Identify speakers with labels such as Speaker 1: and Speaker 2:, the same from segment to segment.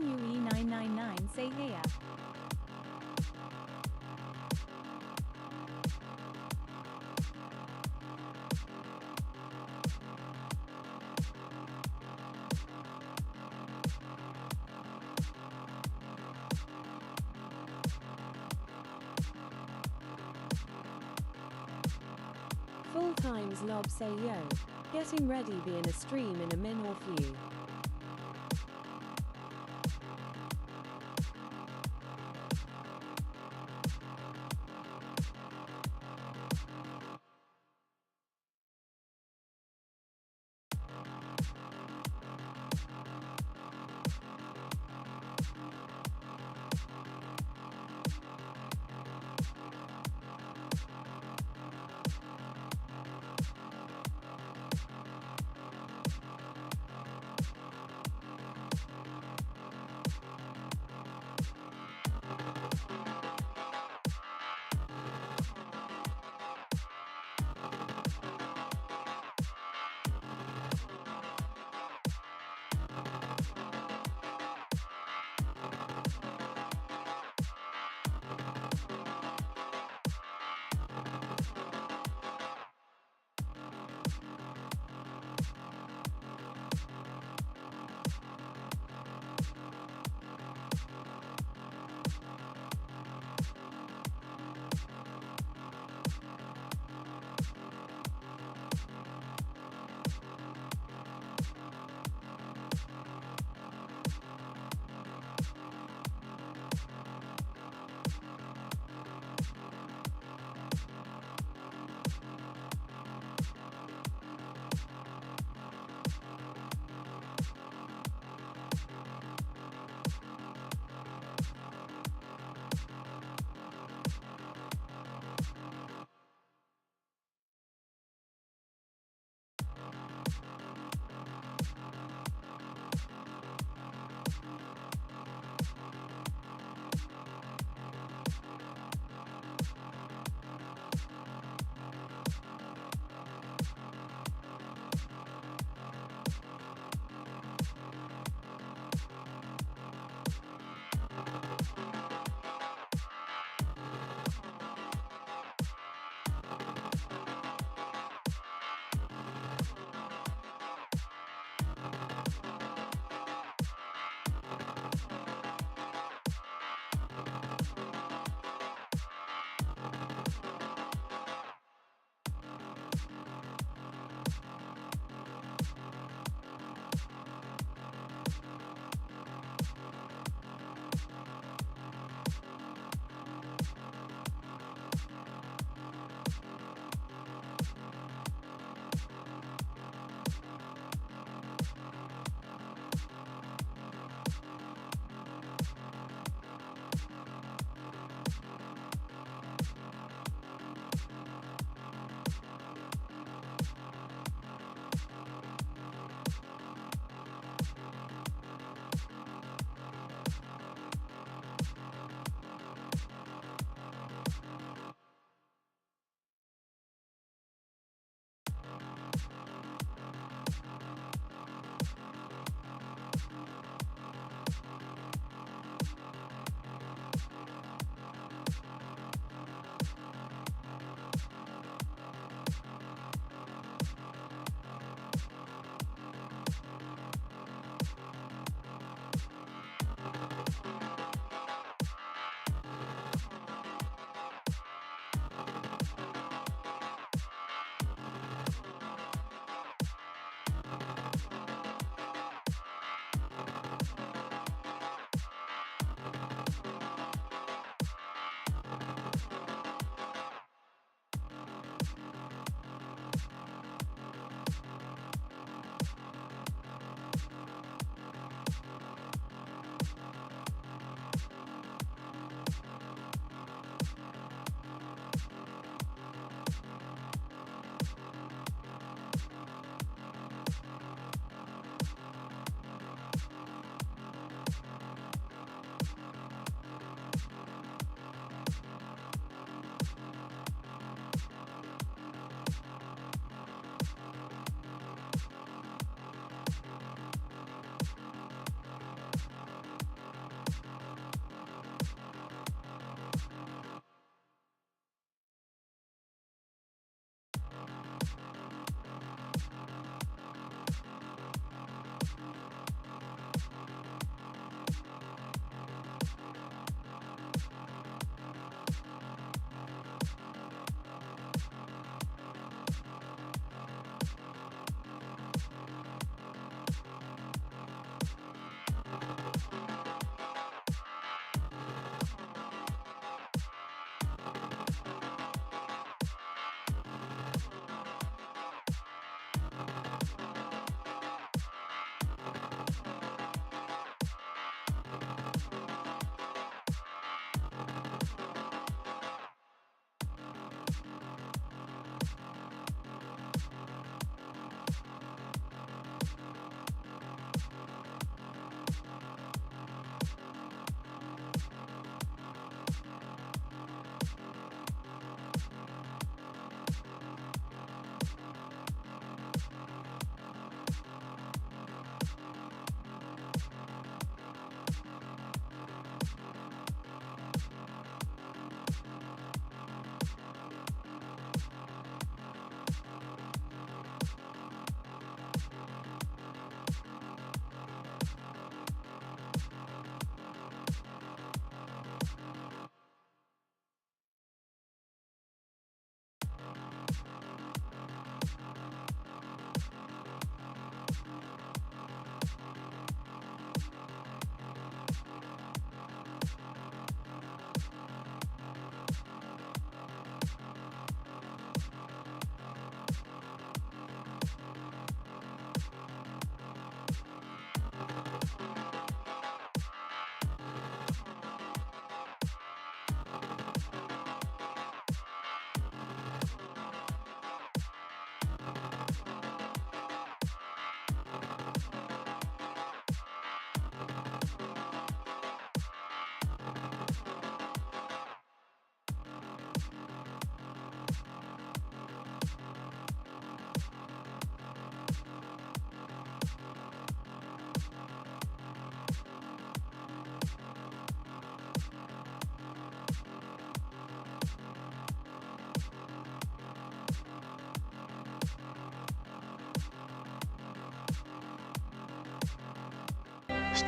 Speaker 1: MUE999 say here.
Speaker 2: Full times lob say yo. Getting ready be in a stream in a min or few.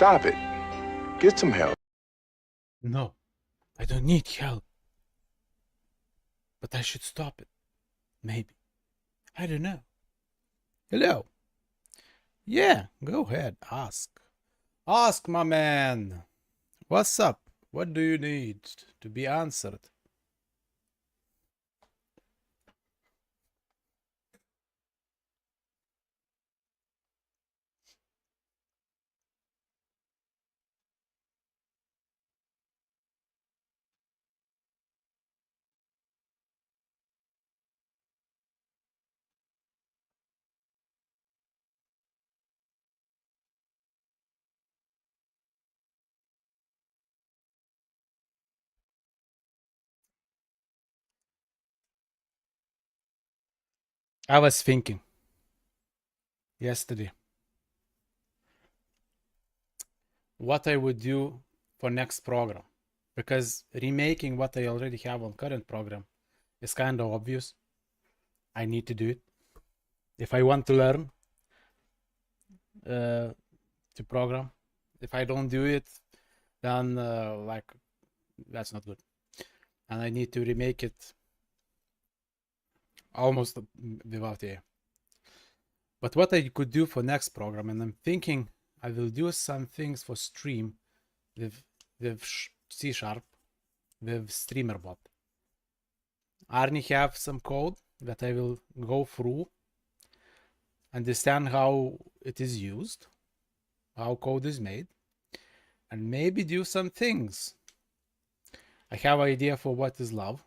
Speaker 1: Stop it. Get some help.
Speaker 3: No, I don't need help. But I should stop it. Maybe. I don't know. Hello. Yeah, go ahead. Ask. Ask, my man. What's up? What do you need to be answered? I was thinking yesterday what I would do for next program, because remaking what I already have on current program is kind of obvious. I need to do it if I want to learn to program. If I don't do it, then like that's not good, and I need to remake it almost without AI. But what I could do for next program, and I'm thinking I will do some things for stream with C#, with StreamerBot. Arnie have some code that I will go through, understand how it is used, how code is made, and maybe do some things. I have an idea for what is love,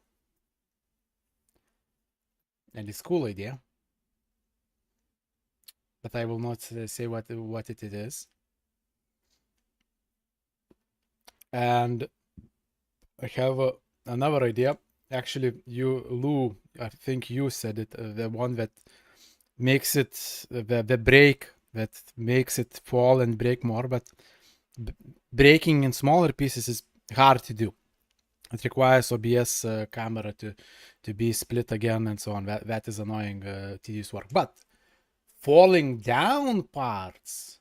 Speaker 3: and it's a cool idea, but I will not say what it is. And I have another idea. Actually, Lou, I think you said it, the one that makes it, the break that makes it fall and break more, but breaking in smaller pieces is hard to do. It requires OBS camera to be split again and so on. That is annoying, tedious work. But falling down parts,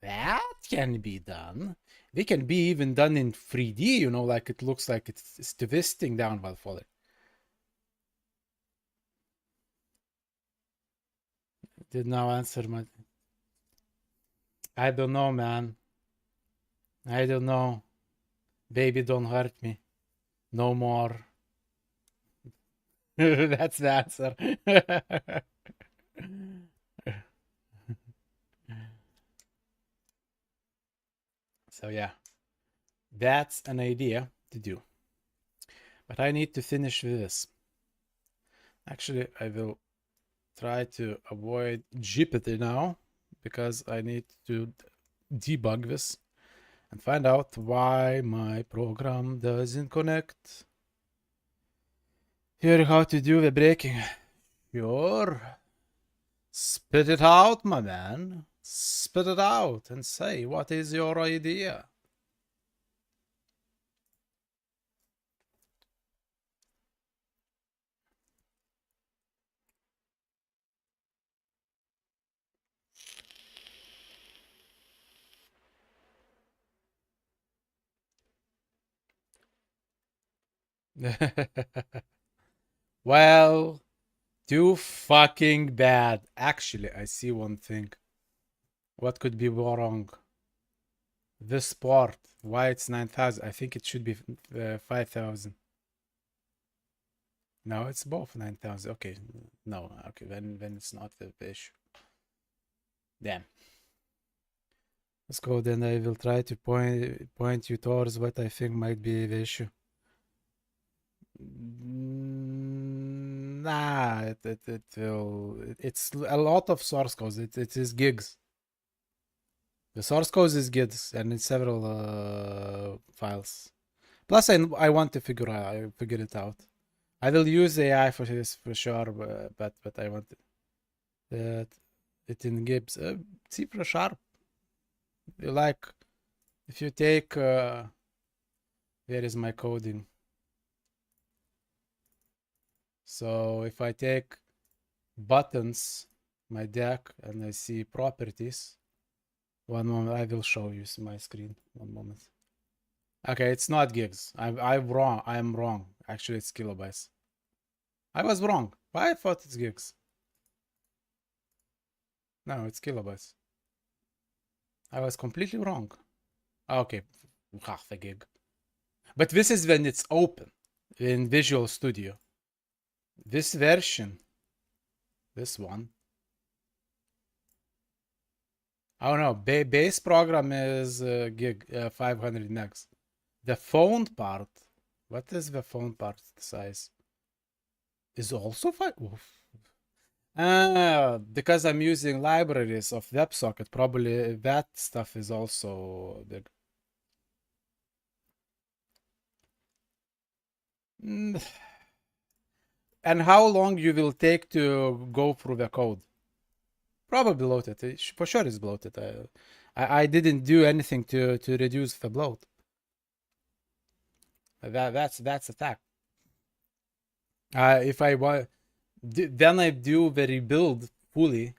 Speaker 3: that can be done. They can be even done in 3D, you know, like it looks like it's twisting down while falling. Did now answer my... I don't know, man. I don't know. Baby, don't hurt me. No more. That's the answer. So yeah, that's an idea to do. But I need to finish with this. Actually, I will try to avoid GPT now because I need to debug this and find out why my program doesn't connect. Here, how to do the breaking. Sure. Spit it out, my man. Spit it out and say, what is your idea? Well, too fucking bad. Actually, I see one thing. What could be wrong? This part. Why it's 9,000? I think it should be 5,000. No, it's both 9,000. Okay, no. Okay, then it's not the issue. Damn. Let's go. Then I will try to point you towards what I think might be the issue. Nah, it will. It's a lot of source codes. It is gigs. The source code is gigs, and it's several files. Plus, I want to figure it out. I will use AI for this for sure, but I want it in Gibbs. C sharp. You like if you take where is my coding? So if I take buttons, my deck, and I see properties, One moment, I will show you my screen. One moment. Okay, it's not gigs. I'm wrong. I'm wrong. Actually, it's kilobytes. I was wrong. Why I thought it's gigs? No, it's kilobytes. I was completely wrong. Okay, half a gig. But this is when it's open in Visual Studio. This version, this one. I don't know. Base program is gig 500 megs. The phone part. What is the phone part size? Is also 5. Oof. Because I'm using libraries of WebSocket, probably that stuff is also big. And how long you will take to go through the code? Probably bloated. For sure it's bloated. I didn't do anything to reduce the bloat. That's a fact. If I want, then I do the rebuild fully,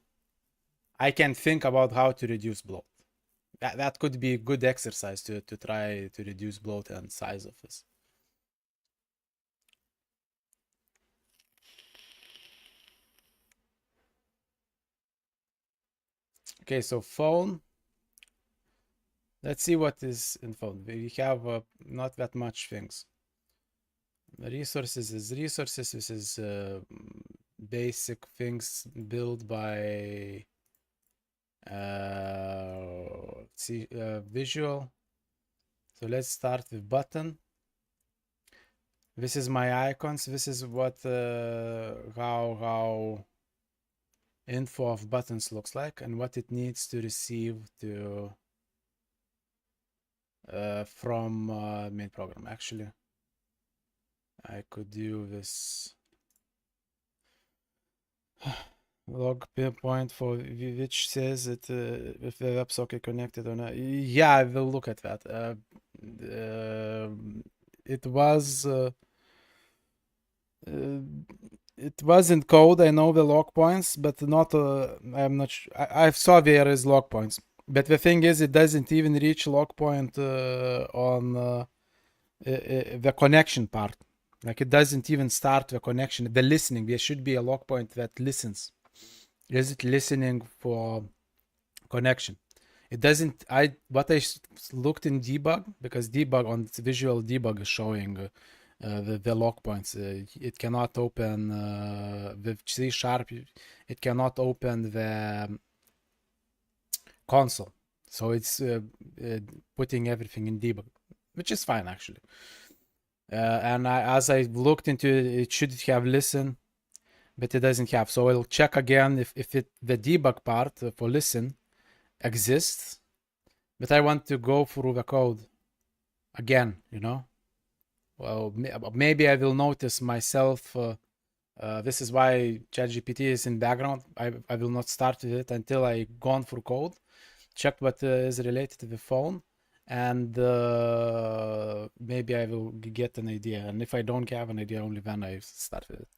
Speaker 3: I can think about how to reduce bloat. That could be a good exercise to try to reduce bloat and size of this. Okay, so phone. Let's see what is in phone. We have not that much things. Resources is resources. This is basic things built by visual. So let's start with button. This is my icons. This is what how info of buttons looks like and what it needs to receive to from main program. Actually, I could do this log pinpoint for which says it if the WebSocket connected or not. Yeah, I will look at that. It was in code. I know the log points, but not. I'm not. I saw there is log points, but the thing is, it doesn't even reach log point on the connection part. Like it doesn't even start the connection. The listening. There should be a log point that listens. Is it listening for connection? It doesn't. What I looked in debug, because debug on visual debug is showing the log points. It cannot open with C#. It cannot open the console, so it's putting everything in debug, which is fine actually. And as I looked into it, it should have listen, but it doesn't have. So I'll check again if the debug part for listen exists, but I want to go through the code again, you know. Well, maybe I will notice myself. This is why ChatGPT is in background. I will not start with it until I gone through code, check what is related to the phone, and maybe I will get an idea. And if I don't have an idea, only then I start with it.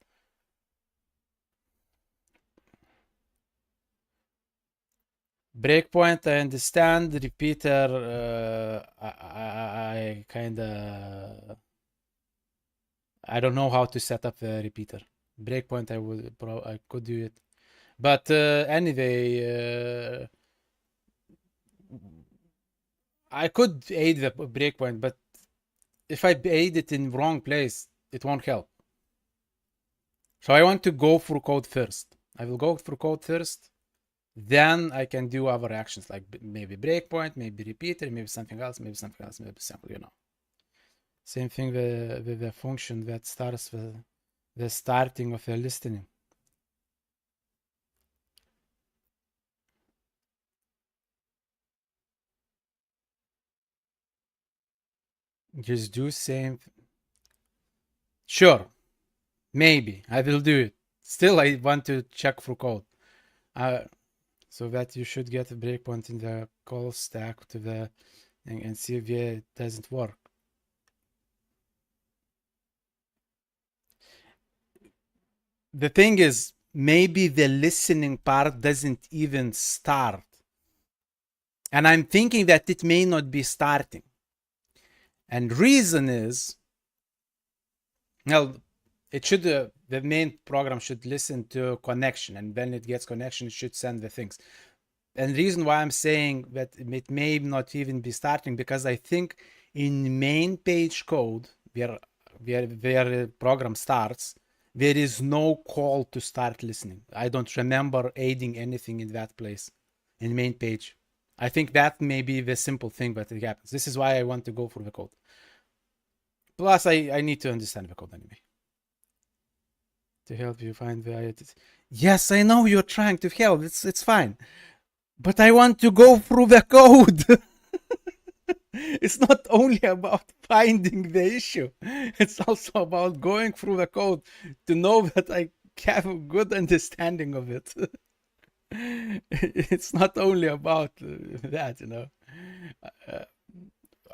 Speaker 3: Breakpoint, I understand. Repeater, I kind of, I don't know how to set up the repeater. Breakpoint, I could do it, but anyway, I could aid the breakpoint, but if I aid it in wrong place, it won't help. So I want to go through code first. I will go through code first. Then I can do other actions like maybe breakpoint, maybe repeater, maybe something else, maybe sample, you know. Same thing with the function that starts with the starting of the listening. Just do same. Sure, maybe I will do it. Still, I want to check through code. So that you should get a breakpoint in the call stack to the and see if it doesn't work. The thing is, maybe the listening part doesn't even start And I'm thinking that it may not be starting. And reason is, well, it should, the main program should listen to connection, and when it gets connection, it should send the things. And the reason why I'm saying that it may not even be starting, because I think in main page code, where the program starts, there is no call to start listening. I don't remember adding anything in that place in main page. I think that may be the simple thing that it happens. This is why I want to go for the code. Plus, I need to understand the code anyway. To help you find the... Yes, I know you're trying to help. It's fine. But I want to go through the code. It's not only about finding the issue. It's also about going through the code to know that I have a good understanding of it. It's not only about that, you know.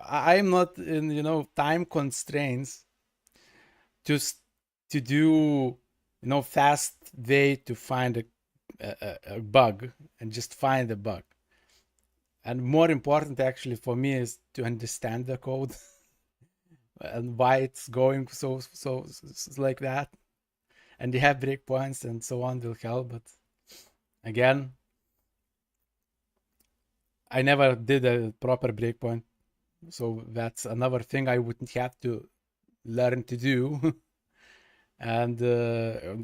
Speaker 3: I'm not in, you know, time constraints just to do, you know, fast way to find a bug and just find the bug. And more important actually for me is to understand the code and why it's going so like that. And you have breakpoints and so on will help, but again, I never did a proper breakpoint, so that's another thing I wouldn't have to learn to do. And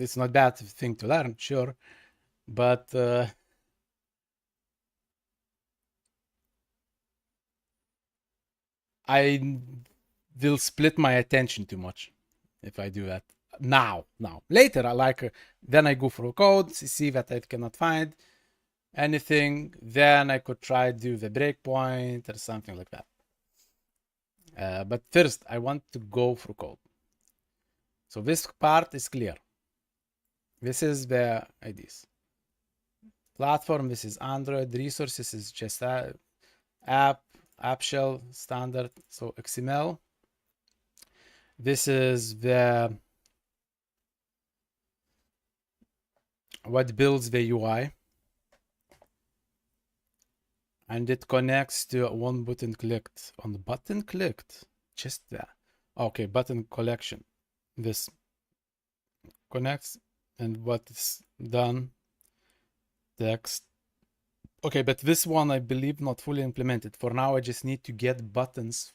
Speaker 3: it's not bad thing to learn, sure, but I will split my attention too much if I do that now. Later I like then I go through code, see that I cannot find anything, then I could try to do the breakpoint or something like that. But first I want to go through code. So this part is clear. This is the IDs. Platform, this is Android. Resources is just app shell standard. So XML. This is the what builds the UI. And it connects to one button clicked. On the button clicked, just that. Okay, button collection. This connects, and what is done, text. Okay, but this one I believe not fully implemented. For now, I just need to get buttons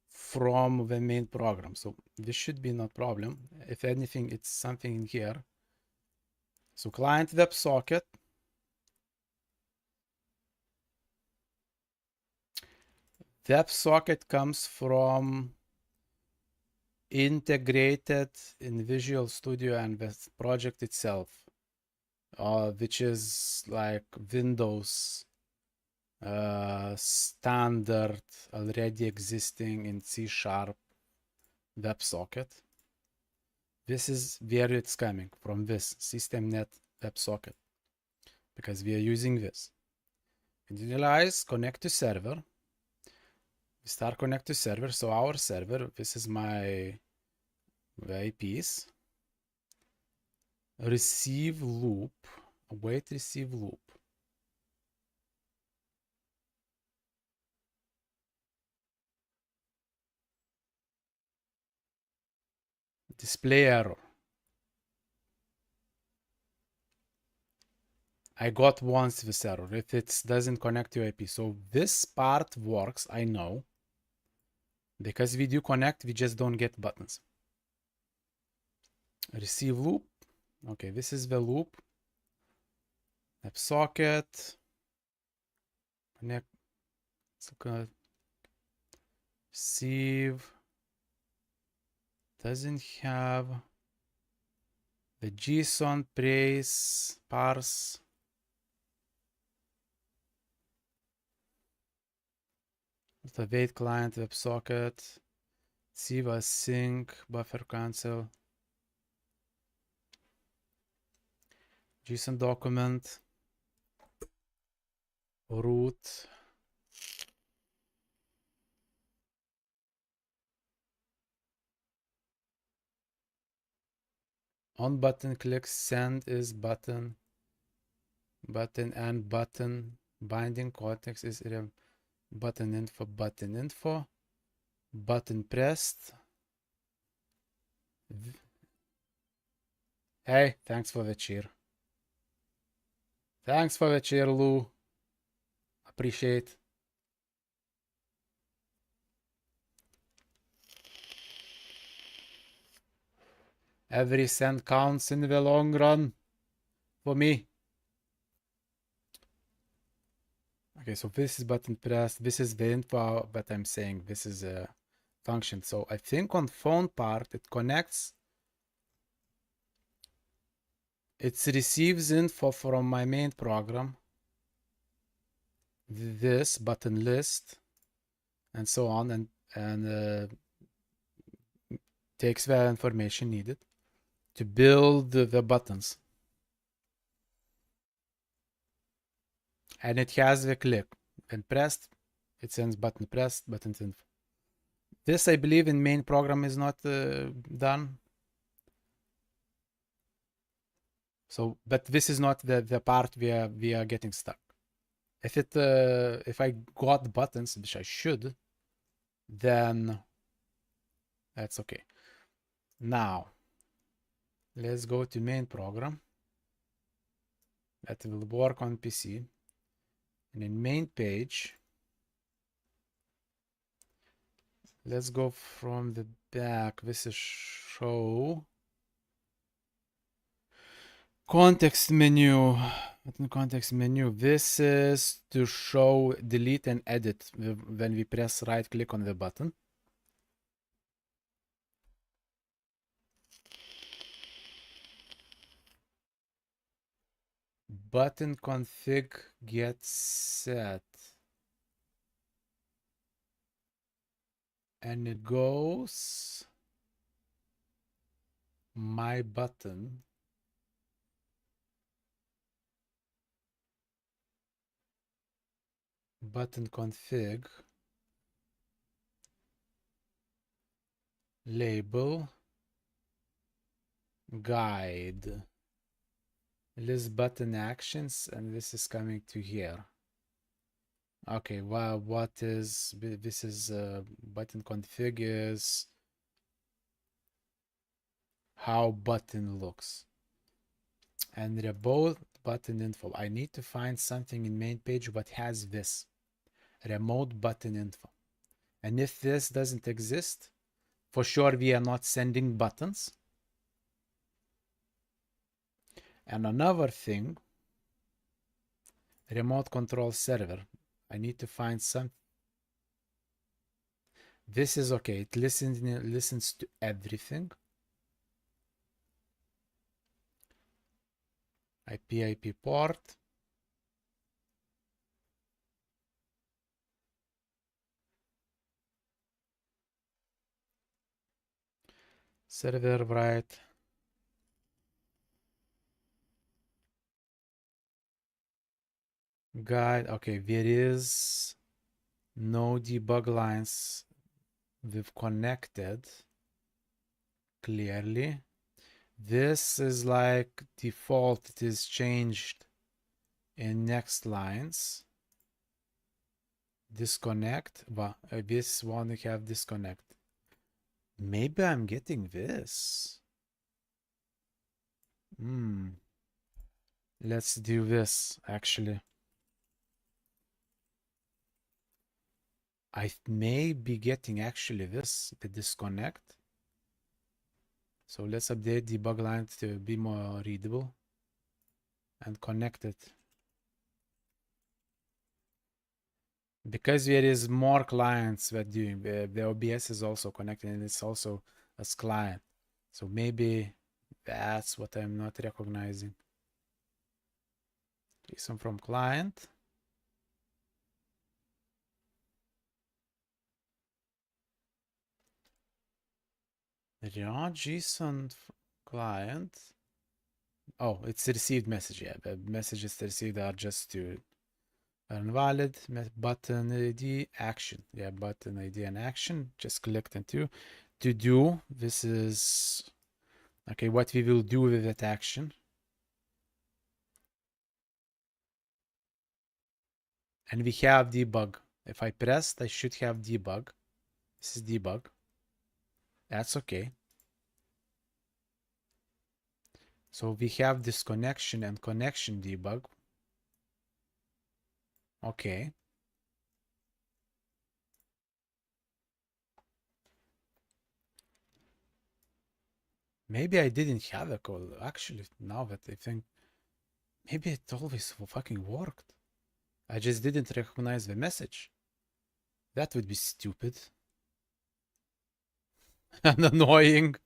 Speaker 3: from the main program. So this should be no problem. If anything, it's something in here. So client WebSocket. WebSocket comes from integrated in Visual Studio and the project itself, which is like Windows standard already existing in C# WebSocket. This is where it's coming from, this SystemNet WebSocket, because we are using this. Initialize, connect to server. We start connect to server. So our server, this is my IPs. Receive loop, await receive loop. Display error. I got once this error if it doesn't connect to IP. So this part works, I know. Because we do connect, we just don't get buttons. Receive loop. Okay, this is the loop. WebSocket. Connect. Receive. Doesn't have the JSON trace parse. The wait client WebSocket. Receive async buffer cancel. JSON document. Root. On button click, send is button, button and button Binding context is button info, button pressed. Hey, thanks for the cheer. Thanks for the cheer, Lou. Appreciate. Every cent counts in the long run for me. Okay, so this is button pressed. This is the info, but I'm saying this is a function. So I think on phone part, it connects. It receives info from my main program. This button list and so on, and takes the information needed to build the buttons. And it has the click. When pressed, it sends button pressed, buttons info. This, I believe, in main program is not done. So, but this is not the part we are getting stuck. If I got buttons, which I should, then that's okay. Now, let's go to main program. That will work on PC. And in main page, let's go from the back. This is show context menu. Context menu. This is to show, delete, and edit when we press right click on the button. Button config get set. And it goes my button. Button config. Label. Guide. List button actions, and this is coming to here. Okay, well, what is this? Is button config is how button looks, and they're both button info. I need to find something in main page what has this remote button info, and if this doesn't exist, for sure we are not sending buttons. And another thing, remote control server. I need to find some. This is okay. It listens to everything. IP port. Server right. Guide. Okay, there is no debug lines we've connected clearly. This is like default. It is changed in next lines. Disconnect. Well, this one we have disconnect. Maybe I'm getting this. Let's do this actually. I may be getting actually this, the disconnect. So let's update debug line to be more readable and connect it. Because there is more clients that doing, the OBS is also connected and it's also as client. So maybe that's what I'm not recognizing. JSON from client. Yeah, JSON client. Oh, it's received message. Yeah, the messages received are just to invalid button ID action. Yeah, button ID and action. Just clicked into to do. This is okay. What we will do with that action. And we have debug. If I pressed, I should have debug. This is debug. That's okay. So we have disconnection and connection debug. Okay. Maybe I didn't have a call. Actually, now that I think, maybe it always fucking worked. I just didn't recognize the message. That would be stupid. And annoying.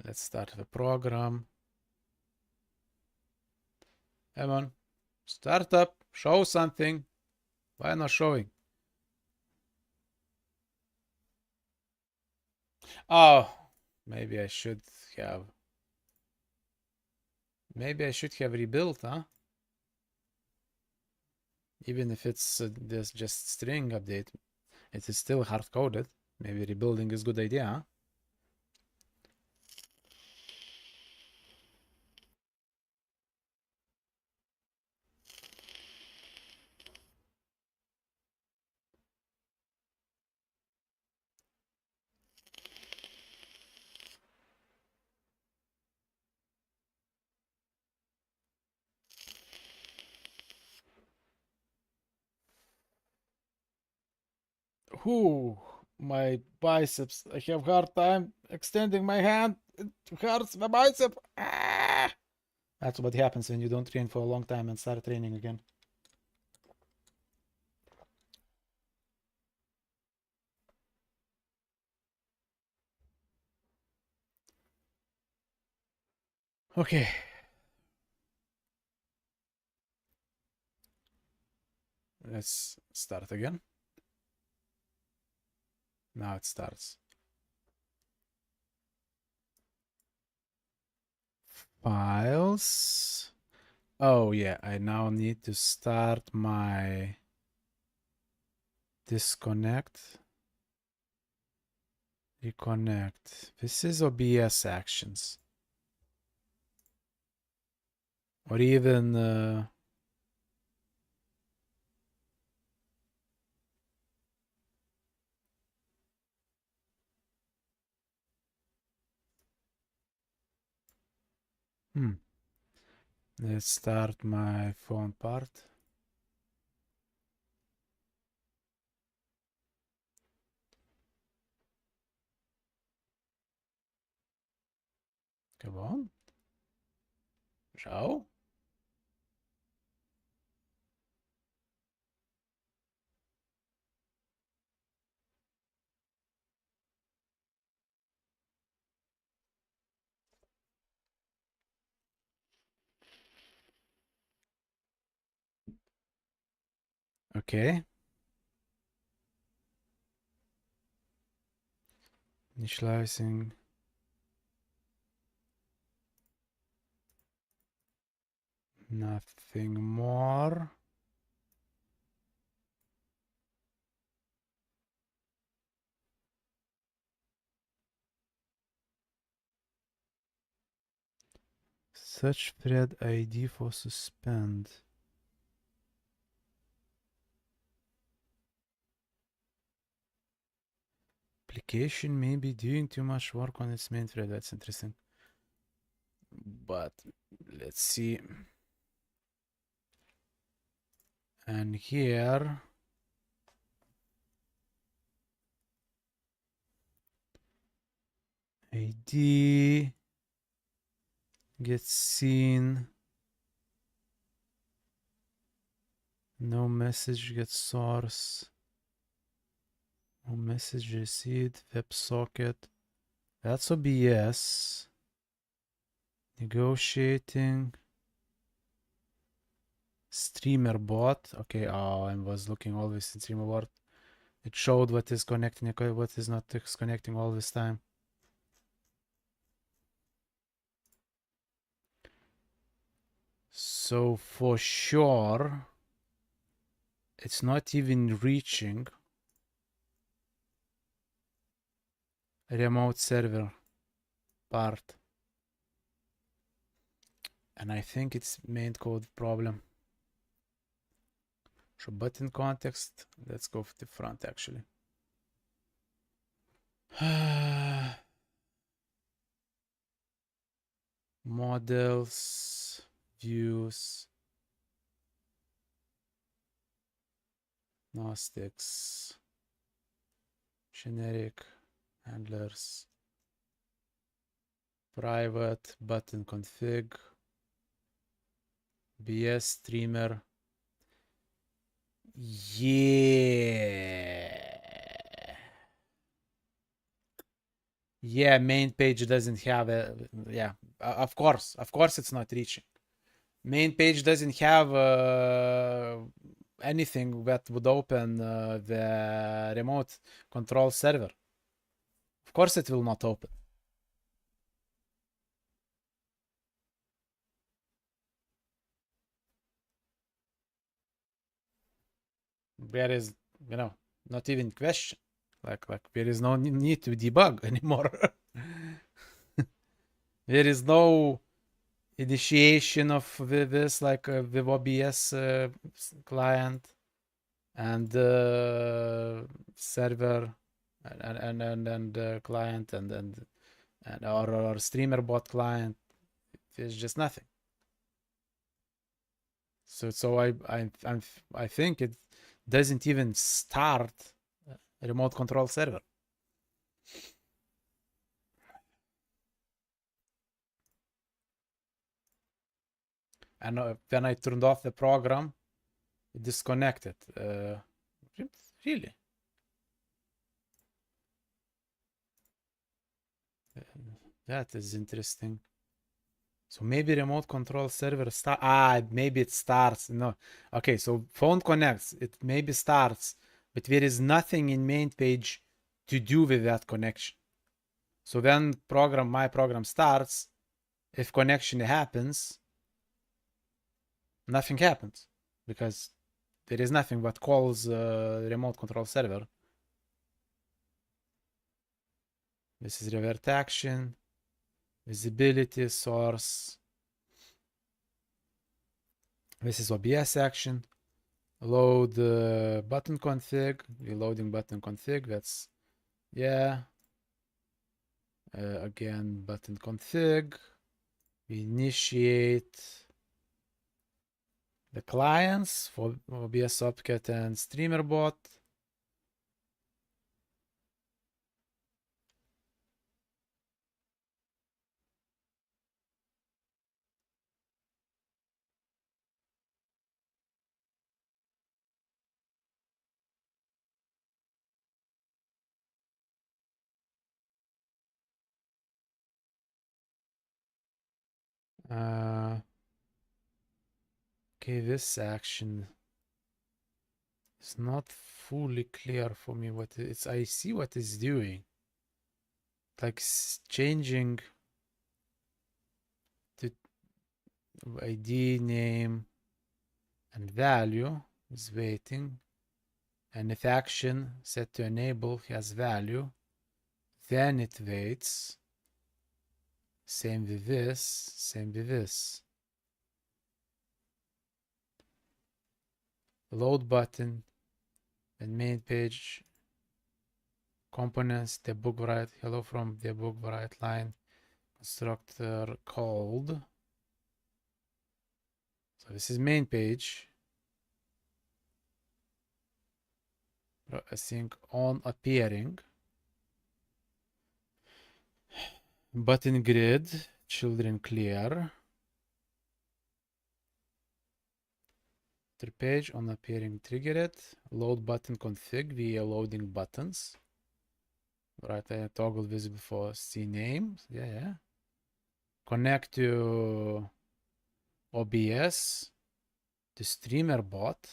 Speaker 3: Let's start the program. Come on. Start up. Show something. Why not showing? Oh, maybe I should have. Maybe I should have rebuilt, huh? Even if it's this just string update, it is still hard coded. Maybe rebuilding is a good idea, huh? Whew, my biceps. I have hard time extending my hand. It hurts my bicep. Ah! That's what happens when you don't train for a long time and start training again. Okay. Let's start again. Now it starts. Files. Oh yeah, I now need to start my disconnect. Reconnect. This is OBS actions. Or even let's start my phone part. Come on. Show. Okay. Initializing. Nothing more. Search thread ID for suspend. Application may be doing too much work on its main thread. That's interesting. But let's see. And here, ID gets seen. No message gets source. No message received. WebSocket. That's OBS. Negotiating. Streamer bot. Okay, oh, I was looking always in streamer bot. It showed what is connecting, what is not disconnecting all this time. So for sure, it's not even reaching remote server part. And I think it's main code problem. So button context, let's go for the front actually. Models, views, Gnostics, generic handlers, private button config, BS streamer. Yeah, main page doesn't have a, yeah, of course it's not reaching. Main page doesn't have anything that would open the remote control server. Of course it will not open. There is, not even question. Like there is no need to debug anymore. There is no initiation of this, like the OBS client and server and client and our streamer bot client. There's just nothing. So I think it doesn't even start a remote control server. And when I turned off the program, it disconnected. Really? That is interesting. So maybe remote control server maybe it starts. No. Okay, so phone connects. It maybe starts, but there is nothing in main page to do with that connection. So then my program starts. If connection happens, nothing happens because there is nothing but calls remote control server. This is revert action, visibility source. This is OBS action. Load button config. We're loading button config. That's, yeah. Again, button config. We initiate the clients for OBS Socket and StreamerBot. Okay, this action is not fully clear for me what it's. I see what it's doing. Like changing the ID, name, and value is waiting. And if action set to enable has value, then it waits. Same with this, same with this. Load button and main page components, debug write, hello from debug write line, constructor called. So this is main page. Async on appearing. Button grid, children clear. Page on appearing triggered. Load button config via loading buttons. Right, I toggle visible for CNAME. Yeah. Connect to OBS, the streamer bot.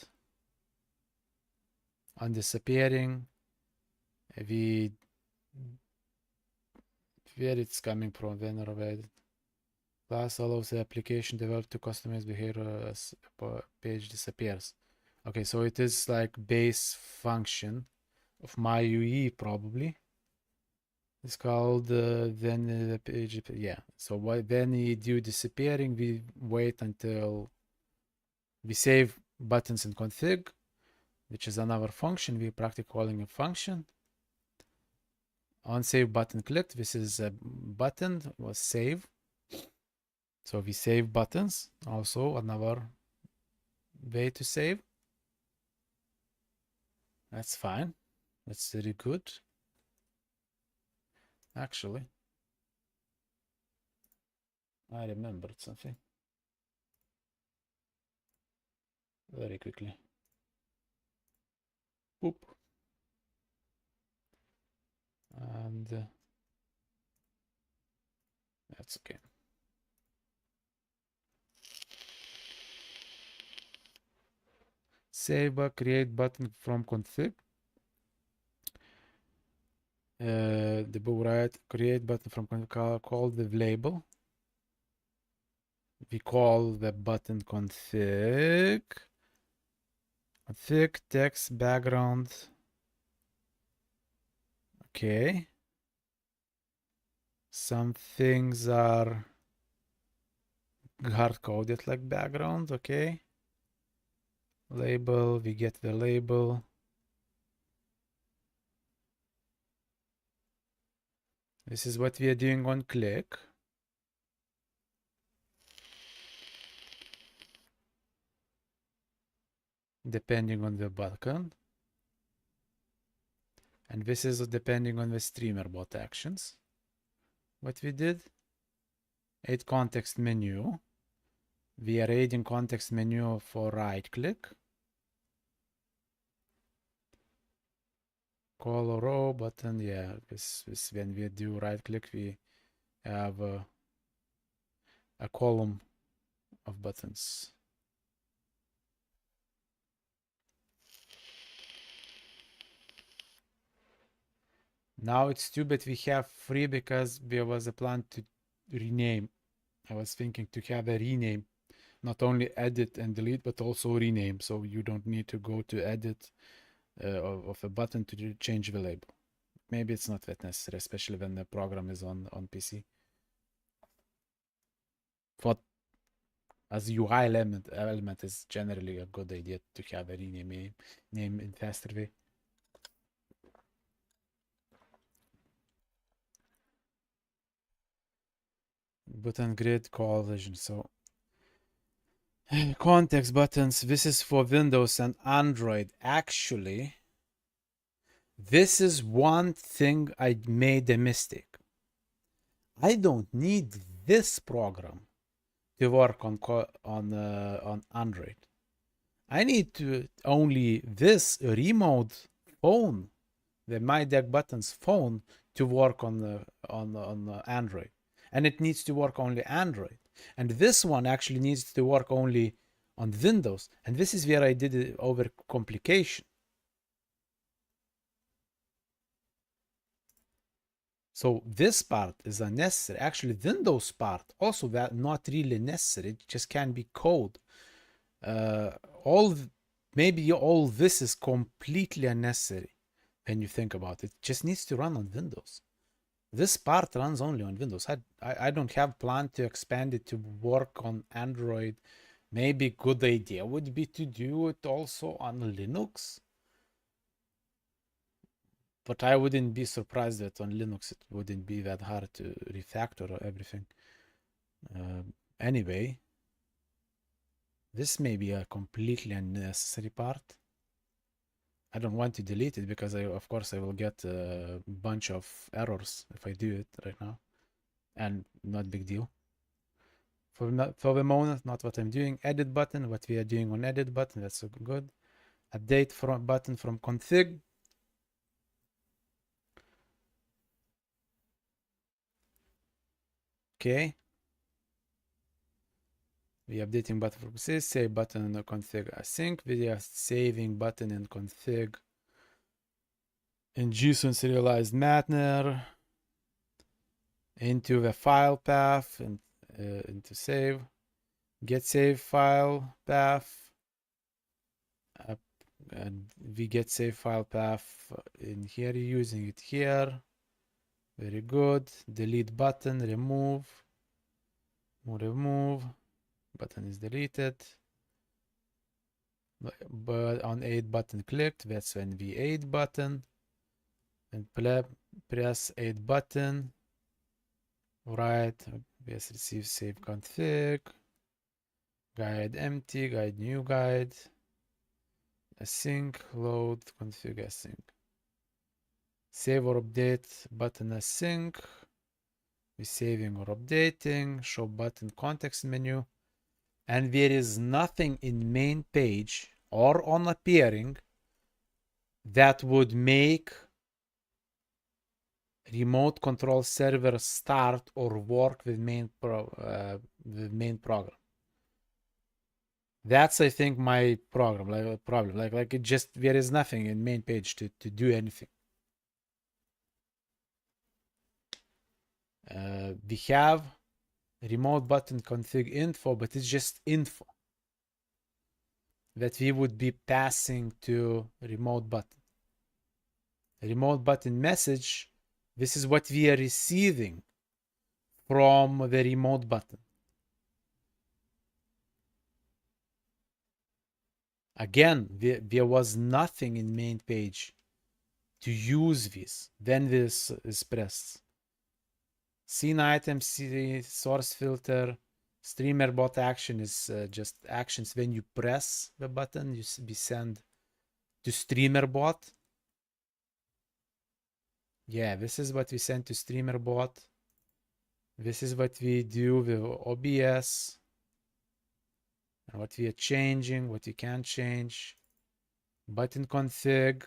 Speaker 3: On disappearing, where it's coming from, when class allows the application developed to customize behavior as page disappears. Okay, so it is like base function of my UE probably. It's called when the page, yeah. So when you do disappearing, we wait until we save buttons in config, which is another function. We're practically calling a function. On save button clicked. This is a button was save. So we save buttons. Also another way to save. That's fine. That's very good. Actually, I remembered something very quickly. Boop. And that's okay. Save a create button from config. The right create button from config called with label. We call the button config text background. Okay. Some things are hard coded like background. Okay. Label, we get the label. This is what we are doing on click. Depending on the button. And this is depending on the streamer bot actions. What we did, add context menu. We are adding context menu for right click. Call row button. Yeah, this when we do right click, we have a column of buttons. Now it's too bad we have 3 because there was a plan to rename. I was thinking to have a rename, not only edit and delete, but also rename. So you don't need to go to edit of a button to change the label. Maybe it's not that necessary, especially when the program is on PC. But as UI element is generally a good idea to have a rename name in faster way. Button grid collision. So context buttons. This is for Windows and Android. Actually, this is one thing I made a mistake. I don't need this program to work on Android. I need to only this remote phone, the MyDeck Buttons phone, to work on Android, and it needs to work only Android. And this one actually needs to work only on Windows, and this is where I did it over complication. So this part is unnecessary. Actually, Windows part also that not really necessary. It just can be code. Maybe all this is completely unnecessary when you think about it. It just needs to run on Windows. This part runs only on Windows. I don't have plan to expand it to work on Android. Maybe good idea would be to do it also on Linux. But I wouldn't be surprised that on Linux it wouldn't be that hard to refactor everything. Anyway, this may be a completely unnecessary part. I don't want to delete it because of course I will get a bunch of errors if I do it right now, and not big deal. For the moment, not what I'm doing. Edit button, what we are doing on edit button, that's so good. Update from button from config. Okay. We are updating button from sys, save button in the config async. We are saving button in config in JSON serialized manner into the file path and into save. Get save file path. And we get save file path in here, using it here. Very good. Delete button, remove. Remove. Button is deleted. But on 8 button clicked, that's when V8 button. And press 8 button. Right. Yes, receive save config. Guide empty, guide new guide. Async, load, config async. Save or update button async. We're saving or updating. Show button context menu. And there is nothing in main page or on appearing that would make remote control server start or work with main program. That's, I think, my problem. Like it just, there is nothing in main page to do anything. We have remote button config info, but it's just info that we would be passing to remote button. Remote button message, this is what we are receiving from the remote button. Again, there was nothing in main page to use this. Then this is pressed. Scene item, source filter, streamer bot action is just actions. When you press the button, you be sent to streamer bot. Yeah, this is what we send to streamer bot. This is what we do with OBS. And what we are changing, what we can change. Button config.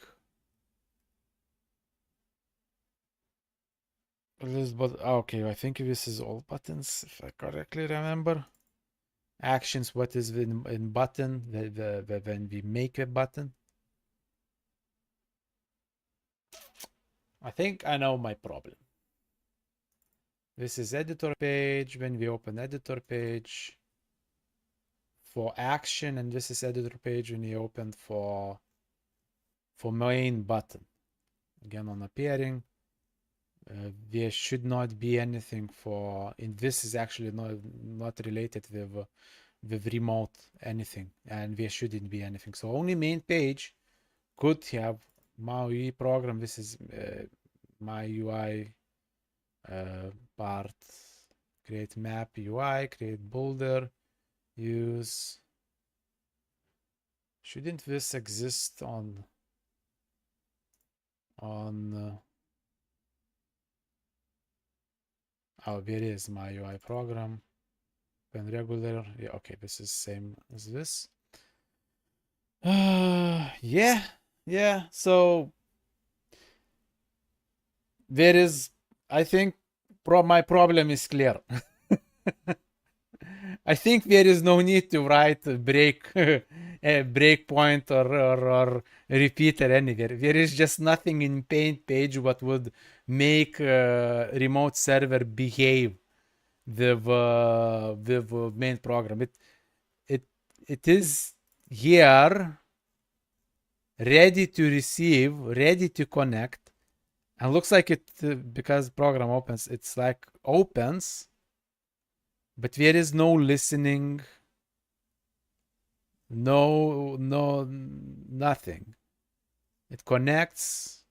Speaker 3: Okay, I think this is all buttons, if I correctly remember. Actions, what is in button, when we make a button. I think I know my problem. This is editor page. When we open editor page for action, and this is editor page when we open for main button. Again, on appearing. There should not be anything for, and this is actually not related with remote anything, and there shouldn't be anything. So only main page could have MyUI program. This is MyUI part. Create map UI, create boulder, use. Shouldn't this exist on oh, there is MyUI program. When regular, yeah, okay, this is same as this. Yeah. So there is, I think, my problem is clear. I think there is no need to write a breakpoint or repeater anywhere. There is just nothing in paint page what would make remote server behave the main program. It is here, ready to receive, ready to connect, and looks like it because program opens. It's like opens, but there is no listening. No, nothing. It connects,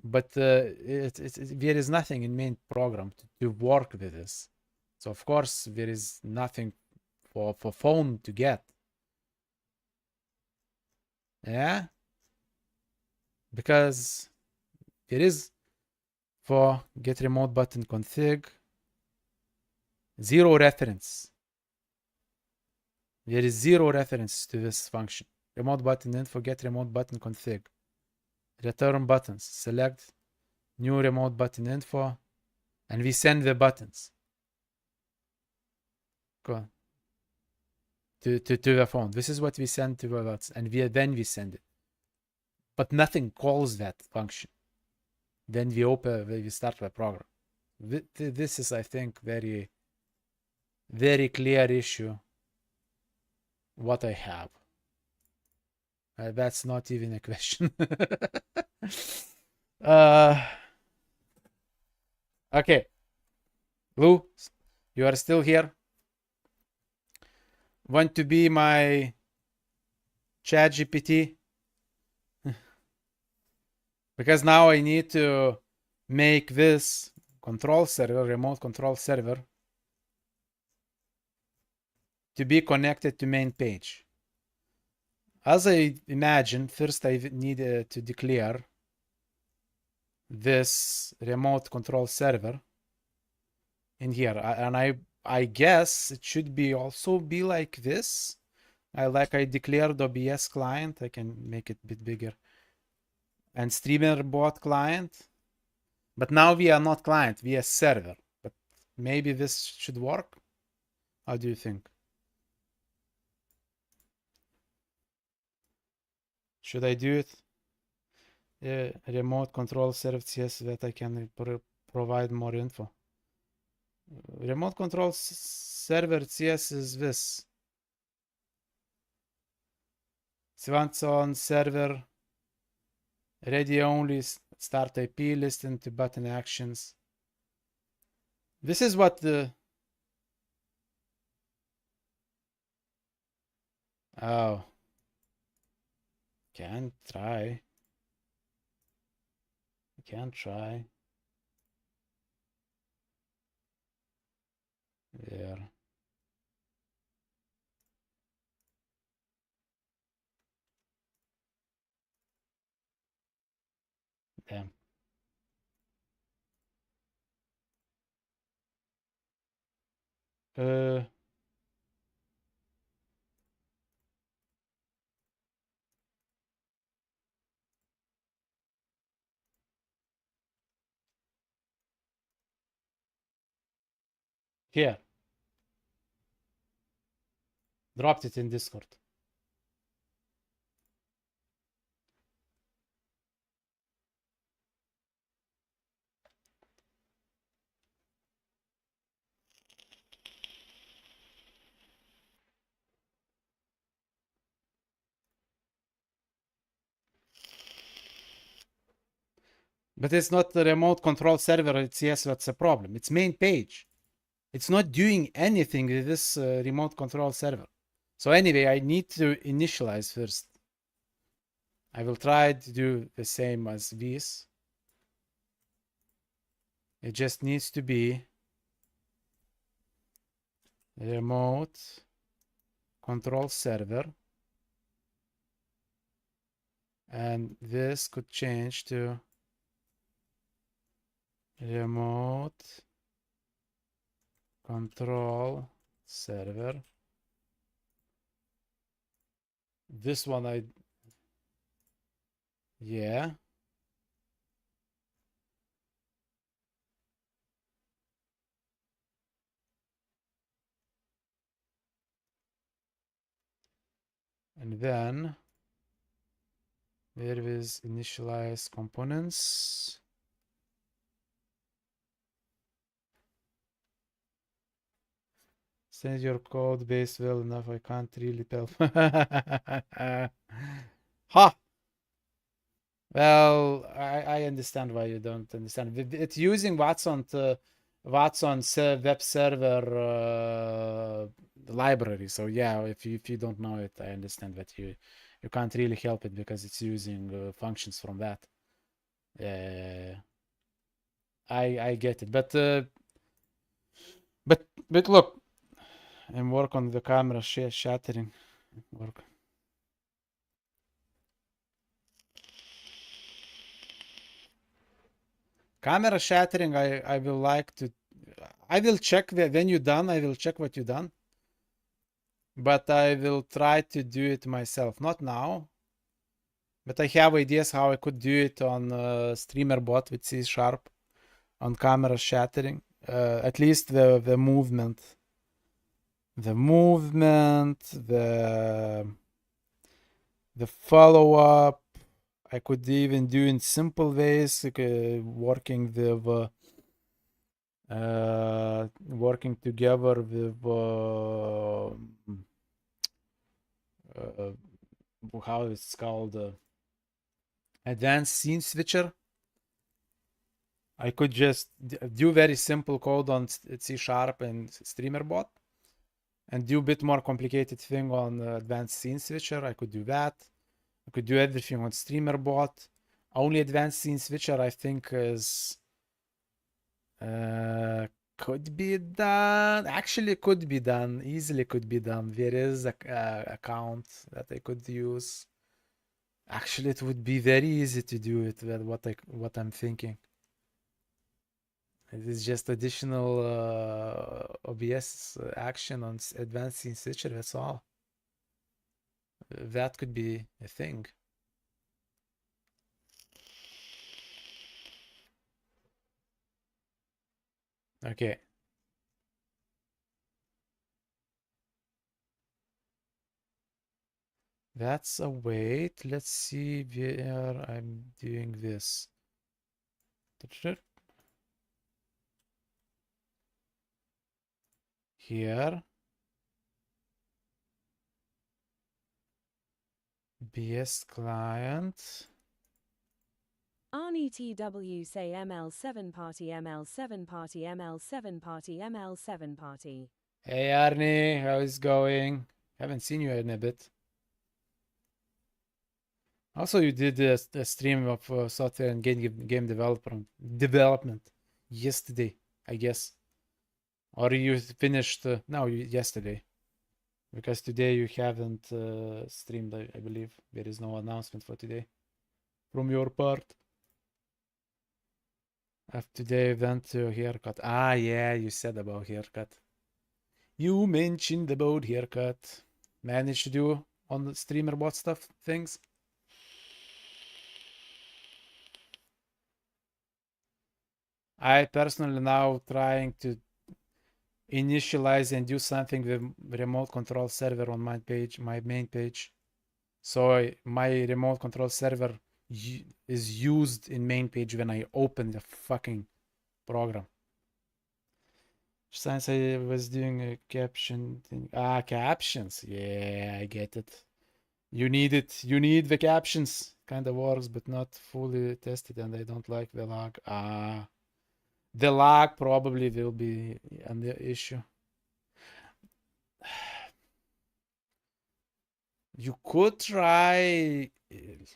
Speaker 3: but there is nothing in main program to work with this. So of course there is nothing for phone to get. Yeah, because it is for get remote button config, zero reference. There is zero reference to this function. Remote button info, get remote button config. Return buttons, select new remote button info, and we send the buttons. Go to the phone. This is what we send to the buttons, and then we send it. But nothing calls that function. Then we start the program. This is, I think, very, very clear issue. What I have. That's not even a question. Okay, Lou, you are still here? Want to be my chat GPT? Because now I need to make this control server, remote control server, to be connected to main page. As I imagine, first I need to declare this remote control server in here, and I guess it should be also be like this. I declared OBS client. I can make it a bit bigger, and streamer bot client. But now we are not client, we are server. But maybe this should work. How do you think? Should I do it? Remote control server CS that I can provide more info. Remote control server CS is this. Swanson server ready only start IP listen to button actions. This is what the can try. Can try. There. Damn. Here. Dropped it in Discord. But it's not the remote control server. It's yes, that's the problem. It's main page. It's not doing anything with this remote control server. So anyway, I need to initialize first. I will try to do the same as this. It just needs to be remote control server. And this could change to remote control server. This one yeah. And then where is initialize components? Send your code base well enough. I can't really tell. Ha! Well, I understand why you don't understand. It's using Watson's web server library. So yeah, if you don't know it, I understand that you can't really help it because it's using functions from that. I get it, but look, and work on the camera shattering. Work. Camera shattering, I will like to. I will check when you're done. I will check what you done. But I will try to do it myself. Not now. But I have ideas how I could do it on streamer bot with C# on camera shattering. At least the movement. The movement, the follow-up. I could even do in simple ways, like, working with working together with how it's called, advanced scene switcher. I could just do very simple code on C# and StreamerBot and do a bit more complicated thing on advanced scene switcher. I could do that. I could do everything on StreamerBot. Only advanced scene switcher I think is could be done. Actually, could be done. Easily could be done. There is a account that I could use. Actually, it would be very easy to do it. What I'm thinking. It is just additional OBS action on advanced scene switcher. That's all. That could be a thing. Okay. That's a wait. Let's see where I'm doing this. Here. BS client.
Speaker 2: Arnie TW say ML7 party, ML7 party, ML7 party, ML7 party.
Speaker 3: Hey Arnie, how is going? Haven't seen you in a bit. Also, you did a stream of software and game development yesterday, I guess. Or you finished? No, yesterday. Because today you haven't streamed, I believe. There is no announcement for today from your part. After today, went to haircut. Ah, yeah, you said about haircut. You mentioned about haircut. Managed to do on the StreamerBot stuff things. I personally now trying to initialize and do something with remote control server on my main page. So my remote control server is used in main page when I open the fucking program. Since I was doing a caption thing. Ah, captions. Yeah, I get it. You need it. You need the captions. Kind of works, but not fully tested, and I don't like the lag. Ah, the lag probably will be an issue. You could try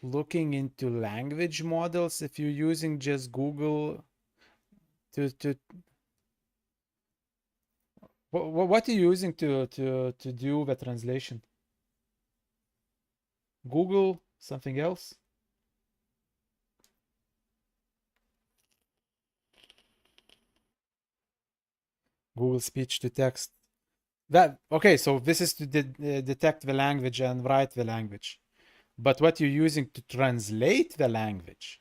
Speaker 3: looking into language models if you're using just Google to what are you using to do the translation? Google, something else? Google speech to text. That okay, so this is to detect the language and write the language. But what you're using to translate the language?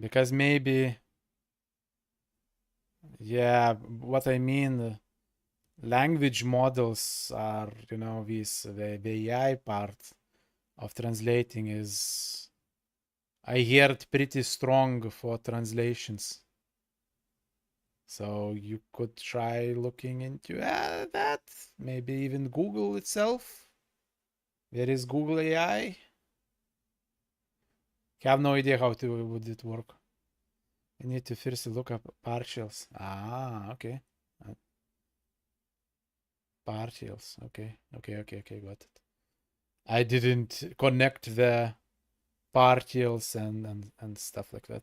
Speaker 3: Because maybe, yeah, what I mean, language models are, the AI part of translating is, I heard, pretty strong for translations. So you could try looking into that. Maybe even Google itself. There is Google AI. Have no idea how would it work. You need to first look up partials. Ah, okay. Partials. Okay. Got it. I didn't connect the partials and stuff like that.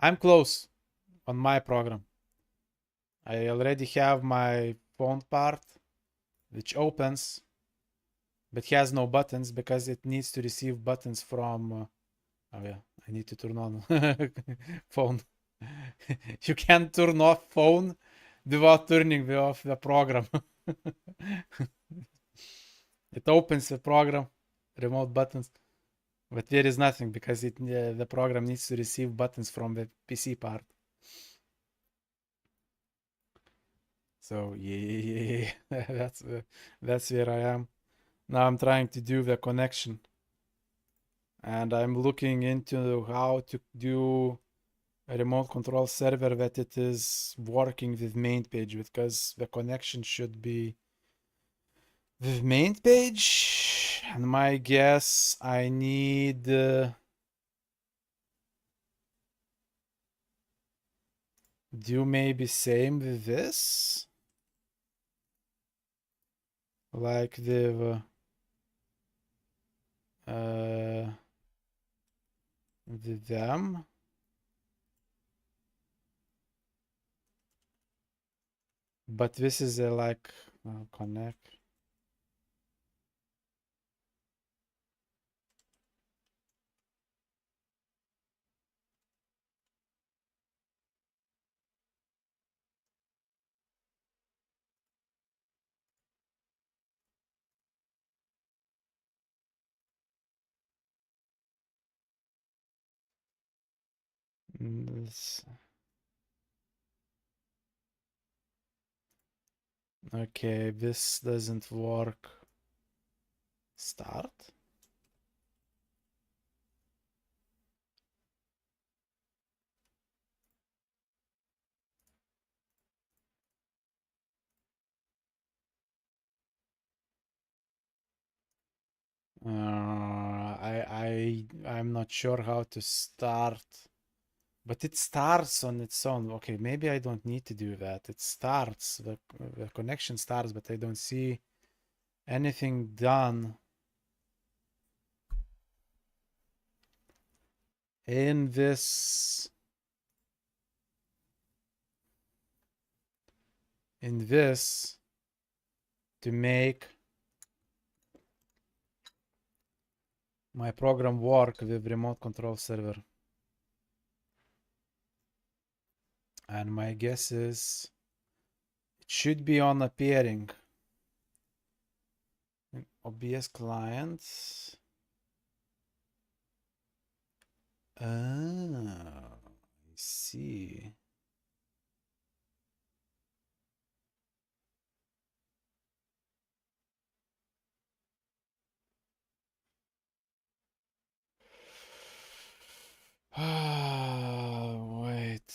Speaker 3: I'm close on my program. I already have my phone part, which opens, but has no buttons because it needs to receive buttons from. Oh yeah, I need to turn on phone. You can't turn off phone without turning off the program. It opens the program, remote buttons, but there is nothing because the program needs to receive buttons from the PC part. So yeah, that's where I am. Now I'm trying to do the connection, and I'm looking into how to do a remote control server that it is working with main page, because the connection should be with main page. And my guess, I need do maybe same with this, like the them. But this is a like connect. This. Okay, this doesn't work. Start. I'm not sure how to start, but it starts on its own. Okay, maybe I don't need to do that. It starts, the connection starts, but I don't see anything done in this to make my program work with remote control server. And my guess is it should be on appearing in OBS client. Ah, I see. Wait.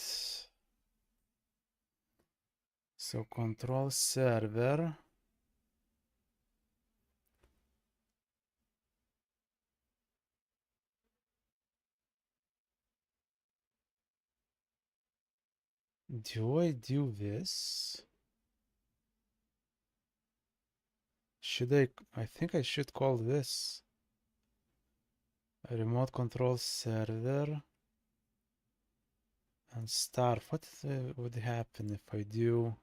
Speaker 3: So control server. Do I do this? Should I think I should call this a remote control server and start. What would happen if I do?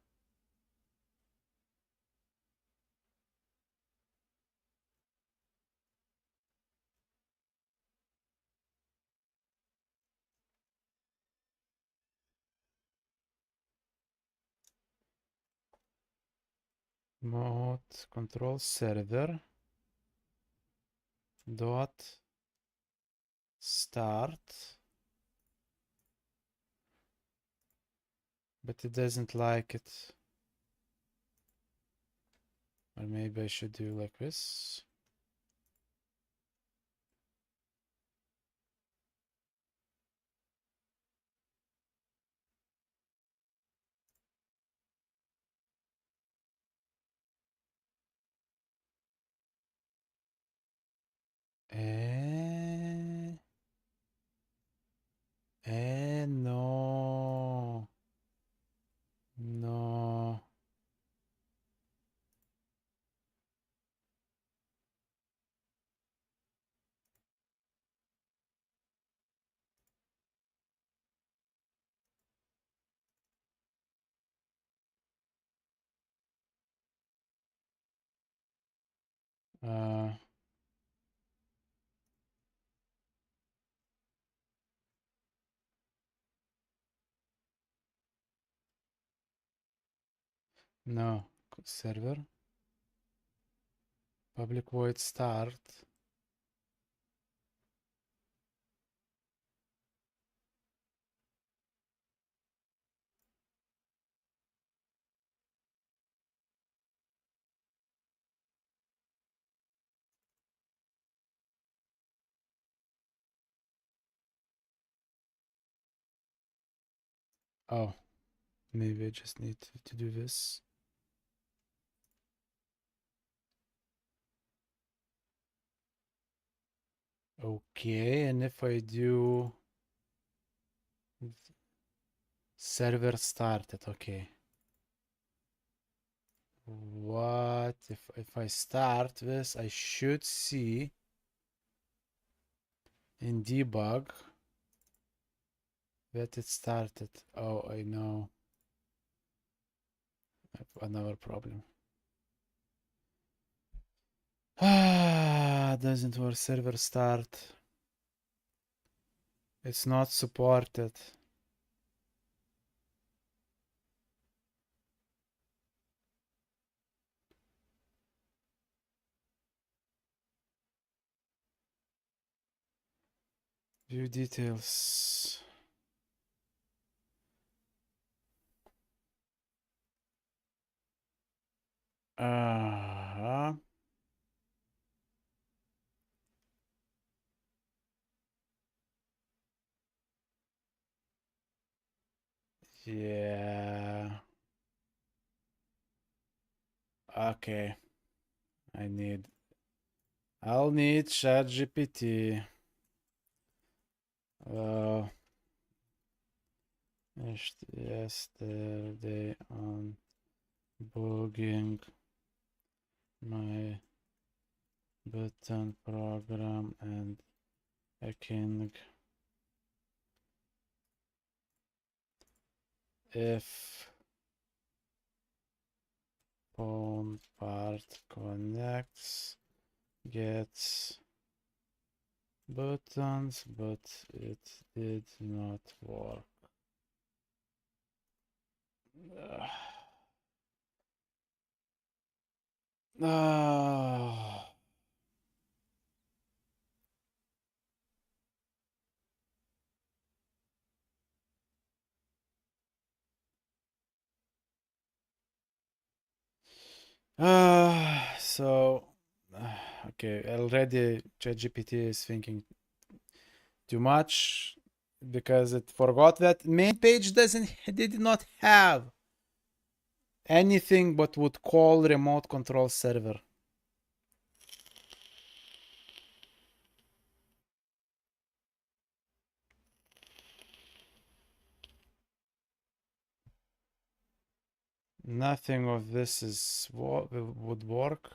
Speaker 3: Remote control server dot start, but it doesn't like it. Or maybe I should do like this. No. No. Uh, no. Server. Public void start. Oh, maybe I just need to do this. Okay, and if I do server started, okay. What if I start this, I should see in debug that it started. Oh, I know. I have another problem. Ah, doesn't work. Server start. It's not supported. View details. Uh-huh. Yeah. Okay. I'll need ChatGPT. Yesterday on bugging my button program and hacking if phone part connects gets buttons, but it did not work. Ah. So okay, already ChatGPT is thinking too much because it forgot that main page did not have anything but would call remote control server. Nothing of this is what would work.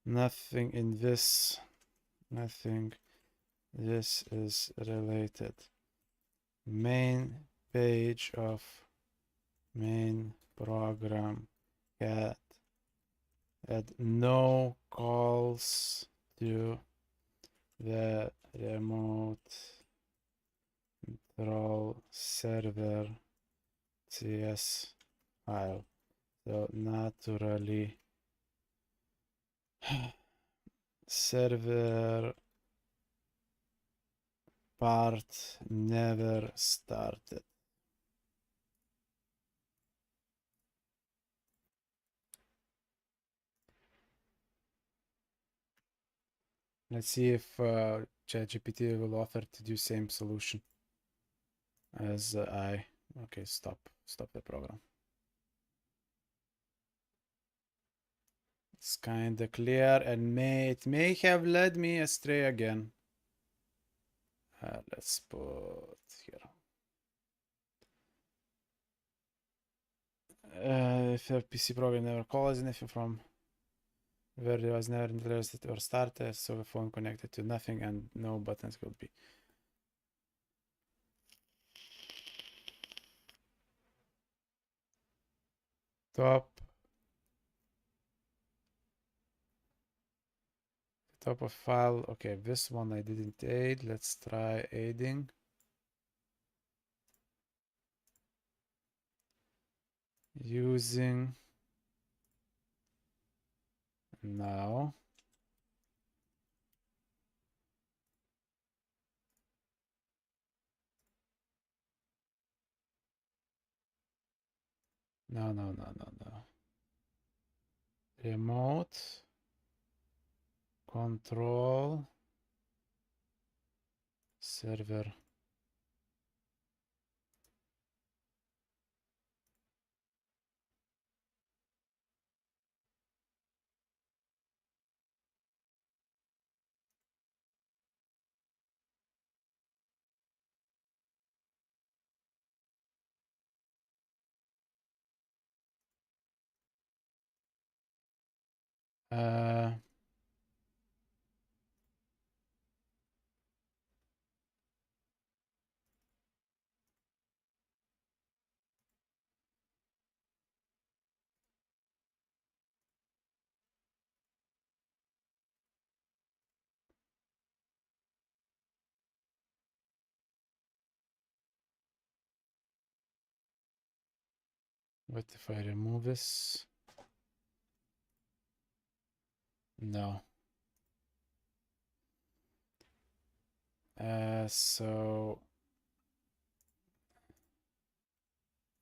Speaker 3: Nothing in this. Nothing. This is related. Main page of main program had no calls to the remote control server CS file. So naturally server part never started. Let's see if ChatGPT will offer to do same solution as I. Okay, stop the program. It's kind of clear and it may have led me astray again. Let's put here. If a PC program never calls anything from where there was never interested or started, so the phone connected to nothing and no buttons will be. Top of file. Okay, this one I didn't aid. Let's try aiding. Using now. No. Remote control server. What if I remove this? No. So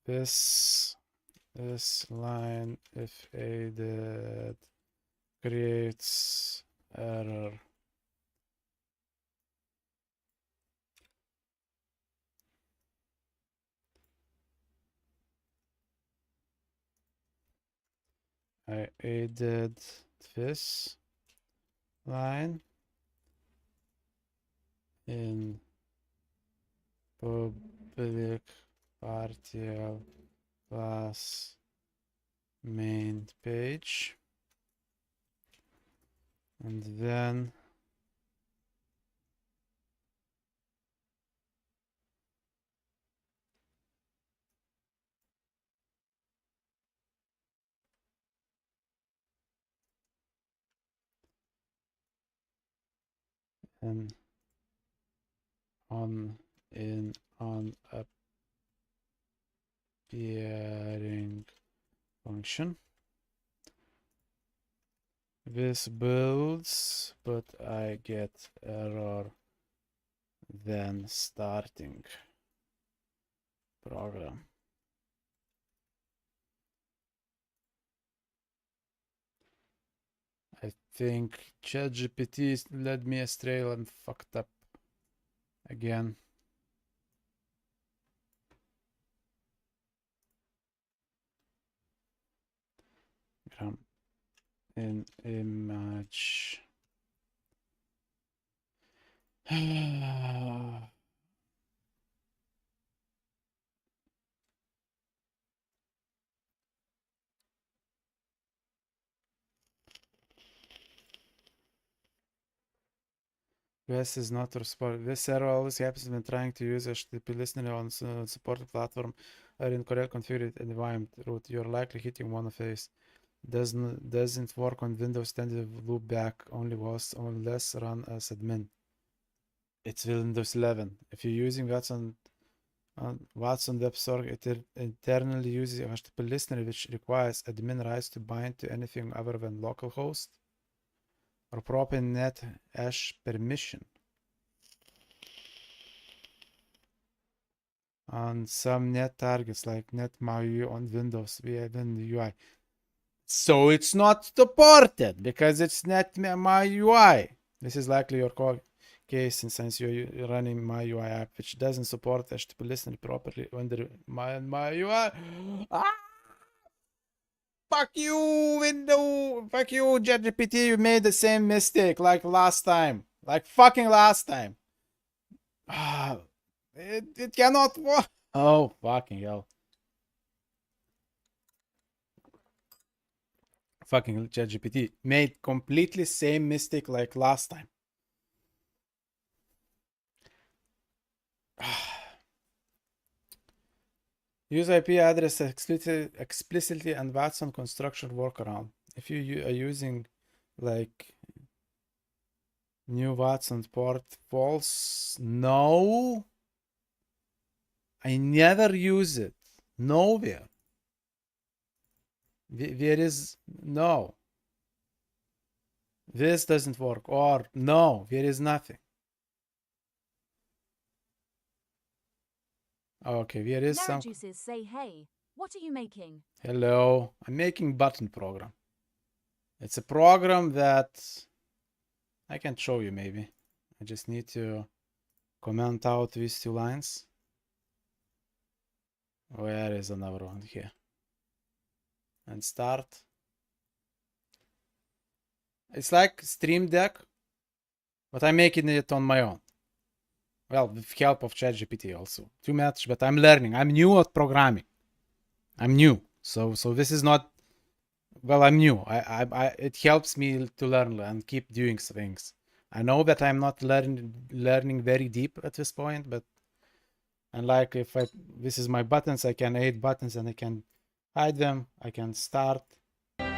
Speaker 3: this line, if added, creates error. I added this line in public partial class main page, and then on appearing function. This builds, but I get error then starting program. I think ChatGPT led me astray and fucked up again. In image. This is not responsive. This error always happens when trying to use HTTP listener on supported platform or incorrect configured environment root. You're likely hitting one of these. Doesn't work on Windows 10 loop back, only was unless run as admin. It's Windows 11. If you're using Watson Web Store, it internally uses a HTTP listener which requires admin rights to bind to anything other than localhost or proper net hash permission. On some net targets like NetMyUI on Windows via WinUI. So it's not supported because it's NetMyUI. This is likely your case since you're running MyUI app, which doesn't support HTTP listener properly under MyUI. Fuck you, Windows. Fuck you, ChatGPT. You made the same mistake like last time. Like fucking last time. It cannot work. Oh, fucking hell. Fucking ChatGPT made completely same mistake like last time. Use IP address explicitly and Watson construction workaround. If you are using like new Watson port false, no, I never use it. Nowhere. There is no. This doesn't work. Or no, there is nothing. Okay, there is some.
Speaker 4: Juices say, hey, what are you making?
Speaker 3: Hello, I'm making button program. It's a program that I can show you maybe. I just need to comment out these 2 lines. Where is another one here? And start. It's like Stream Deck, but I'm making it on my own. Well, with help of ChatGPT also. Too much, but I'm learning. I'm new at programming. I'm new. So this is not, well, I'm new. It helps me to learn and keep doing things. I know that I'm not learning very deep at this point, but and like if this is my buttons, I can add buttons and I can hide them. I can start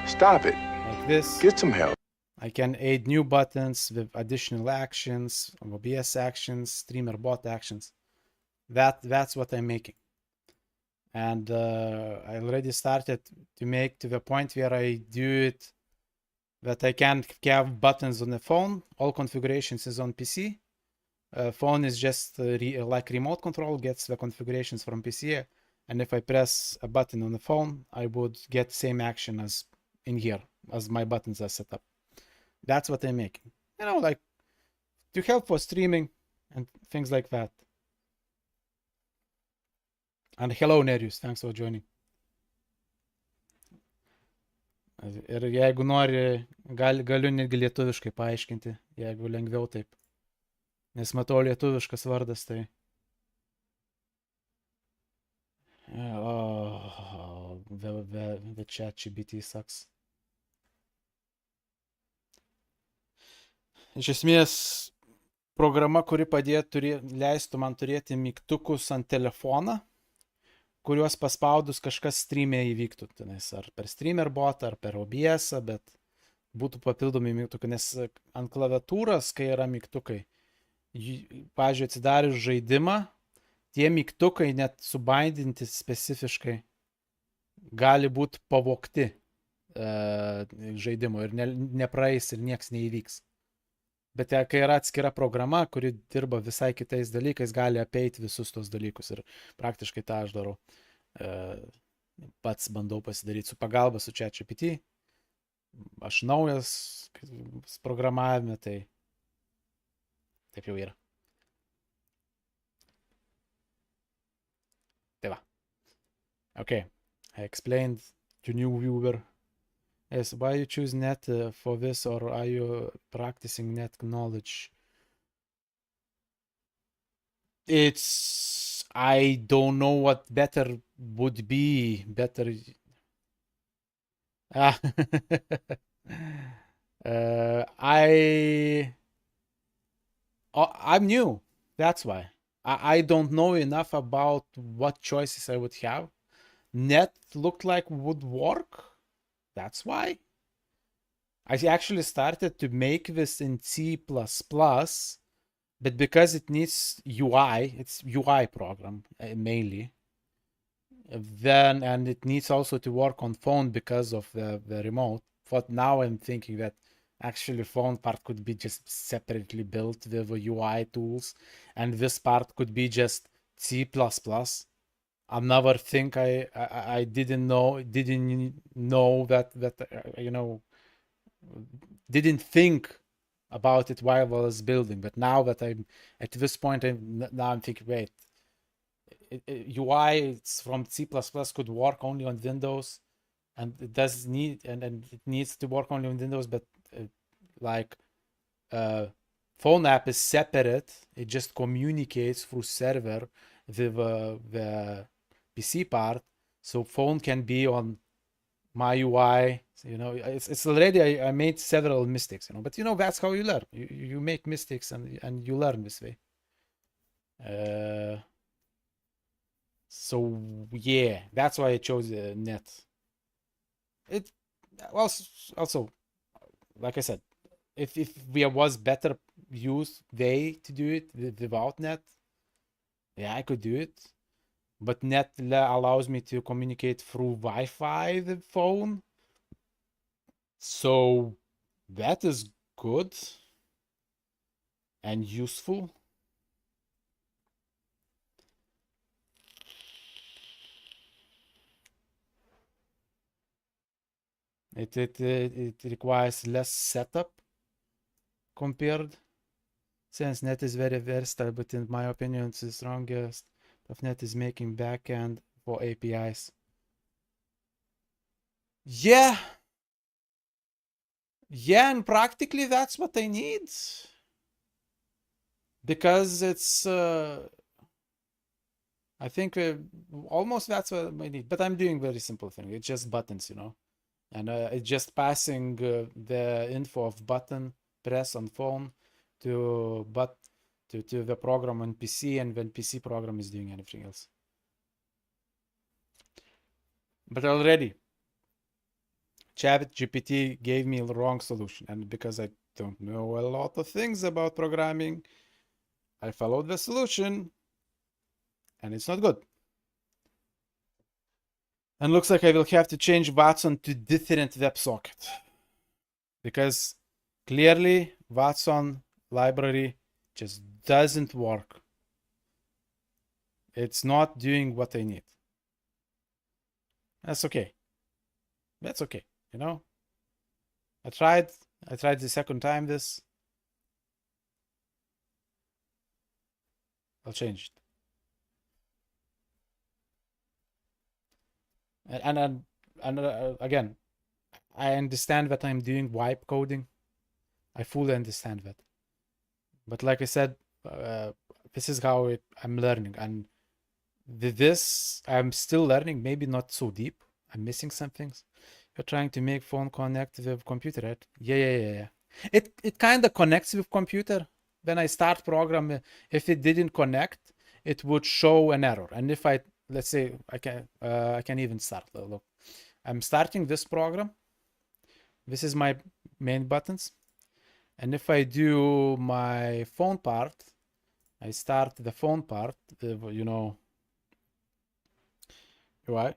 Speaker 1: Stop it.
Speaker 3: like this.
Speaker 1: Get some help.
Speaker 3: I can add new buttons with additional actions, OBS actions, streamer bot actions. That's what I'm making. And I already started to make to the point where I do it that I can have buttons on the phone. All configurations is on PC. Phone is just like remote control, gets the configurations from PC. And if I press a button on the phone, I would get same action as in here, as my buttons are set up. That's what I'm making. You know, like to help for streaming and things like that. And hello, Nerius, thanks for joining. Ir jeigu nori, galiu netgi lietuviškai paaiškinti, jeigu lengviau taip. Nes matau lietuviškas vardas, tai... Oh, the ChatGPT sucks. Iš esmės, programa, kuri leistų man turėti mygtukus ant telefoną, kuriuos paspaudus kažkas stream'e įvyktų. Ar per streamer botą, ar per OBS, bet būtų papildomi mygtukai. Nes ant klaviatūros, kai yra mygtukai, pavyzdžiui, atsidarius žaidimą, tie mygtukai net subaindinti specifiškai gali būti pavogti žaidimo ir nepraeis ir nieks neįvyks. Bet kai yra atskira programa, kuri dirba visai kitais dalykais, gali apeiti visus tos dalykus ir praktiškai tą aš darau. Pats bandau pasidaryti su pagalba su ChatGPT. Aš naujas programavime, tai taip jau yra. Tai va. Okay, I explained to new viewer. Yes, why you choose net for this, or are you practicing net knowledge? I don't know what better would be. I'm new. That's why. I don't know enough about what choices I would have. Net looked like would work. That's why. I actually started to make this in C++, but because it needs UI, it's UI program mainly. And it needs also to work on phone because of the remote. But now I'm thinking that actually phone part could be just separately built with UI tools, and this part could be just C++. Another thing I didn't know that you know, didn't think about it while I was building, but now that I'm at this point, I'm thinking, wait, UI it's from C++ could work only on Windows, and it does need and it needs to work only on Windows, but phone app is separate. It just communicates through server with the PC part, so phone can be on my UI. So, you know, it's already I made several mistakes, you know, but you know, that's how you learn. You make mistakes and you learn this way. So yeah, that's why I chose net. It also, like I said, if there was better way to do it without net, yeah, I could do it. But net allows me to communicate through Wi-Fi the phone. So that is good and useful. It requires less setup compared. Since Net is very versatile, but in my opinion, it's the strongest of Net is making backend for APIs. Yeah. Yeah, and practically that's what I need. Because it's, I think almost that's what I need. But I'm doing very simple thing. It's just buttons, you know. And it's just passing the info of button press on phone to the program on PC, and when PC program is doing anything else. But already, ChatGPT gave me the wrong solution, and because I don't know a lot of things about programming, I followed the solution, and it's not good. And looks like I will have to change Watson to different WebSocket, because clearly Watson library just doesn't work. It's not doing what I need. That's okay. That's okay, you know. I tried the second time this. I'll change it. And again, I understand that I'm doing wipe coding. I fully understand that. But like I said, this is how I'm learning, and this I'm still learning. Maybe not so deep. I'm missing some things. You're trying to make phone connect with computer, right? Yeah. It kind of connects with computer. When I start program, if it didn't connect, it would show an error. And if let's say I can even start. Look, I'm starting this program. This is my main buttons. And if I do my phone part, I start the phone part, you know, right?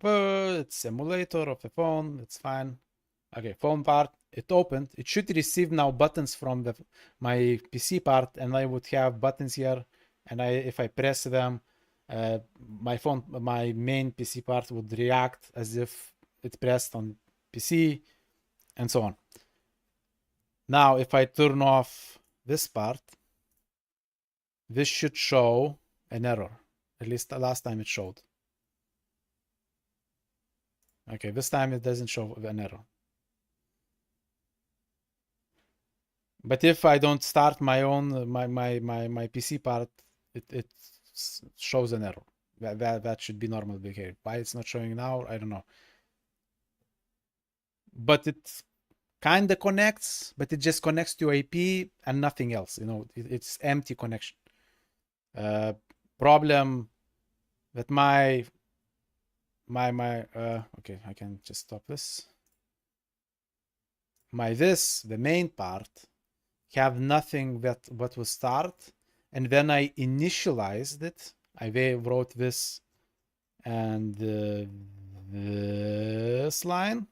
Speaker 3: It's simulator of the phone. It's fine. Okay, phone part. It opened. It should receive now buttons from my PC part, and I would have buttons here. And if I press them, my main PC part would react as if it pressed on PC, and so on. Now, if I turn off this part, this should show an error. At least the last time it showed. Okay, this time it doesn't show an error. But if I don't start my own my PC part, it shows an error. That should be normal behavior. Why it's not showing now, I don't know. But it kind of connects, but it just connects to IP and nothing else. You know, it's empty connection. Problem that okay, I can just stop this. The main part have nothing what will start, and when I initialized it, I wrote this and this line.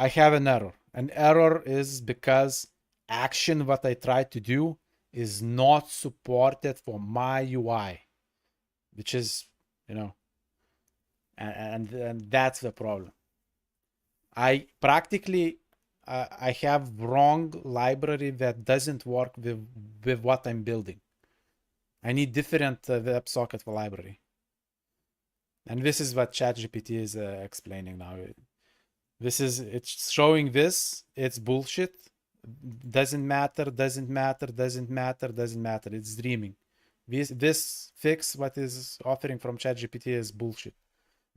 Speaker 3: I have an error. An error is because action what I tried to do is not supported for my UI, which is, you know, and that's the problem. I practically I have wrong library that doesn't work with what I'm building. I need different WebSocket for library. And this is what ChatGPT is explaining now. It's showing this. It's bullshit. Doesn't matter. It's dreaming. This fix what is offering from ChatGPT is bullshit.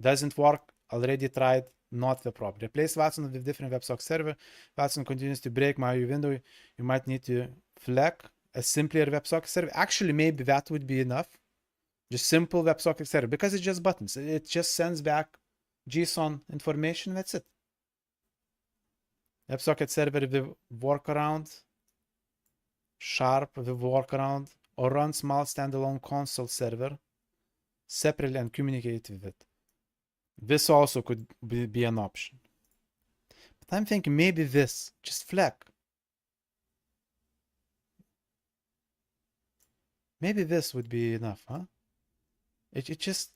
Speaker 3: Doesn't work. Already tried. Not the problem. Replace Watson with different WebSocket server. Watson continues to break my window. You might need to flag a simpler WebSocket server. Actually, maybe that would be enough. Just simple WebSocket server, because it's just buttons. It just sends back JSON information. That's it. WebSocket server with workaround, sharp with workaround, or run small standalone console server separately and communicate with it. This also could be an option. But I'm thinking maybe this, just flag. Maybe this would be enough, huh? It just,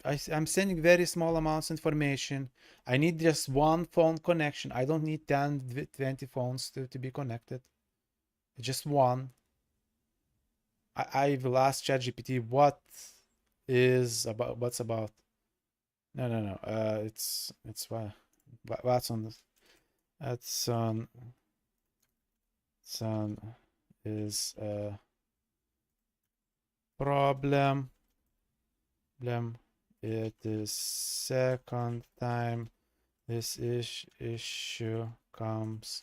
Speaker 3: I'm sending very small amounts of information. I need just one phone connection. I don't need 10, 20 phones to be connected. Just one. I will ask ChatGPT what's about. No. It's what's on this. That's on is a problem. It is second time this issue comes.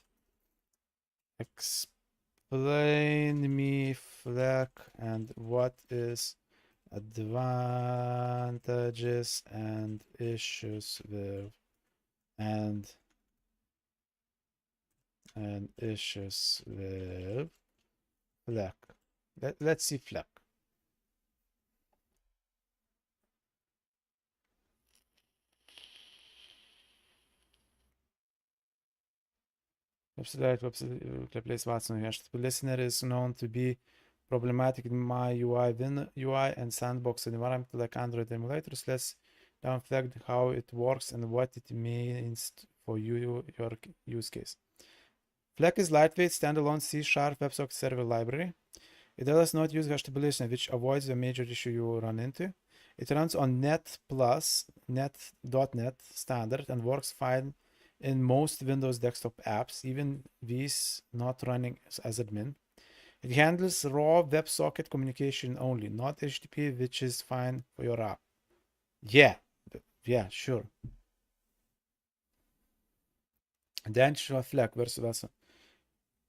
Speaker 3: Explain me Fleck and what is advantages and issues with and issues with Fleck. Let's see Fleck. Website place Watson here. The listener is known to be problematic in my UI, UI and sandbox environment like Android emulators. Let's down flag how it works and what it means for your use case. Fleck is lightweight standalone C# WebSocket server library. It does not use HTTP listener, which avoids the major issue you run into. It runs on .NET standard and works fine in most Windows desktop apps, even these not running as admin. It handles raw WebSocket communication only, not HTTP, which is fine for your app. Yeah, sure. Then Fleck versus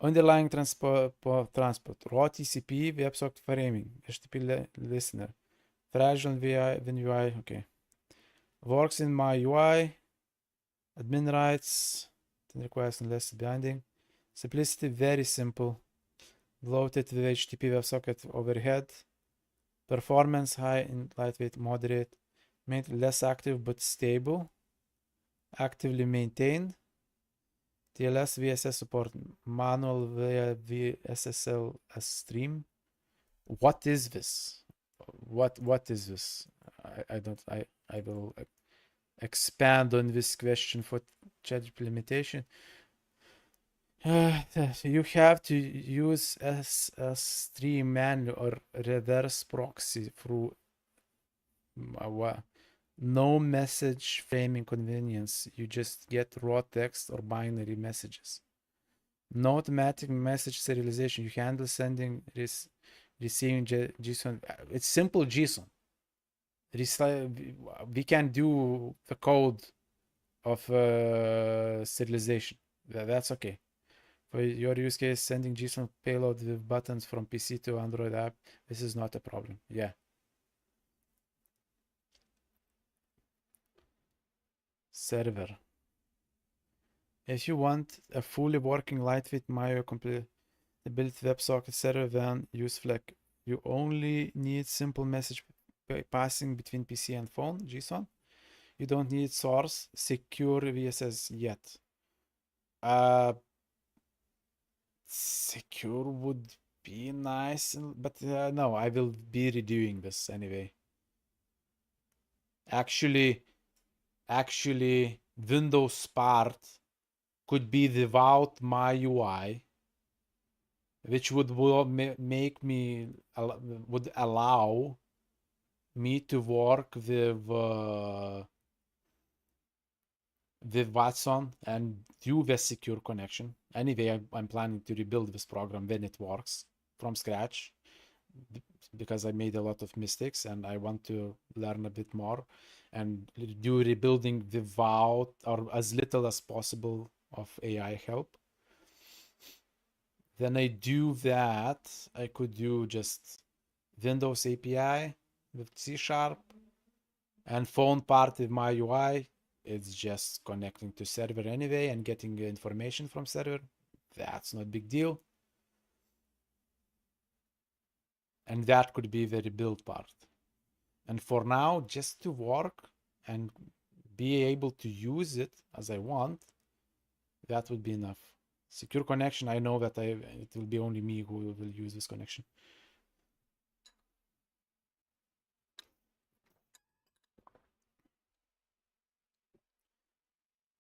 Speaker 3: underlying transport, raw TCP, WebSocket framing, HTTP listener, fragile WinUI, okay. Works in my UI, admin rights, requires less binding. Simplicity, very simple. Loaded with HTTP WebSocket overhead. Performance, high and lightweight, moderate. Less active but stable. Actively maintained. TLS VSS support, manual via VSSL stream. What is this? What is this? I will expand on this question for chat implementation. You have to use a stream manual or reverse proxy through no message framing convenience. You just get raw text or binary messages. No automatic message serialization. You handle sending, receiving JSON. It's simple JSON. We can do the code of serialization. That's okay. For your use case, sending JSON payload with buttons from PC to Android app, this is not a problem. Yeah. Server. If you want a fully working lightweight Mayo compatibility WebSocket server, then use Fleck. You only need simple message passing between PC and phone, JSON. You don't need source secure VSS yet. Secure would be nice, but no, I will be redoing this anyway. Actually, Windows part could be without my UI, which would make me would allow me to work with Watson and do the secure connection. Anyway, I'm planning to rebuild this program when it works from scratch because I made a lot of mistakes and I want to learn a bit more and do rebuilding without or as little as possible of AI help. Then I do that. I could do just Windows API with C# and phone part with my UI. It's just connecting to server anyway and getting information from server. That's not a big deal. And that could be the rebuild part. And for now, just to work and be able to use it as I want, that would be enough. Secure connection, I know that it will be only me who will use this connection.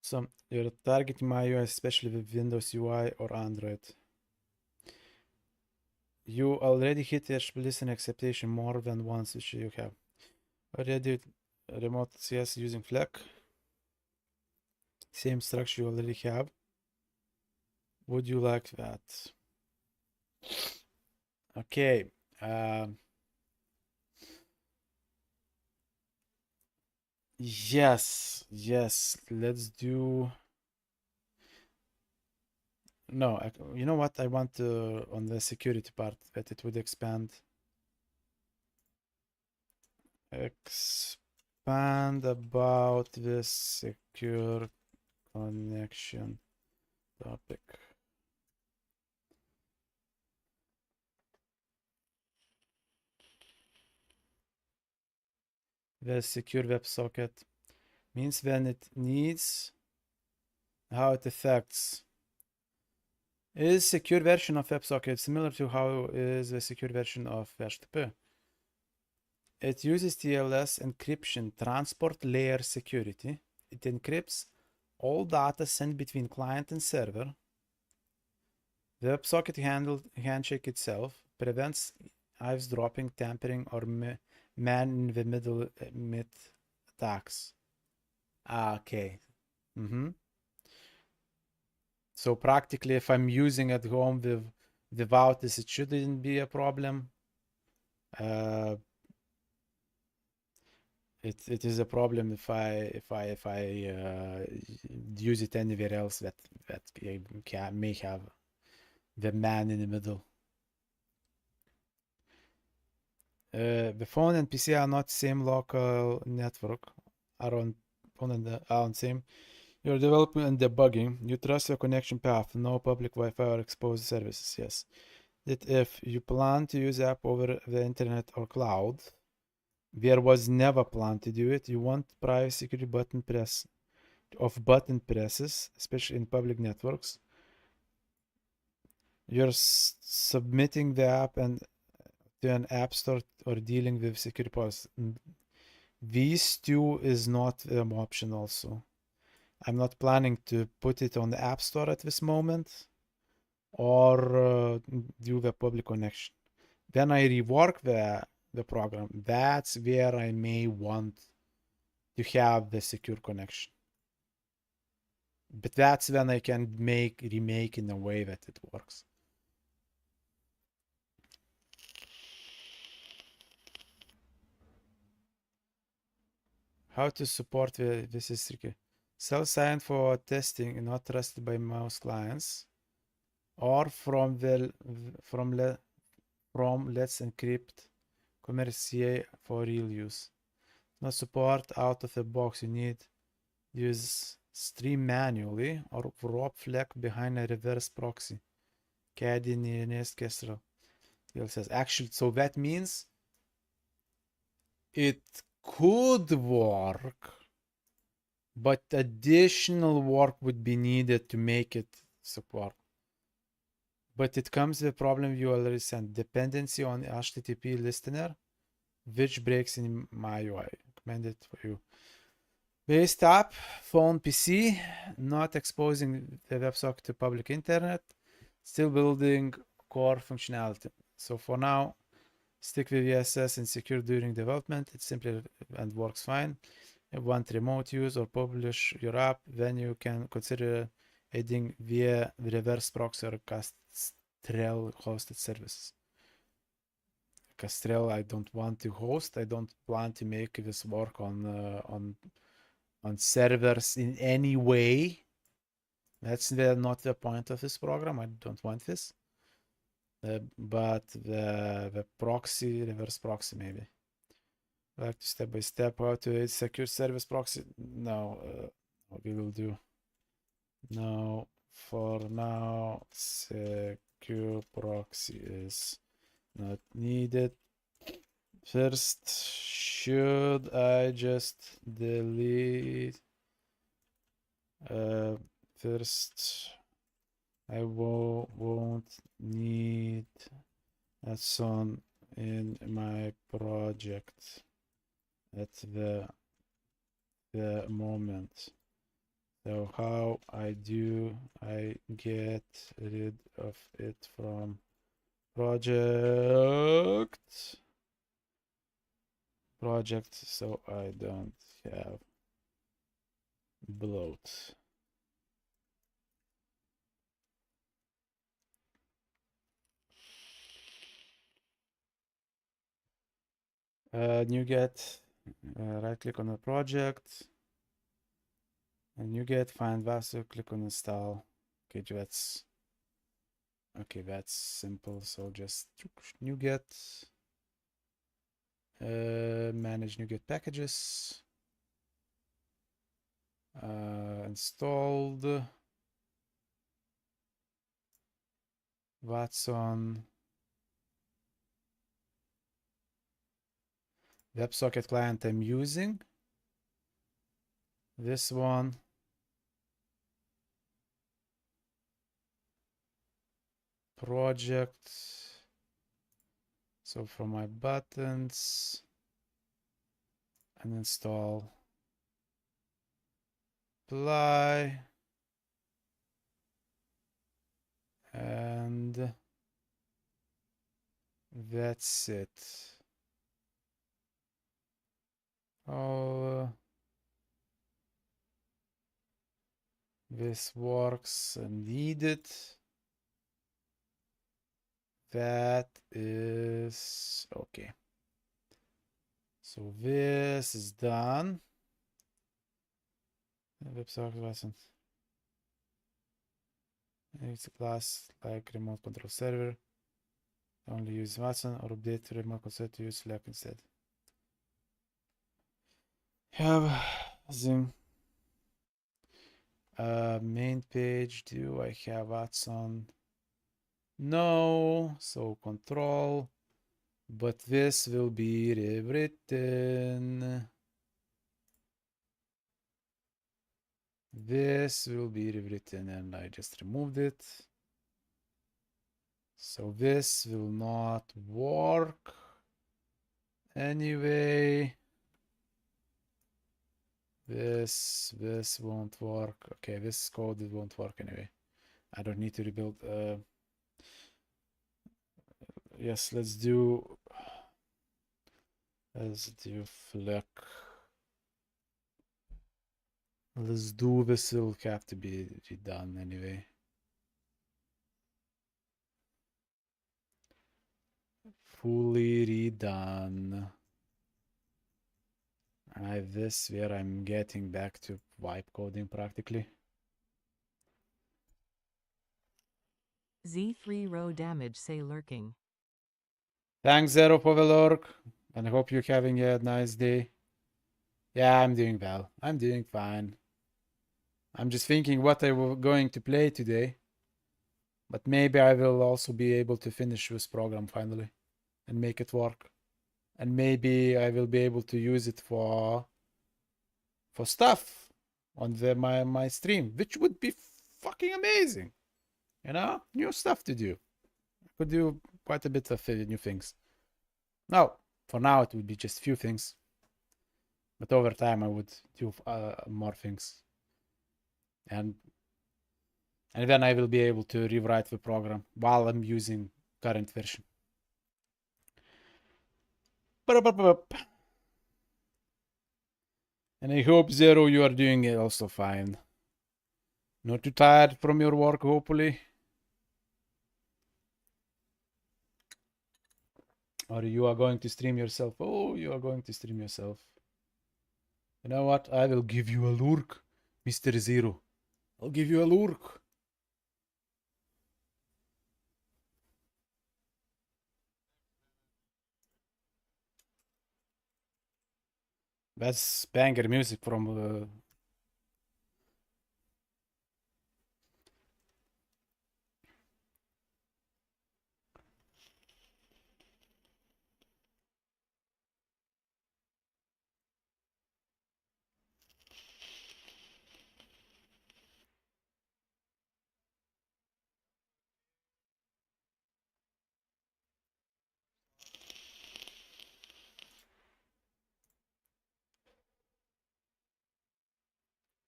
Speaker 3: So you're targeting MyUI, especially with Windows UI or Android. You already hit HTTP listening acceptation more than once, which you have. Already remote CS using FLAC. Same structure you already have. Would you like that? Okay. Yes, let's do. No, you know what? I want on the security part that it would expand. Expand about this secure connection topic. The secure WebSocket means when it needs, how it affects. Is secure version of WebSocket similar to how is the secure version of HTTP? It uses TLS encryption transport layer security. It encrypts all data sent between client and server. The WebSocket handshake itself prevents eavesdropping, tampering, or man in the middle mid attacks. Okay. So practically, if I'm using at home without this, it shouldn't be a problem. It is a problem if I use it anywhere else that may have the man in the middle. The phone and PC are not same local network. Are on same. You're developing and debugging. You trust your connection path. No public Wi-Fi or exposed services. Yes. That if you plan to use app over the internet or cloud, there was never plan to do it. You want privacy security button presses, especially in public networks. You're submitting the app and to an app store or dealing with security policies. These two is not an option also. I'm not planning to put it on the app store at this moment or do the public connection. Then I rework the program. That's where I may want to have the secure connection. But that's when I can remake in a way that it works. How to support this is tricky. Self-signed for testing and not trusted by most clients, or from Let's Encrypt Commercial for real use. No support out of the box. You need use stream manually or drop flag behind a reverse proxy. CAD DNS Kestrel. It says actually, so that means it could work, but additional work would be needed to make it support. But it comes with a problem you already sent. Dependency on HTTP listener, which breaks in MyUI. Recommended for you. Based app, phone, PC, not exposing the WebSocket to public internet, still building core functionality. So for now, stick with VSS and secure during development. It's simple and works fine. If you want remote use or publish your app, then you can consider adding via reverse proxy or Castrel hosted services. Castrel, I don't want to host. I don't plan to make this work on servers in any way. That's not the point of this program. I don't want this. But the proxy, reverse proxy, maybe. Like to step by step how to add secure service proxy. No, we will do. No, for now, secure proxy is not needed. First, should I just delete? First, I won't need a son in my project at the moment. So how I get rid of it from project so I don't have bloat. NuGet, right click on the project, and NuGet, find Vasu, click on install. Okay, that's simple. So just NuGet, manage NuGet packages, installed Watson WebSocket client I'm using. This one. Project. So from my buttons and install. Apply. And that's it. Oh, this works and need it. That is okay. So this is done. WebSocket license. It's a class like remote control server. Only use Watson or update remote control to use Slack instead. Have Zoom. Main page. Do I have Watson? No. So control. But this will be rewritten. This will be rewritten, and I just removed it. So this will not work anyway. This won't work. Okay, this code it won't work anyway. I don't need to rebuild. Yes, let's do Fleck. Let's do this. Will have to be redone anyway. Fully redone. I have this where I'm getting back to wipe coding practically.
Speaker 5: Z3 row damage say lurking.
Speaker 3: Thanks, Zero, for the lurk, and I hope you're having a nice day. Yeah, I'm doing well. I'm doing fine. I'm just thinking what I was going to play today. But maybe I will also be able to finish this program finally and make it work. And maybe I will be able to use it for stuff on my stream, which would be fucking amazing. You know, new stuff to do. I could do quite a bit of new things. No, for now it would be just few things. But over time I would do more things. And then I will be able to rewrite the program while I'm using current version. And I hope, Zero, you are doing it also fine. Not too tired from your work, hopefully. Or you are going to stream yourself. Oh, you are going to stream yourself. You know what? I will give you a lurk, Mr. Zero. I'll give you a lurk. That's banger music from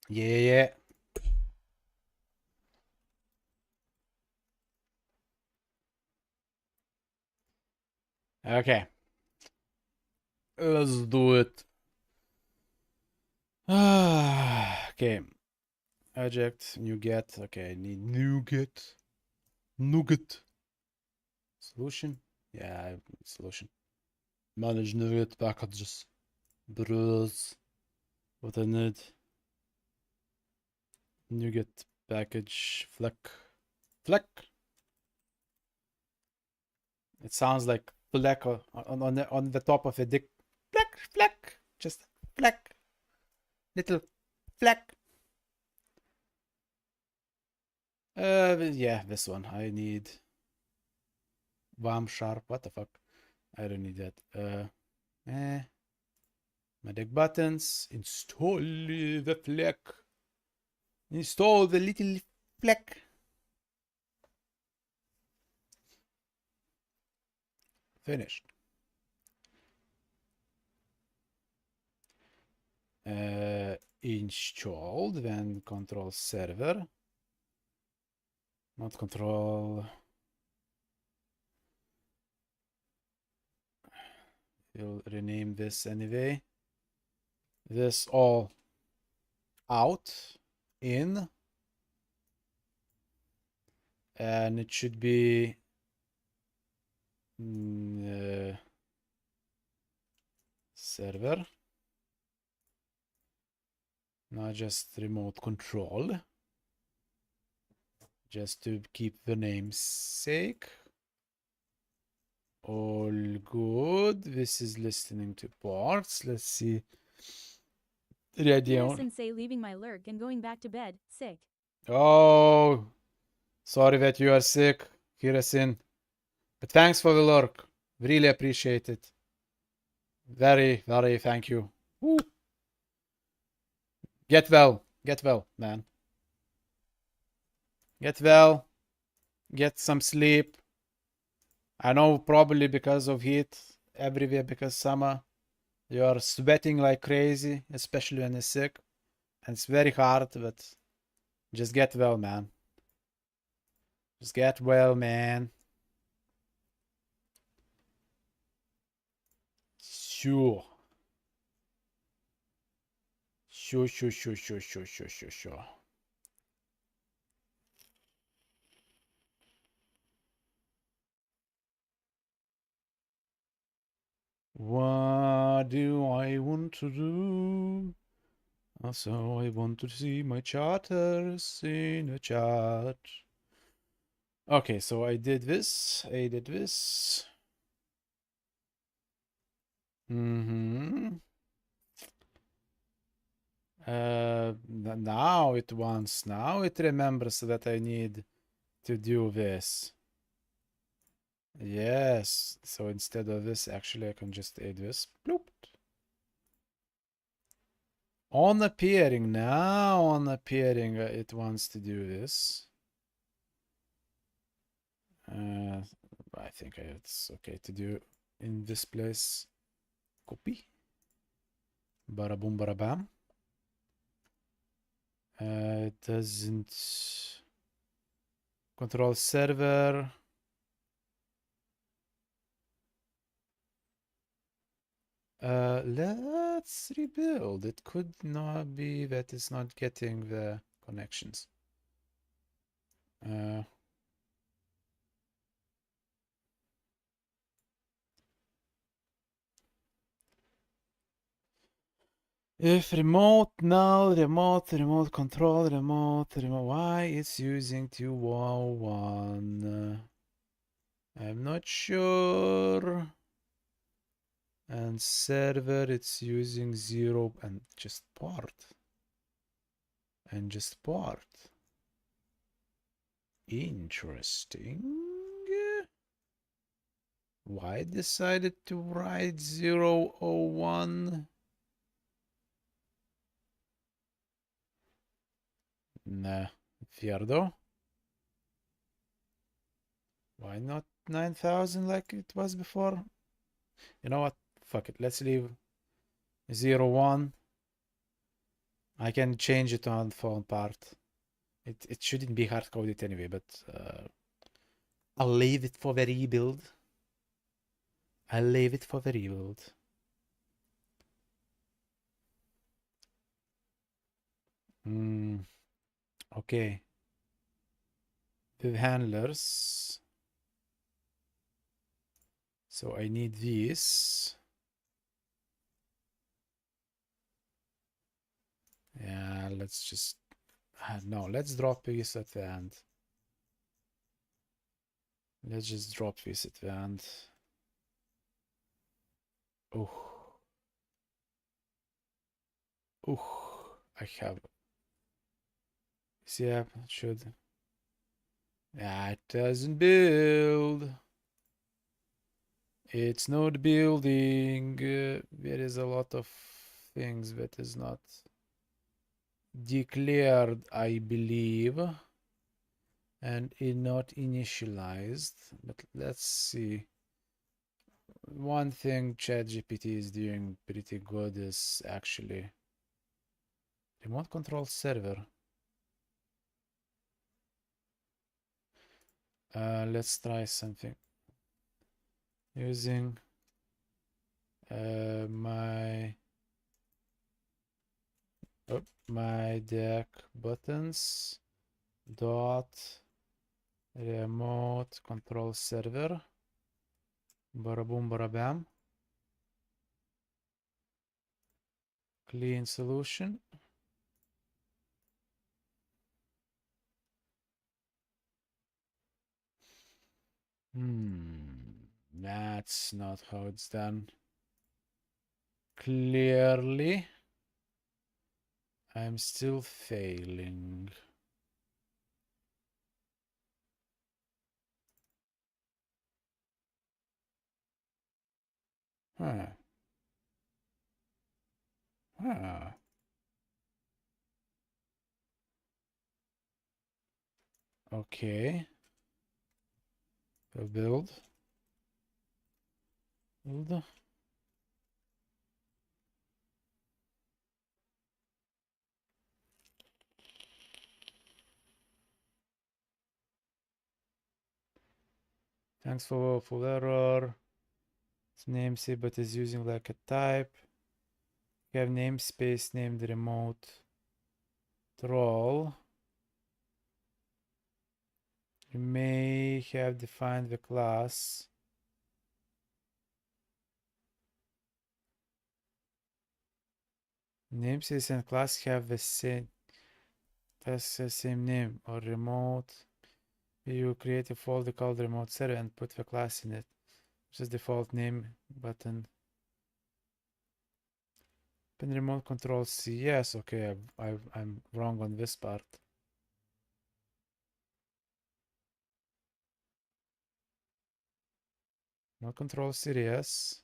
Speaker 3: yeah. Okay. Let's do it. Okay. Eject, NuGet. Okay, I need NuGet. NuGet. Solution? Yeah, I need solution. Manage NuGet packages. Browse. What I need. NuGet package. Fleck. Fleck. It sounds like fleck on the top of a dick. Fleck, fleck. Just fleck. Little fleck. Yeah, this one. I need WAM sharp. What the fuck? I don't need that. Medic buttons. Install the fleck. Install the little fleck. Finished. Installed. Then control server. Not control. We'll rename this anyway. This all out in, and it should be server, not just remote control, just to keep the namesake. All good. This is listening to ports. Let's see. Ready
Speaker 4: Kira
Speaker 3: on.
Speaker 4: Sensei leaving my lurk and going back to bed, sick.
Speaker 3: Oh, sorry that you are sick, Kirasin. But thanks for the lurk. Really appreciate it. Very, very thank you. Woo. Get well. Get well, man. Get well. Get some sleep. I know probably because of heat everywhere, because summer. You are sweating like crazy, especially when you're sick. And it's very hard, but just get well, man. Just get well, man. Sure. Sure. What do I want to do? Also, I want to see my chatters in a chat. Okay, so I did this. I did this. Now it wants. Now it remembers that I need to do this. Yes. So instead of this, actually, I can just add this. Bloop. On appearing, now on appearing, it wants to do this. I think it's okay to do in this place. Copy. Bada boom, bada bam. It doesn't control server. Let's rebuild. It could not be that it's not getting the connections. If remote null, remote control, remote, why it's using 201? I'm not sure. And server, it's using 0 and just port. And just port. Interesting. Why decided to write 001? Nah, Fierdo. Why not 9,000 like it was before? You know what? Fuck it. Let's leave 01. I can change it on the phone part. It shouldn't be hard coded anyway, but I'll leave it for the rebuild. I leave it for the rebuild. Okay. The handlers. So I need these. Yeah, let's just no, let's drop this at the end. Let's just drop this at the end. Oh. Oh, I have. Yeah, it should. Yeah, it doesn't build. It's not building. There is a lot of things that is not declared, I believe, and not initialized. But let's see. One thing ChatGPT is doing pretty good is actually remote control server. Let's try something using my deck buttons dot remote control server. Bada boom, bada bam. Clean solution. That's not how it's done. Clearly, I'm still failing. Huh. Huh. Okay. Build. Build. Thanks for error. It's namespace, but is using like a type. You have namespace named remote troll. You may have defined the class. Namespace and class have the same name or remote. You create a folder called remote server and put the class in it. Just default name button. Open remote control C. Yes, okay, I'm wrong on this part. No control C, yes.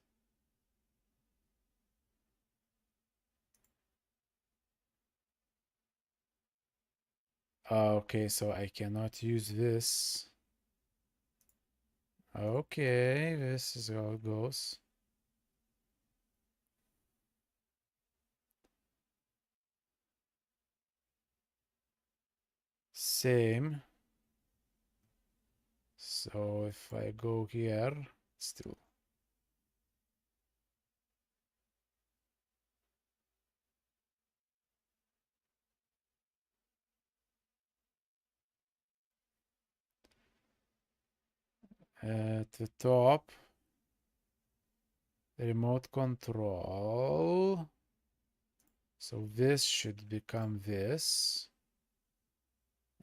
Speaker 3: Okay, so I cannot use this. Okay, this is how it goes. Same. So if I go here, still. At the top, remote control. So this should become this.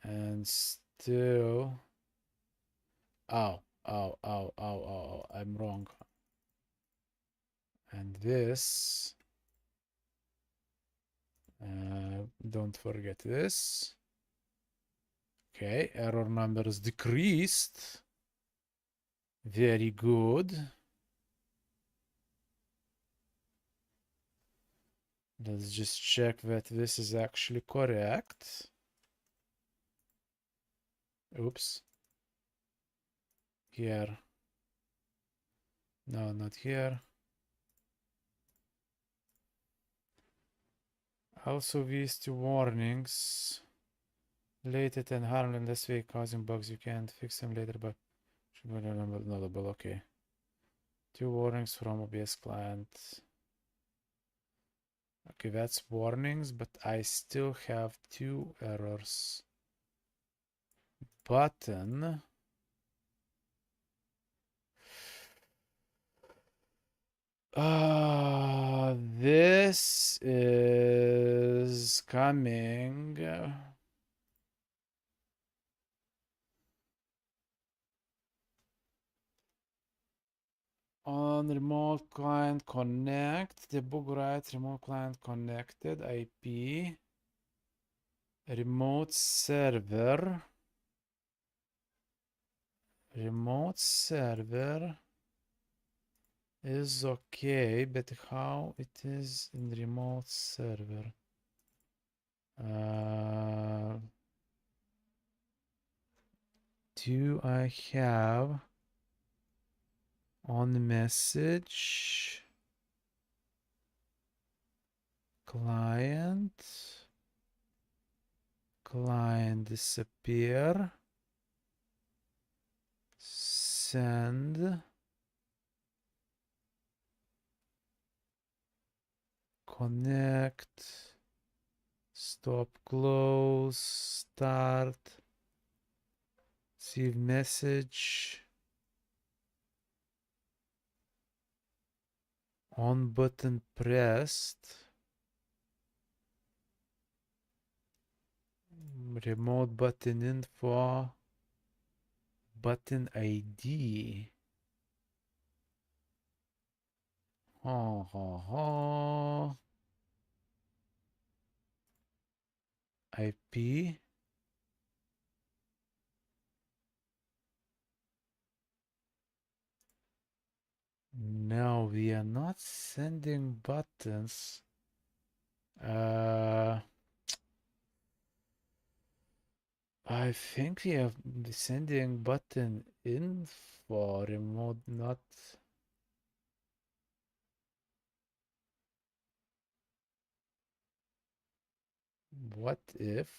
Speaker 3: And still, ow, I'm wrong. And this, don't forget this. Okay, error numbers decreased. Very good. Let's just check that this is actually correct. Oops. Here. No, not here. Also, these two warnings. Related and harmless in this way, causing bugs. You can't fix them later, but should be nullable. Okay. 2 warnings from OBS client. Okay, that's warnings, but I still have 2 errors. Button. This is coming. On remote client connect, debug write remote client connected IP remote server is okay, but how it is in remote server? Do I have on message client disappear, send connect, stop, close, start, receive message, on button pressed, remote button info, button ID. IP. No, we are not sending buttons. I think we are sending button info remote, not. What if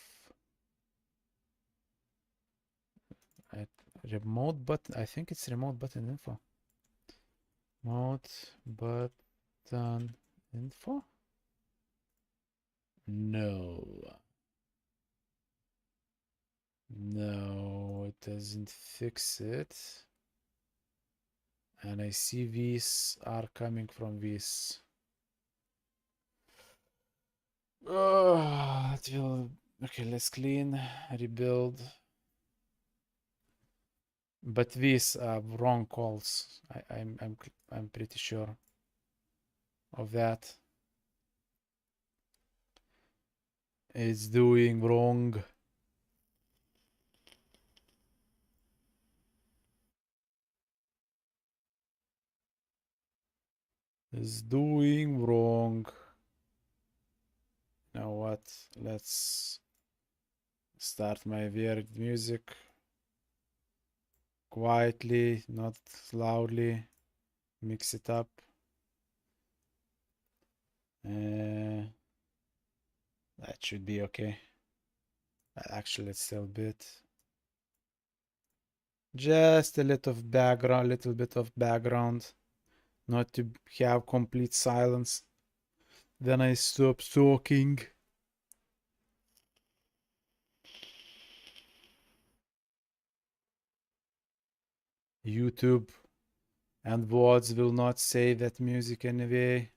Speaker 3: remote button? I think it's remote button info. Remote button info? No. No, it doesn't fix it. And I see these are coming from this. It will. Okay, let's clean, rebuild. But these are wrong calls. I'm pretty sure of that. It's doing wrong. It's doing wrong. Now what? Let's start my weird music quietly, not loudly. Mix it up. That should be okay. Actually, it's still a bit. Just a little bit of background. Not to have complete silence. Then I stop talking. YouTube and VODs will not save that music anyway.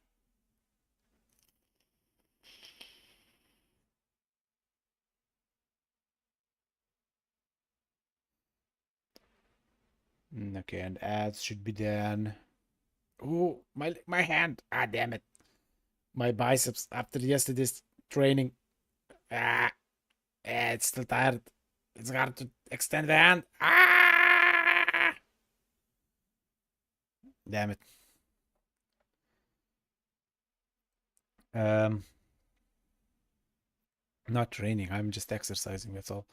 Speaker 3: Okay, and ads should be done. Oh, my hand. Ah, damn it. My biceps after yesterday's training. It's still tired. It's hard to extend the hand. Damn it. Not training. I'm just exercising. That's all.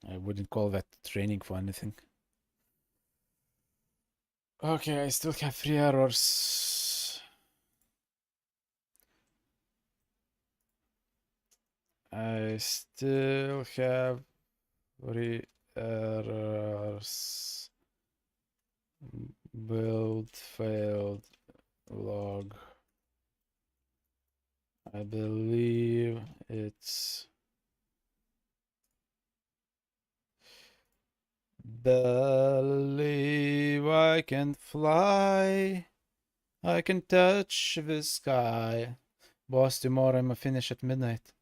Speaker 3: I wouldn't call that training for anything. Okay, I still have 3 errors. I still have 3 errors. Build failed log. I believe it's believe I can fly. I can touch the sky. Boss, tomorrow I'm gonna finish at midnight.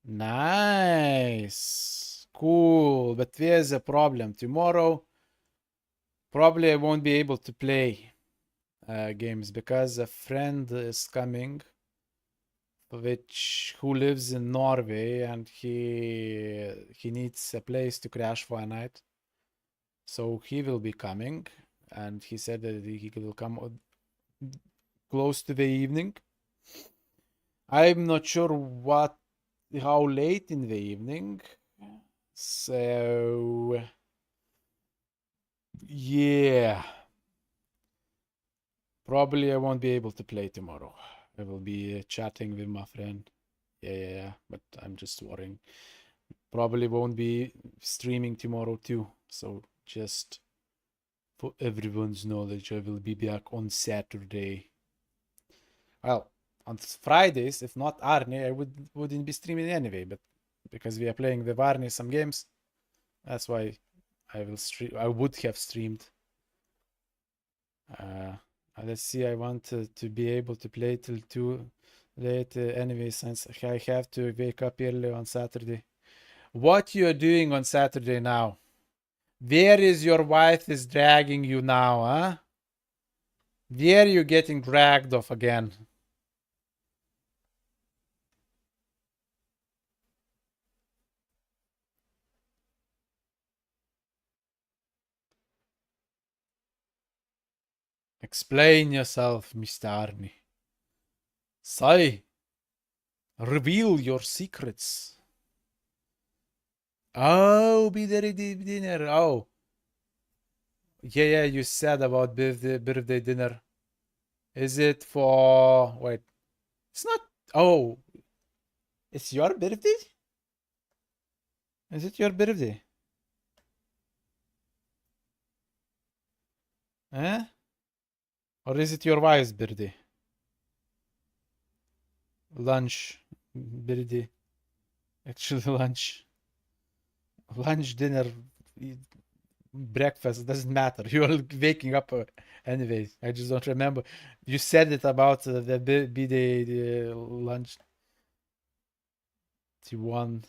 Speaker 3: Nice. Cool. But there's a problem. Tomorrow, probably I won't be able to play games because a friend is coming, who lives in Norway, and he needs a place to crash for a night. So he will be coming, and he said that he will come close to the evening. I'm not sure how late in the evening. So yeah, probably I won't be able to play tomorrow. I will be chatting with my friend. Yeah, but I'm just worrying. Probably won't be streaming tomorrow too. So just for everyone's knowledge, I will be back on Saturday. Well, on Fridays, if not Arnie, I wouldn't be streaming anyway, but because we are playing with Arnie some games, that's why I would have streamed. Let's see, I want to be able to play till 2 late anyway, since I have to wake up early on Saturday. What you are doing on Saturday now? Where is your wife is dragging you now, huh? Where are you getting dragged off again? Explain yourself, Mr. Arnie. Say, reveal your secrets. Oh, be there dinner. Oh. Yeah, you said about birthday dinner. Is it for... Wait. It's not... Oh. It's your birthday? Is it your birthday? Eh? Or is it your wife's birthday? Lunch. Birthday. Actually, lunch. Lunch, dinner, breakfast, doesn't matter. You're waking up anyway. I just don't remember. You said it about the birthday the lunch. T1.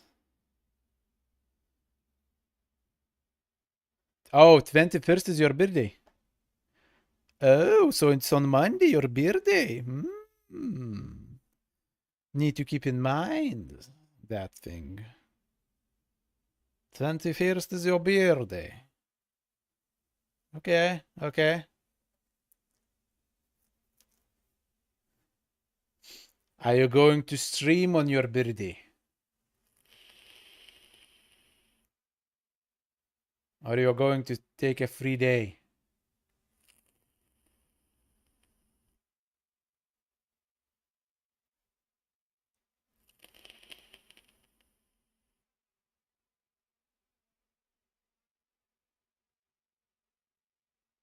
Speaker 3: Oh, 21st is your birthday. Oh, so it's on Monday, your birthday. Need to keep in mind that thing. 21st is your birthday. Okay. Are you going to stream on your birthday? Or you're going to take a free day?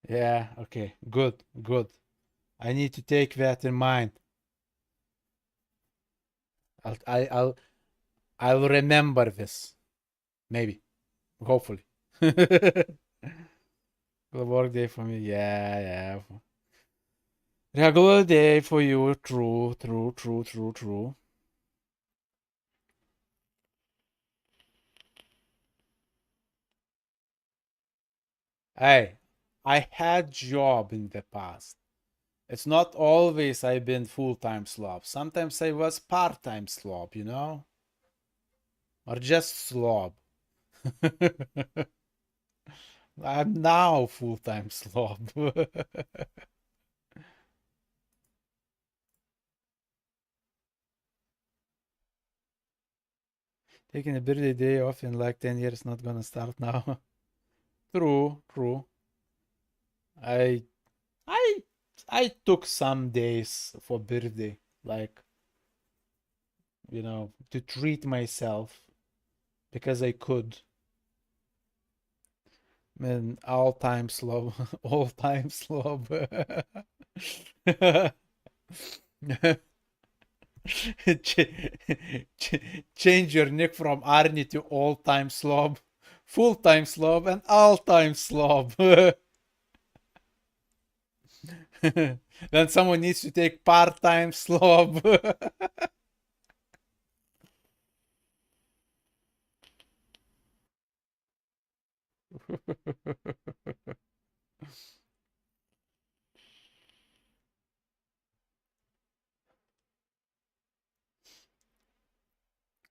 Speaker 3: Yeah, okay. Good. I need to take that in mind. I'll remember this. Maybe. Hopefully. Good work day for me. Yeah. Regular day for you. True. Hey, I had job in the past. It's not always I've been full-time slob. Sometimes I was part-time slob, you know? Or just slob. I'm now full-time slob. Taking a birthday day off in like 10 years not gonna start now. True. I took some days for birthday, like, to treat myself because I could. Man, all time slow. All time slow. Change your nick from Arnie to all time slob, full time slob, and all time slob. Then someone needs to take part time slob.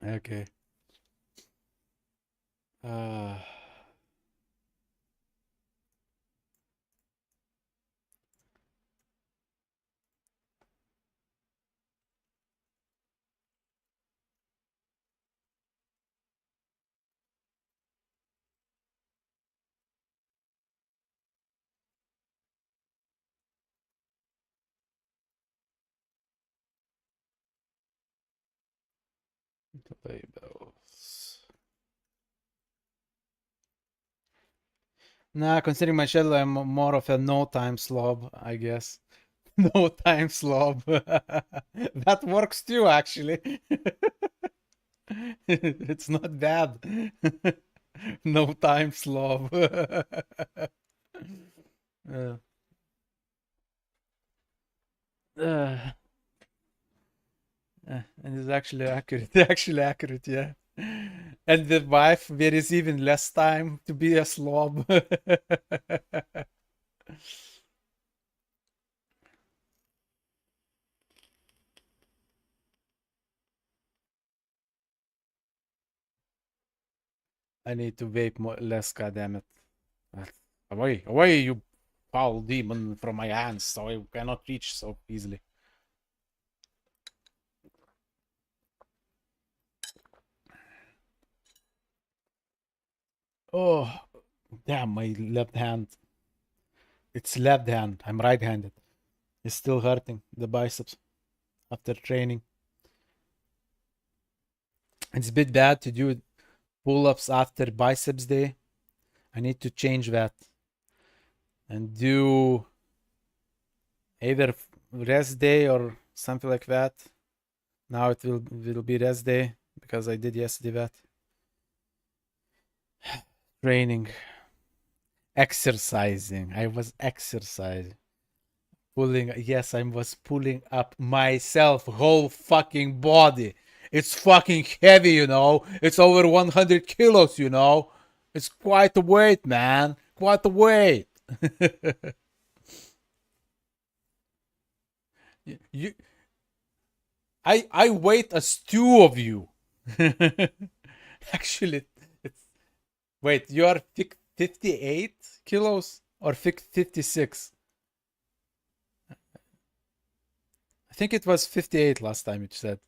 Speaker 3: Okay. Uh, labels. Nah, considering my schedule, I'm more of a no time slob, I guess. No time slob. That works too, actually. It's not bad. No time slob. Uh, uh, and it's actually accurate. Actually accurate, yeah. And the wife, there is even less time to be a slob. I need to vape more, less, goddammit. Away, away, you foul demon from my hands, so I cannot reach so easily. Oh, damn, my left hand. It's left hand. I'm right-handed. It's still hurting, the biceps, after training. It's a bit bad to do pull-ups after biceps day. I need to change that and do either rest day or something like that. Now it will be rest day because I did yesterday that. Training. Exercising. I was exercising. Pulling, yes, I was pulling up myself, whole fucking body. It's fucking heavy, you know. It's over 100 kilos, you know. It's quite a weight, man. Quite a weight. you, I weight as two of you. Actually, it's wait. You are 58 kilos or 56? I think it was 58 last time you said.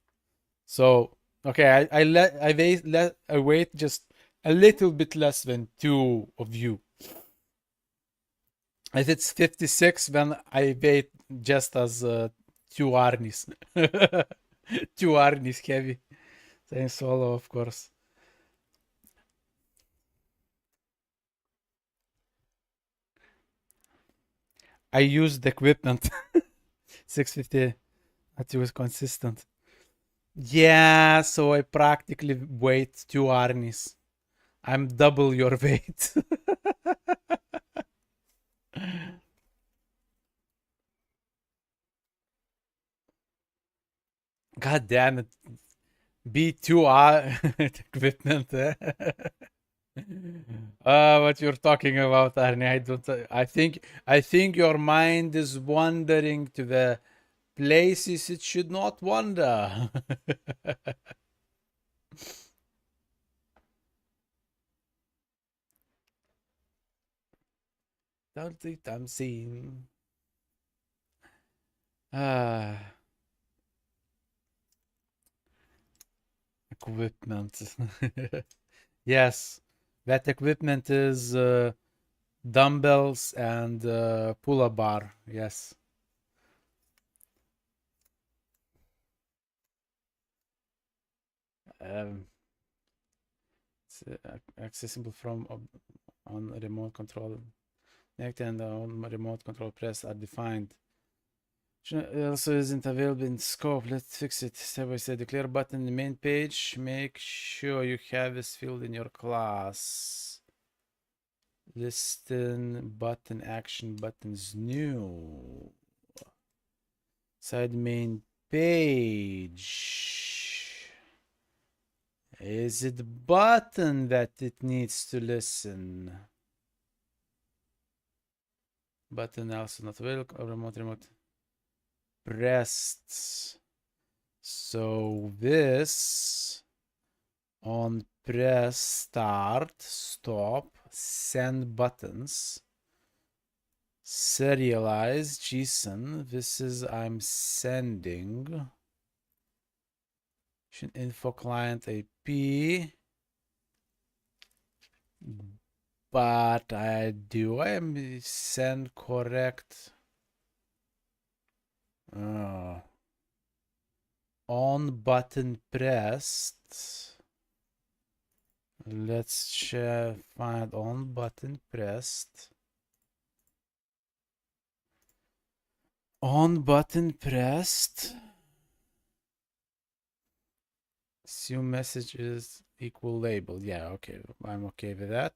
Speaker 3: So okay, I weight just a little bit less than two of you. If it's 56, then I weight just as two Arnis. Two Arnis heavy. Same solo, of course. I used equipment. 650. That was consistent. Yeah, so I practically weight two Arnis. I'm double your weight. God damn it. B2 equipment. What you're talking about, Arnie? I don't. I think your mind is wandering to the places it should not wander. Don't think I'm seeing. Ah, equipment. Yes, that equipment is dumbbells and pull-up bar. Yes. It's accessible from on remote control. Next and on remote control press are defined. Also isn't available in scope. Let's fix it step by step. Declare button in the main page. Make sure you have this field in your class. Listen button action buttons new. Side main page. Is it button that it needs to listen? Button also not available. Remote pressed. So this on press start, stop, send buttons, serialize JSON. This is I'm sending info client IP, but I send correct on button pressed. Let's find on button pressed. On button pressed. Assume message is equal label. Yeah, okay. I'm okay with that.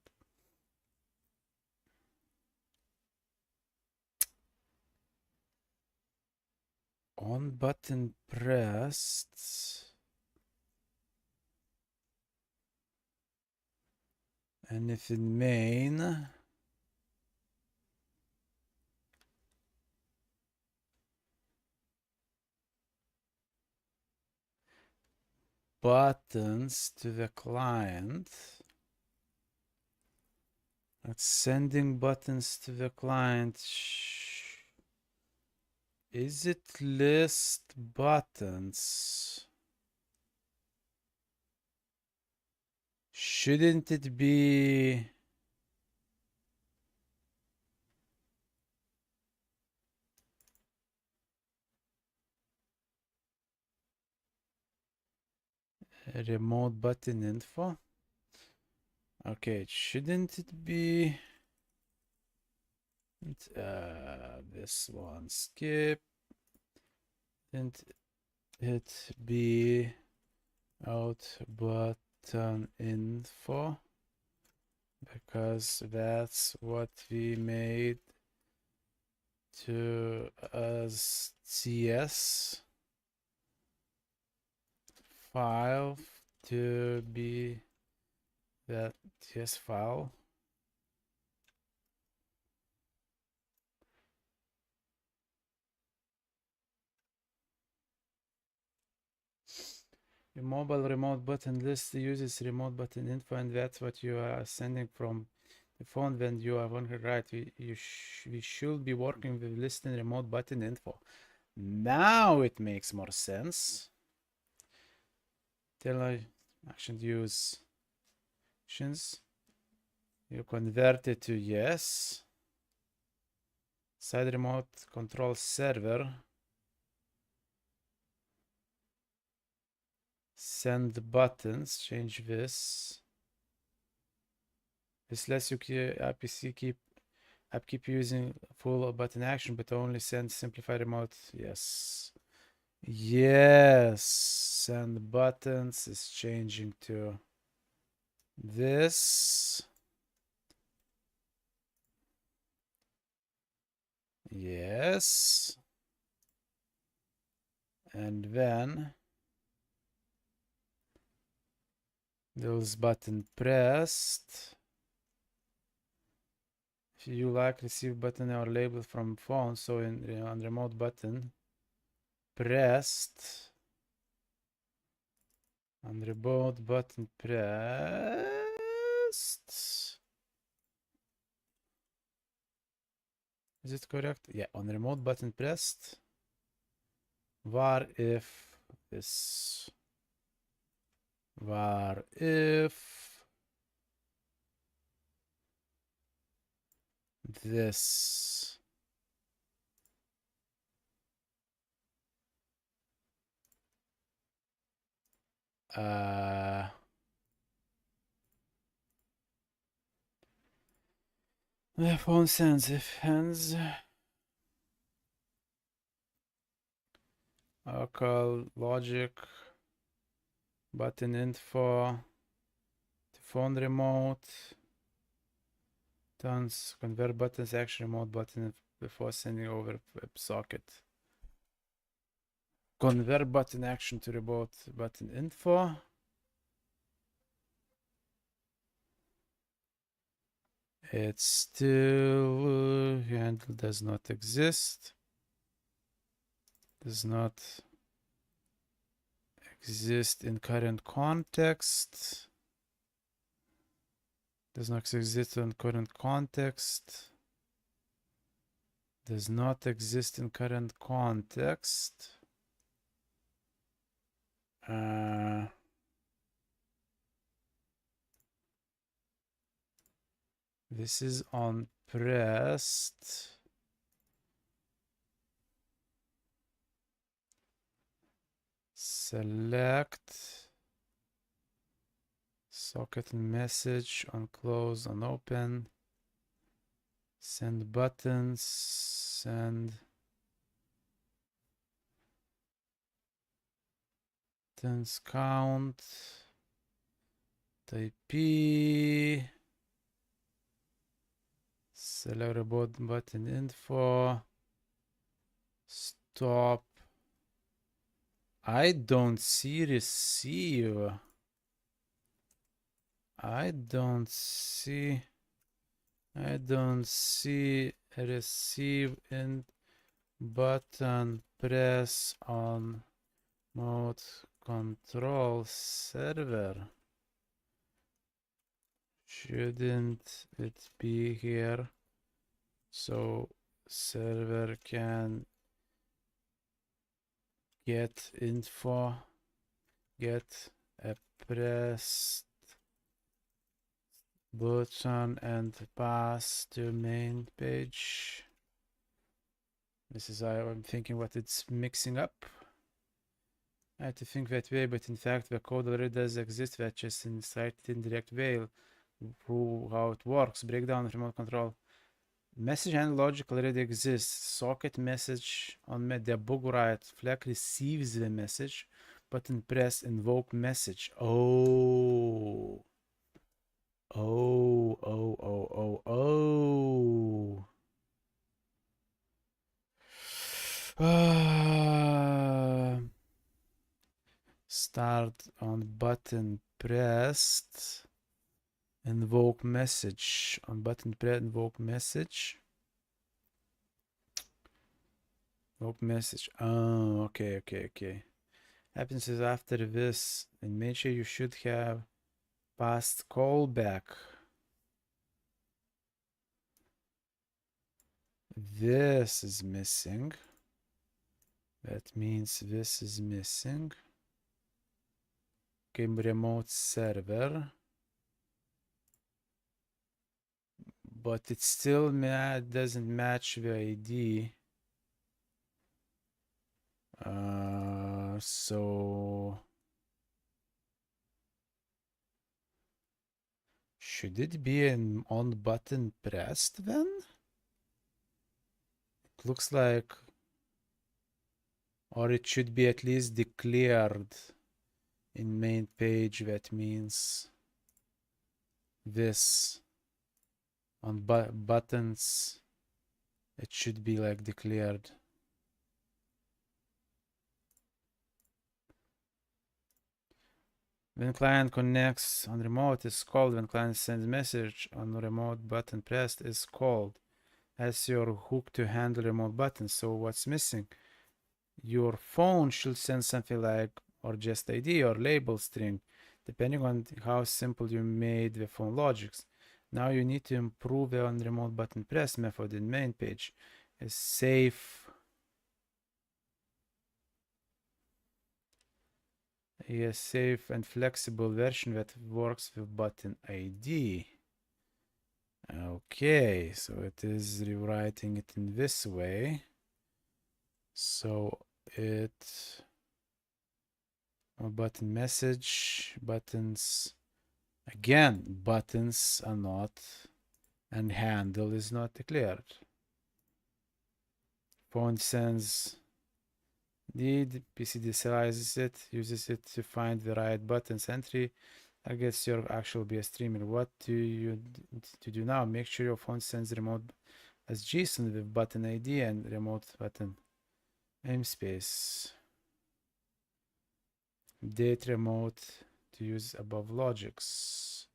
Speaker 3: On button pressed. And if in main, buttons to the client. It's sending buttons to the client. Is it list buttons? Shouldn't it be remote button info? Okay, shouldn't it be this one skip? Shouldn't it be out button info? Because that's what we made to as CS file to be that TS file. Your mobile remote button list uses remote button info, and that's what you are sending from the phone when you are on the right. We should be working with listing remote button info. Now it makes more sense. Tell I action use actions. You convert it to yes. Side remote control server. Send buttons. Change this. This lets you keep using full button action, but only send simplified remote. Yes. Yes. Send buttons is changing to this. Yes. And then those button pressed. If you like receive button or label from phone, so on remote button pressed. On remote button pressed. Is it correct? Yeah, on remote button pressed. Var if this. Var if this. The phone sends if hands. Local logic. Button info. The phone remote. Tons convert buttons action remote button before sending over WebSocket. Convert button action to remote button info. It's still handle does not exist. Does not exist in current context. Does not exist in current context. Does not exist in current context. This is on pressed. Select socket and message on close, on open. Send buttons, send buttons count, type P, select remote button info, stop. I don't see receive. I don't see receive in button press on mode control server. Shouldn't it be here so server can get info, get a pressed button and pass to main page? This is how I'm thinking what it's mixing up. I had to think that way, but in fact the code already does exist, that just in slightly indirect way. Prove how it works. Breakdown of remote control. Message and logic already exists. Socket message on debug write. Flag receives the message. Button press invoke message. Oh. Start on button pressed. Invoke message. On button press invoke message. Invoke message. Oh, okay. Happens is after this. And make sure you should have past callback. This is missing. That means this is missing. Okay, remote server. But it still doesn't match the ID. So should it be an on button pressed then? It looks like, or it should be at least declared in main page. That means this on buttons, it should be like declared. When client connects on remote is called. When client sends message on remote button pressed is called. As your hook to handle remote buttons. So what's missing? Your phone should send something like or just ID or label string, depending on how simple you made the phone logics. Now you need to improve the on remote button press method in main page. A safe and flexible version that works with button ID. Okay, so it is rewriting it in this way. So it button message buttons. Again, buttons are not and handle is not declared. Phone sends need, PC initializes it, uses it to find the right buttons entry. I guess your actual be a streamer. What do you to do now? Make sure your phone sends remote as JSON with button ID and remote button namespace. Date remote to use above logics.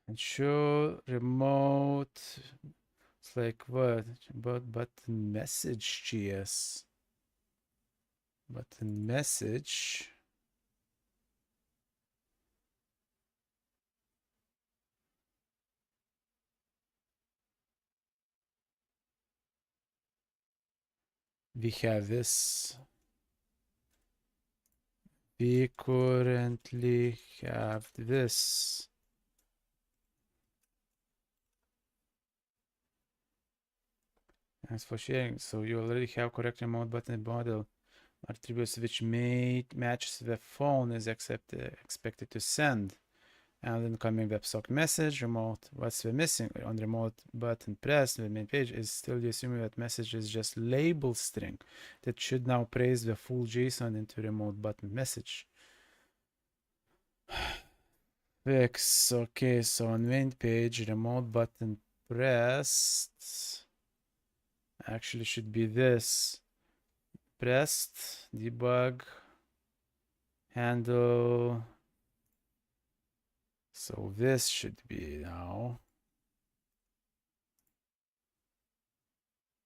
Speaker 3: And show remote. It's like what? About button message GS. Button message. We have this. We currently have this. Thanks for sharing. So you already have correct remote button model attributes which matches the phone is expected to send. And then coming WebSocket message, remote, what's the missing on remote button pressed, the main page is still assuming that message is just label string that should now praise the full JSON into remote button message. Fix, okay, so on main page, remote button pressed actually should be this. Pressed, debug, handle. So this should be now.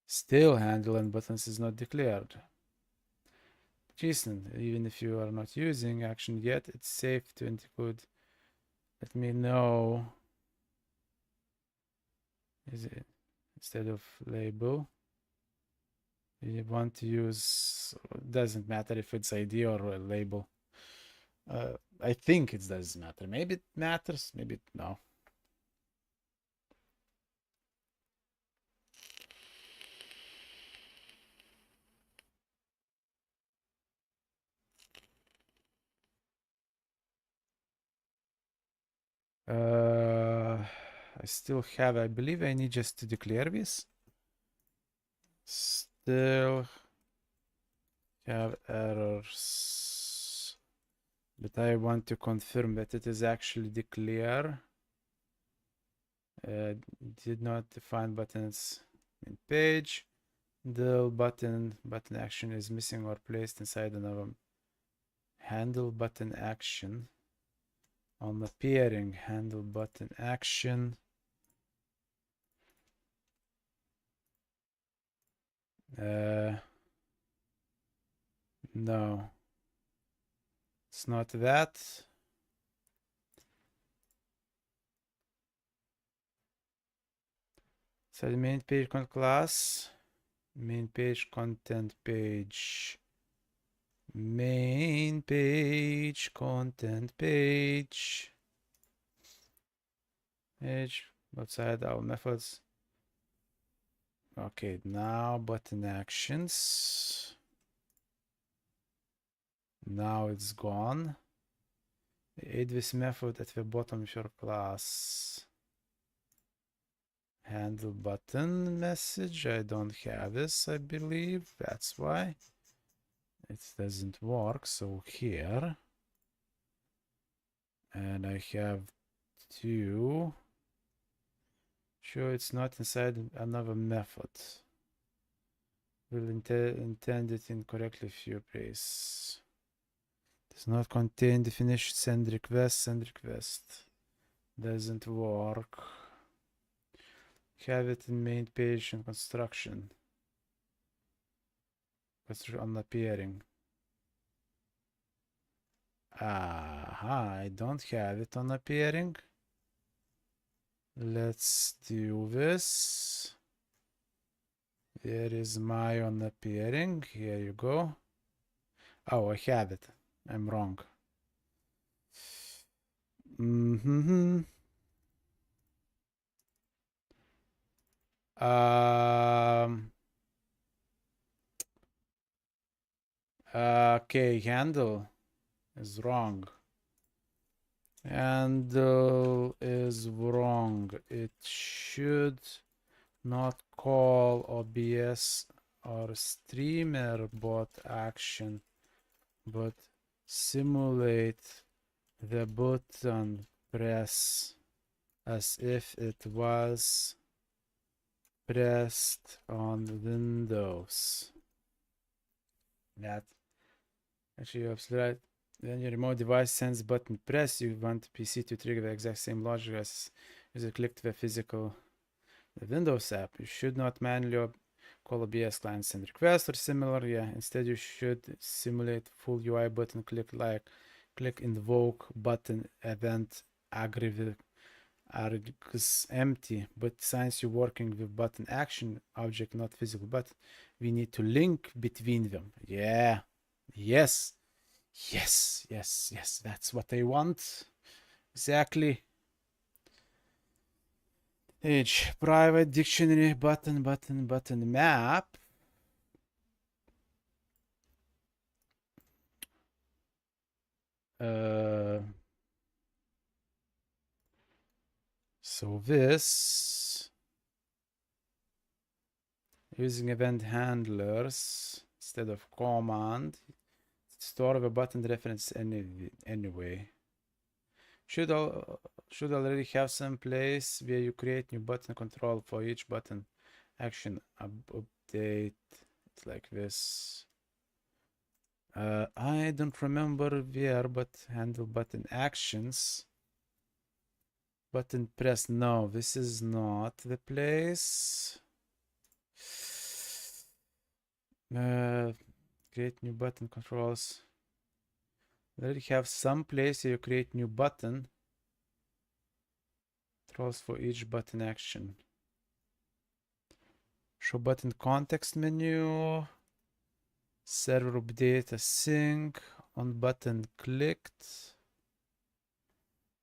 Speaker 3: Still handle and buttons is not declared. JSON, even if you are not using action yet, it's safe to include. Let me know. Is it instead of label? You want to use, doesn't matter if it's ID or a label. I think it doesn't matter. Maybe it matters, maybe no. I still have, I believe I need just to declare this. Still have errors, but I want to confirm that it is actually declare. Did not define buttons in page. The button action is missing or placed inside another handle button action. On appearing handle button action. No, it's not that. So the main page content class, main page content page, main page content page, outside our methods. Okay, now button actions. Now it's gone. Add this method at the bottom of your class. Handle button message. I don't have this, I believe. That's why it doesn't work. So here, and I have two. Sure, it's not inside another method. Will intend it incorrectly if you press. Does not contain definition. Send request. Send request. Doesn't work. Have it in main page and construction. On appearing. I don't have it on appearing. Let's do this. There is my on appearing. Here you go. Oh, I have it. I'm wrong. Okay, handle. is wrong. Handle is wrong. It should not call OBS or streamer bot action, but simulate the button press as if it was pressed on Windows. That actually you're absolutely right. When your remote device sends button press, you want PC to trigger the exact same logic as user clicked the physical Windows app. You should not manually call OBS client send request or similar. Yeah, instead you should simulate full UI button click invoke button event args empty. But since you're working with button action object, not physical button, we need to link between them. Yeah, yes, yes, yes, yes. That's what I want. Exactly. H private dictionary button map. So this using event handlers instead of command, store the button reference anyway. Should already have some place where you create new button control for each button action update. It's like this. I don't remember where, but handle button actions. Button press. No, this is not the place. Create new button controls. We already have some place where you create new button controls for each button action. Show button context menu. Server update async on button clicked.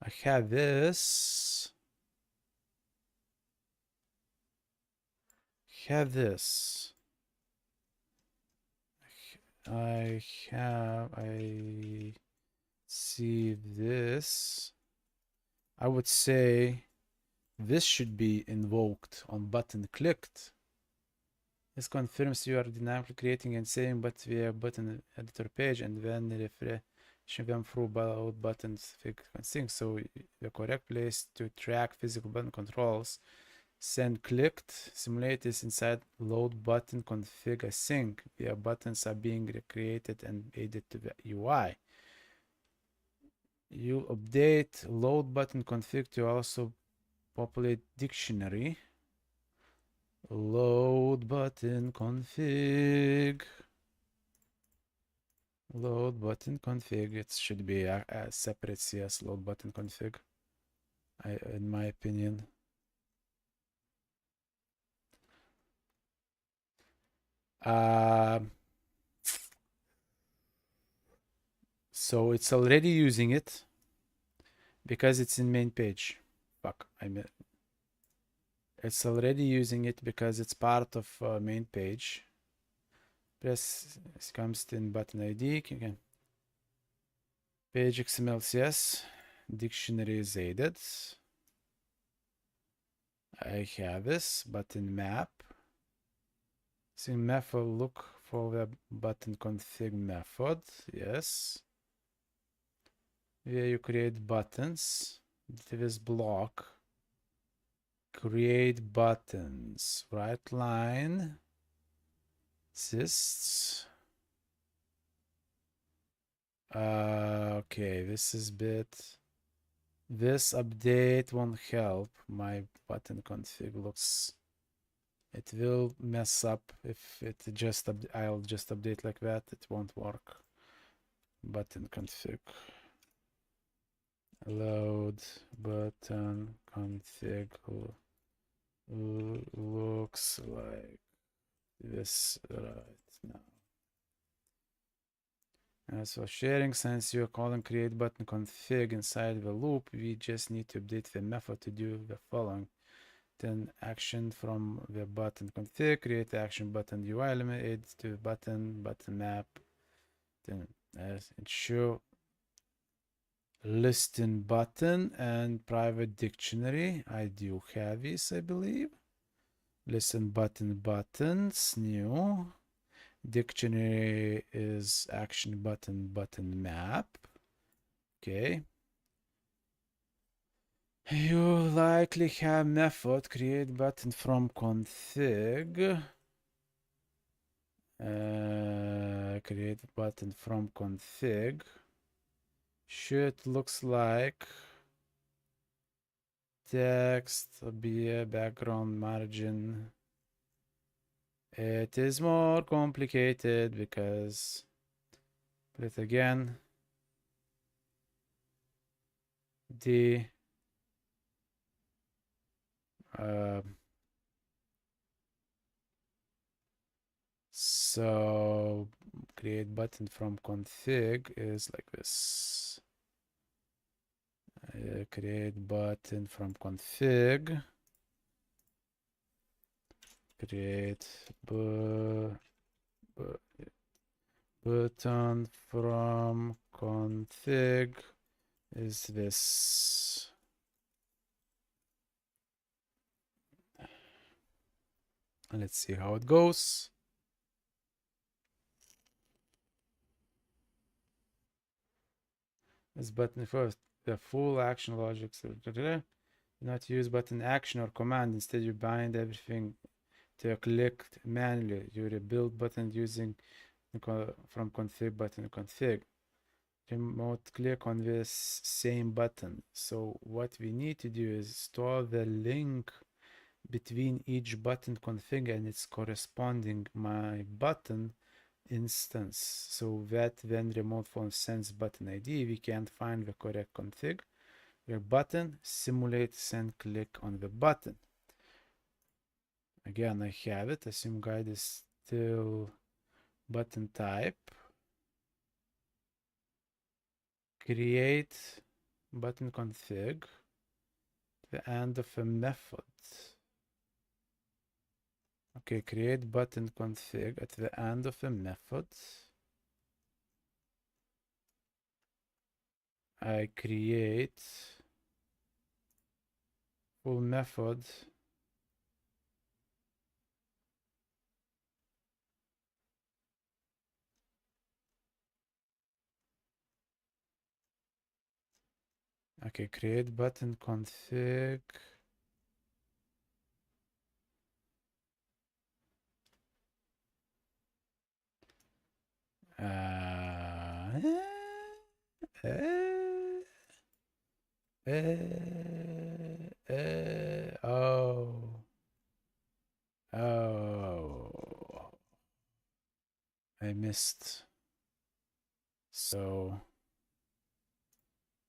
Speaker 3: I have this. I see this. I would say this should be invoked on button clicked. This confirms you are dynamically creating and saving but via button editor page, and then refresh them through both buttons sync. So the correct place to track physical button controls, send clicked, simulate is inside load button config async. Via buttons are being recreated and added to the UI. You update load button config to also populate dictionary. Load button config. Load button config. It should be a separate CS load button config, in my opinion. So it's already using it because it's in main page. Fuck, I mean, it's already using it because it's part of main page. Press comes in button ID. Okay. Page XML CS. Dictionary is added. I have this button map. See method, look for the button config method. Yes. Where you create buttons. This block. Create buttons. Right line. Exists. Okay, this is bit. This update won't help. My button config looks. It will mess up if it just. I'll just update like that. It won't work. Button config. Load button config looks like this right now. So sharing, since you're calling create button config inside the loop, we just need to update the method to do the following. Then action from the button config, create the action button UI element, add to button map. Then ensure Listing button and private dictionary. I do have this, I believe. Listen button, buttons, new. Dictionary is action button, button map. Okay. You likely have method create button from config. Create button from config. Should looks like text be a background margin. It is more complicated because put it again. The so create button from config is like this. Create button from config. Create button from config is this. Let's see how it goes. This button first, the full action logic. Do not use button action or command. Instead, you bind everything to a click manually. You rebuild button using from config button config. Remote click on this same button. So what we need to do is store the link between each button config and its corresponding my button instance, so that when remote phone sends button ID, we can find the correct config. Your button simulate send click on the button. Again, I have it. Assume guide is still button type. Create button config. The end of a method. Okay, create button config at the end of a method. I create full method. Okay, create button config. Oh, I missed. So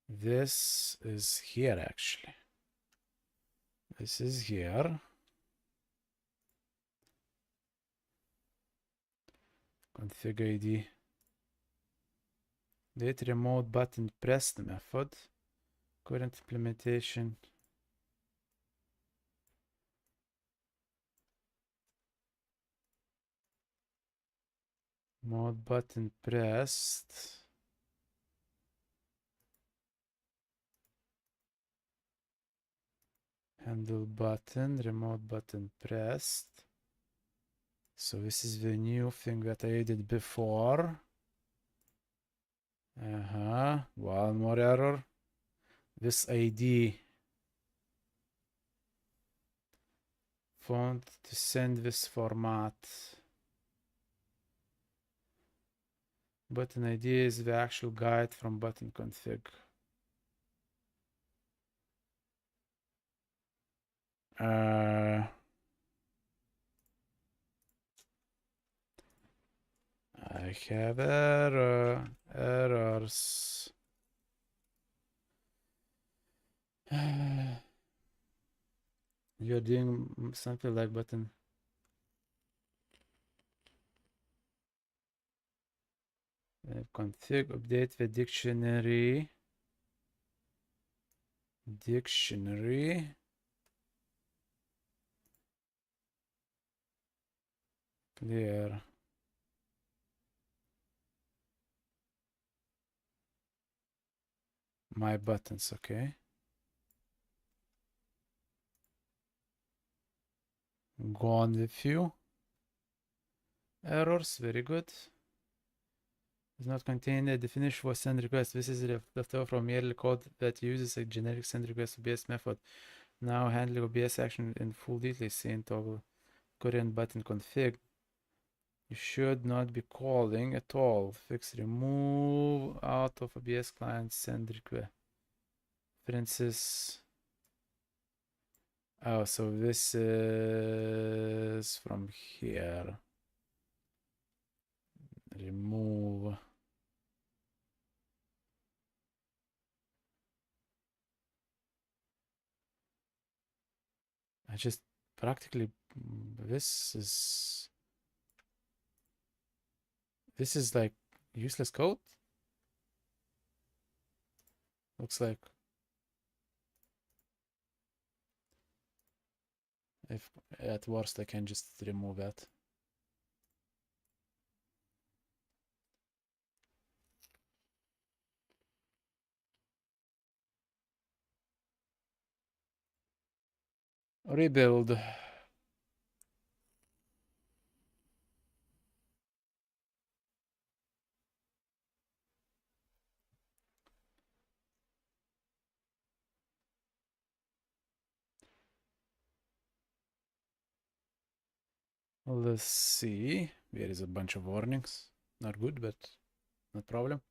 Speaker 3: this is here actually. This is here. Config ID. Date remote button pressed method. Current implementation. Mode button pressed. Handle button, remote button pressed. So this is the new thing that I did before. One more error. This ID font to send this format. Button ID is the actual guide from button config. I have errors. You're doing something like button. Config update the dictionary. Clear. My buttons, okay. Gone with few errors, very good. Does not contain a definition for send request. This is left over from early code that uses a generic send request OBS method. Now handling OBS action in full detail. See in toggle current button config. You should not be calling at all. Fix remove out of OBS client send request. References. Oh, so this is from here. Remove. I just practically this is like useless code. Looks like if at worst I can just remove that. Rebuild. Let's see. There is a bunch of warnings. Not good, but no problem.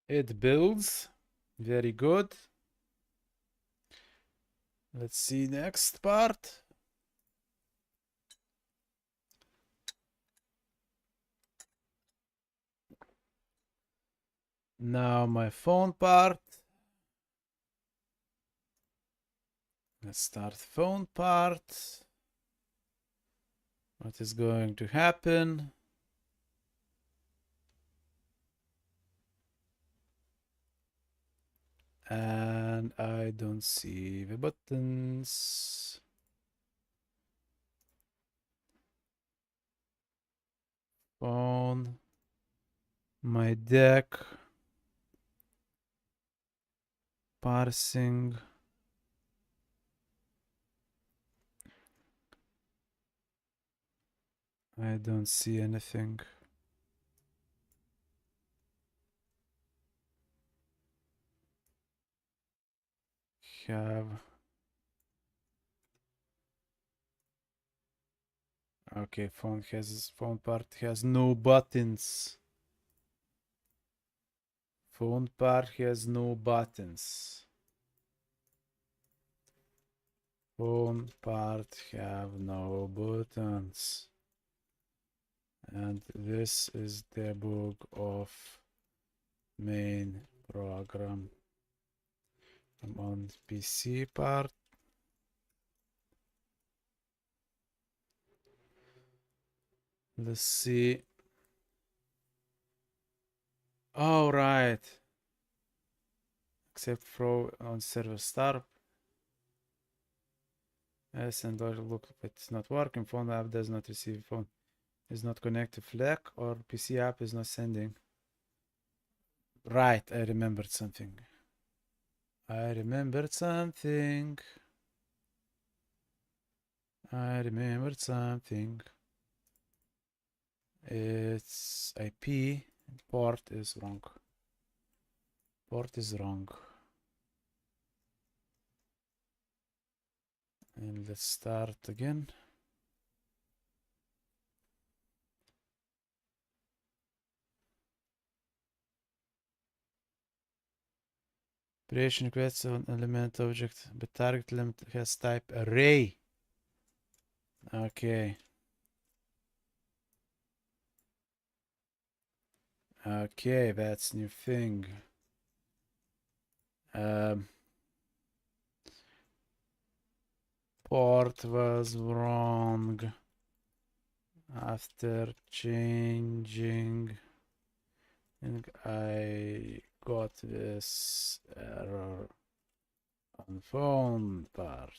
Speaker 3: It builds. Very good. Let's see next part. Now my phone part. Let's start phone part. What is going to happen? And I don't see the buttons. Phone. My deck. Parsing. I don't see anything. Have. Okay, phone part has no buttons. Phone part has no buttons. Phone part have no buttons. And this is debug of main program. I'm on PC part. Let's see. All right. Except throw on server start. Yes, and look, it's not working. Phone app does not receive phone. Is not connected flag or PC app is not sending. Right, I remembered something. I remembered something. It's IP. Port is wrong. Port is wrong. And let's start again. Operation requests on element object, but target element has type array. Okay. Okay, that's new thing. Port was wrong after changing And I got this error on phone part.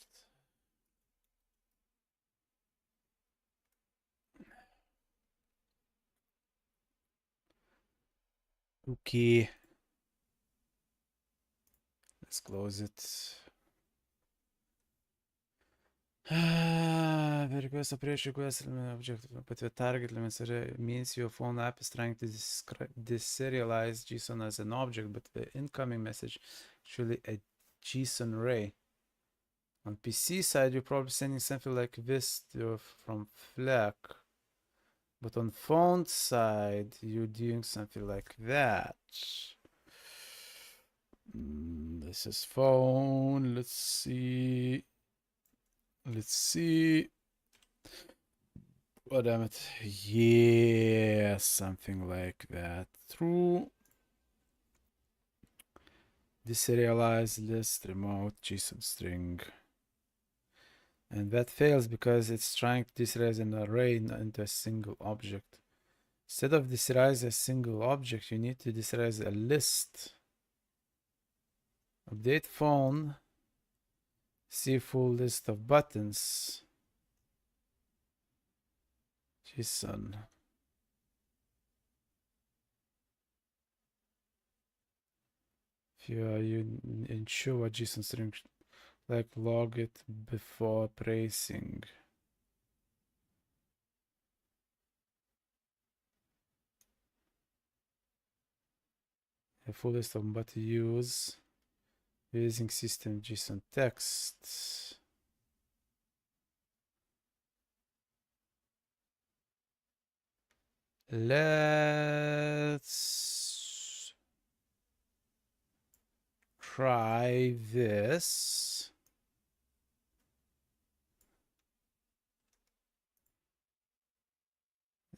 Speaker 3: Okay. Let's close it. The request approach request element object, but the target limits means your phone app is trying to deserialize JSON as an object, but the incoming message actually a JSON array. On PC side, you're probably sending something like this from FLAC, but on phone side, you're doing something like that. This is phone. Let's see. Let's see. Oh, damn it. Yeah, something like that. True. Deserialize list remote JSON string. And that fails because it's trying to deserialize an array into a single object. Instead of deserialize a single object, you need to deserialize a list. Update phone. See full list of buttons. JSON. If you are ensure a JSON string, like log it before pressing. A full list of what to use using system JSON text. Let's try this.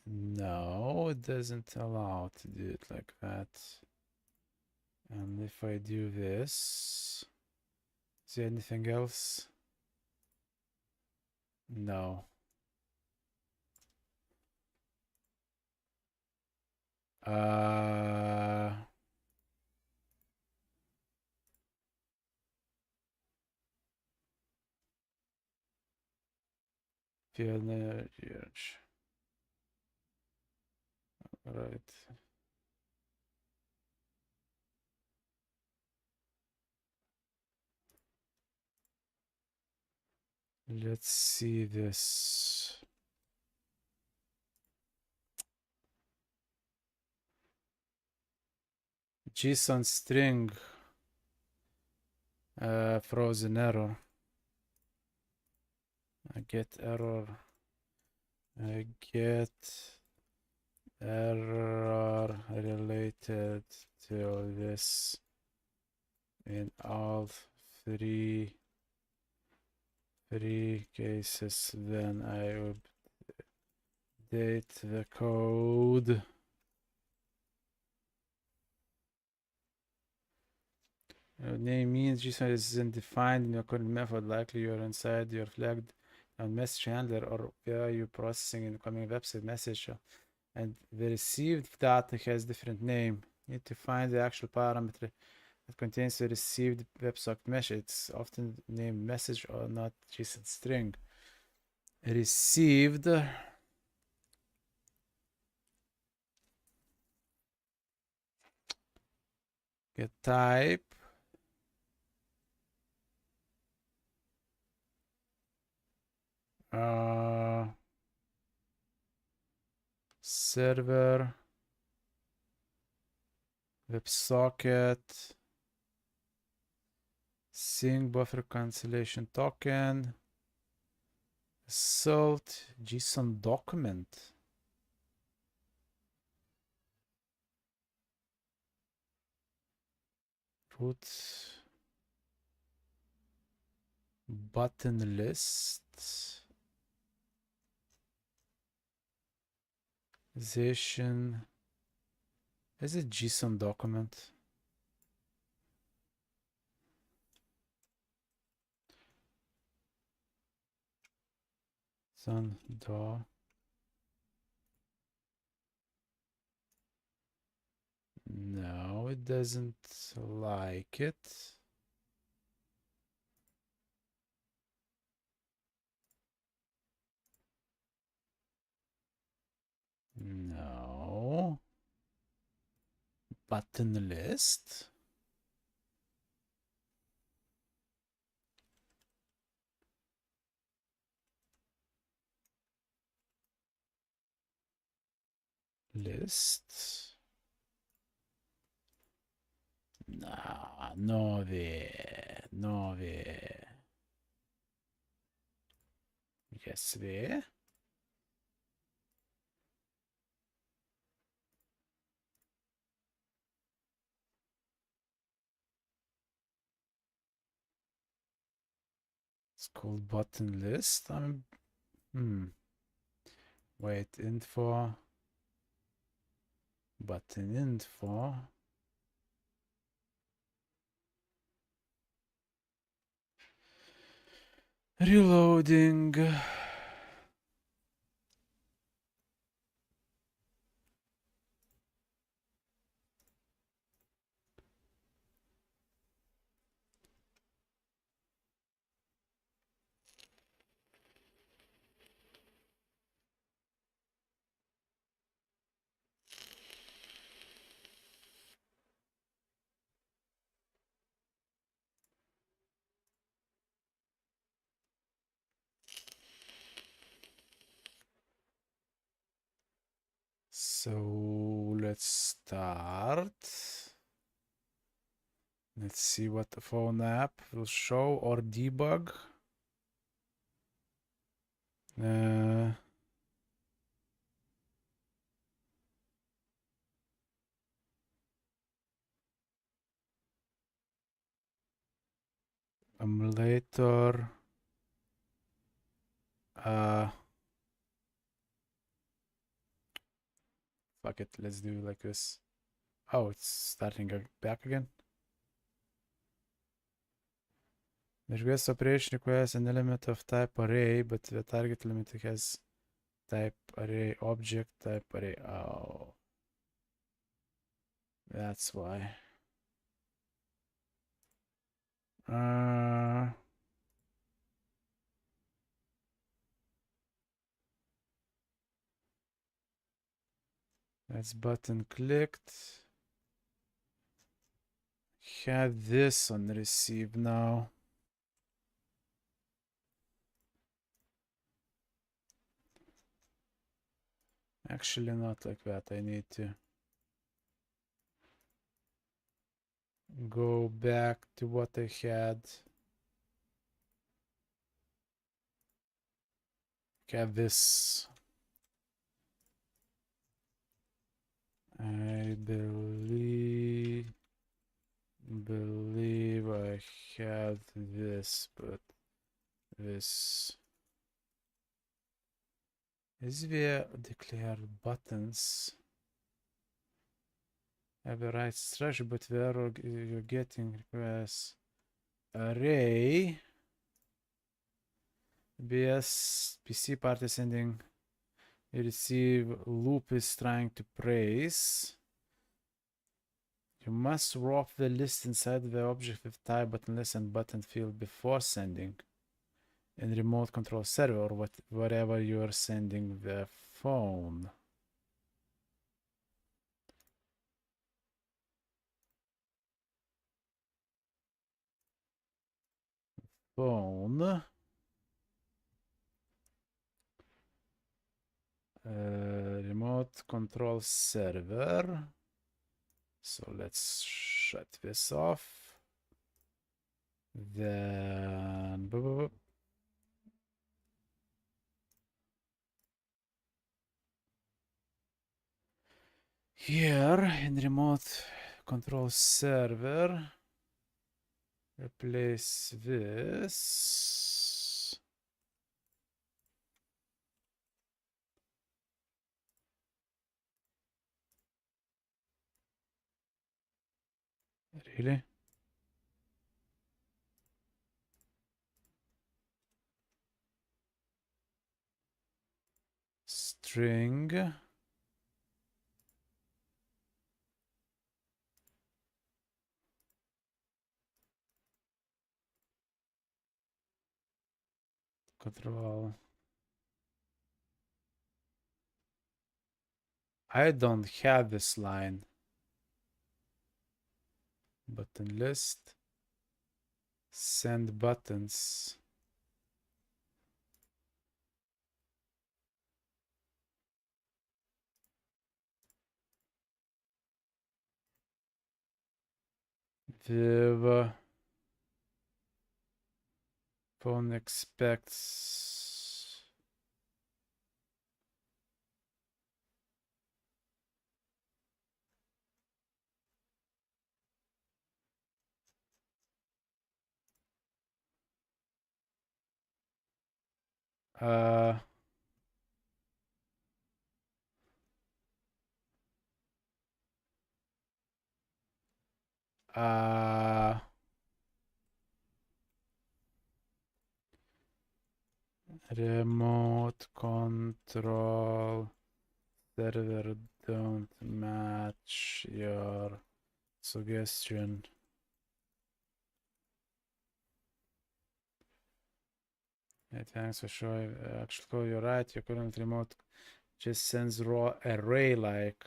Speaker 3: No, it doesn't allow to do it like that. And if I do this, is there anything else? No. Right. Let's see this. JSON string frozen error. I get error. I get error related to this in all three cases. Then I update the code. Name means JSON isn't defined in your current method. Likely you're inside your flagged message handler, or where you processing incoming website message, and the received data has different name. You need to find the actual parameter that contains the received WebSocket message. It's often named message or not JSON string. Received. Get type. Server. WebSocket. Sync buffer cancellation token. Result JSON document. Put button list. Position. Is it JSON document? Do No, it doesn't like it. No. Button list. List. No, 9. 9. Yes, vi. It's called button list. Wait, info. Button info. Reloading. So let's start. Let's see what the phone app will show or debug. Emulator. Fuck it, let's do it like this. Oh, it's starting back again. The request operation requires an element of type array, but the target element has type array object, type array. Oh, that's why. That's button clicked. Had this on receive now. Actually, not like that. I need to go back to what I had. Have this. I believe I had this, but this is via declared buttons. Have a right structure, but where you're getting requests array. BS PC part is sending. You receive loop is trying to praise. You must wrap the list inside the object with type button list and button field before sending. In remote control server or whatever you are sending the phone. Phone. Remote control server. So let's shut this off. Then here in remote control server, replace this. Really? String. control. I don't have this line. Button list. Send buttons. The phone expects uh remote control server don't match your suggestion. Yeah, thanks for showing. Actually, you're right. Your current remote just sends raw array like,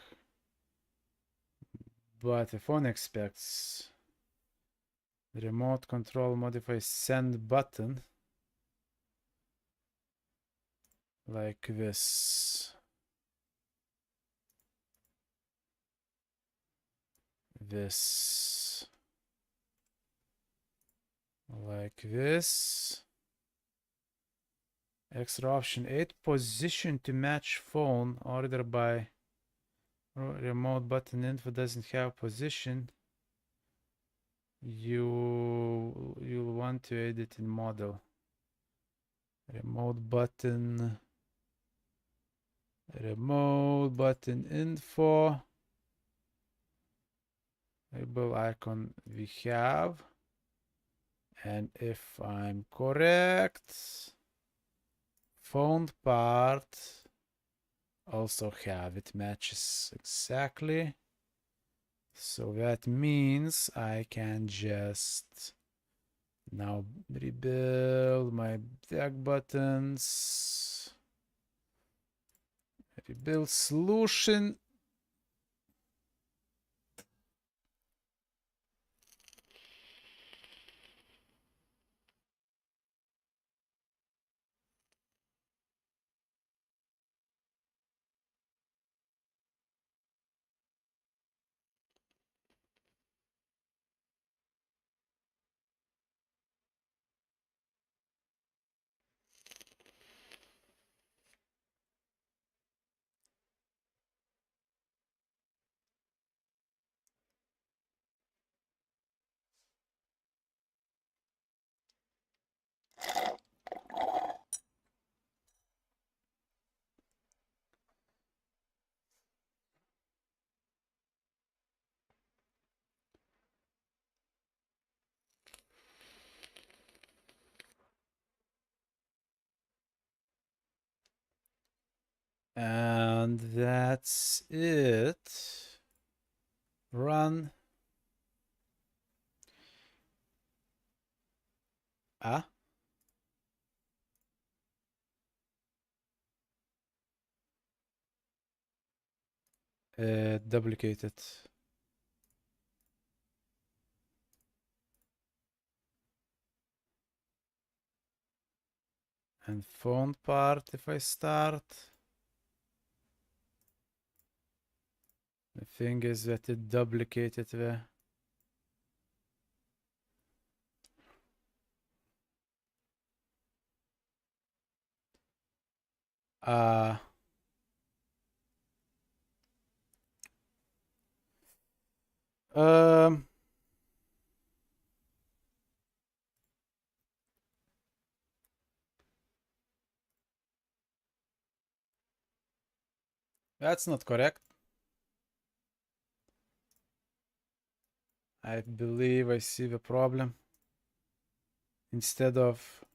Speaker 3: but the phone expects the remote control modifies send button like this. This like this. Extra option 8 position to match phone order by remote button info doesn't have position. You'll want to edit in model. Remote button info. Label icon we have. And if I'm correct, phone part also have it matches exactly. So that means I can just now rebuild my tag buttons. Rebuild solution. And that's it. Run. Duplicate it. And phone part, if I start. The thing is that it duplicated the um that's not correct. I believe I see the problem. Instead of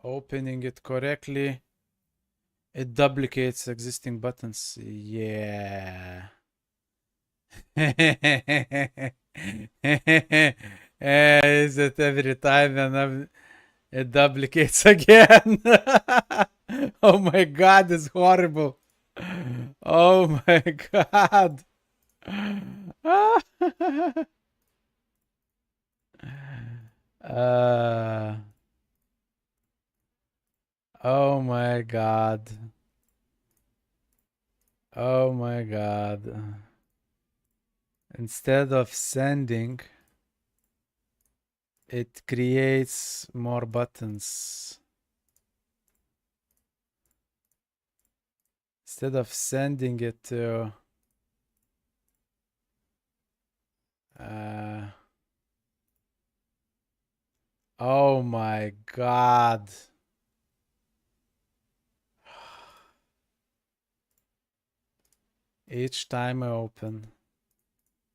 Speaker 3: opening it correctly, it duplicates existing buttons. Yeah. Is it every time? And It duplicates again. Oh my god, it's horrible. Oh my god. uh, oh my god. Oh my god. Instead of sending, it creates more buttons. Instead of sending it to oh my god. Each time I open,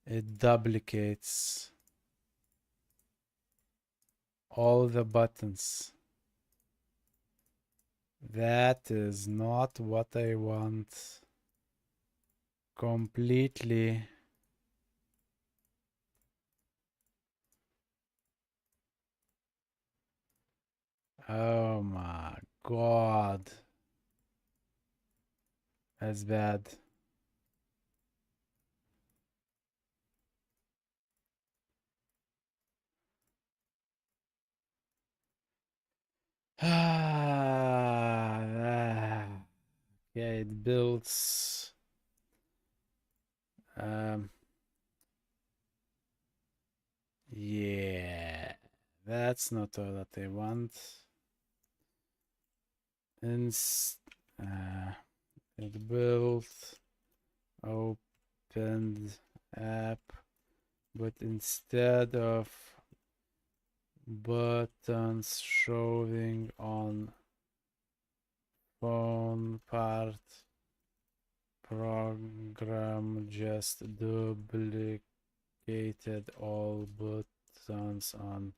Speaker 3: it duplicates all the buttons. That is not what I want. Completely. Oh my god. That's bad. Yeah, it builds. Yeah, that's not all that I want. It built, opened app, but instead of buttons showing on phone part, program just duplicated all buttons on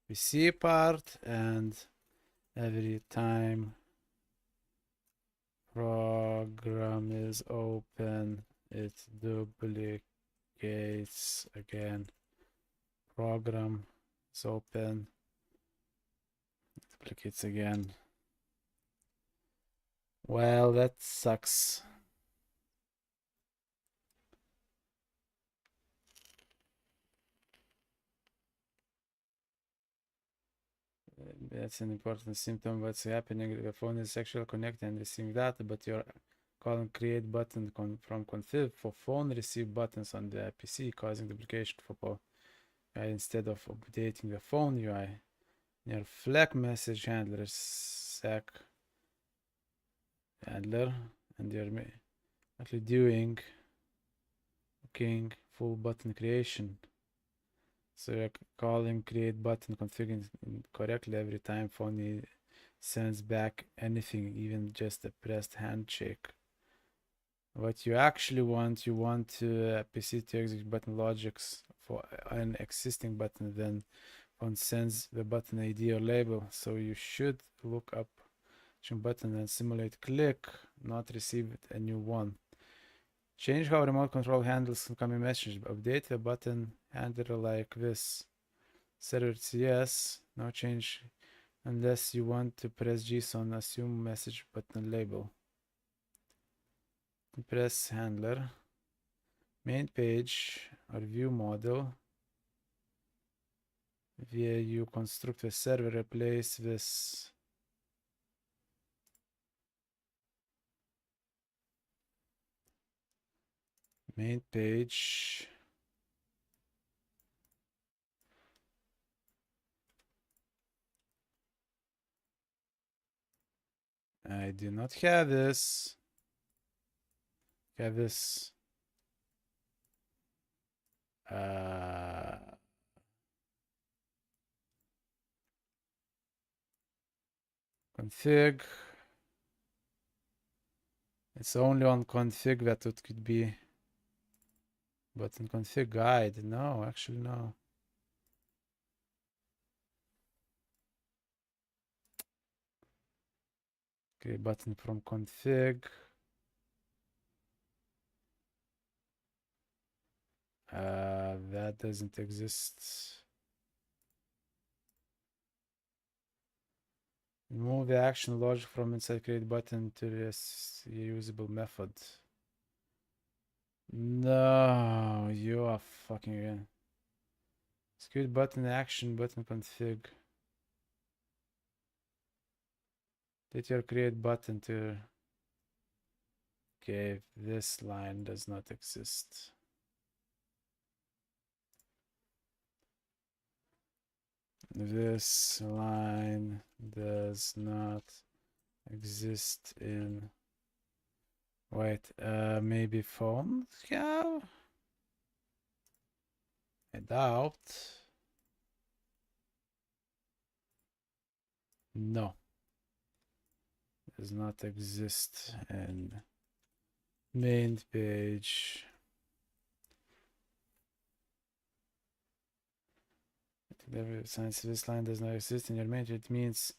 Speaker 3: PC part, and every time program is open, it duplicates again. Program is open, duplicates again. Well, that sucks. That's an important symptom. What's happening? The phone is actually connected and receiving data, but you're calling create button from config for phone receive buttons on the PC, causing duplication for both. Instead of updating the phone UI, your Fleck message handler sec handler, and you're actually doing full button creation. So you're calling create button configuring correctly every time phone sends back anything, even just a pressed handshake. What you actually want, you want PC to execute button logics for an existing button, then phone sends the button ID or label. So you should look up button and simulate click, not receive a new one. Change how remote control handles incoming messages. Update the button handler like this. Set it yes, no change unless you want to press JSON assume message button label. Press handler, main page or view model. Via you construct a server, replace this. Main page. I do not have this. Have this. Config. It's only on config that it could be. But in config guide, no, actually no. Okay, button from config. That doesn't exist. Remove the action logic from inside create button to this usable method. No, you are fucking again. Create button action button config. Did your create button to. Okay, this line does not exist. This line does not exist in. Wait, maybe phone have? I doubt. No. Does not exist in main page. Since this line does not exist in your main, it means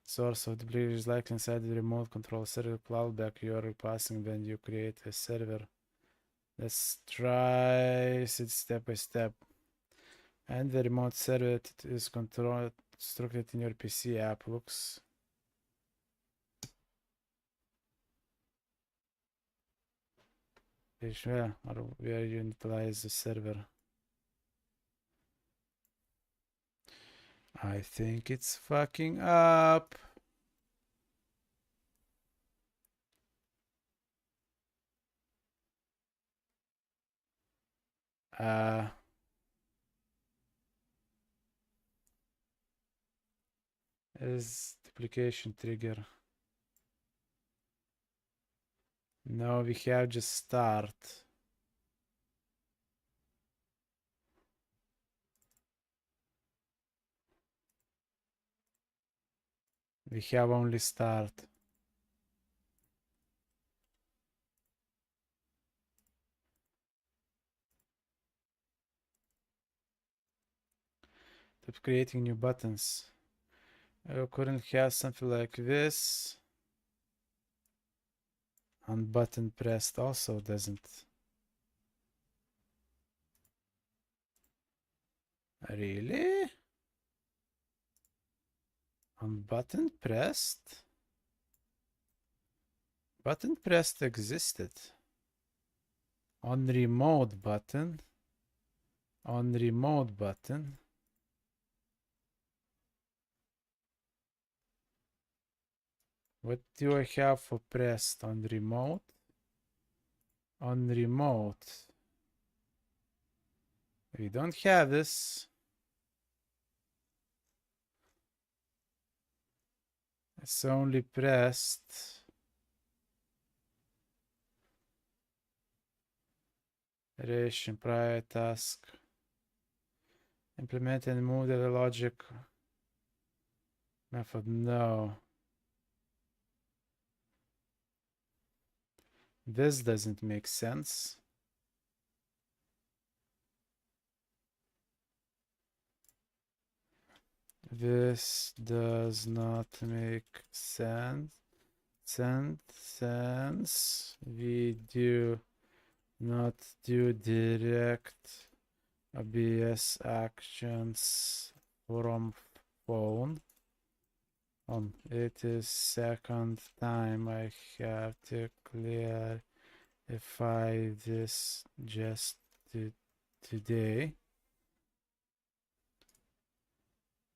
Speaker 3: source of the bridge is likely inside the remote control server cloud back you are passing when you create a server. Let's try it step by step. And the remote server is constructed in your PC app looks. Where you utilize the server. I think it's fucking up. Is duplication trigger. No, we have just start. We have only start. Stop creating new buttons. I currently have something like this. And button pressed also doesn't. Really? On button pressed? Button pressed existed. On remote button. On remote button. What do I have for pressed on remote? On remote. We don't have this. It's only pressed. Iteration, prior task. Implement and move the logic method. No. This doesn't make sense. This does not make sense. We do not do direct ABS actions from phone. It is second time I have to clarify this just today.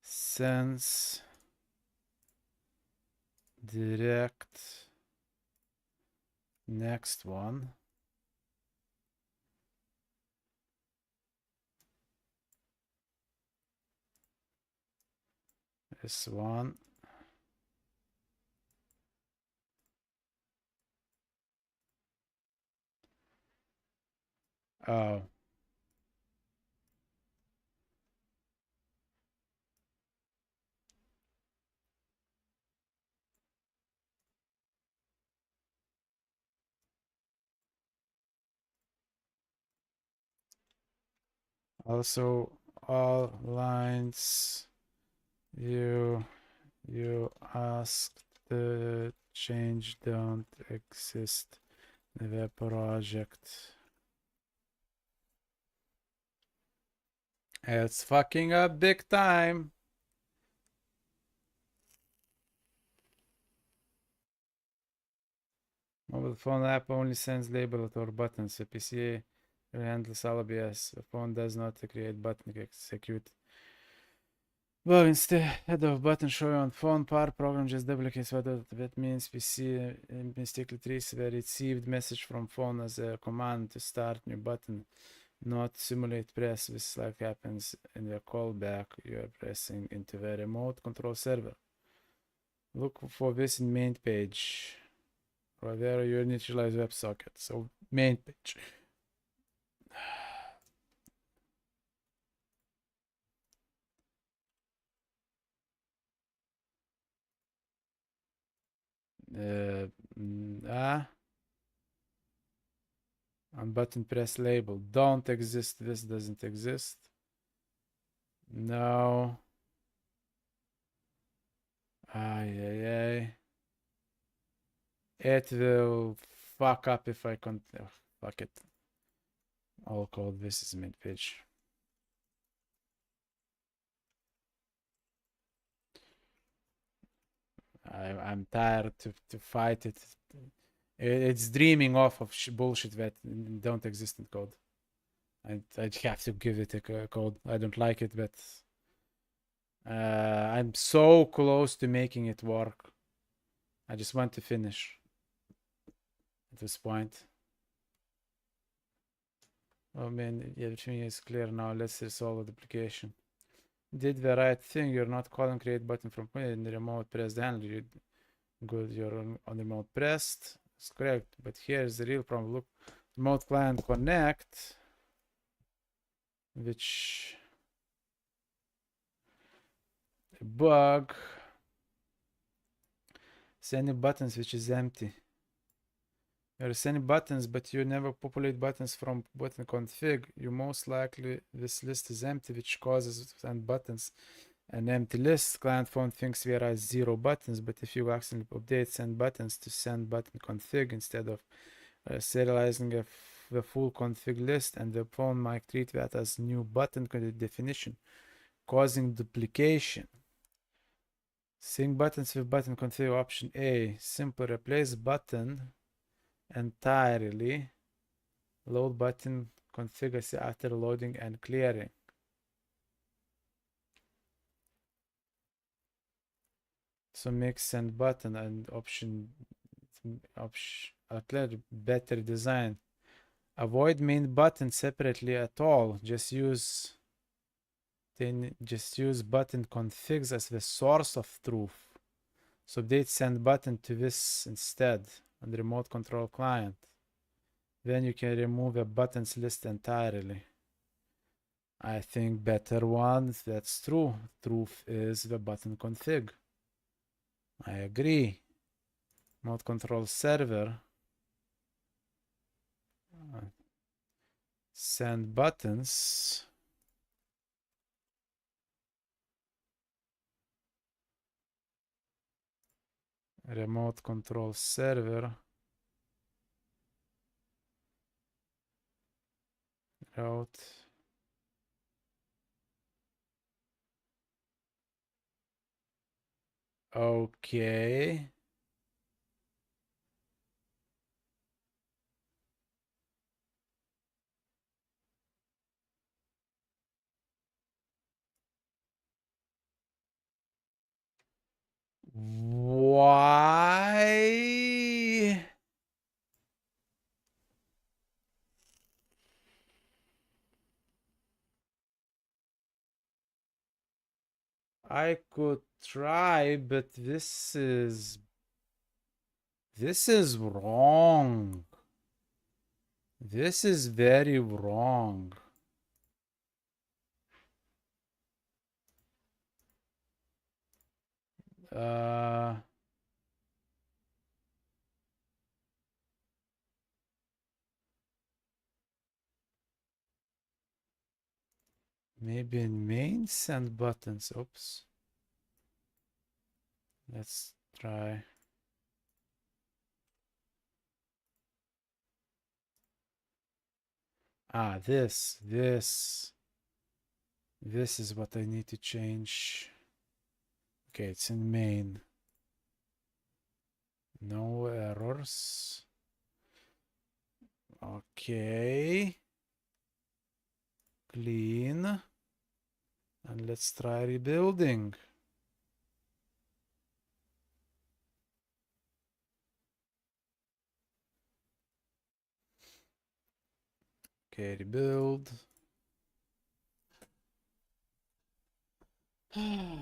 Speaker 3: Sense direct next one. This one. Oh. Also, all lines you asked to change don't exist in the project. It's fucking up big time. Mobile phone app only sends labels or buttons. A PC handles all OBS. The phone does not create button execute. Well, instead of button showing on phone, power program just duplicates what that means. PC mistakenly treats the received message from phone as a command to start new button, not simulate press. This like happens in the callback you are pressing into the remote control server. Look for this in main page. Right there, you initialize WebSocket. So main page. On button press label don't exist. This doesn't exist. No. Ay. It will fuck up if I can't. Oh, fuck it. I'll call this is mid page. I'm tired to fight it. It's dreaming off of bullshit that don't exist in code. I'd have to give it a code. I don't like it, but I'm so close to making it work. I just want to finish at this point. Oh man, everything is clear now. Let's resolve the duplication. Did the right thing. You're not calling create button from in the remote pressed handler. You're on remote pressed. It's correct, but here's the real problem. Look, remote client connect, which bug. Sending buttons which is empty. You're sending buttons, but you never populate buttons from button config. You most likely this list is empty, which causes send buttons an empty list. Client phone thinks there are 0 buttons, but if you accidentally update send buttons to send button config instead of serializing the full config list, and the phone might treat that as new button definition, causing duplication. Sync buttons with button config option A. Simply replace button entirely. Load button config after loading and clearing. So make send button and option better design. Avoid main button separately at all. Just use button configs as the source of truth. So update send button to this instead on the remote control client. Then you can remove a buttons list entirely. I think better one, that's true. Truth is the button config. I agree. Remote control server. Send buttons. Remote control server. Route. Okay. Why? I could try, but this is wrong. This is very wrong. Maybe in main send buttons. Oops. Let's try. This is what I need to change. Okay, it's in main. No errors. Okay. Clean. And let's try rebuilding. Okay, rebuild. Oh.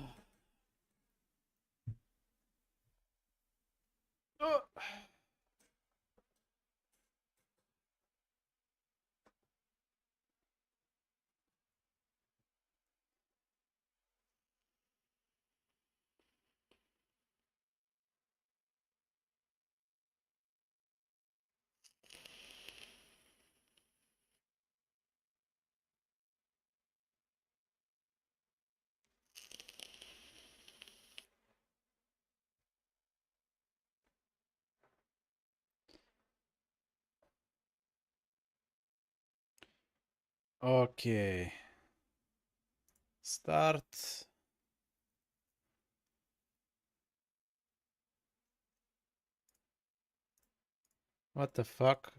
Speaker 3: Okay. Start. What the fuck?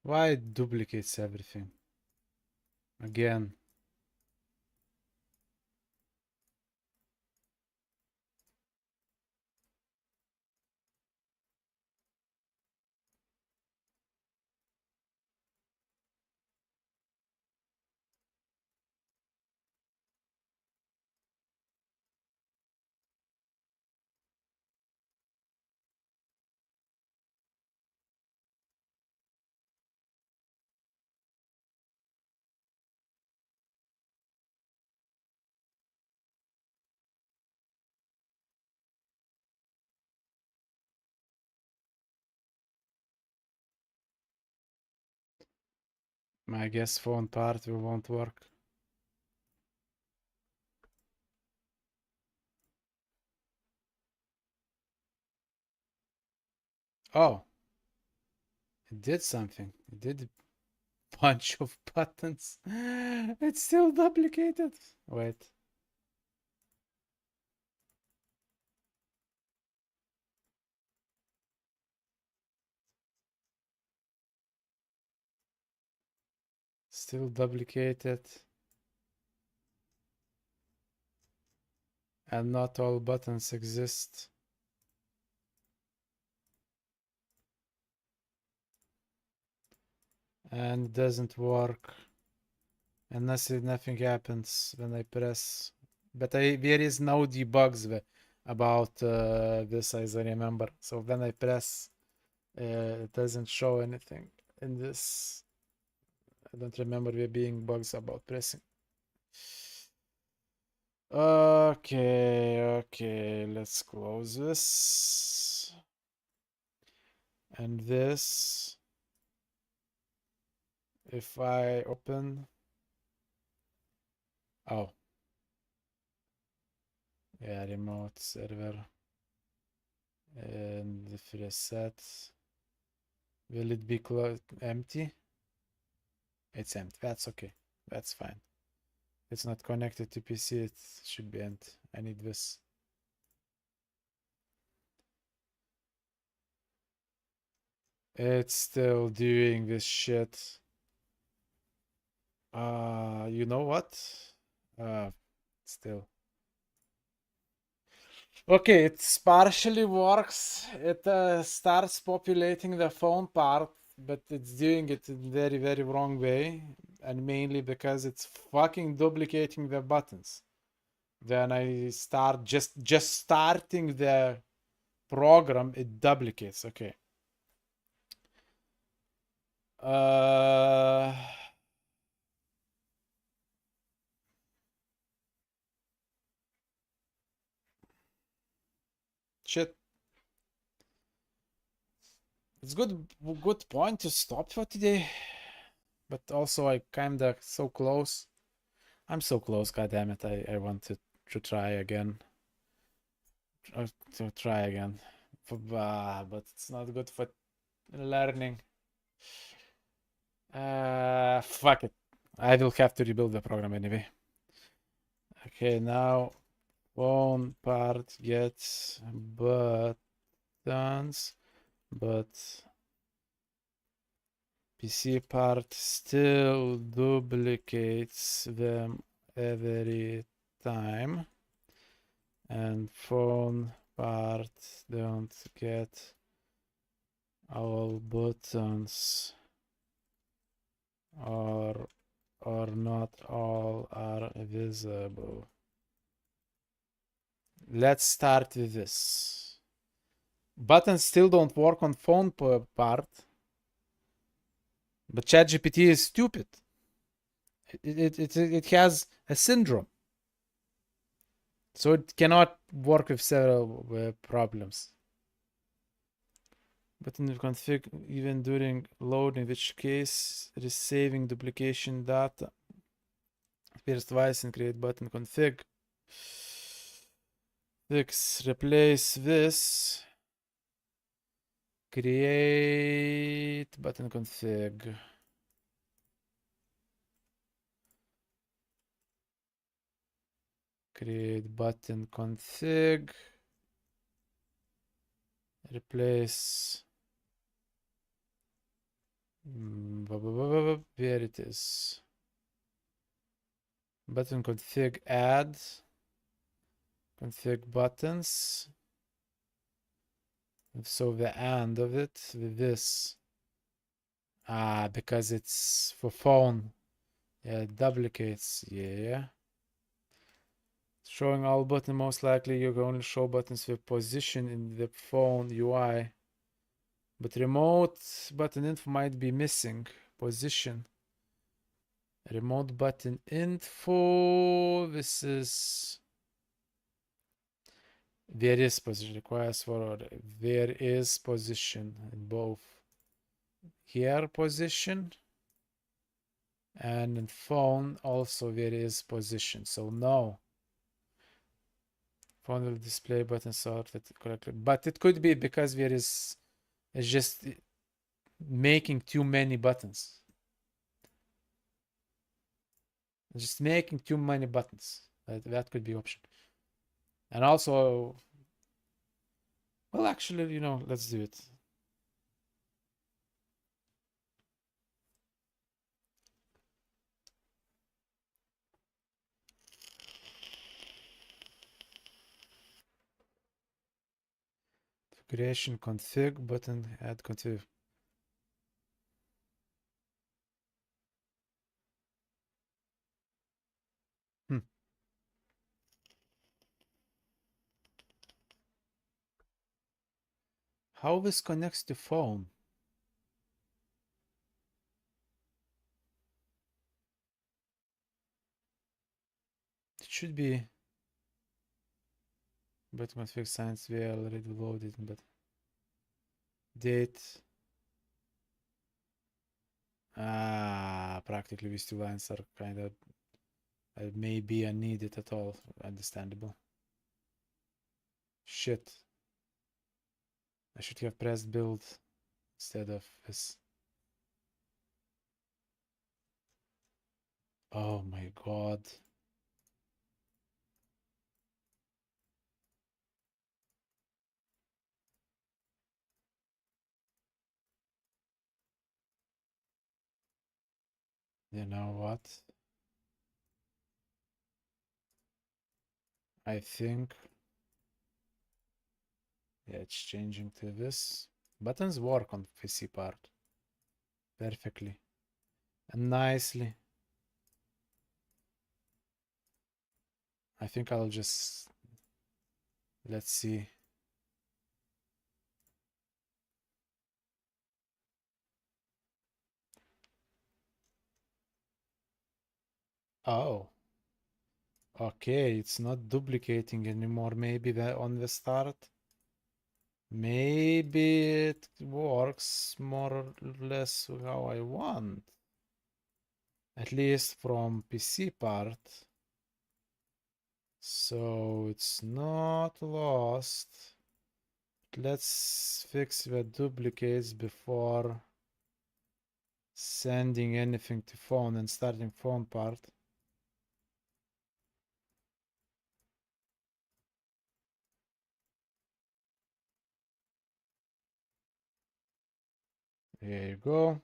Speaker 3: Why it duplicates everything? Again. I guess phone part won't work. Oh. It did something. It did a bunch of buttons. It's still duplicated. Wait. Still duplicated. And not all buttons exist. And it doesn't work unless nothing happens when I press. But there is no debugs about this, as I remember. So when I press, it doesn't show anything in this. I don't remember there being bugs about pressing. Okay, let's close this. And this, if I open, oh, yeah, remote server, and if reset, will it be empty? It's empty. That's okay. That's fine. It's not connected to PC. It should be empty. I need this. It's still doing this shit. You know what? Still. Okay, it partially works. It starts populating the phone part, but it's doing it in very, very wrong way. And mainly because it's fucking duplicating the buttons. Then I start just starting the program, it duplicates. Okay. Shit. It's good point to stop for today. But also I kinda so close. I'm so close, god damn it. I want to try again. To try again. But it's not good for learning. Fuck it. I will have to rebuild the program anyway. Okay, now phone part gets buttons. but PC part still duplicates them every time, and phone part don't get all buttons, or not all are visible. Let's start with this. Buttons still don't work on phone part, but ChatGPT is stupid. It has a syndrome, so it cannot work with several problems. Button will config even during load, in which case it is saving duplication data. Appears twice and create button config. Fix, replace this. Create button config. Create button config. Replace. Where it is. Button config add. Config buttons. So the end of it with this. Because it's for phone. Yeah, it duplicates. Yeah. Showing all buttons, most likely you can only show buttons with position in the phone UI. But remote button info might be missing. Position. Remote button info. This is. There is position. Requires forward. There is position in both. Here position. And in phone also there is position. So no. Phone will display button sorted correctly. But it could be because there is. It's just making too many buttons. Just making too many buttons. That could be option. And also, well, actually, let's do it. Configuration config button add config. How this connects to phone? It should be. But config science we already loaded, but date. Practically these two lines are kind of maybe unneeded at all. Understandable. Shit. I should have pressed build instead of this. Oh my god. You know what? I think. Yeah, it's changing to this. Buttons work on PC part perfectly and nicely. I think I'll just. Let's see. Oh. Okay, it's not duplicating anymore. Maybe on the start. Maybe it works more or less how I want. At least from PC part. So it's not lost. Let's fix the duplicates before sending anything to phone and starting phone part. Here you go.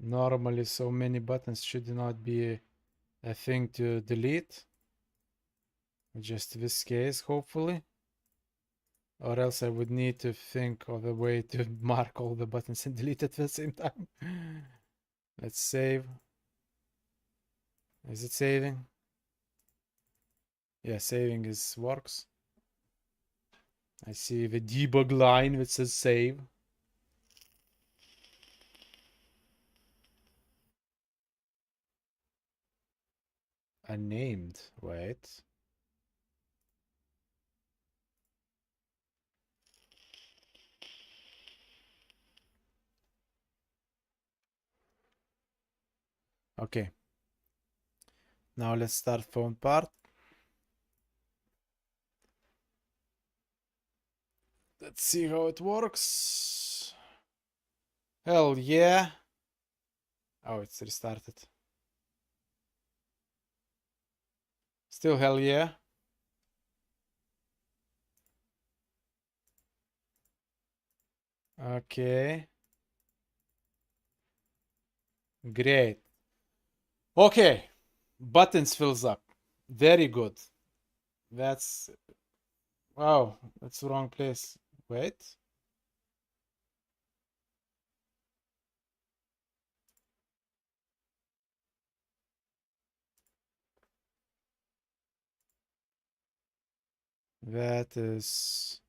Speaker 3: Normally, so many buttons should not be a thing to delete. Just this case, hopefully. Or else I would need to think of a way to mark all the buttons and delete at the same time. Let's save. Is it saving? Yeah, saving works. I see the debug line which says save. Unnamed, wait. Okay. Now let's start phone part. Let's see how it works. Hell yeah. Oh, it's restarted. Still hell yeah. Okay. Great. Okay. Buttons fills up. Very good. That's... Wow, that's the wrong place. Wait. That is...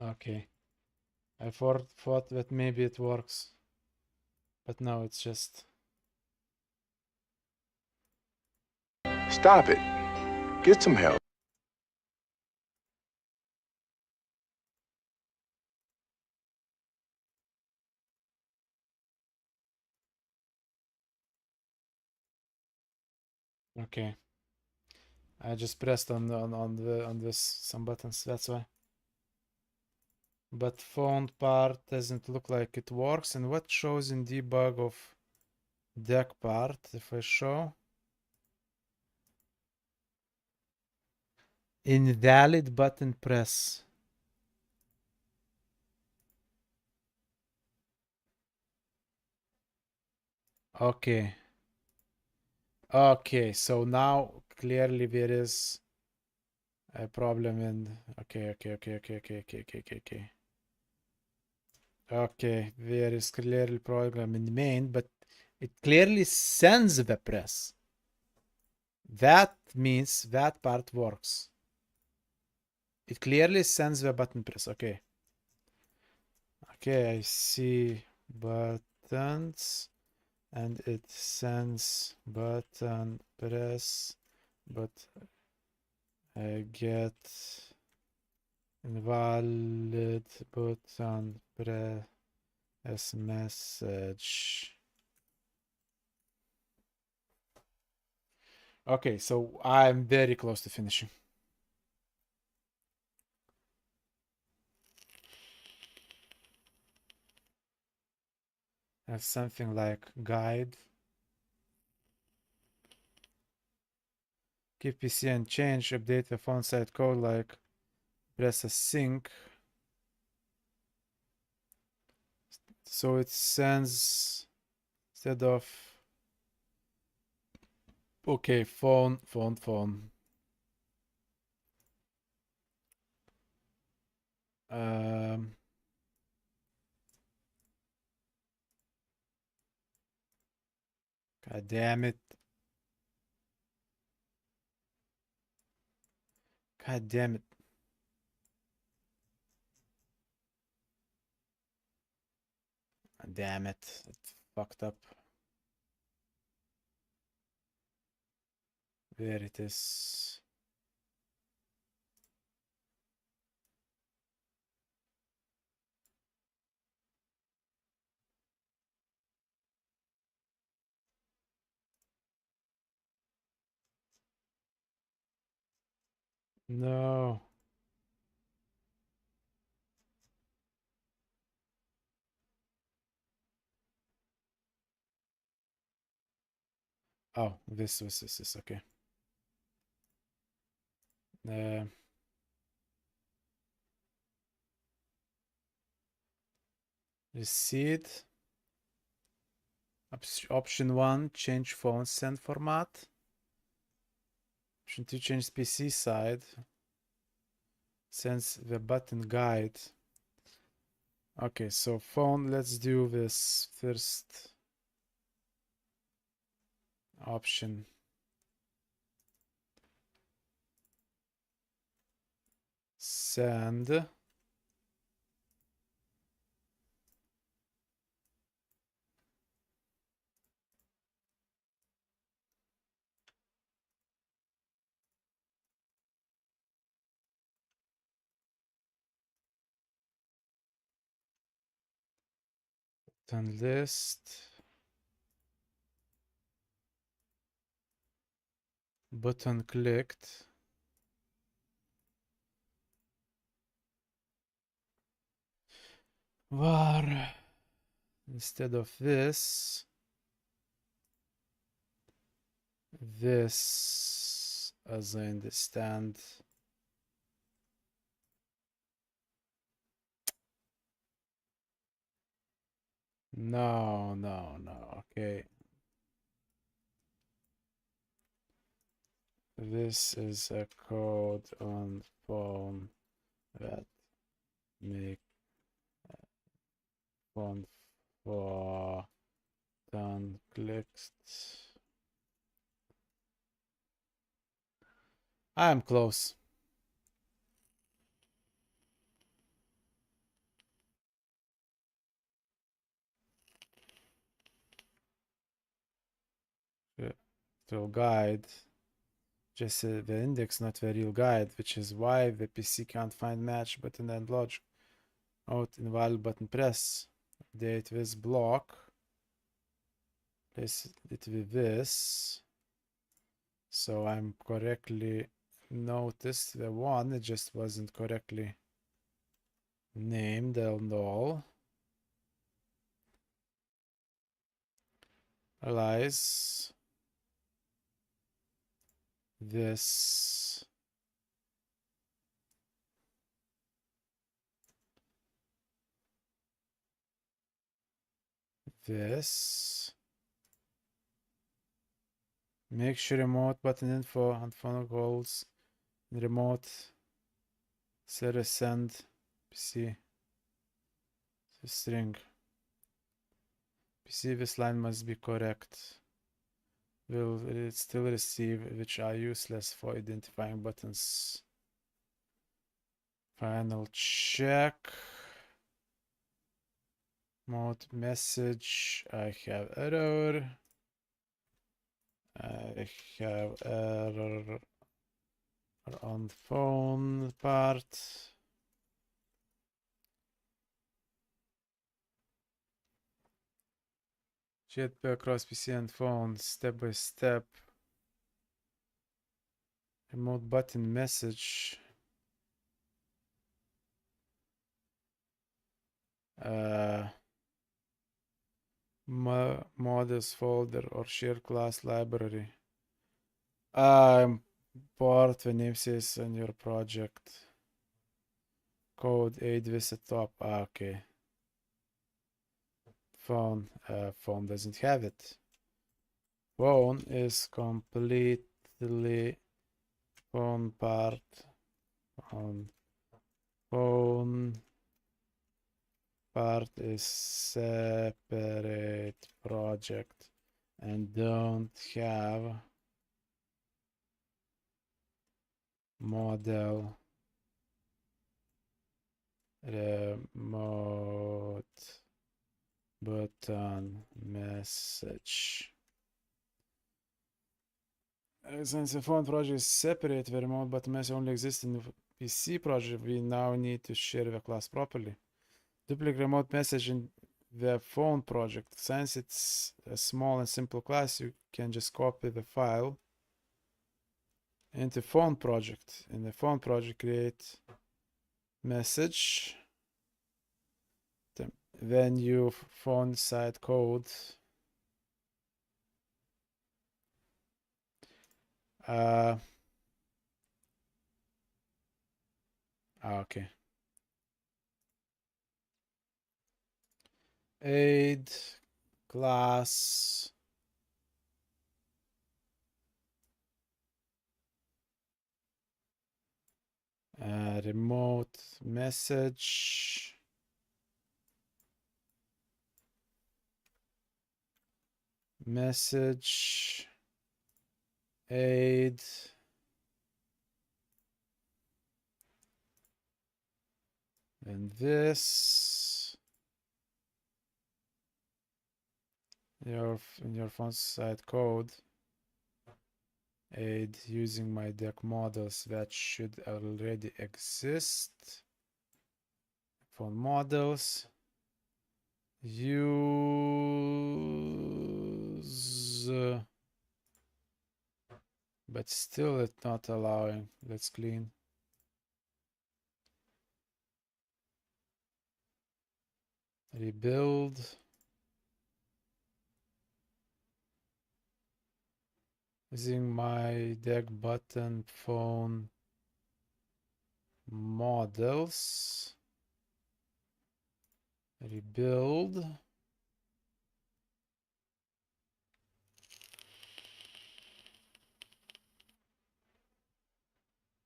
Speaker 3: Okay. I thought that maybe it works. But no, it's just...
Speaker 1: Stop it. Get some help.
Speaker 3: Okay. I just pressed on this some buttons, that's why. But font part doesn't look like it works. And what shows in debug of deck part? If I show invalid button press. Okay. Okay, so now clearly there is a problem in... Okay. Okay, there is clearly problem in the main, but it clearly sends the press. That means that part works. It clearly sends the button press. Okay. Okay, I see buttons. And it sends button press, but I get invalid button press message. Okay, so I'm very close to finishing. Have something like guide. Keep PC and change, update the font side code like press async. So it sends instead of... Okay, phone. God damn it. God damn it. God Damn it. It fucked up. There it is. No. Oh, this is okay. Receipt. Option 1, change phone send format. Option 2, change PC side. Sends the button guide. Okay, so phone, let's do this first option. Send. Button list. Button clicked. Var. Instead of this, as I understand. No. Okay. This is a code on phone that make phone for done clicked. I am close. To guide. Just the index, not the real guide, which is why the PC can't find match button and logic. Out invalid button press. Update this block. Place it with this. So I'm correctly noticed the one, it just wasn't correctly named and all. Realize this make sure remote button info and phone calls remote service send PC string PC this line must be correct. Will it still receive, which are useless for identifying buttons. Final check. Mode message. I have error. I have error on phone part. Jetpack across PC and phone, step by step. Remote button message. Models folder or share class library. Import the namespace on your project. Code 8 with the top. Okay. Phone doesn't have it. Phone is completely phone part on phone part is separate project and don't have model remote button message. Since the phone project is separate, the remote button message only exists in the PC project, we now need to share the class properly. Duplicate remote message in the phone project. Since it's a small and simple class, you can just copy the file into phone project. In the phone project, create message. Then you phone side code. Okay. Aid class remote message aid and this in your font side code aid using my deck models that should already exist. Font models use but still it's not allowing. Let's clean. Rebuild. Using my deck button phone models. Rebuild.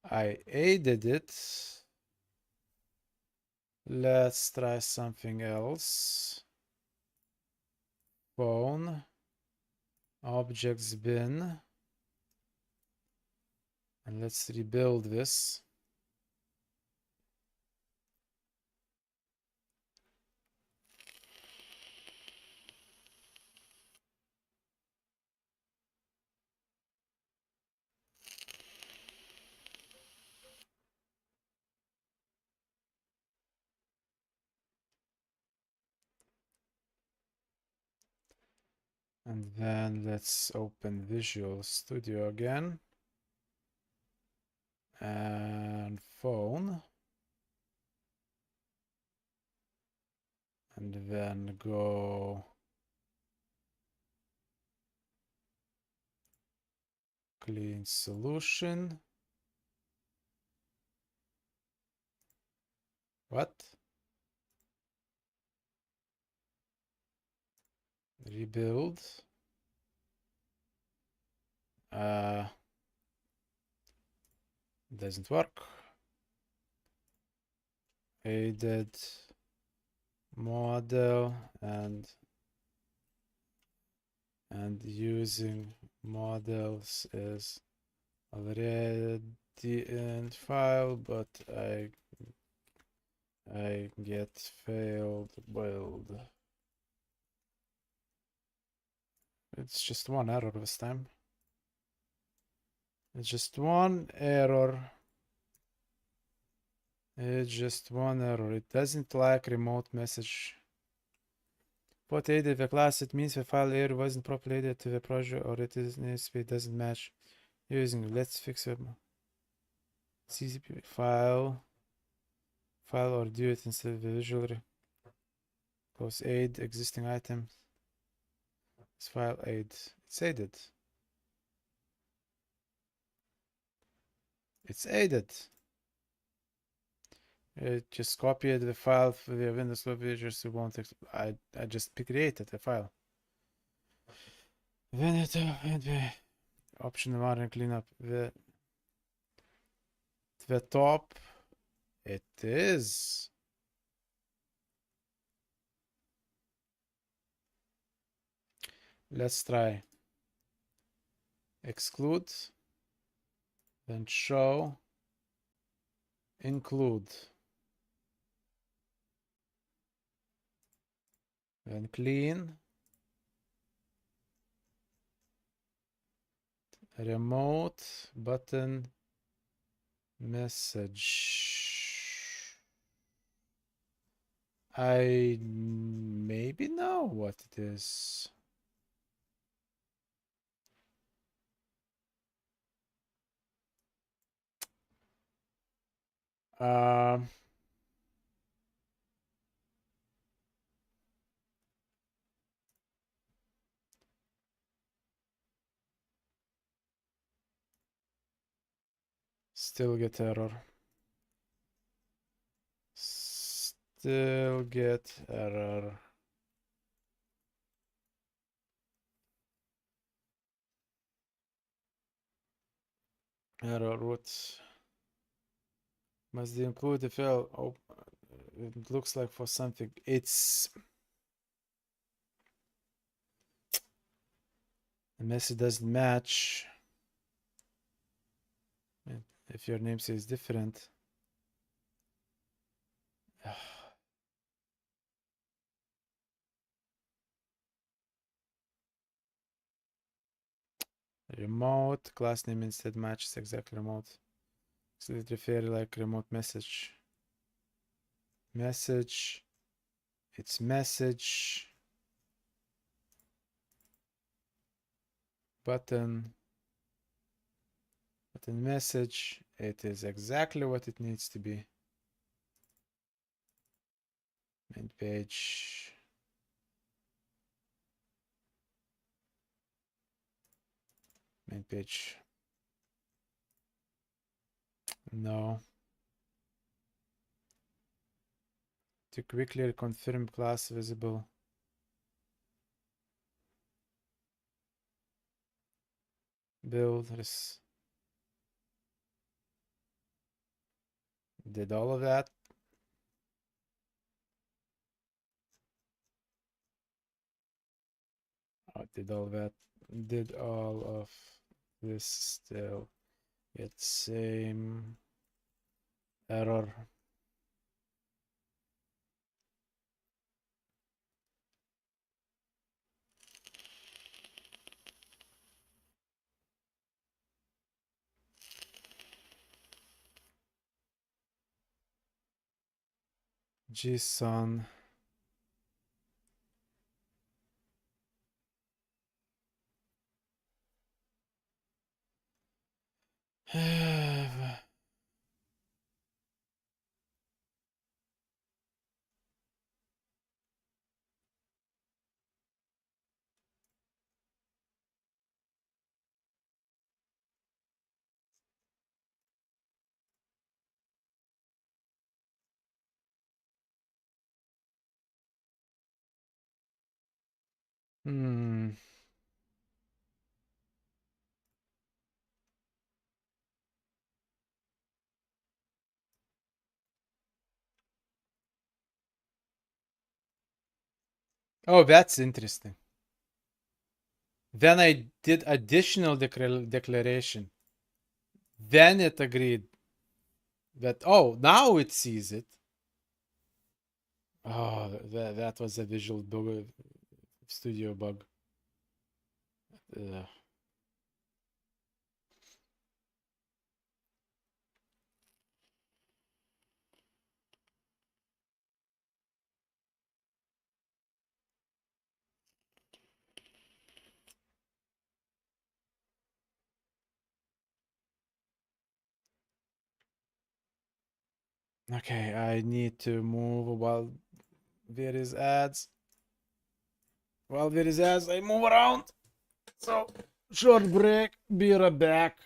Speaker 3: I aided it. Let's try something else. Phone. Objects bin. And let's rebuild this. And then let's open Visual Studio again. And phone. And then go clean solution. What? Rebuild. Doesn't work. Aided model and using models is already in file, but I get failed build. It's just one error this time. It's just one error. It's just one error. It doesn't like remote message. What aided the class? It means the file error wasn't properly added to the project, or it doesn't match using. Let's fix it. CCP file, or do it instead of the visually. Close aid existing items. It's file aid. It's aided. It's aided. It just copied the file for the Windows lobby. Just won't. I just created a file. Then it option 1 and clean up the top. It is. Let's try. Exclude. Then show. Include. and clean. Remote button message. I maybe know what it is. Um, Still get error. Still get error. Error root. Must include the file. Oh, it looks like for something. It's the message doesn't match. If your name says different. Remote class name instead matches exactly remote. So it refer like remote message. Message. It's message. Button. Button message. It is exactly what it needs to be. Main page. Main page. No. To quickly confirm class visible. Build. Did all of that. Oh, did all that. Did all of this still get same error. JSON. Hmm. Oh, that's interesting. Then I did additional declaration. Then it agreed that, oh, now it sees it. Oh, that was a Visual Studio bug. Okay, I need to move while there is ads. While there is ads, I move around. So, short break. Be right back.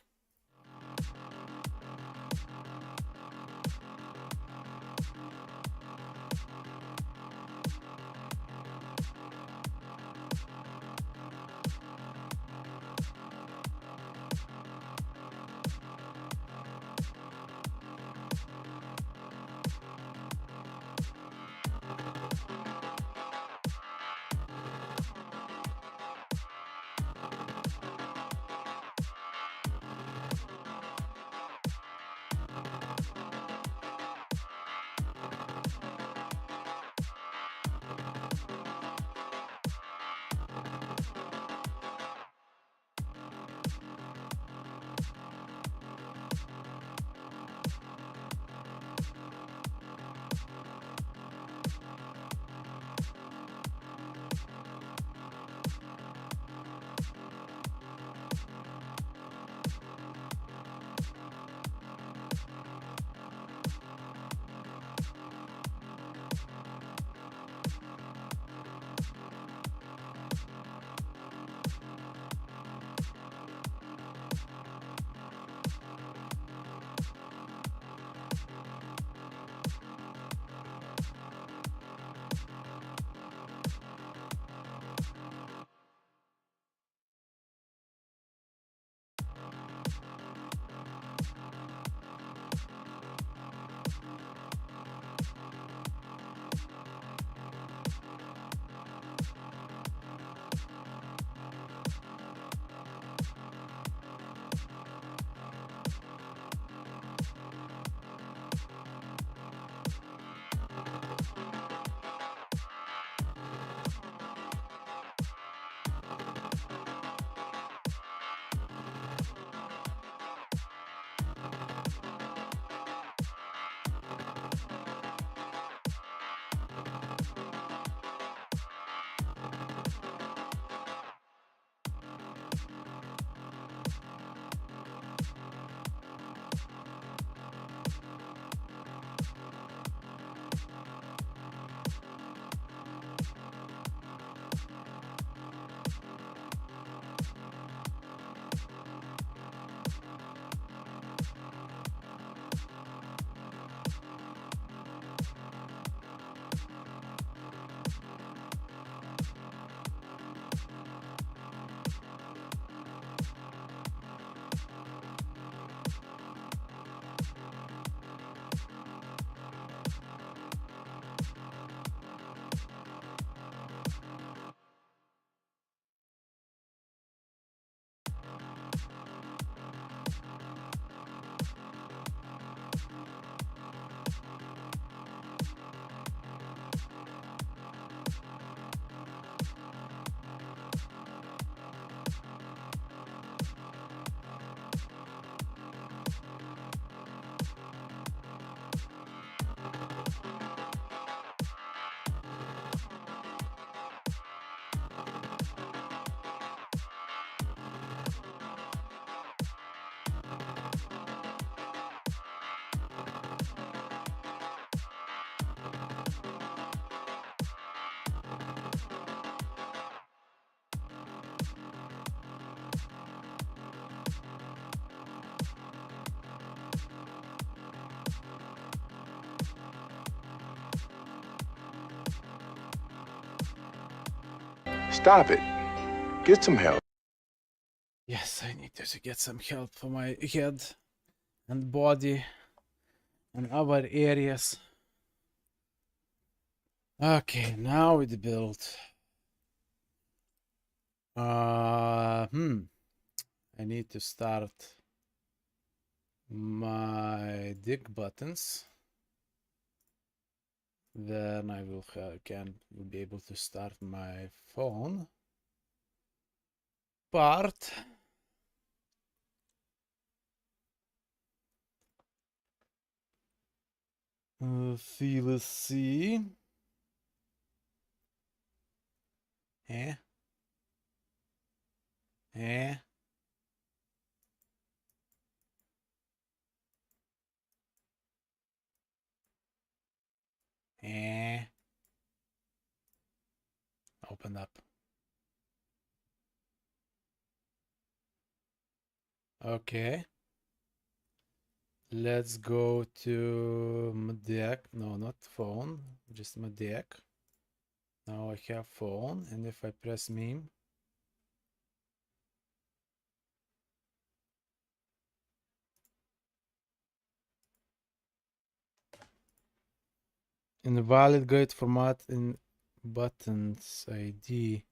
Speaker 1: Stop it. Get some help.
Speaker 3: Yes, I need to get some help for my head and body and other areas. Okay, now it's built. I need to start my dig buttons. Then I will be able to start my phone part. Let's see. Eh? Eh? Eh? Open up. Okay. Let's go to Medeck. No, not phone. Just Medeck. Now I have phone, and if I press meme, invalid guide format in buttons ID.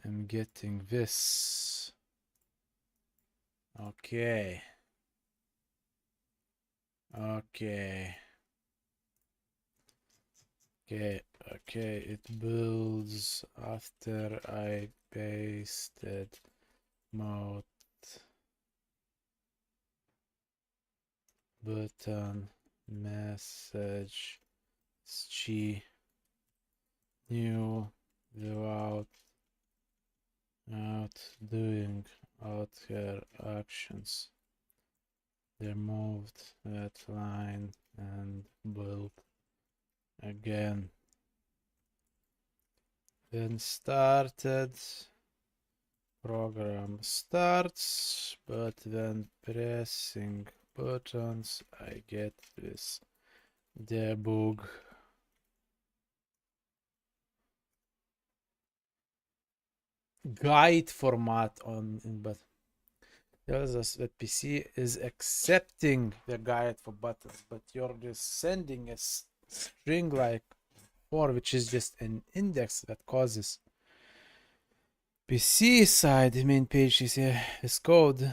Speaker 3: I'm getting this. Okay. Okay. Okay, it builds after I pasted mode button message G new without doing other actions. Removed that line and build again. Then started. Program starts, but when pressing buttons, I get this debug. Guide format but tells us that PC is accepting the guide for buttons, but you're just sending a string like 4, which is just an index that causes PC side main page is code.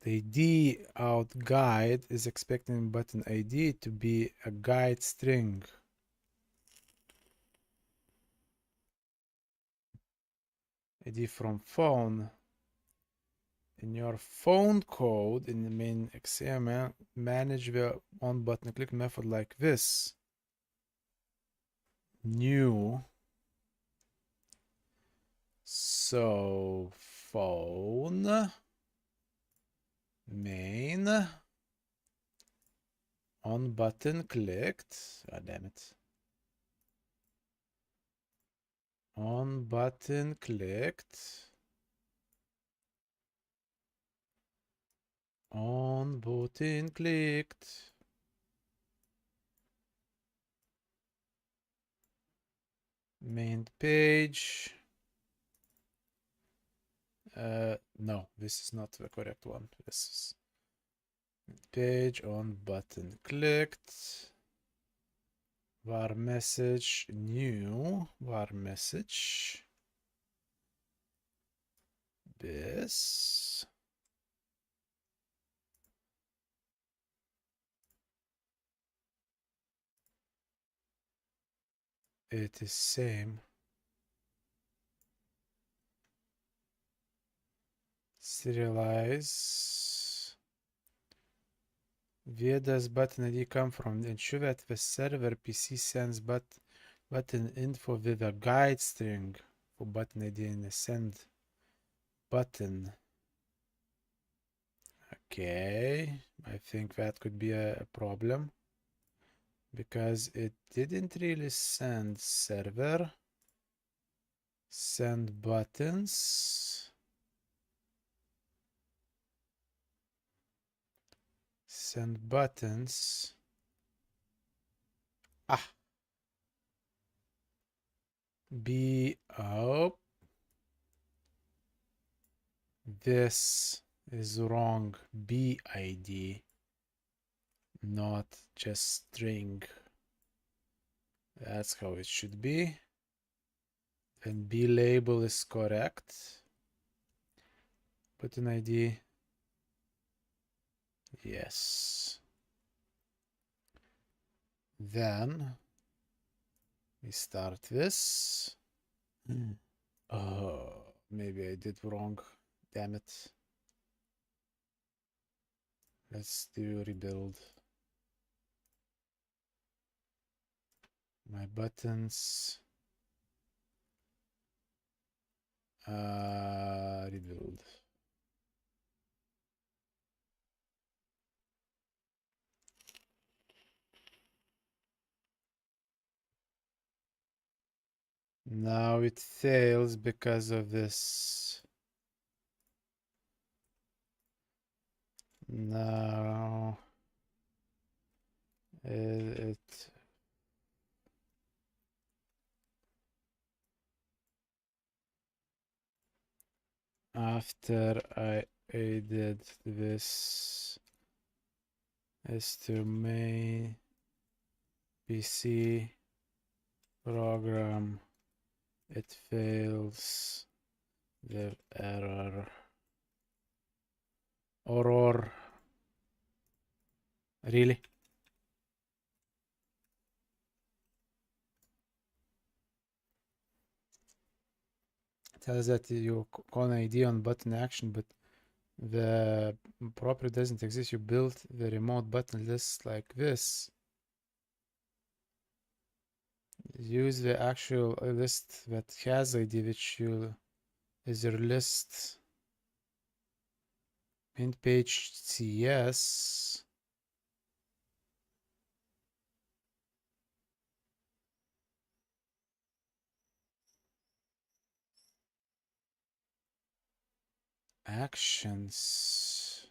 Speaker 3: The ID out guide is expecting button ID to be a guide string. ID from phone. In your phone code in the main XML, manage the on button click method like this. New. So phone main on button clicked. God damn it. On button clicked. On button clicked. Main page. No, this is not the correct one. This is page on button clicked. Var message new. Var message. This. It is same. Serialize. Where does button ID come from? Ensure that the server PC sends button info with a guide string for button ID and a send button. Okay, I think that could be a problem because it didn't really send server. Send buttons. Send buttons. Ah, B. Oh. This is wrong. BID. Not just string. That's how it should be. And B label is correct. Button ID. Yes. Then we start this. Oh, maybe I did wrong. Damn it. Let's do rebuild. My buttons. Rebuild. Now it fails because of this. Now it after I added this is to main PC program, it fails the error. Error. Really? Tells that you call an ID on button action, but the property doesn't exist. You built the remote button list like this. Use the actual list that has ID, which is your list. Mint page CS. Actions.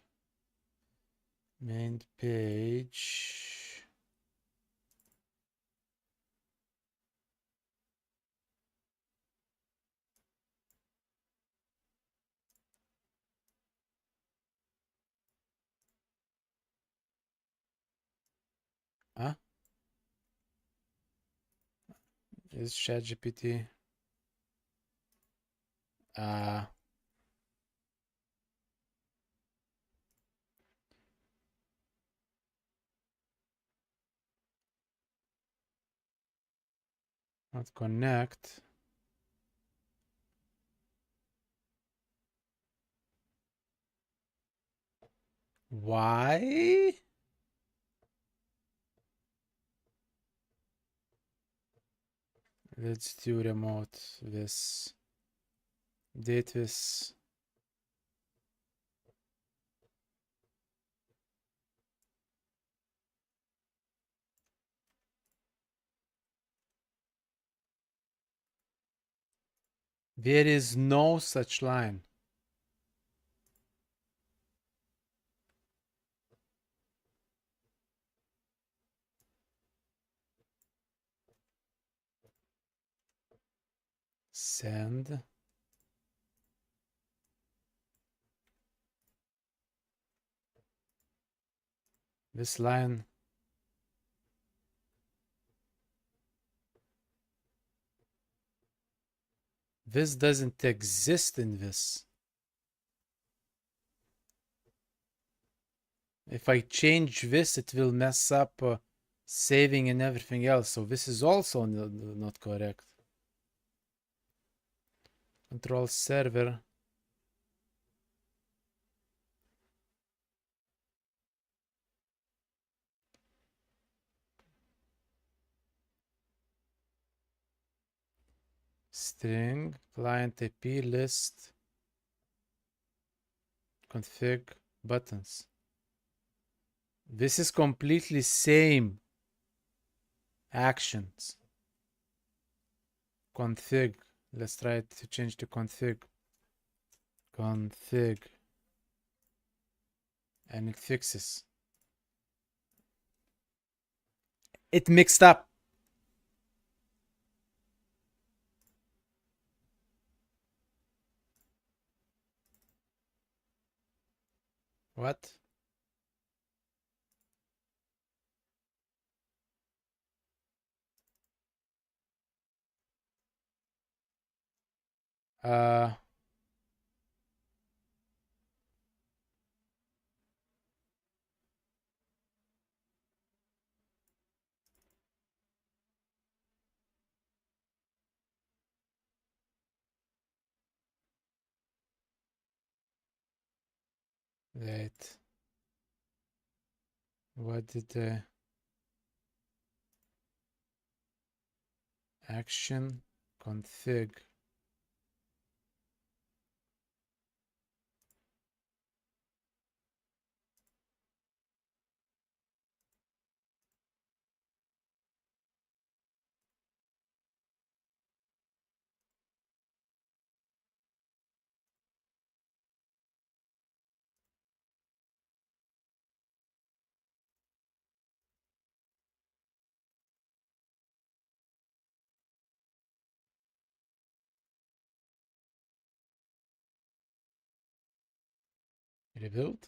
Speaker 3: Main page. Huh? Is ChatGPT? Not connect. Why? Let's do remote this. Date this. There is no such line. Send. This line. This doesn't exist in this. If I change this, it will mess up saving and everything else. So this is also not correct. Control server. String client IP list config buttons. This is completely same actions. Config. Let's try to change to config. Config. And it fixes. It mixed up. What? Uh, wait. What did the action config? Rebuild?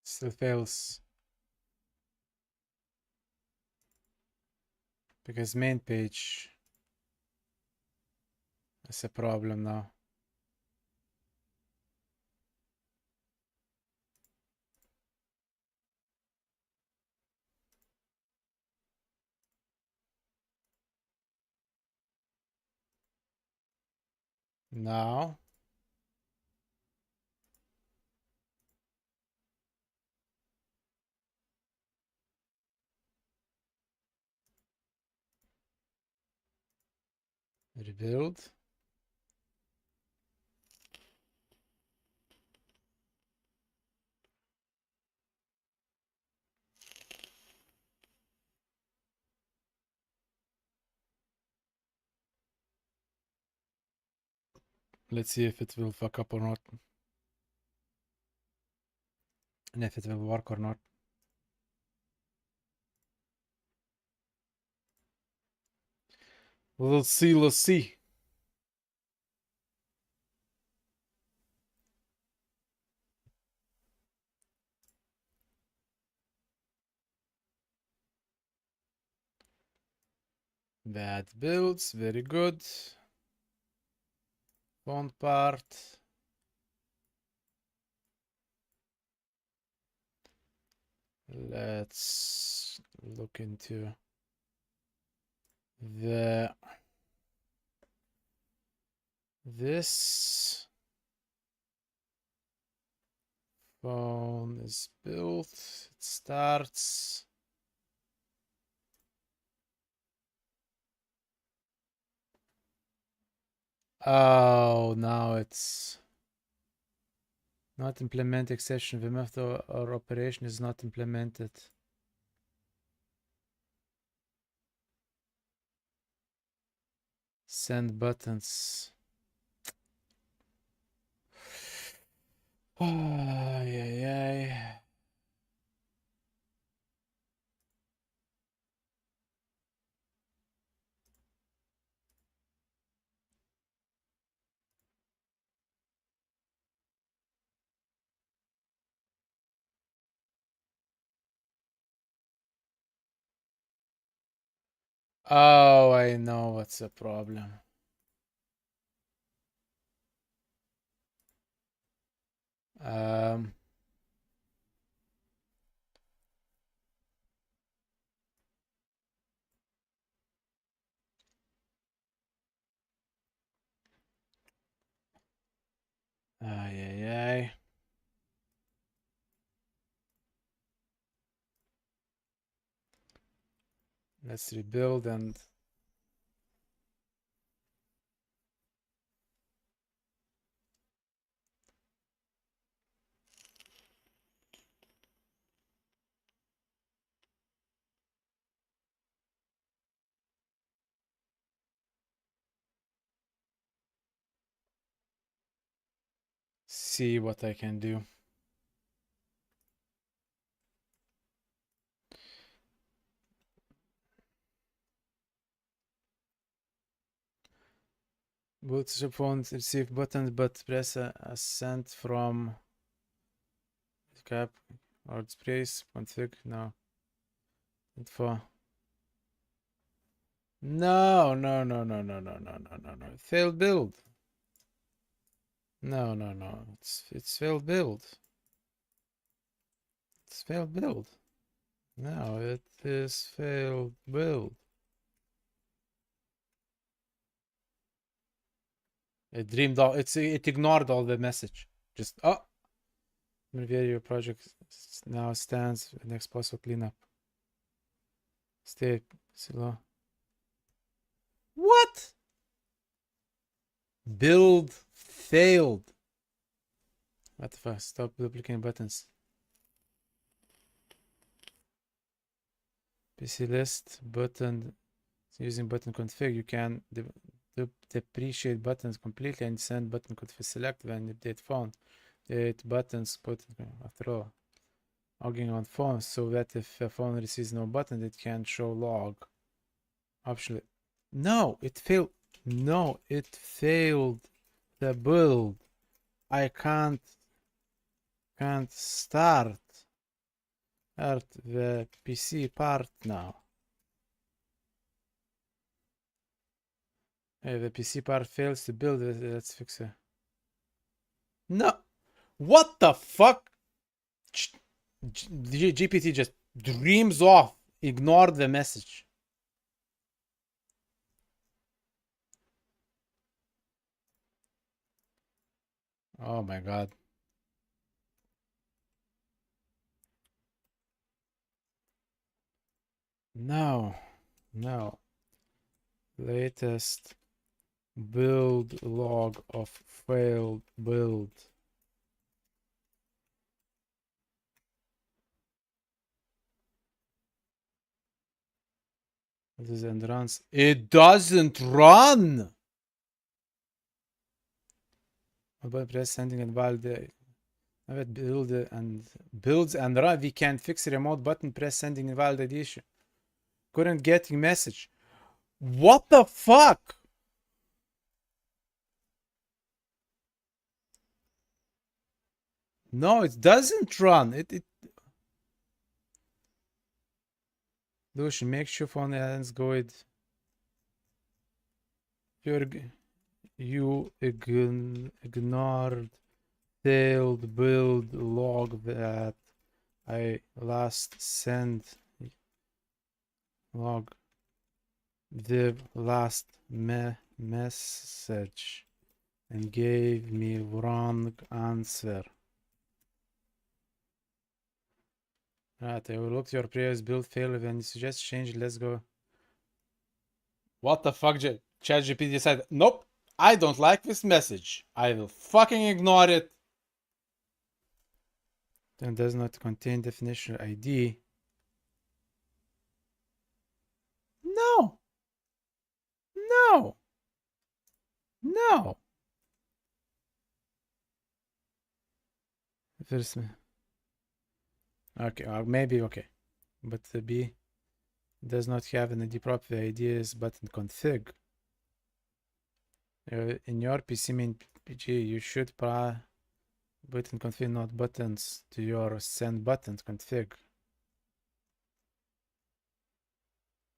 Speaker 3: Still fails. Because main page is a problem now. Now. Rebuild. Let's see if it will fuck up or not. And if it will work or not. We'll see, let's see. Bad builds, very good. Font part. Let's look into this phone is built. It starts. Oh, now it's not implement exception. The method or operation is not implemented. Send buttons. Ay, ay, ay. Oh, I know what's the problem. Um, Ay, ay, ay. Let's rebuild and see what I can do. Bluetooth phone receive button, but press ascent from cap or space config. No. Info. No. Failed build. No. It's failed build. It's failed build. No, it is failed build. It dreamed all. It ignored all the message. Just your project now stands next possible cleanup. Stay slow. What? Build failed. What the fuck? Stop duplicating buttons. PC list button using button config. You can depreciate buttons completely and send button config select when update phone. Update buttons button after all. Logging on phone so that if a phone receives no button, it can show log. Optionally. No, it failed. No, it failed the build. I can't start the PC part now. Hey, the PC part fails to build. Let's fix it. No, what the fuck? GPT just dreams off. Ignore the message. Oh my god. No. Latest build log of failed build. This and runs. It doesn't run. About press sending and validate. Builds and run. We can fix remote button press sending and validation. Couldn't getting message. What the fuck? No, it doesn't run. It Lucian, make sure phone ends go with you ignored failed build log that I last sent log the last message and gave me wrong answer. Right, I overlooked your previous build failure when you suggest change. Let's go. What the fuck? ChatGPT decided, nope, I don't like this message. I will fucking ignore it. Then does not contain definition ID. No. First, okay, maybe okay, but the B does not have an ID prop. The ID is button config. In your PC main PG, you should button config not buttons to your send buttons config.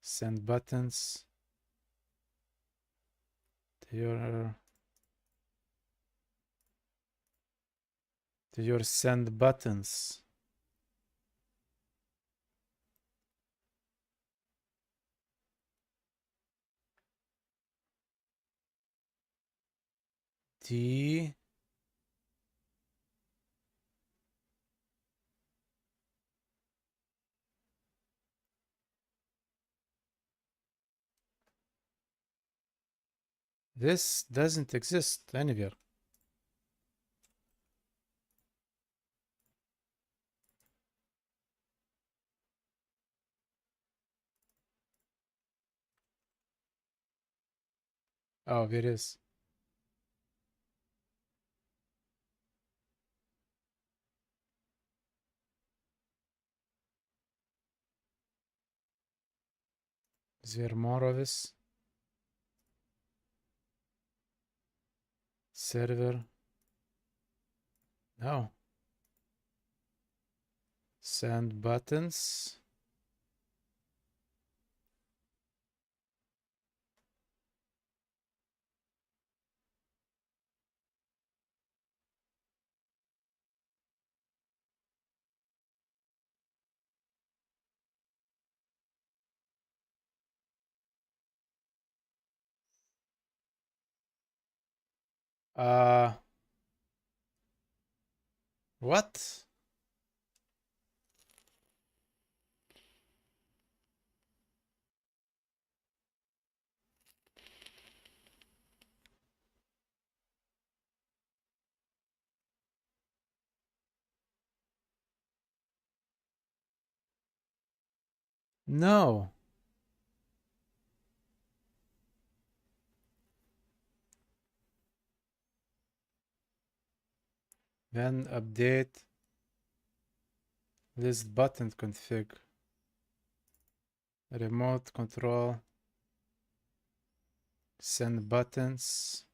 Speaker 3: Send buttons to your send buttons. D This doesn't exist anywhere. Oh, it is. Is there more of this? server. No. Send buttons. What? No. Then update list button config. Remote control. Send buttons.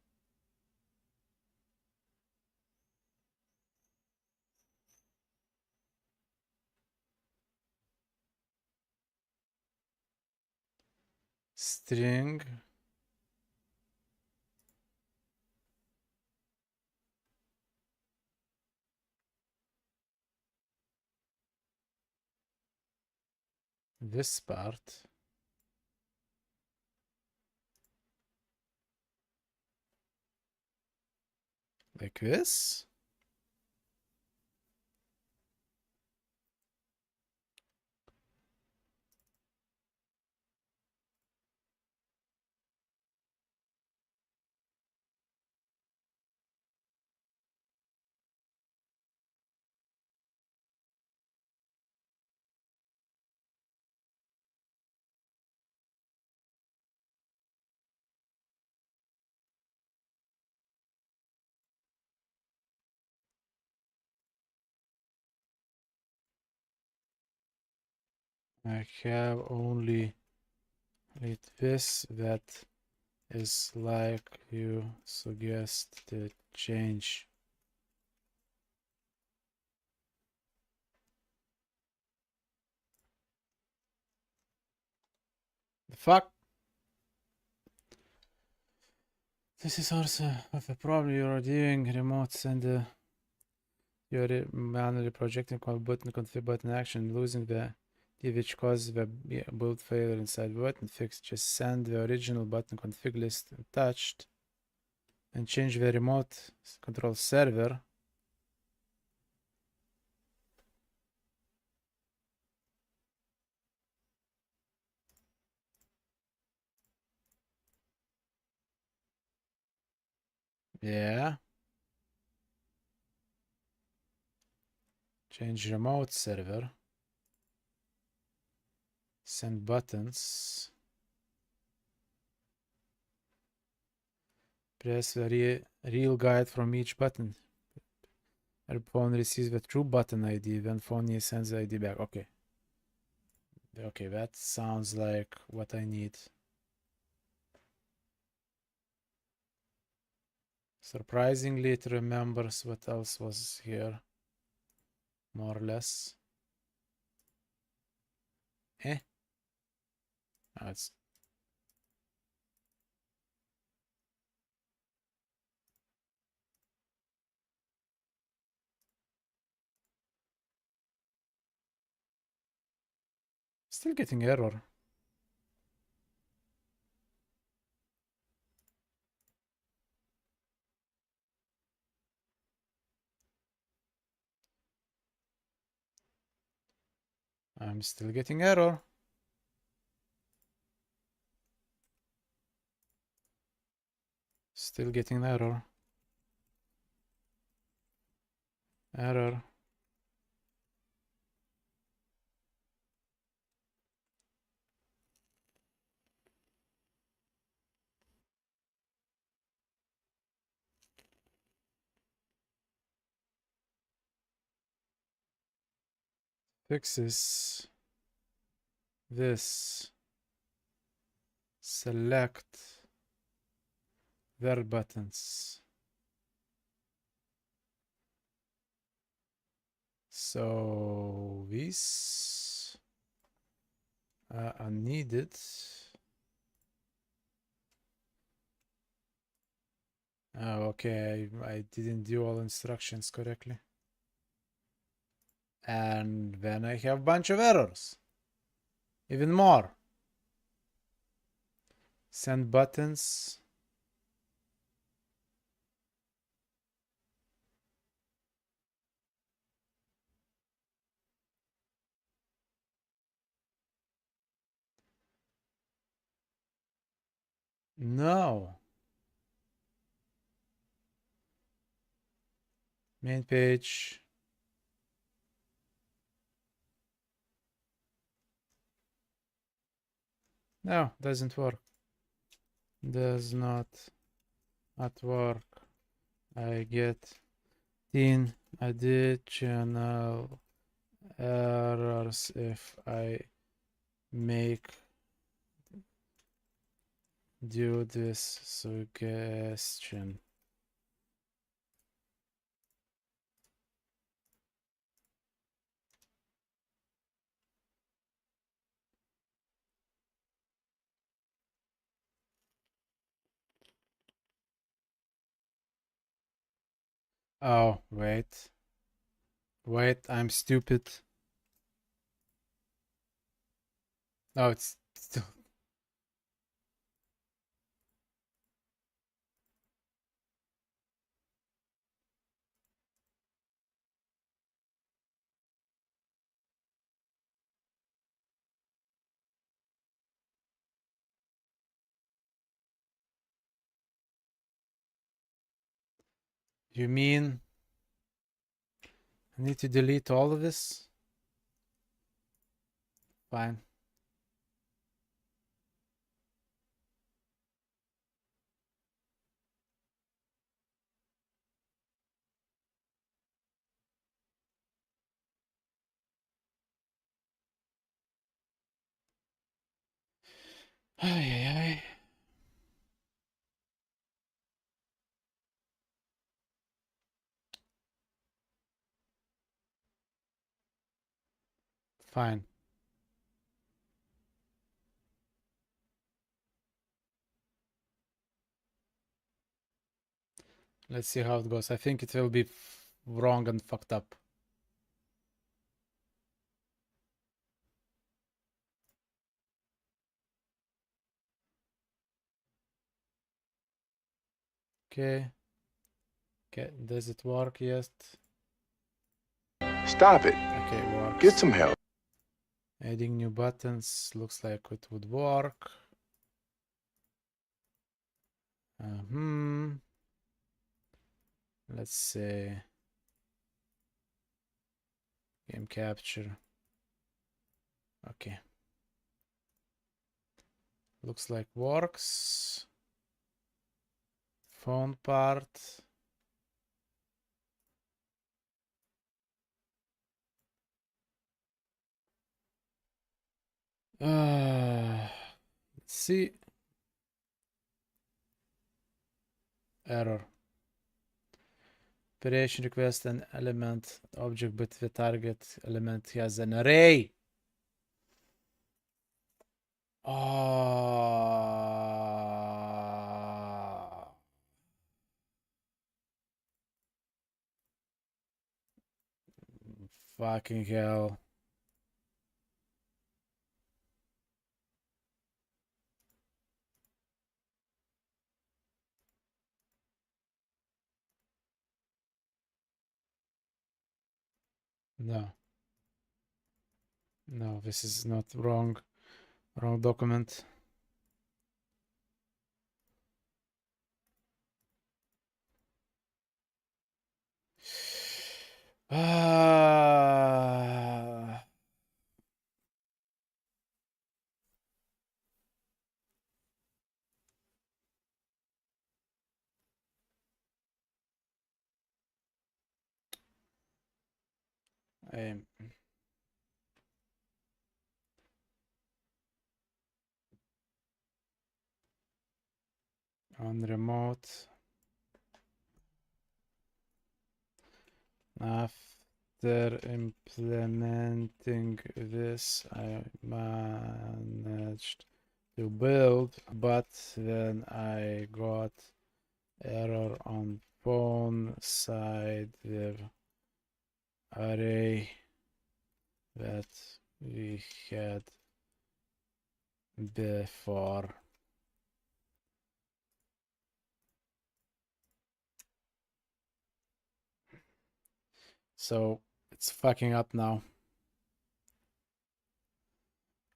Speaker 3: String. This part. Like this? I have only this that is like you suggest the change. The fuck? This is also of a problem you're doing remote send you're manually projecting call button config button action losing the which causes the build failure inside button fix. Just send the original button config list attached and change the remote control server. Yeah. Change remote server. Send buttons. Press the real guide from each button. Your phone receives the true button ID, then phone sends the ID back. Okay. Okay, that sounds like what I need. Surprisingly, it remembers what else was here. More or less. Eh? Oh, it's still getting error. I'm still getting error. Still getting error. Error. Fixes this. Select their buttons. So these are needed. Oh, okay, I didn't do all instructions correctly. And then I have a bunch of errors. Even more. Send buttons. No. Main page. No, doesn't work. Does not work. I get 10 additional errors if I make do this suggestion. Oh, wait. Wait, I'm stupid. No, it's still. You mean I need to delete all of this? Fine. Ay, ay, ay. Fine. Let's see how it goes. I think it will be wrong and fucked up. Okay. Okay, does it work? Yes.
Speaker 1: Stop it.
Speaker 3: Okay, it works.
Speaker 1: Get some help.
Speaker 3: Adding new buttons looks like it would work. Let's say game capture. Okay. Looks like works. Phone part. Let's see. Error. Operation request an element object, but the target element has an array. Oh. Fucking hell. No. No, this is not wrong. Wrong document. Um, on remote. Enough. After implementing this, I managed to build, but then I got error on phone side with array that we had before. So it's fucking up now.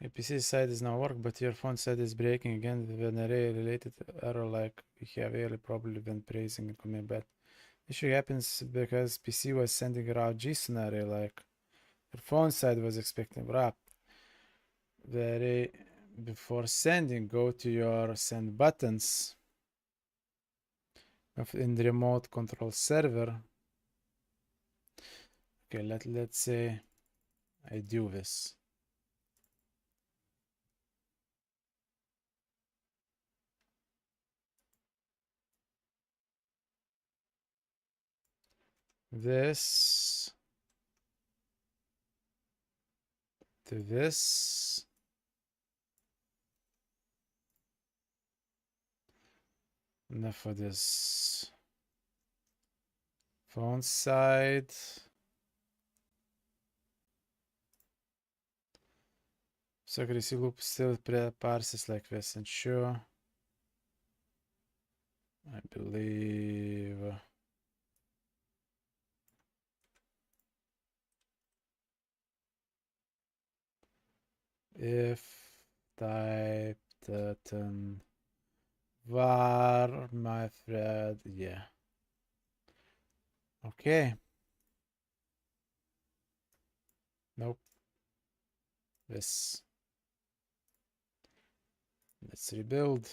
Speaker 3: APC side is now work, but your phone side is breaking again with an array related error like we have really probably been praising and commit bad. Issue happens because PC was sending raw JSON array like your phone side was expecting wrap. Very before sending, go to your send buttons in the remote control server. Okay, let's say I do this. This to this. Enough for this. Phone side. So crazy loop still parses like this, and sure. I believe. If type turn var my thread, yeah. Okay. Nope. This. Let's rebuild.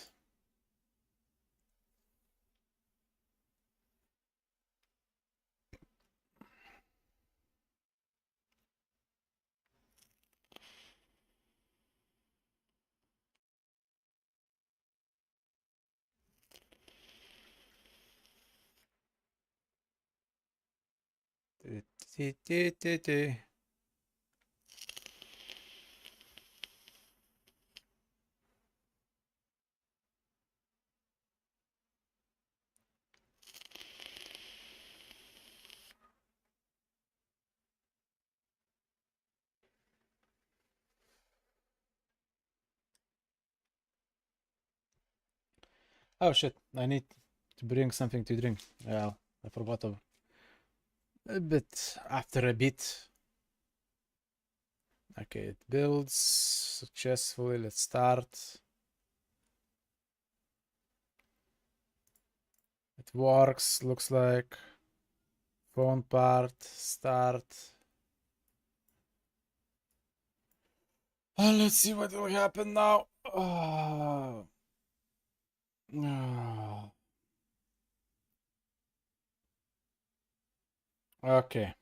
Speaker 3: Oh shit, I need to bring something to drink. Yeah, I forgot a bit after a bit. Okay, it builds successfully. Let's start. It works, looks like. Phone part, start. Let's see what will happen now. Okay.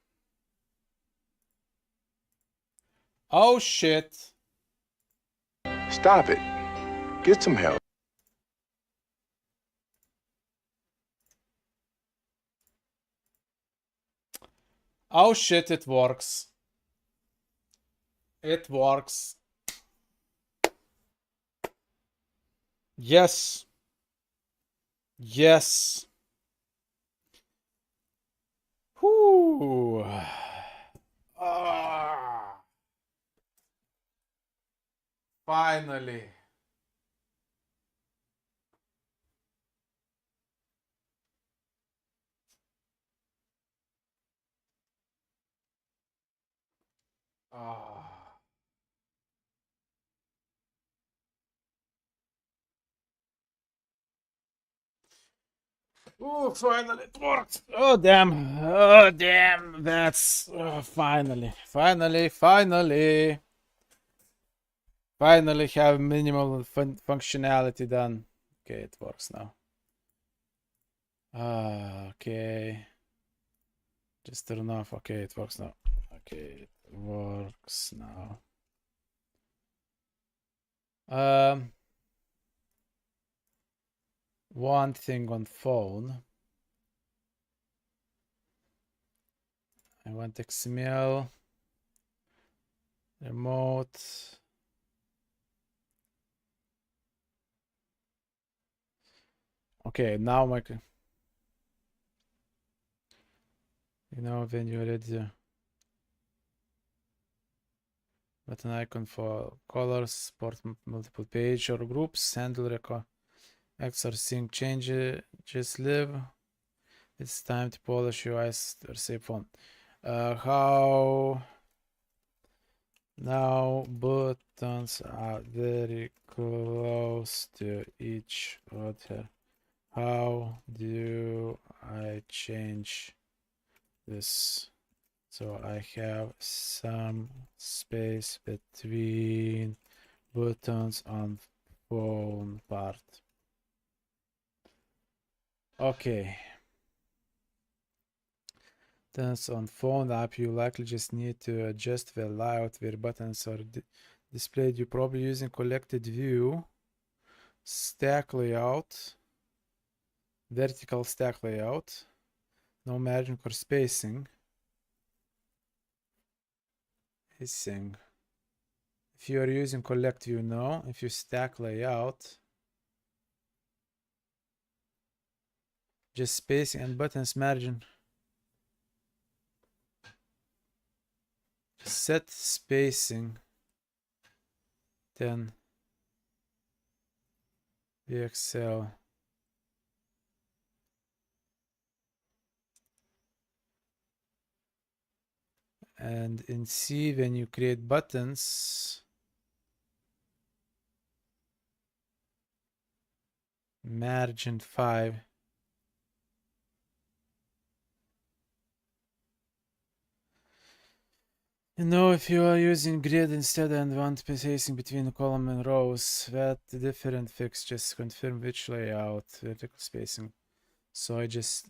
Speaker 3: Oh shit.
Speaker 1: Stop it. Get some help.
Speaker 3: Oh shit, it works. It works. Yes. Yes. Whoo. Finally. Oh, finally it worked. Oh, damn. Oh, damn. That's finally. Finally have minimal functionality done. Okay, it works now. Okay. Just turn off. Okay, it works now. Okay, it works now. One thing on phone. I want XML, remote. Okay, now my, when you're ready. Button icon for colors, support multiple page or groups, handle record, X or sync changes, just live. It's time to polish your eyes or save font. How now buttons are very close to each other. How do I change this so I have some space between buttons on phone part? Okay. Buttons on phone app, you likely just need to adjust the layout where buttons are displayed. You're probably using collected view, stack layout, vertical stack layout, no margin or spacing. If you are using collect view, no. If you stack layout, just spacing and buttons margin. Set spacing 10 VXL. And in C, when you create buttons, margin 5. If you are using grid instead and want spacing between column and rows, that different fix, just confirm which layout, vertical spacing. So I just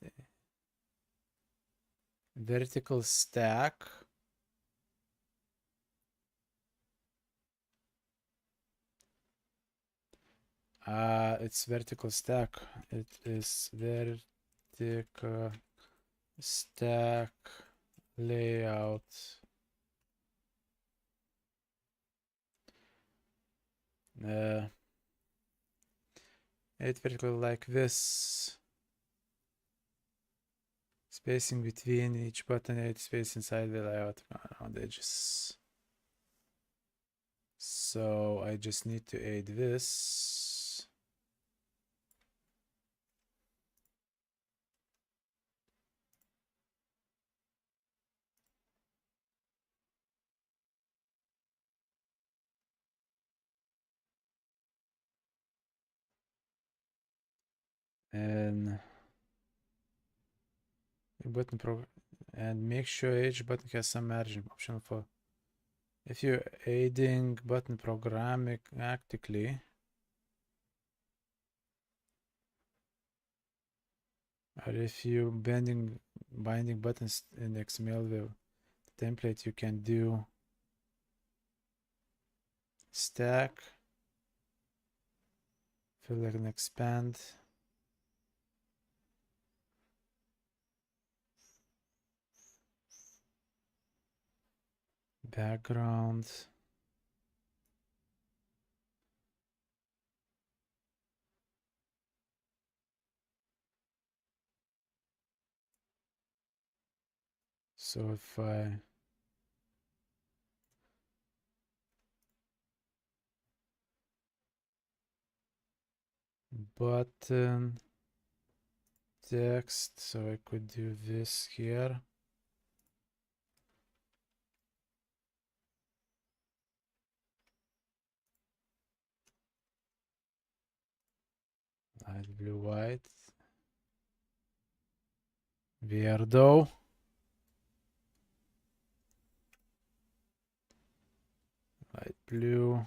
Speaker 3: vertical stack. It's vertical stack. It is vertical stack layout. It vertical like this. Spacing between each button, 8 space inside the layout around edges. So I just need to add this. And button and make sure each button has some margin option for if you're adding button programmatically. Or if you binding buttons in XML the template, you can do stack, fill and expand. Background. So if I button text, so I could do this here. Light blue, white. Weirdo. Light blue.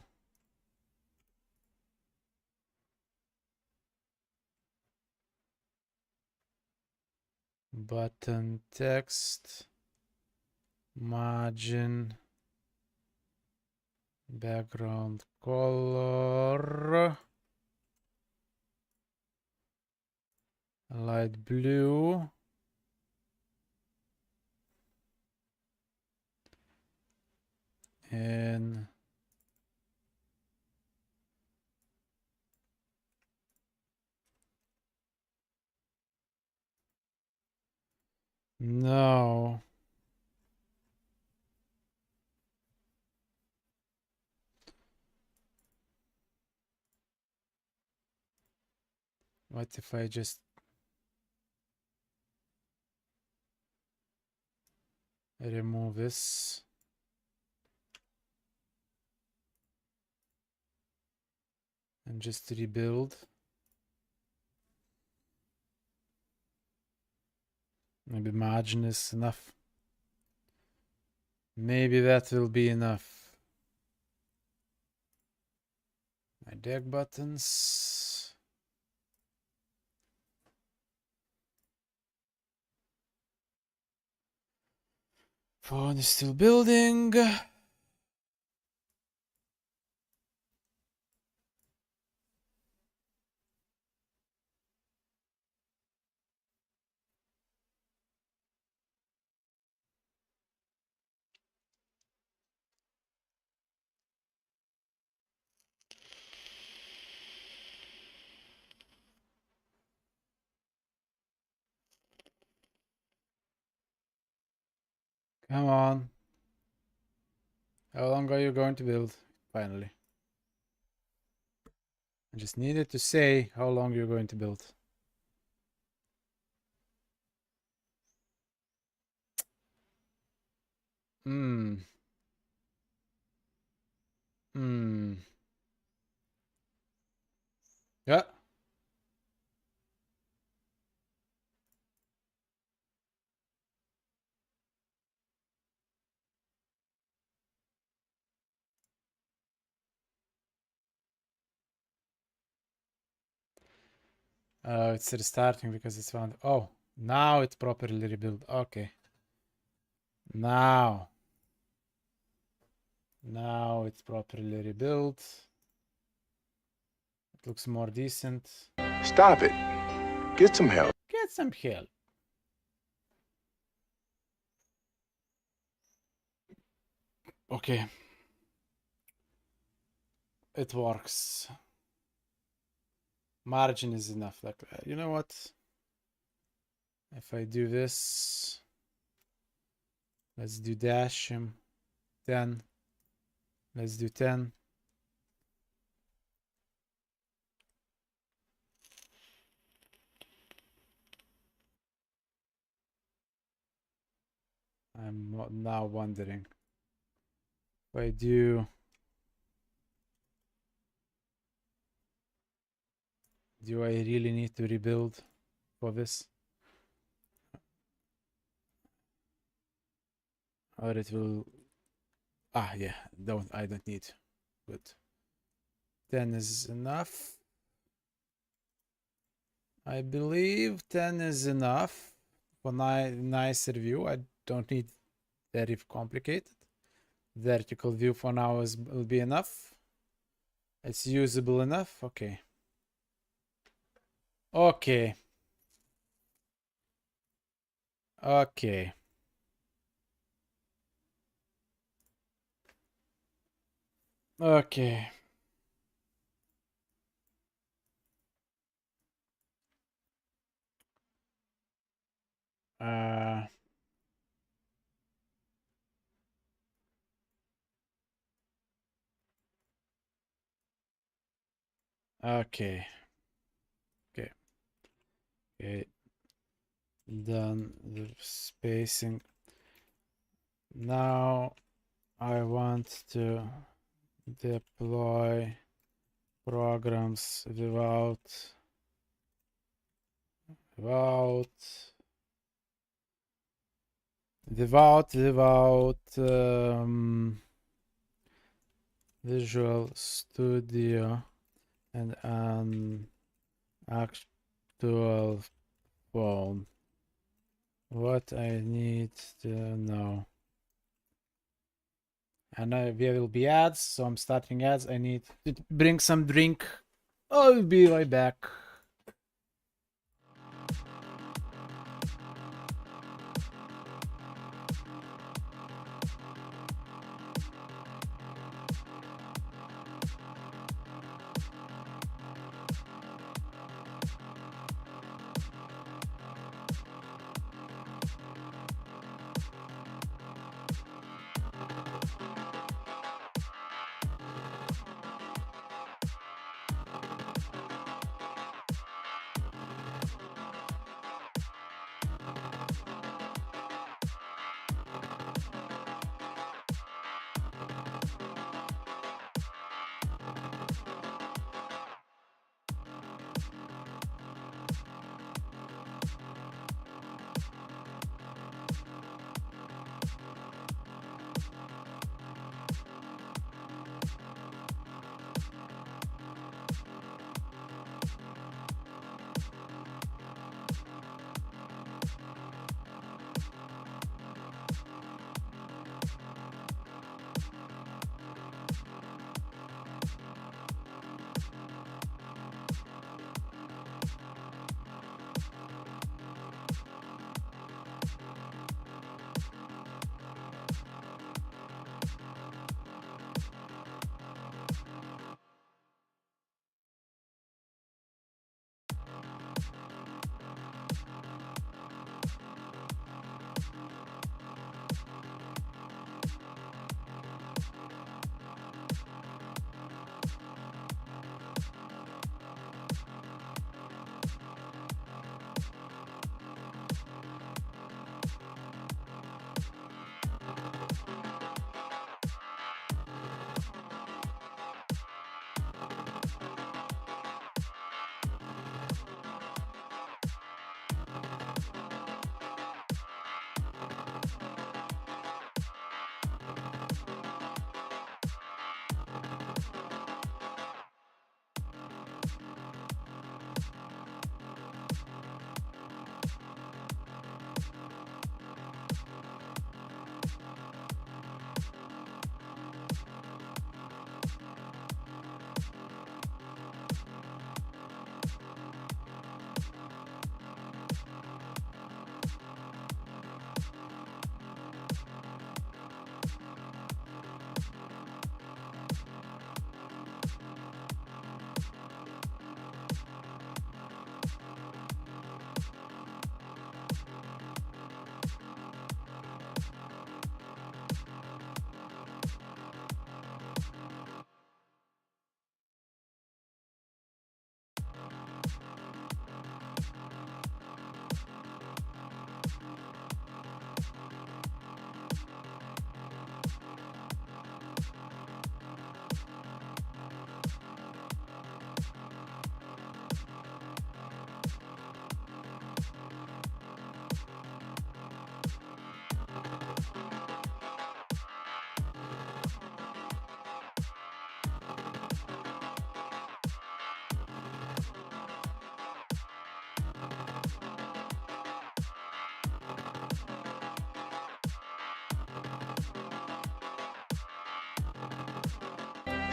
Speaker 3: Button text. Margin. Background color. Light blue. in no. What if I just remove this? And just rebuild. Maybe margin is enough. Maybe that will be enough. My deck buttons. Phone is still building. Come on. How long are you going to build? Finally. I just needed to say how long you're going to build. Hmm. Hmm. Yeah. It's restarting because it's found. Oh, now it's properly rebuilt. Okay. Now it's properly rebuilt. It looks more decent.
Speaker 1: Stop it. Get some help.
Speaker 3: Get some help. Okay. It works. Margin is enough. Like, you know what? If I do this, let's do dash him 10. Let's do 10. I'm now wondering if I do I really need to rebuild for this? Or it will yeah, I don't need. Good. 10 is enough. I believe 10 is enough for nicer view. I don't need very complicated. Vertical view for now will be enough. It's usable enough. Okay. Okay. Okay. Okay. Okay. Okay. Okay. Done the spacing. Now I want to deploy programs without Visual Studio and an actual phone. What I need to know. And there will be ads, so I'm starting ads. I need to bring some drink. I'll be right back.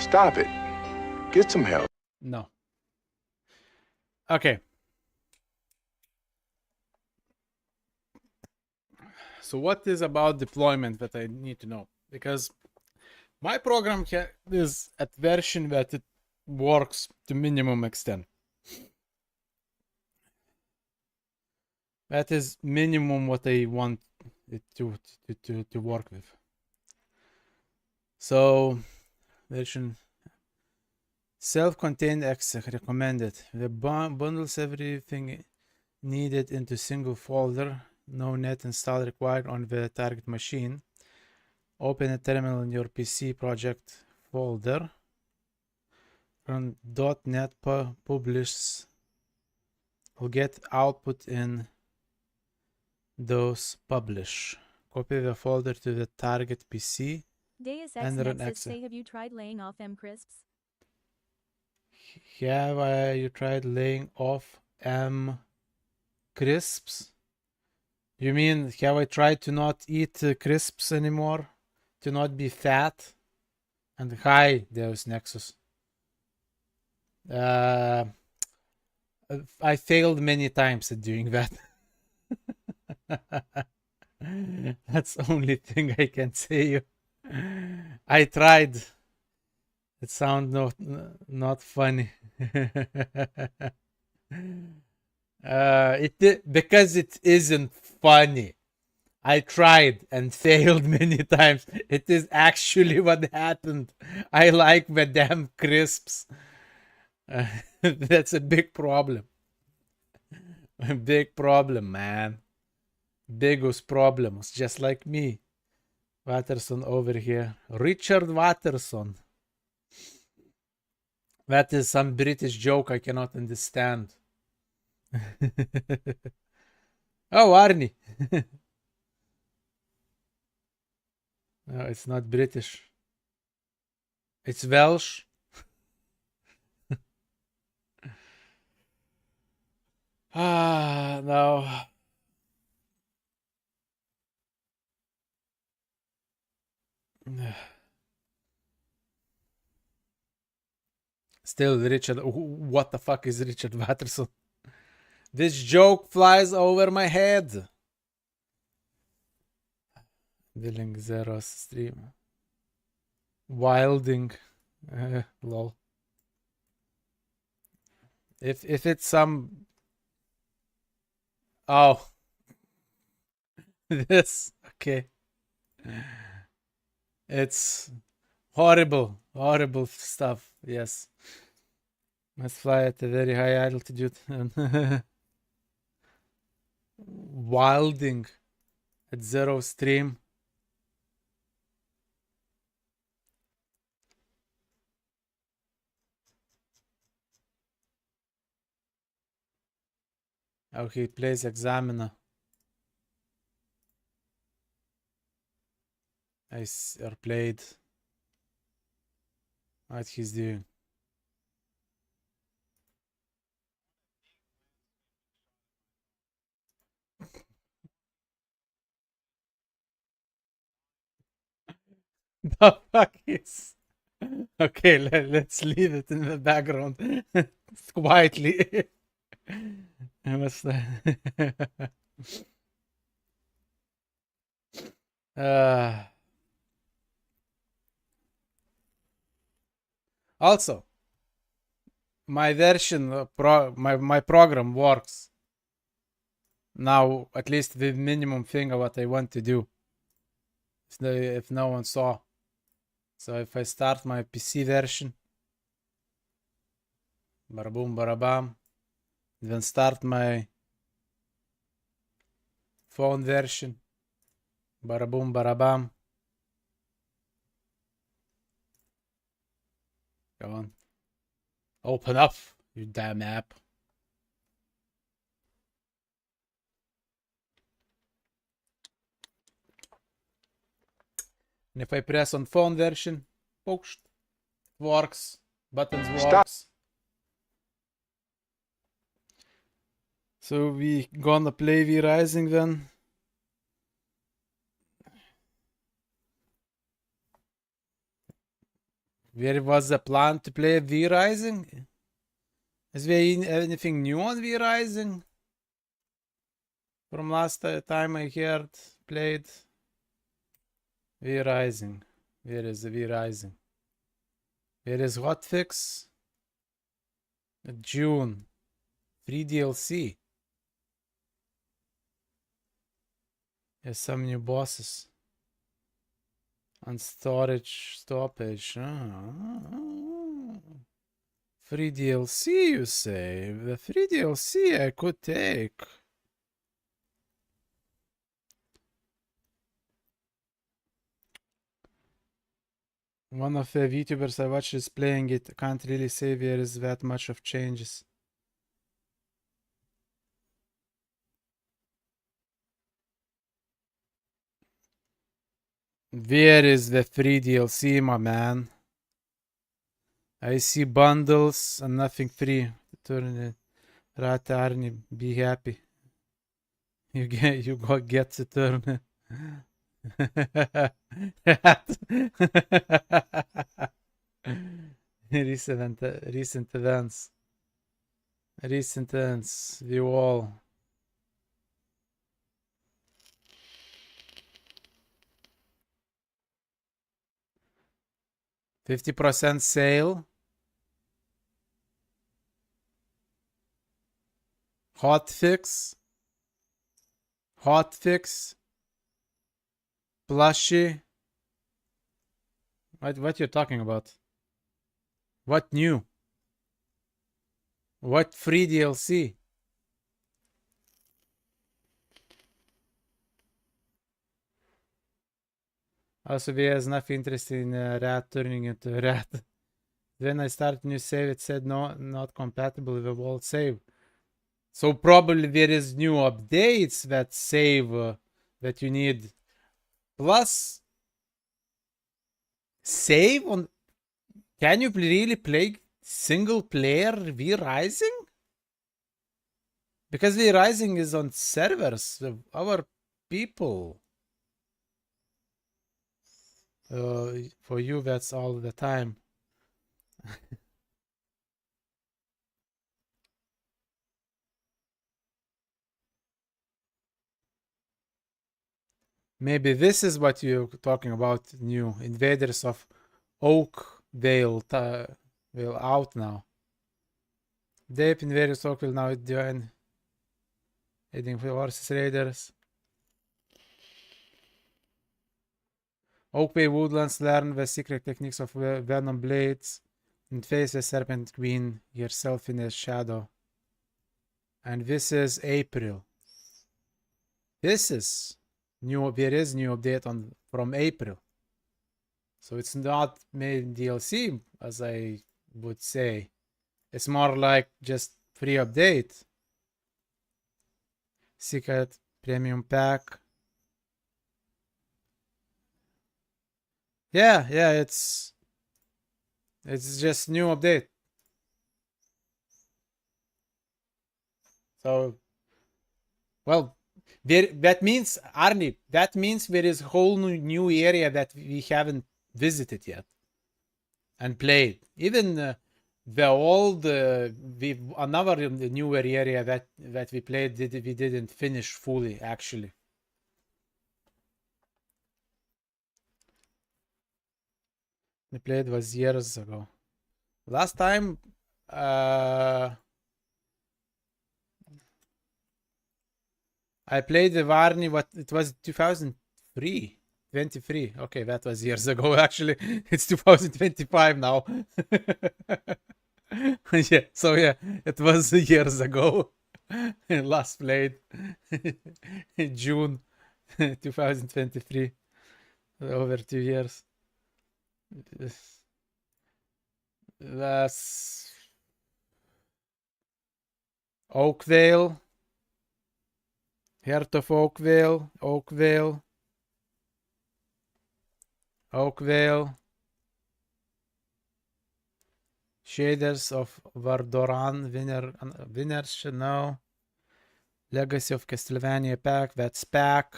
Speaker 1: Stop it. Get some help.
Speaker 3: No. Okay. So what is about deployment that I need to know? Because my program is at version that it works to minimum extent. That is minimum what I want it to work with. So version self-contained exec recommended. The bundles everything needed into single folder. No net install required on the target machine. Open a terminal in your PC project folder. Run .NET publish. Will get output in those publish. Copy the folder to the target PC.
Speaker 4: Deus Ex
Speaker 3: And run
Speaker 4: Nexus
Speaker 3: exe.
Speaker 4: say have you tried laying off M crisps?
Speaker 3: Have you tried laying off M crisps? You mean have I tried to not eat crisps anymore? To not be fat? And hi, Deus Nexus. I failed many times at doing that. That's the only thing I can say you. I tried. It sounds not funny. Because it isn't funny. I tried and failed many times. It is actually what happened. I like the damn crisps. That's a big problem. A big problem, man. Biggest problems, just like me. Watterson over here. Richard Watterson. That is some British joke I cannot understand. Oh, Arnie. No, it's not British. It's Welsh. No. Still, Richard. What the fuck is Richard Watterson? This joke flies over my head. Billing zero stream. Wilding. Lol. If it's some. Oh. This. Okay. It's horrible. Horrible stuff. Yes. Must fly at a very high altitude. Wilding at zero stream. Oh, he plays Examiner. Or played. What he's doing. The fuck is... Okay, let's leave it in the background. Quietly. What's that? Also, my version, my program works now, at least the minimum thing of what I want to do. If no one saw. So if I start my PC version, baraboom, barabam, then start my phone version, baraboom, barabam. Go on. Open up, you damn app. And if I press on phone version, post, works, buttons works. So we gonna play V Rising then. Where was the plan to play V Rising? Is there anything new on V Rising? From last time I heard played V Rising. Where is the V Rising? Where is hotfix? June. Free DLC. There's some new bosses. And storage stoppage. Free DLC, you say? The free DLC I could take. One of the VTubers I watch is playing it. Can't really say there is that much of changes. Where is the free DLC, my man? I see bundles and nothing free. Turn it. Rat Arnie, be happy. You get to turn it. Recent events. Recent events. You all. $50% sale. Hotfix. Hotfix. Plushie. What you're talking about? What new? What free DLC? Also, there's nothing interesting in rat turning into rat. When I started new save, it said no, not compatible with old save. So probably there is new updates that save that you need. Plus, save on. Can you really play single player V Rising? Because V Rising is on servers of our people. For you, that's all the time. Maybe this is what you're talking about, new Invaders of Oakvale will out now. Deep Invaders of Oakvale now join heading for Horses Raiders. Oakvale Woodlands learn the secret techniques of Venom Blades and face the Serpent Queen yourself in a shadow. And this is April. This is new. There is new update from April. So it's not main DLC, as I would say. It's more like just free update. Secret premium pack. Yeah, it's just new update. So, well, that means, Arnie, that means there is a whole new area that we haven't visited yet and played. Even the old, another newer area that we played, we didn't finish fully, actually. We played was years ago. Last time, I played the Varney, what it was 2003, 23. Okay, that was years ago. Actually, it's 2025 now. Yeah, so yeah, it was years ago. Last played June 2023. Over 2 years. That's Oakvale. Heart of Oakvale. Oakvale. Shaders of Vardoran. Winners should know. Legacy of Castlevania pack. That's pack.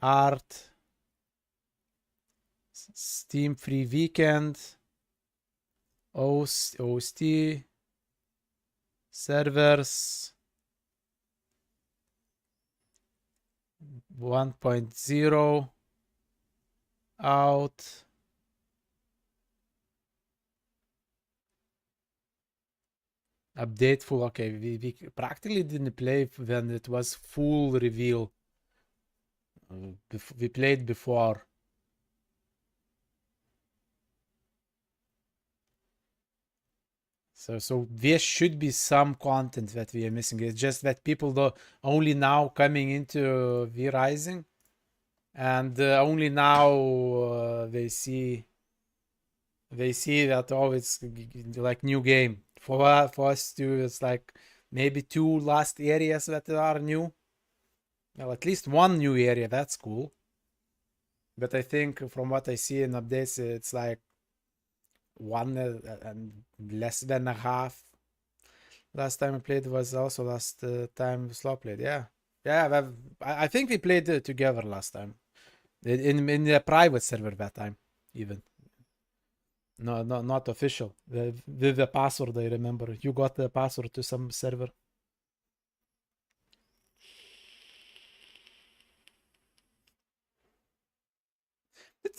Speaker 3: Art. Steam free weekend. OST servers 1.0 out. Update full. Okay, we practically didn't play when it was full reveal. We played before. So there should be some content that we are missing. It's just that people though only now coming into V Rising, and only now they see that, oh, it's like new game. For us too, it's like maybe 2 last areas that are new. Well, at least 1 new area, that's cool. But I think from what I see in updates, it's like 1 and less than a half. Last time I played was also last time Slow played. Yeah, I think we played together last time in the private server that time, even. No, not official. The password, I remember. You got the password to some server.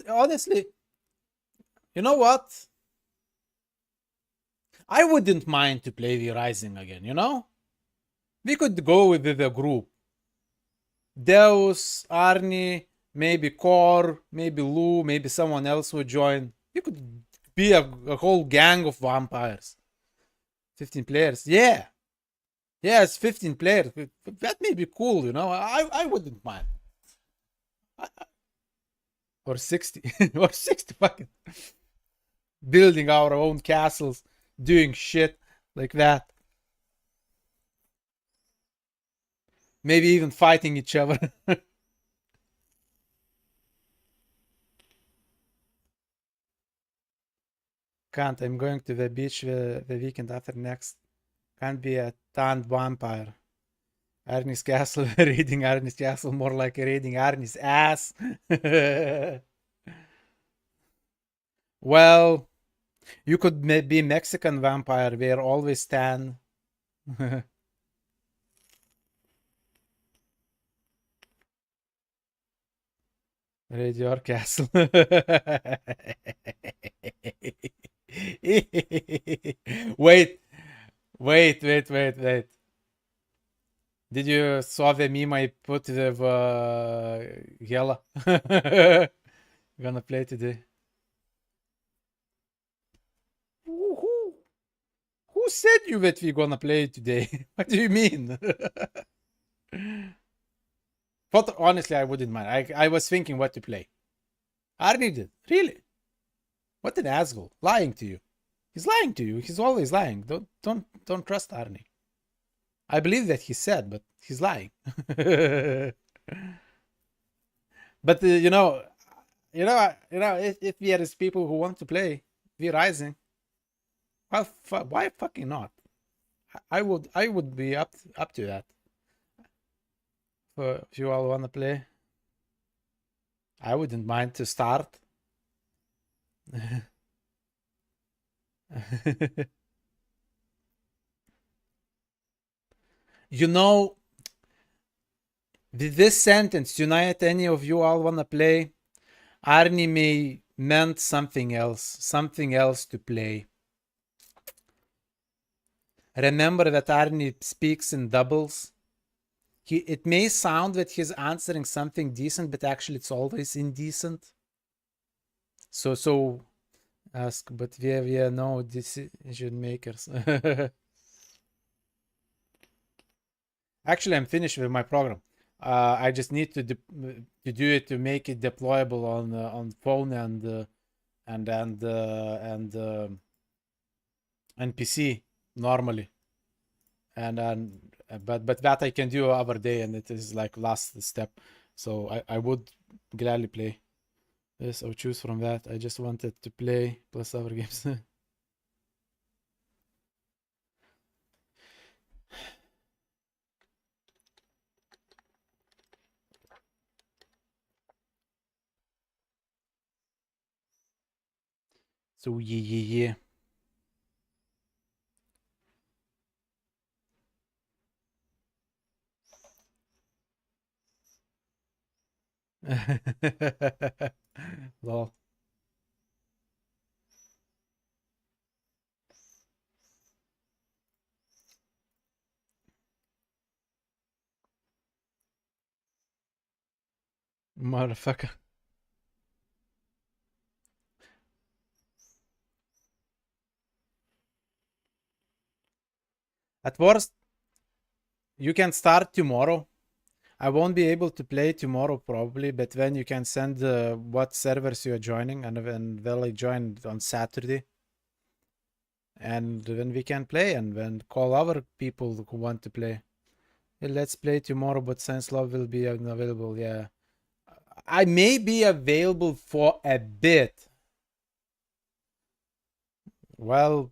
Speaker 3: Honestly, you know what? I wouldn't mind to play the Rising again, you know? We could go with the group. Deus, Arnie, maybe Core, maybe Lou, maybe someone else would join. You could be a whole gang of vampires. 15 players. Yeah. Yeah, it's 15 players. That may be cool, you know? I wouldn't mind. Or 60. Or 60 fucking. Building our own castles, doing shit like that. Maybe even fighting each other. Can't. I'm going to the beach the weekend after next. Can't be a tanned vampire. Arnie's castle, raiding Arnie's castle, more like raiding Arnie's ass. Well, you could be Mexican vampire where always tan. Raid your castle. Wait. Did you saw the meme I put with Yella? Gonna play today. Who said you that we're gonna play today? What do you mean? But honestly, I wouldn't mind. I was thinking what to play. Arnie did. Really? What an asshole. Lying to you. He's lying to you. He's always lying. Don't trust Arnie. I believe that he said, but he's lying. But if there is people who want to play V Rising, well, why fucking not? I would be up to that. If you all want to play, I wouldn't mind to start. You know, with this sentence, tonight, any of you all want to play? Arnie may meant something else to play. Remember that Arnie speaks in doubles. It may sound that he's answering something decent, but actually it's always indecent. So ask, but we are no decision makers. Actually, I'm finished with my program. I just need to do it to make it deployable on phone and PC normally, but that I can do other day, and it is like last step. So I would gladly play this. I'll choose from that. I just wanted to play plus other games. So yeah. Lol. Motherfucker. At worst, you can start tomorrow. I won't be able to play tomorrow probably, but then you can send what servers you're joining, and then they'll join on Saturday. And then we can play and then call other people who want to play. Hey, let's play tomorrow, but Science Love will be unavailable. Yeah. I may be available for a bit. Well,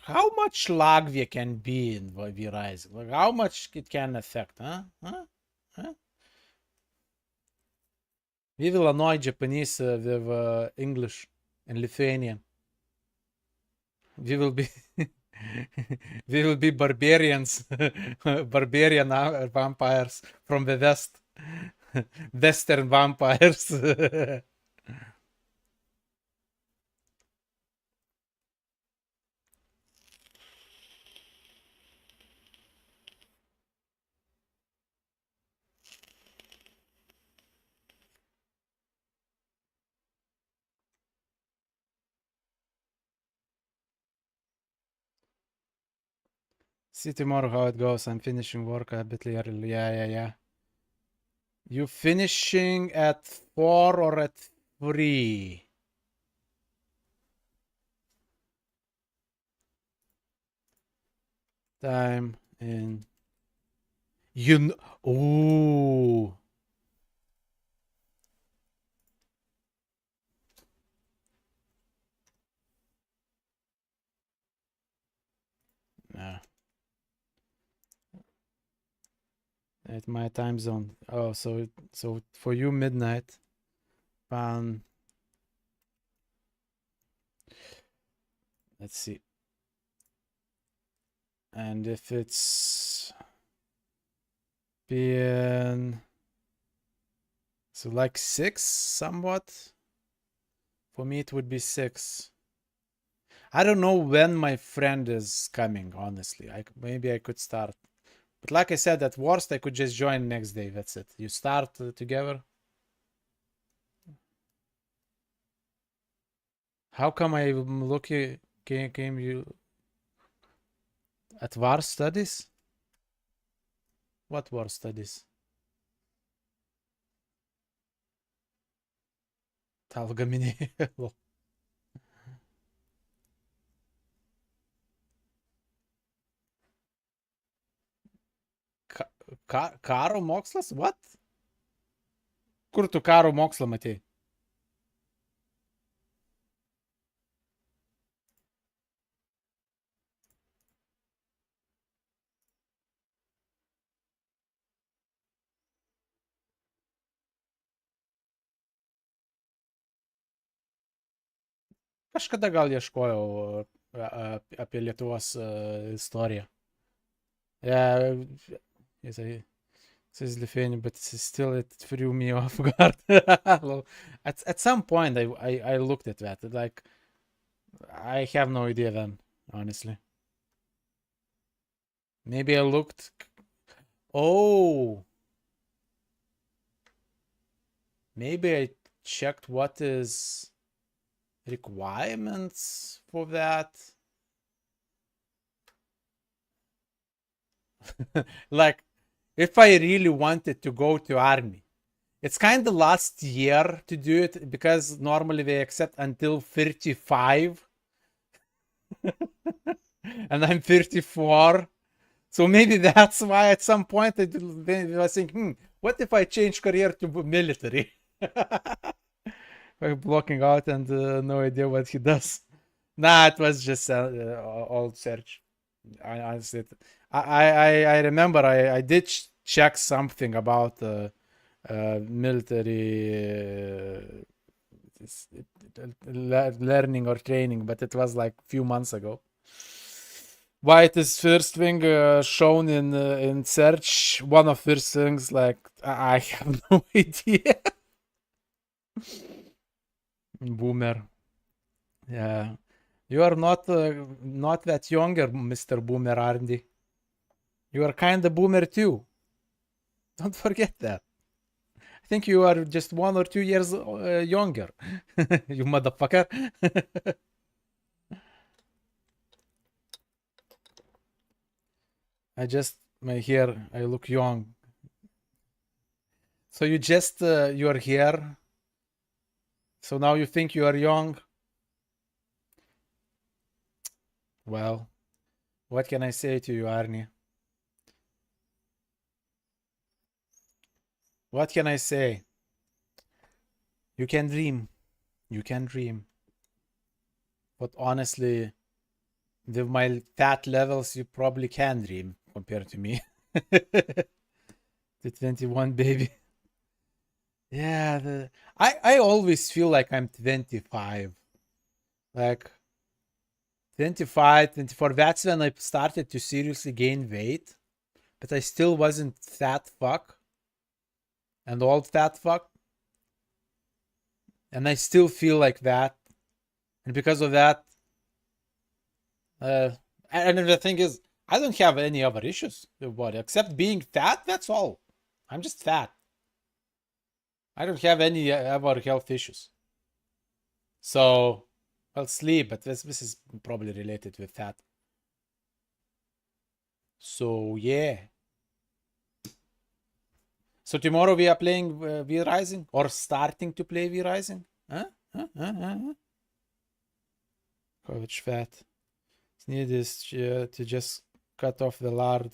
Speaker 3: how much lag there can be in V-Rising? Like, how much it can affect, huh? Huh? We will annoy Japanese with English and Lithuanian. We will be we will be barbarians, barbarian vampires from the west, western vampires. See tomorrow how it goes. I'm finishing work a bit early. Yeah. You finishing at 4 or at 3? Time in. Ooh. Nah. At my time zone. Oh, so for you midnight. Let's see. And if it's been so like 6 somewhat, for me it would be 6. I don't know when my friend is coming, honestly. Maybe I could start. But like I said, at worst, I could just join next day. That's it. You start together. How come I'm looking? Came you at war studies? What war studies? Tavo gaminiai. Lol. Karo mokslas? What? Kur tu karo mokslą matei? Kažkada gal ieškojau apie Lietuvos istoriją. Yeah, it says Lithuanian, but still it threw me off guard. At some point, I looked at that. Like, I have no idea then, honestly. Maybe I looked. Oh, maybe I checked what is requirements for that. Like, if I really wanted to go to army, it's kind of last year to do it because normally they accept until 35 and I'm 34. So maybe that's why at some point I was thinking, what if I change career to military? Like blocking out and no idea what he does. Nah, it was just old search. Honestly, I remember I did check something about military learning or training, but it was like a few months ago. why it is first thing shown in search. One of first things, like I have no idea. Boomer. Yeah, you are not that younger, Mr. Boomer Arndi. You are kind of boomer too. Don't forget that. I think you are just 1 or 2 years younger. You motherfucker. My hair, I look young. So you just, your hair. So now you think you are young? Well, what can I say to you, Arnie? What can I say? You can dream. You can dream. But honestly, with my fat levels, you probably can dream compared to me. The 21 baby. Yeah, I always feel like I'm 25. Like 25, 24. That's when I started to seriously gain weight. But I still wasn't fat fuck. And old fat fuck. And I still feel like that. And because of that, and the thing is, I don't have any other issues with body except being fat. That's all. I'm just fat. I don't have any other health issues. So, well, sleep, but this is probably related with that. So, yeah. So tomorrow we are playing V Rising or starting to play V Rising? Huh? College fat. It's needed to just cut off the lard.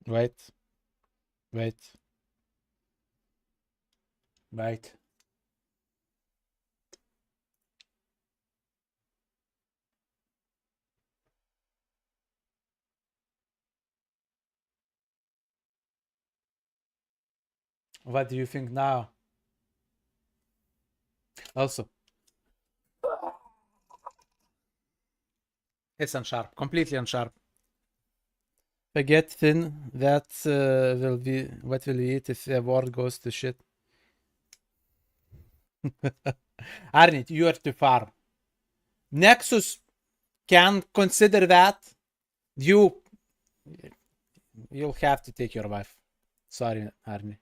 Speaker 3: Wait. What do you think now? Also, it's unsharp, completely unsharp. If I get thin, that will be what will you eat if the world goes to shit. Arnit, you are too far. Nexus can consider that. You'll have to take your wife. Sorry, Arnie.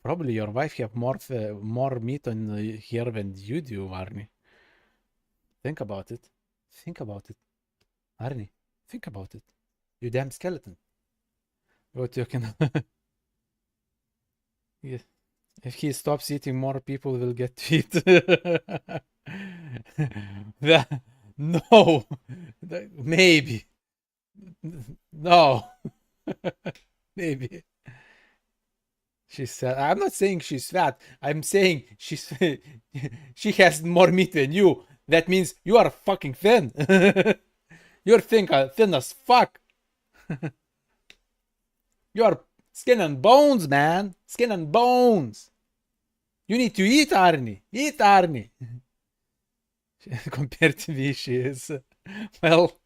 Speaker 3: Probably your wife have more meat on here than you do, Arnie. Think about it. Arnie, think about it. You damn skeleton. What you can... Yeah. If he stops eating, more people will get to eat. No. Maybe. No. Maybe. She said, I'm not saying she's fat. I'm saying she has more meat than you. That means you are fucking thin. You're thin as fuck. You're skin and bones, man. Skin and bones. You need to eat, Arnie. Eat, Arnie. Compared to me, she is. Well,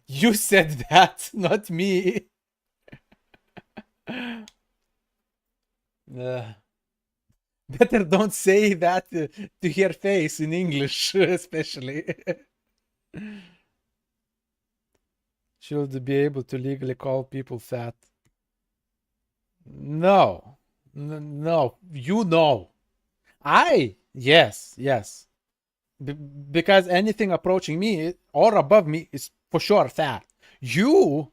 Speaker 3: you said that, not me. Better don't say that to her face in English, especially. Should be able to legally call people fat. No. No. You know. Yes. Because anything approaching me or above me is for sure fat. You,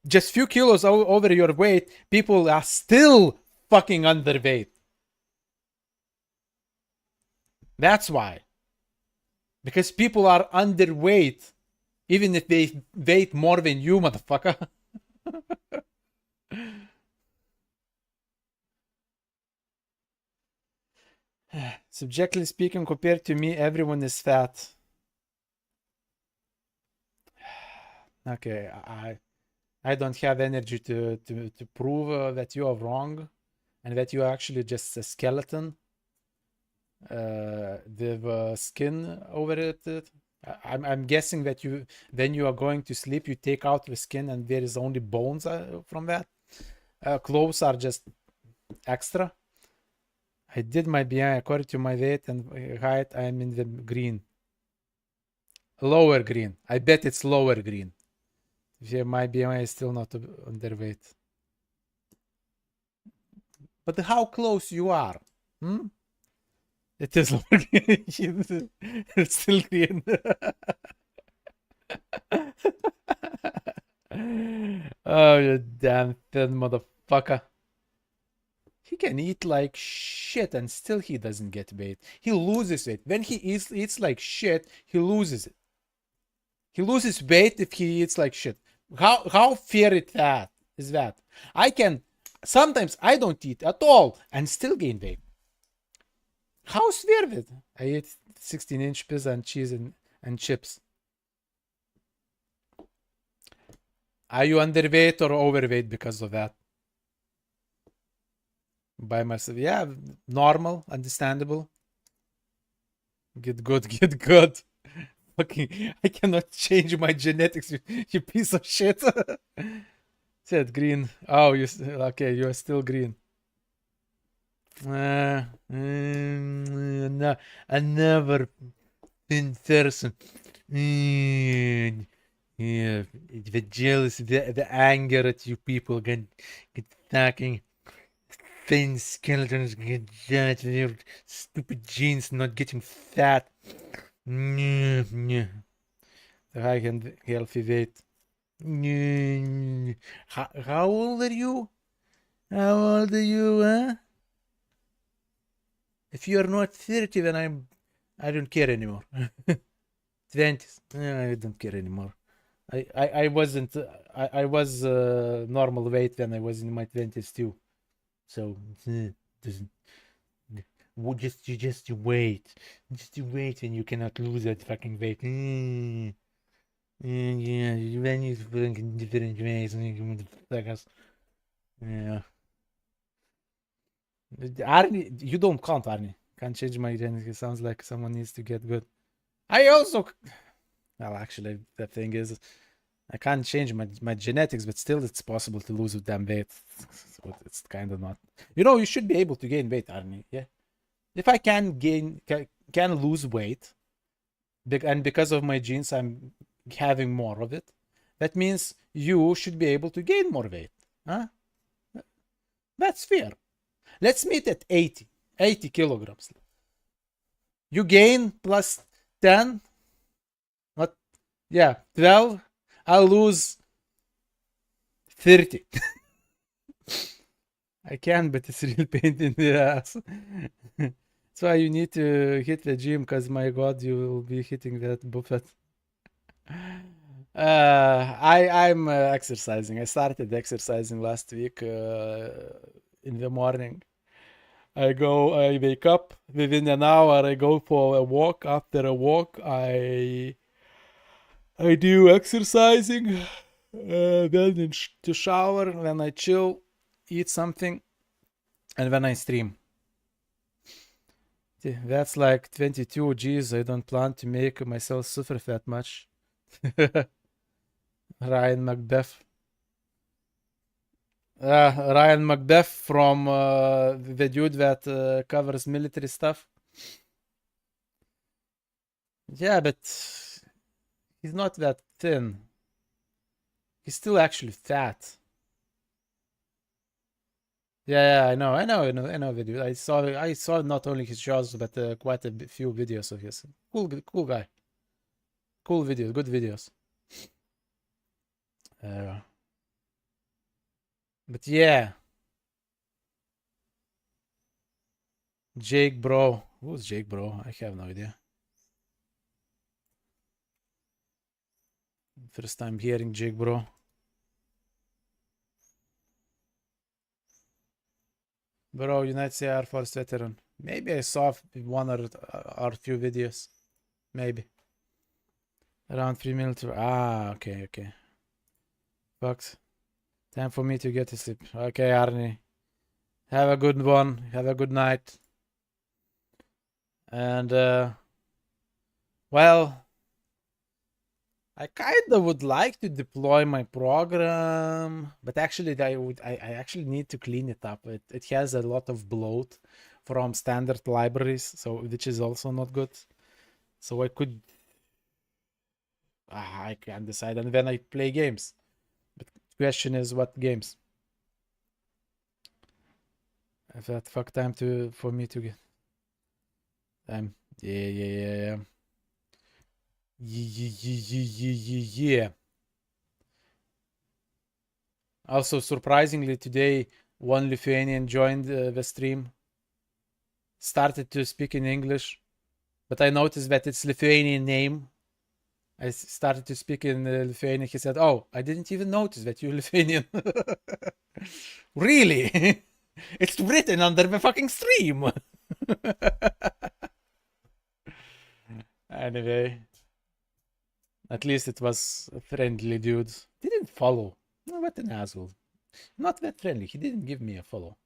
Speaker 3: just few kilos over your weight, people are still fucking underweight. That's why. Because people are underweight, even if they weight more than you, motherfucker. Subjectively speaking, compared to me, everyone is fat. Okay, I don't have energy to prove that you are wrong and that you are actually just a skeleton with skin over it. I'm guessing that you, when you are going to sleep, you take out the skin and there is only bones from that. Clothes are just extra. I did my BMI according to my weight and height. I'm in the green. Lower green. I bet it's lower green. Yeah, my BMI is still not underweight. But how close you are? Hmm? It is lower green. It's still green. Oh, you damn thin motherfucker. He can eat like shit and still he doesn't get weight. He loses it. When he eats like shit, he loses it. He loses weight if he eats like shit. How fair is that? I can sometimes I don't eat at all and still gain weight. How fair is it? I eat 16-inch pizza and cheese and chips. Are you underweight or overweight because of that? By myself, yeah, normal, understandable. Get good, get good. Fucking, I cannot change my genetics, you piece of shit. Said green. Oh, you okay? You are still green. No, I never been person. Yeah, the jealousy, the anger at you people get fucking thin skeletons get judged with your stupid genes not getting fat. The high and healthy weight. How old are you? How old are you, huh? If you are not 30, then I don't care anymore. 20s. I don't care anymore. I wasn't I was normal weight when I was in my 20s too. So doesn't you just wait. Just wait when you cannot lose that fucking weight. Yeah, when you fucking different ways, motherfuckers. Yeah. Arnie, you don't count, Arnie. Can't change my identity. It sounds like someone needs to get good. I also, well, actually, the thing is, I can't change my genetics, but still, it's possible to lose damn weight. So it's kind of not. You know, you should be able to gain weight, Arnie. Yeah. If I can lose weight, and because of my genes, I'm having more of it. That means you should be able to gain more weight. Huh? That's fair. Let's meet at 80 kilograms. You gain plus 10. What? Yeah, 12. I'll lose 30. I can, but it's real pain in the ass. That's why you need to hit the gym, because my god, you will be hitting that buffet. I'm exercising. I started exercising last week in the morning. I wake up within an hour. I go for a walk. After a walk, I do exercising. Then to shower. Then I chill, eat something, and then I stream. That's like 22 G's. I don't plan to make myself suffer that much. Ryan Macbeth. Ryan Macbeth from the dude that covers military stuff. Yeah, but he's not that thin. He's still actually fat. Yeah, I know the dude. I saw not only his shows, but quite a few videos of his. Cool guy. Cool videos, good videos. But yeah. Jake Bro. Who's Jake Bro? I have no idea. First time hearing Jake Bro. Bro, United States Air Force veteran. Maybe I saw one or few videos. Maybe. Around 3 military. Ah, okay. Fucks. Time for me to get to sleep. Okay, Arnie. Have a good one. Have a good night. And well, I kind of would like to deploy my program, but actually I actually need to clean it up. It has a lot of bloat from standard libraries, so which is also not good. So I could I can't decide, and then I play games. But question is what games? I've had fuck time for me to get yeah. Yeah. Also, surprisingly, today one Lithuanian joined the stream, started to speak in English, but I noticed that it's Lithuanian name. I started to speak in Lithuanian. He said, "Oh, I didn't even notice that you're Lithuanian." Really? It's written under the fucking stream. Anyway. At least it was a friendly dude. Didn't follow. Oh, what an asshole. Not that friendly. He didn't give me a follow.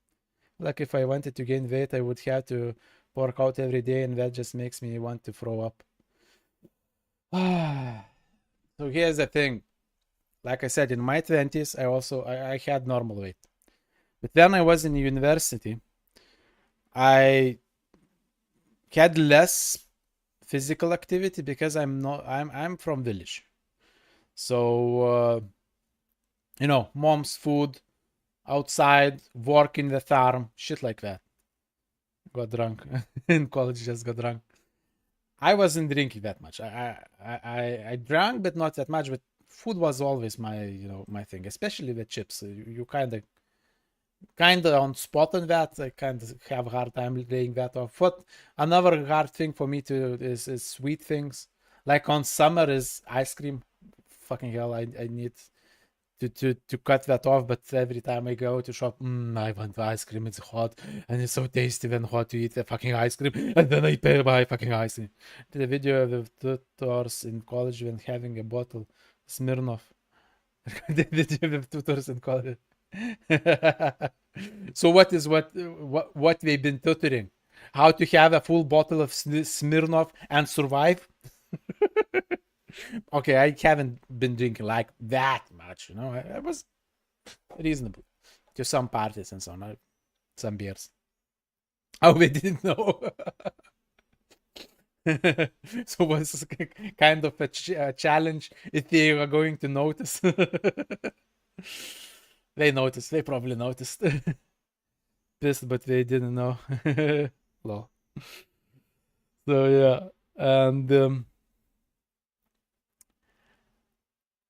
Speaker 3: Like if I wanted to gain weight, I would have to work out every day, and that just makes me want to throw up. So here's the thing. Like I said, in my 20s, I had normal weight. But when I was in university, I had less physical activity because I'm from village. So mom's food, outside, work in the farm, shit like that. Got drunk in college, just got drunk. I wasn't drinking that much. I drank, but not that much. But food was always my thing, especially the chips. You kind of on spot on that. I kind of have a hard time laying that off. What another hard thing for me is sweet things. Like on summer is ice cream. Fucking hell, I need to cut that off. But every time I go to shop, I want the ice cream. It's hot and it's so tasty when hot to eat the fucking ice cream. And then I pay buy fucking ice cream. Did a video of the tutors in college when having a bottle Smirnoff. The video of tutors in college. So what they've been tutoring? How to have a full bottle of Smirnoff and survive? Okay, I haven't been drinking like that much, I was reasonable to some parties and so on, some beers. Oh, we didn't know. So was kind of a challenge if they are going to notice. They noticed. They probably noticed. Pissed, but they didn't know. Lol. So yeah, and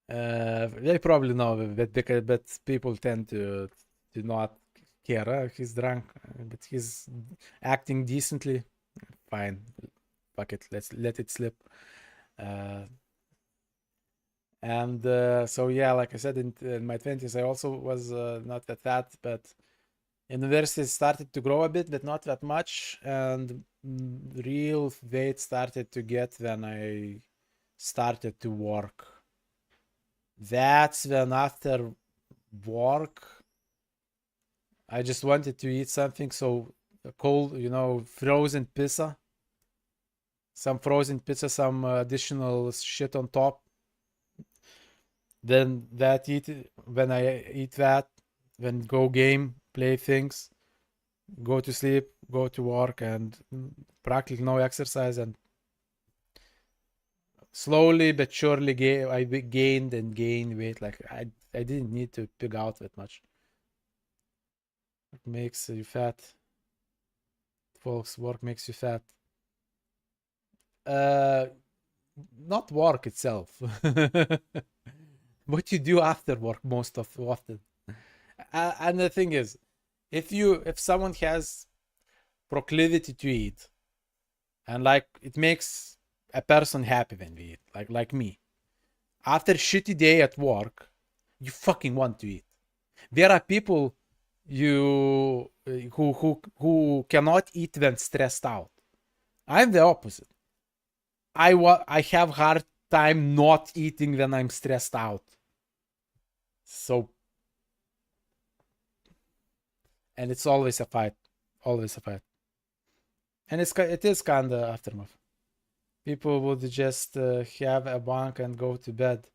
Speaker 3: they probably know that, but people tend to not care. He's drunk, but he's acting decently. Fine, fuck it. Let's let it slip. And so yeah, like I said, in my 20s, I also was not that fat, but university started to grow a bit, but not that much. And real weight started to get when I started to work. That's when after work, I just wanted to eat something. So cold, frozen pizza. Some frozen pizza, some additional shit on top. Then when I eat that, then go game, play things, go to sleep, go to work, and practically no exercise. And slowly but surely I gained weight. Like I didn't need to pig out that much. It makes you fat. Folks, work makes you fat. Not work itself. What you do after work often. And the thing is, if someone has proclivity to eat, and like it makes a person happy when we eat, like me, after a shitty day at work, you fucking want to eat. There are people who cannot eat when stressed out. I'm the opposite. I have hard time not eating when I'm stressed out. So And it's always a fight. Always a fight. And it is kind of aftermath. People would just have a bunk and go to bed.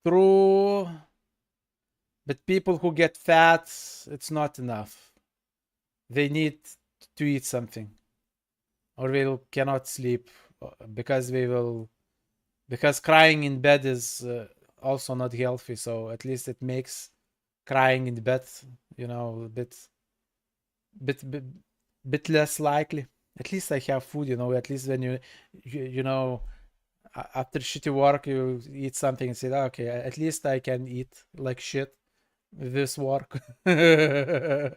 Speaker 3: True. But people who get fat, it's not enough. They need to eat something. Or they cannot sleep because because crying in bed is also not healthy. So at least it makes crying in bed, a bit less likely. At least I have food, at least when after shitty work you eat something and say, okay, at least I can eat like shit with this work. I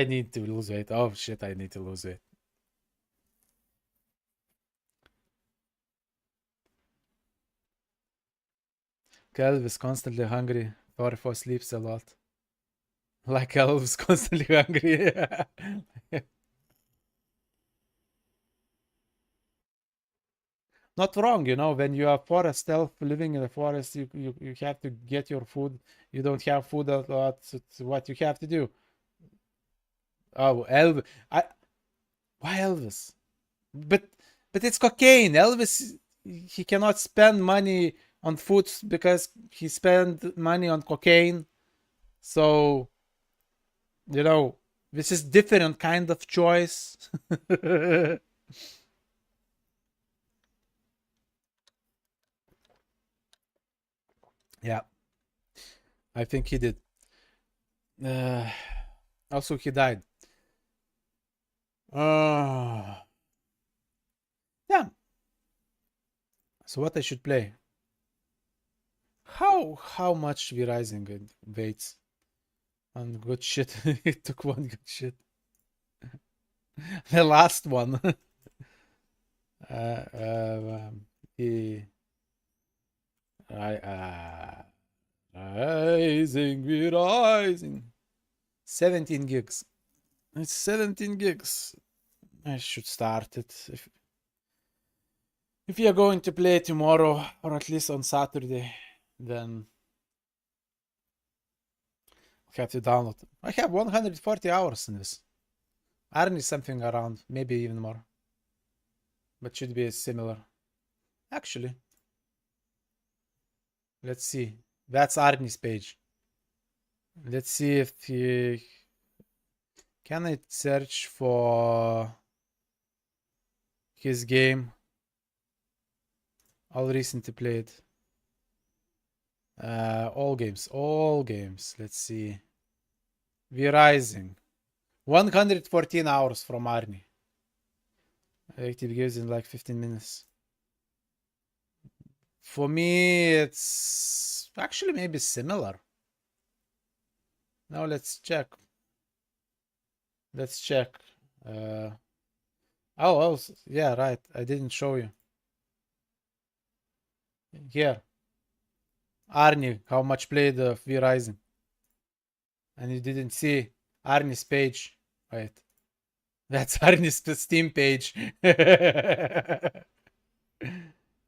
Speaker 3: need to lose weight. Oh shit, I need to lose weight. Kelv is constantly hungry. Thorifo sleeps a lot. Like Kelv is constantly hungry. Not wrong, when you are forest elf living in the forest, you have to get your food. You don't have food a lot. It's what you have to do. Oh, Elvis. Why Elvis? But it's cocaine. Elvis, he cannot spend money on food because he spent money on cocaine. So, this is different kind of choice. Yeah, I think he did. Also, he died. Yeah. So what I should play? How much we rising in weights on good shit? It took one good shit. The last one. He rising, we rising. 17 gigs. It's 17 gigs. I should start it. If you are going to play tomorrow, or at least on Saturday, then I have to download. I have 140 hours in this. I need something around, maybe even more. But should be similar. Actually. Let's see. That's Arnie's page. Let's see if he... Can I search for his game? All recently played. All games. Let's see. We're rising. 114 hours from Arnie. Active games in like 15 minutes. For me, it's actually maybe similar. Now let's check. Oh, yeah, right. I didn't show you. Here. Arnie, how much played V Rising. And you didn't see Arnie's page. Wait. That's Arnie's Steam page.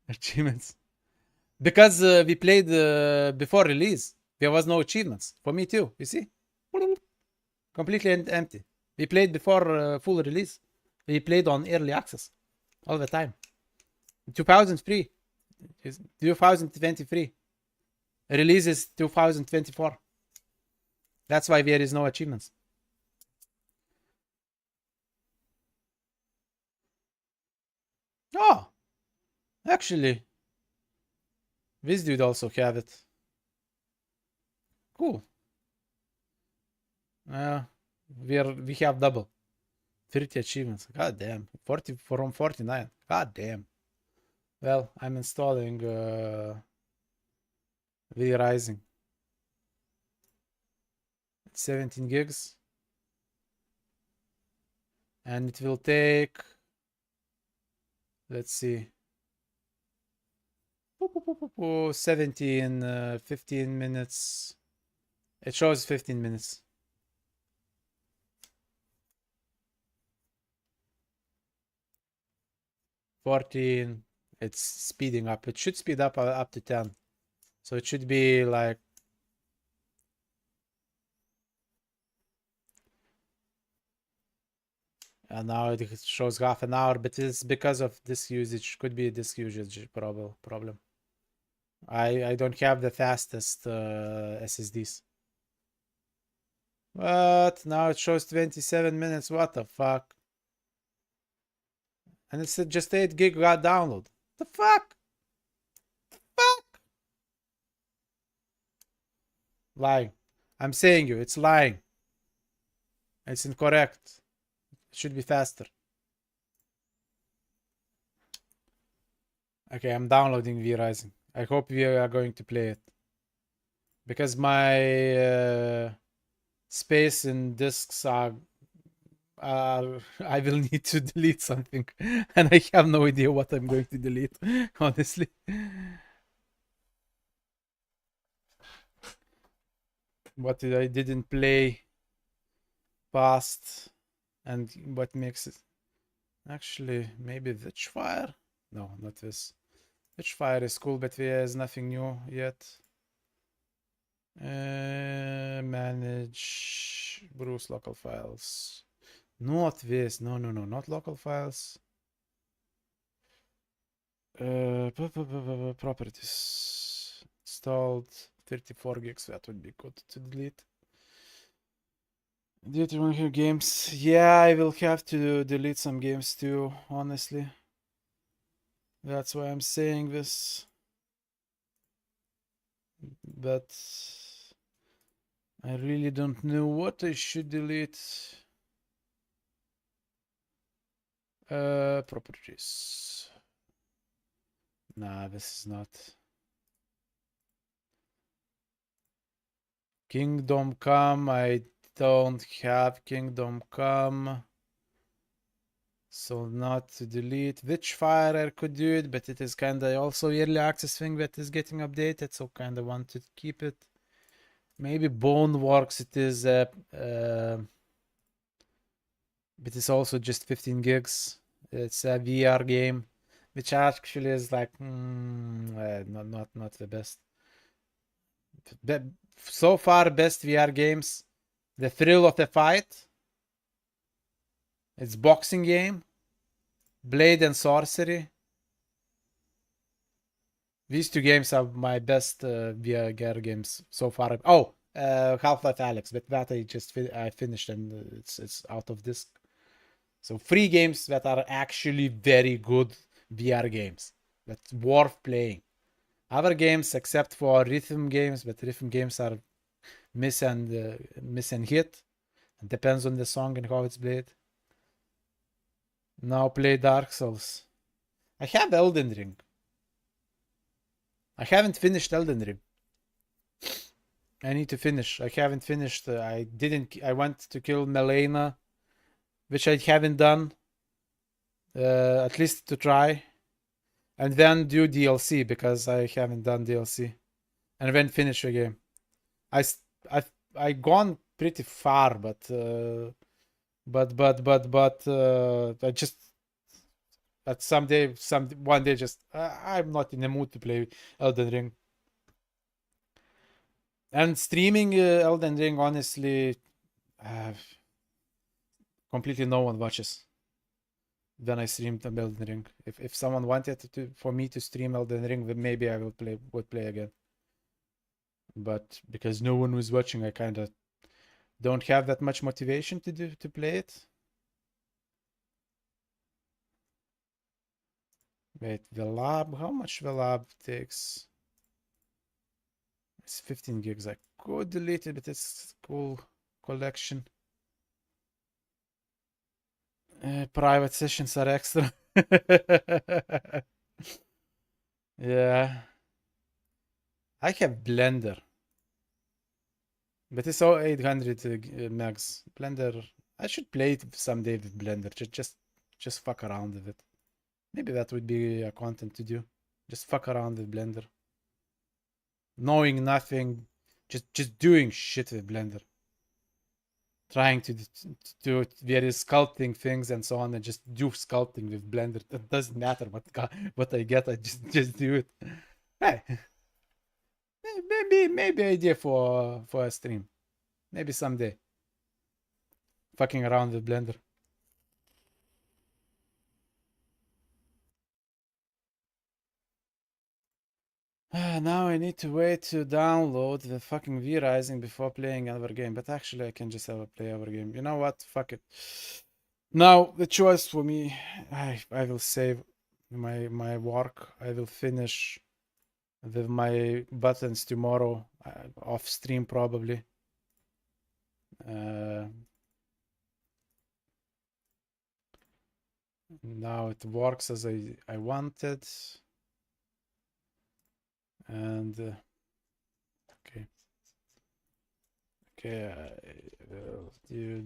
Speaker 3: Achievements. Because we played before release. There was no achievements. For me too, you see? Completely empty. We played before full release. We played on early access. All the time. 2003. 2023. Release is 2024. That's why there is no achievements. Oh, actually, this dude also have it. Cool. We have double 30 achievements. God damn, 40 from 49. God damn. Well, I'm installing V Rising. 17 gigs, and it will take, let's see, 15 minutes. It shows 15 minutes. 14. It's speeding up. It should speed up to 10. So it should be like and now it shows half an hour, but it's because of this usage. Could be this usage problem. I don't have the fastest SSDs. But now it shows 27 minutes. What the fuck? And it's just 8 gig got download. The fuck? Fuck? Lying. I'm saying you, it's lying. It's incorrect. It should be faster. Okay, I'm downloading V-Rising. I hope we are going to play it. Because my space in disks are I will need to delete something. And I have no idea what I'm going to delete, honestly. What I didn't play past and what makes it actually maybe Witchfire? No, not this. Witchfire is cool, but there's nothing new yet. Manage Bruce local files. Not this. No, not local files. Properties. Installed 34 gigs. That would be good to delete. Do you want to hear games? Yeah, I will have to delete some games too, honestly. That's why I'm saying this. But I really don't know what I should delete. Properties. Nah, this is not. Kingdom Come. I don't have Kingdom Come. So not to delete. Witchfire I could do it, but it is kinda also early access thing that is getting updated, so kinda want to keep it. Maybe Boneworks it is but it's also just 15 gigs. It's a VR game, which actually is like not the best. So far, best VR games. The Thrill of the Fight. It's boxing game. Blade and Sorcery. These two games are my best VR games so far. Oh, Half-Life Alyx, but that I finished and it's out of disc. So 3 games that are actually very good VR games. That's worth playing. Other games, except for rhythm games, but rhythm games are miss and hit. It depends on the song and how it's played. Now play Dark Souls. I have Elden Ring. I haven't finished Elden Ring. I need to finish. I haven't finished. I went to kill Melena, which I haven't done. At least to try. And then do DLC because I haven't done DLC. And then finish the game. I gone pretty far, but I just one day just I'm not in the mood to play Elden Ring. And streaming Elden Ring, honestly, completely no one watches. Then I streamed Elden Ring. If someone wanted for me to stream Elden Ring, then maybe I would play again. But because no one was watching, I kind of don't have that much motivation to play it. Wait, the lab, how much the lab takes? It's 15 gigs. I could delete it, but it's cool collection. Private sessions are extra. Yeah. I have Blender. But it's all 800 megs. Blender. I should play it someday with Blender. Just fuck around with it. Maybe that would be a content to do. Just fuck around with Blender. Knowing nothing. Just doing shit with Blender. trying to do various sculpting things and so on, and just do sculpting with Blender. It doesn't matter what I get. I just do it. Hey, maybe idea for a stream. Maybe someday. Fucking around with Blender. Now I need to wait to download the fucking V-Rising before playing another game. But actually, I can just have a play other game. You know what? Fuck it. Now the choice for me. I will save my work. I will finish with my buttons tomorrow, off stream probably. Now it works as I wanted. And okay, I will do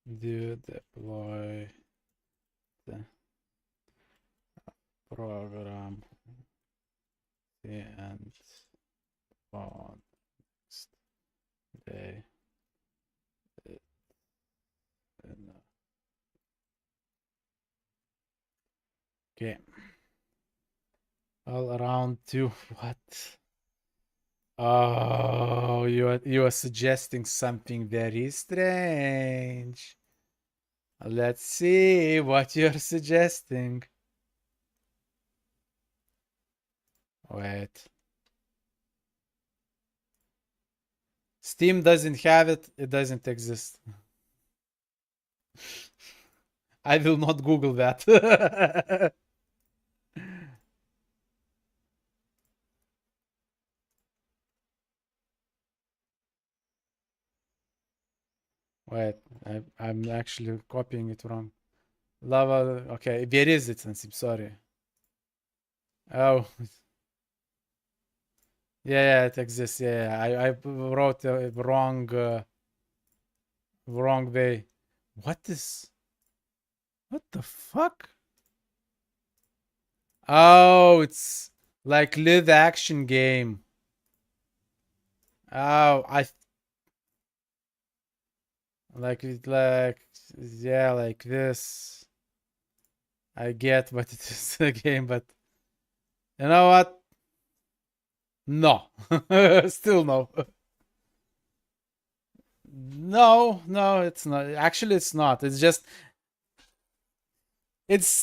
Speaker 3: deploy the program and on next day. Okay. All around to what? Oh, you are suggesting something very strange. Let's see what you're suggesting. Wait. Steam doesn't have it. It doesn't exist. I will not Google that. Wait, I'm actually copying it wrong. Lava, okay, where is it, Nancy? Sorry. Oh. Yeah, it exists. Yeah, I wrote wrong way. What the fuck? Oh, it's like live action game. Oh, like yeah, like this. I get what it is a game, but you know what? No. Still no. No, it's not. Actually, it's not. It's just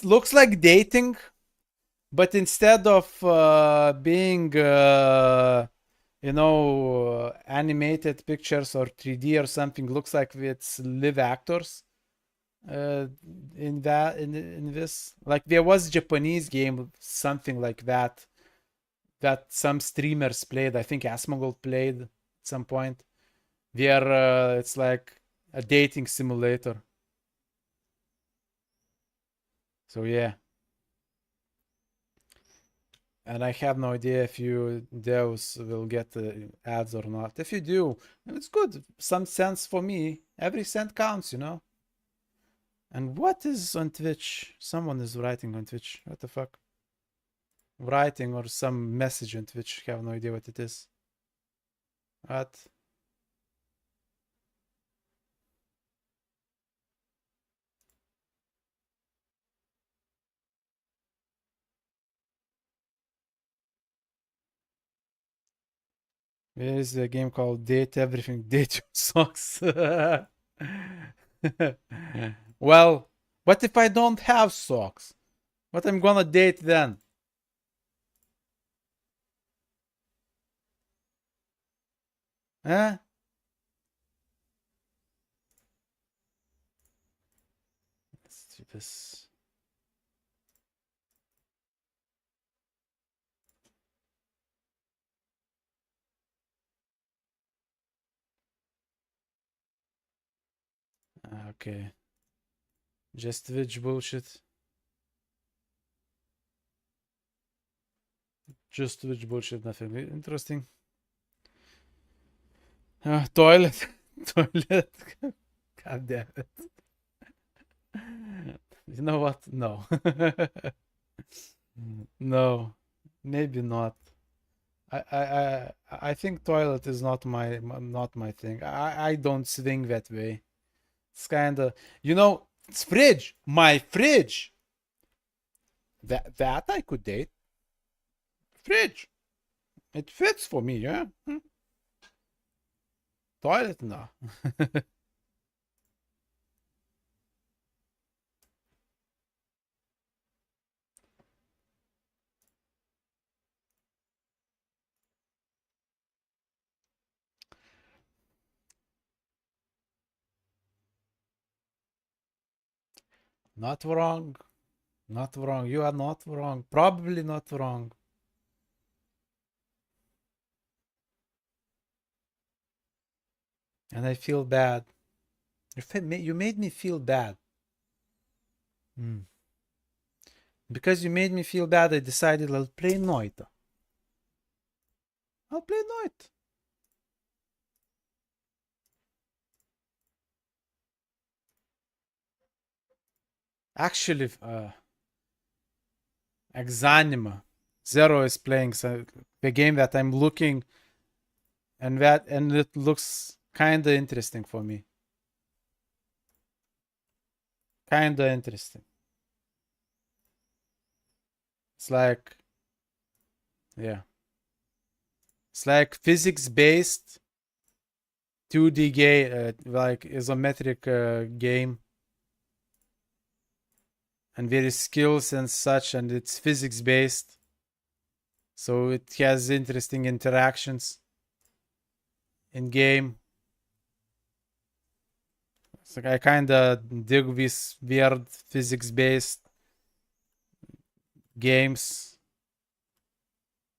Speaker 3: looks like dating, but instead of being animated pictures or 3D or something, looks like it's live actors. In this, like there was a Japanese game, something like that some streamers played. I think Asmongold played at some point, where it's like a dating simulator. So yeah. And I have no idea if you devs will get ads or not. If you do, it's good. Some cents for me. Every cent counts, you know. And what is on Twitch? Someone is writing on Twitch. What the fuck? Writing or some message on Twitch. I have no idea what it is. What? There is a game called Date Everything, Date Your Socks. Well, what if I don't have socks? What I'm gonna date then? Huh? Let's do this. Okay. Just Twitch bullshit. Just Twitch bullshit, nothing interesting. Toilet. Toilet. God damn it. You know what? No. No. Maybe not. I think toilet is not my thing. I don't swing that way. It's kind of, it's fridge. My fridge. That I could date. Fridge. It fits for me, yeah. Toilet, no. Not wrong. Not wrong. You are not wrong. Probably not wrong. And I feel bad. You made me feel bad. Because you made me feel bad, I decided I'll play Noita. I'll play Noita. Actually, Exanima Zero is playing the game that I'm looking, and it looks kinda interesting for me. Kinda interesting. It's like, yeah. It's like physics-based 2D game, like isometric game. And various skills and such, and it's physics-based. So it has interesting interactions in game. It's like I kinda dig these weird physics-based games.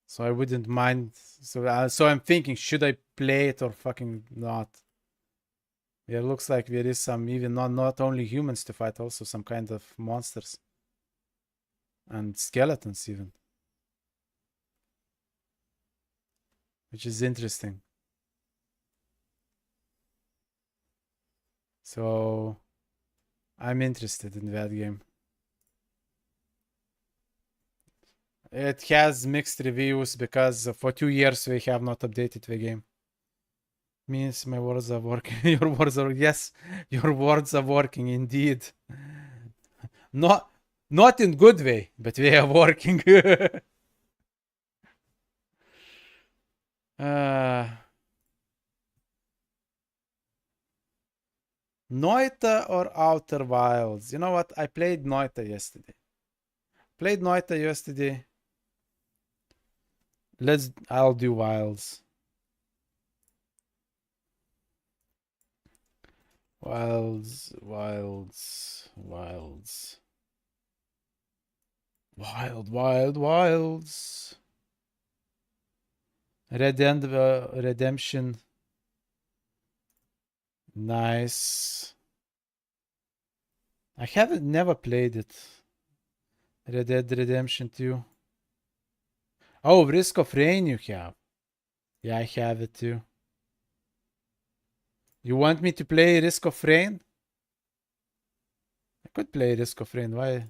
Speaker 3: So I wouldn't mind. So I'm thinking, should I play it or fucking not? Yeah, it looks like there is some, even not only humans to fight, also some kind of monsters. And skeletons even. Which is interesting. So I'm interested in that game. It has mixed reviews because for 2 years we have not updated the game. Means my words are working. Your words are, yes, your words are working indeed. Not in good way, but they are working. Noita or Outer Wilds? You know what? I played Noita yesterday. I'll do Wilds. Wilds. Wilds. Redemption. Nice. I haven't never played it. Red Dead Redemption 2. Oh, Risk of Rain you have. Yeah, I have it too. You want me to play Risk of Rain? I could play Risk of Rain. Why? I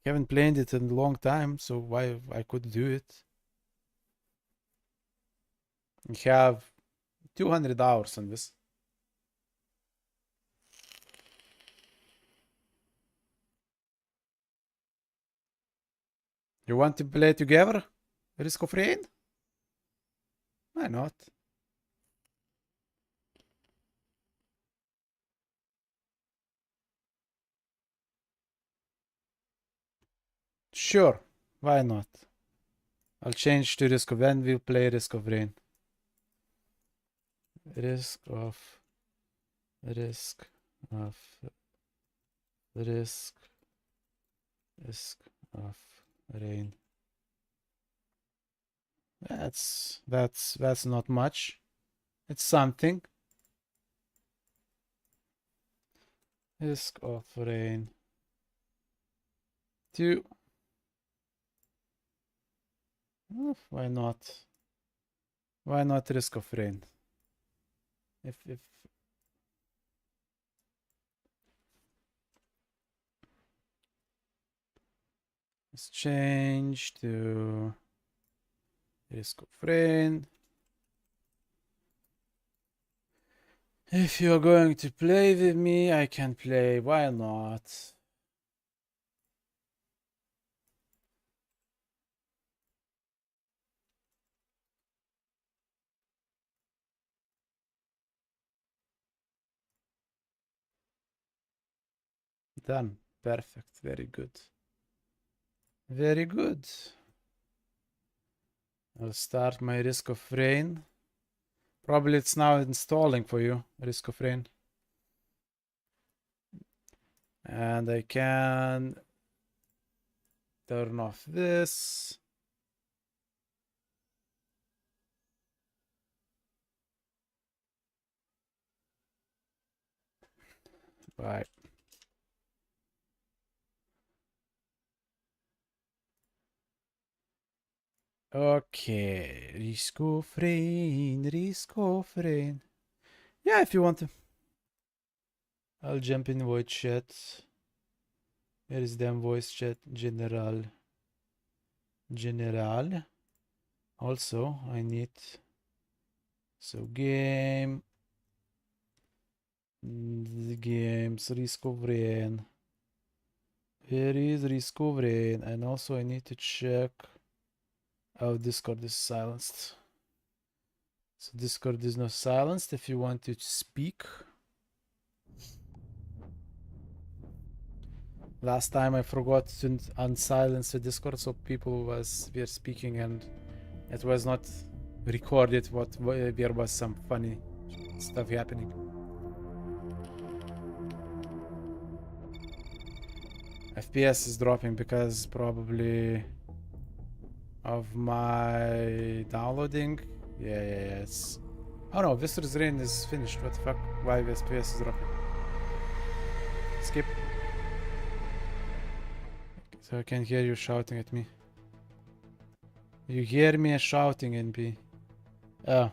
Speaker 3: haven't played it in a long time, so why I could do it? You have 200 hours on this. You want to play together? Risk of Rain? Why not? Sure, why not? I'll change to Risk of Rain. We'll play Risk of Rain. Risk of Rain. That's not much. It's something. Risk of Rain 2. Why not? Why not Risk of Rain? If let's change to Risk of rain. If you're going to play with me, I can play. Why not? Done. Perfect. Very good. Very good. I'll start my Risk of Rain. Probably it's now installing for you, Risk of Rain. And I can turn off this. Right. Okay, Risk of Rain, Risk of Rain. Yeah, if you want to. I'll jump in voice chat. Where is them voice chat? General. General. Also, I need. So game. The games, Risk of Rain. Here is Risk of Rain. And also I need to check. Oh, Discord is silenced. So Discord is not silenced if you want to speak. Last time I forgot to unsilence the Discord, so people were speaking and it was not recorded. There was some funny stuff happening. FPS is dropping because probably of my downloading. Yeah, it's. Oh no, Visitor's Rain is finished. What the fuck? Why the FPS is dropping? Skip. So I can hear you shouting at me. You hear me shouting, NP. Oh.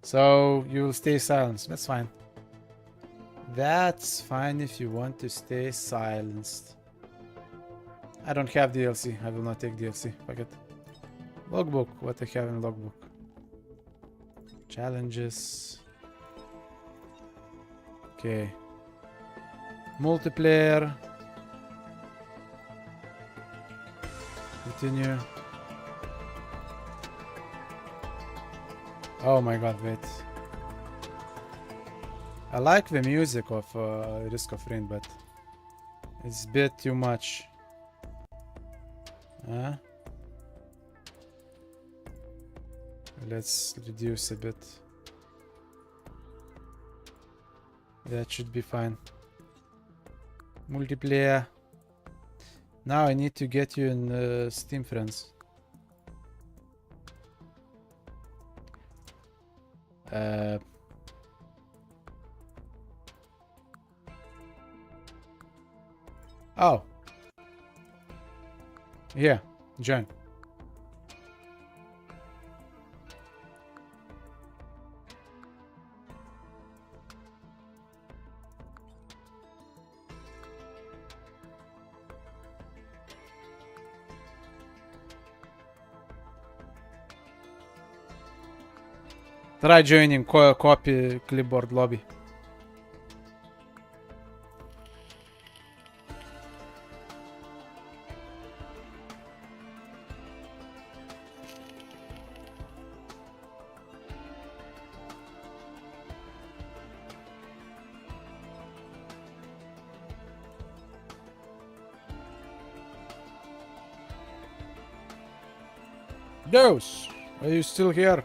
Speaker 3: So you will stay silent. That's fine. That's fine if you want to stay silenced. I don't have DLC. I will not take DLC. Fuck it. Logbook. What I have in logbook? Challenges. Okay. Multiplayer. Continue. Oh my god, wait. I like the music of Risk of Rain, but it's a bit too much. Let's reduce a bit. That should be fine. Multiplayer. Now I need to get you in Steam Friends. Oh. Yeah, join. Try joining copy clipboard lobby. Dose, are you still here?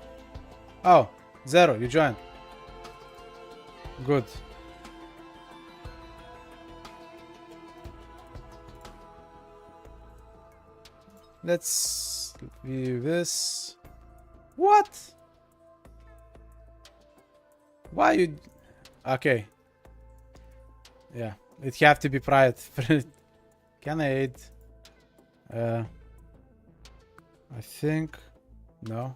Speaker 3: Oh, Zero, you joined. Good. Let's view this. What? Why you... Okay. Yeah, it have to be private. Can I aid? I think... No.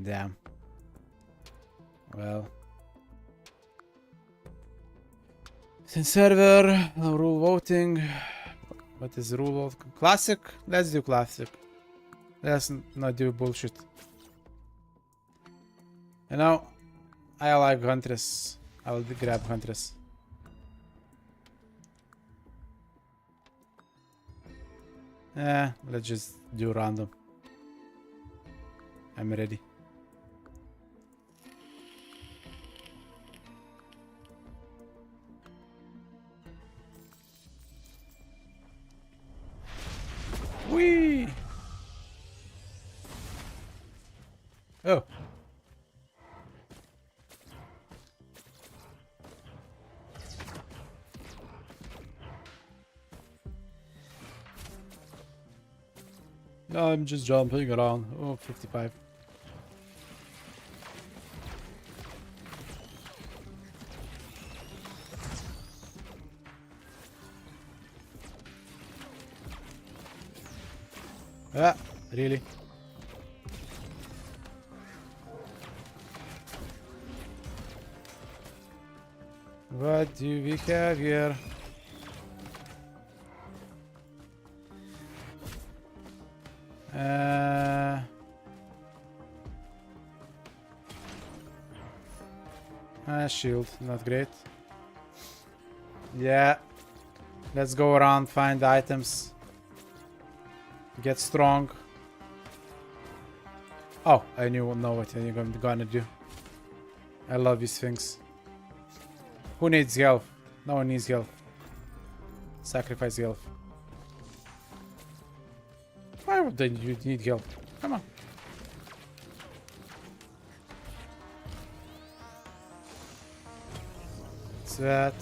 Speaker 3: Damn. Well. Since server, no rule voting. What is the rule of classic? Let's do classic. Let's not do bullshit. You know, I like Huntress. I will grab Huntress. Let's just do random. I'm ready. Whee! Oh. No, I'm just jumping around. Oh, 55. Ah, really? What do we have here? Shield, not great. Yeah. Let's go around, find the items. Get strong. Oh, I know what you're gonna do. I love these things. Who needs health? No one needs health. Sacrifice health. Why would you need health? Come on. What's that?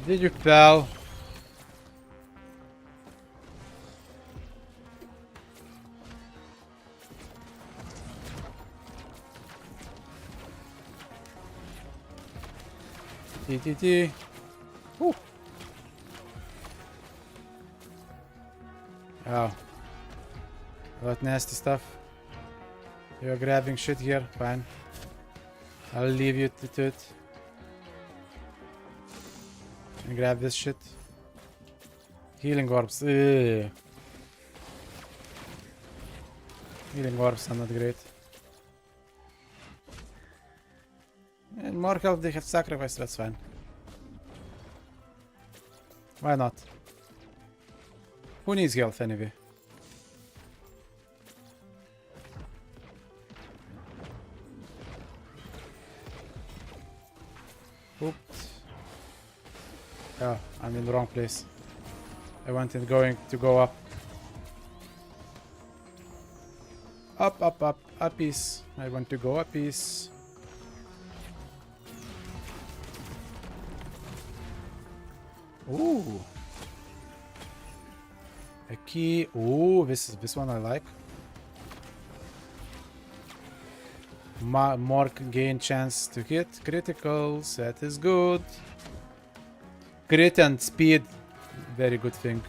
Speaker 3: Did you fell? TTT. Woo. Oh. What nasty stuff. You're grabbing shit here. Fine. I'll leave you to it. And grab this shit. Healing orbs. Ugh. Healing orbs are not great. And more health they have sacrificed, that's fine. Why not? Who needs health anyway? Oops. Oh, I'm in the wrong place. I wanted to go up. Up, up, up, uppies. I want to go uppies. Ooh. A key. Ooh, this one I like. More gain chance to hit criticals. That is good. Crit and speed. Very good thing.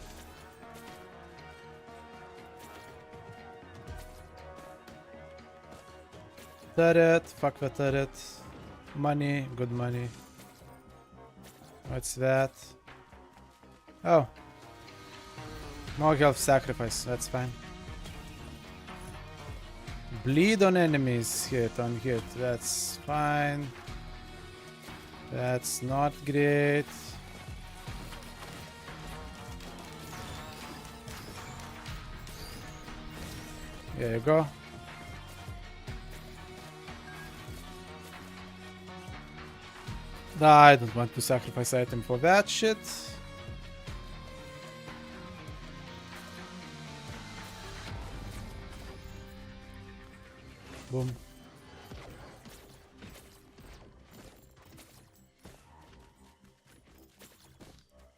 Speaker 3: Turret. Fuck the turret. Money. Good money. What's that? Oh. More health sacrifice. That's fine. Bleed on enemies. Hit on hit. That's fine. That's not great. There you go. I don't want to sacrifice item for that shit. Boom.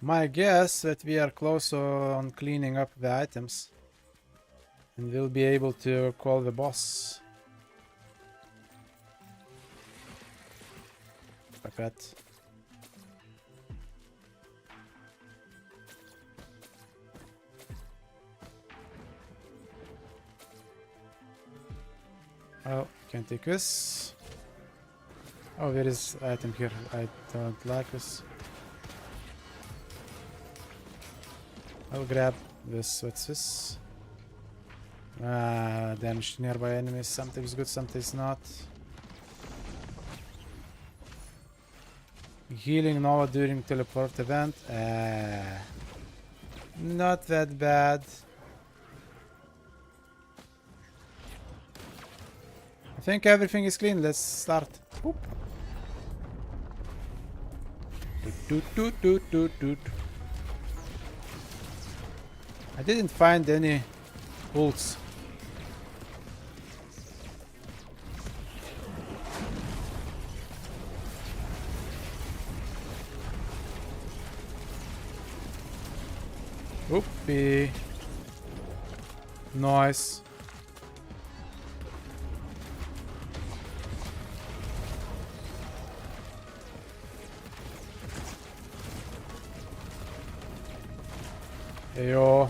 Speaker 3: My guess that we are close on cleaning up the items. And we'll be able to call the boss. Like that. Oh, can't take this. Oh, there is item here. I don't like this. I'll grab this. What's this? Damage to nearby enemies. Sometimes good, sometimes not. Healing Nova during teleport event. Not that bad. I think everything is clean. Let's start. Boop. Doot, doot, doot, doot, doot. I didn't find any ults. Whoopee. Nice. Heyo.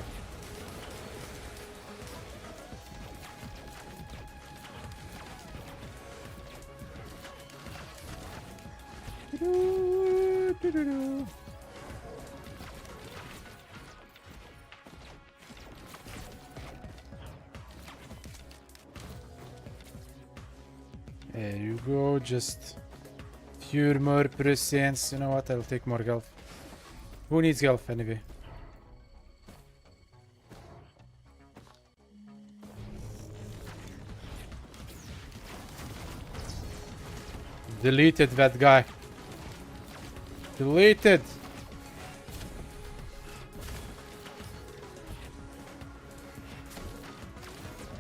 Speaker 3: There you go, just few more percents. You know what, I'll take more health. Who needs health anyway? Deleted that guy. Deleted.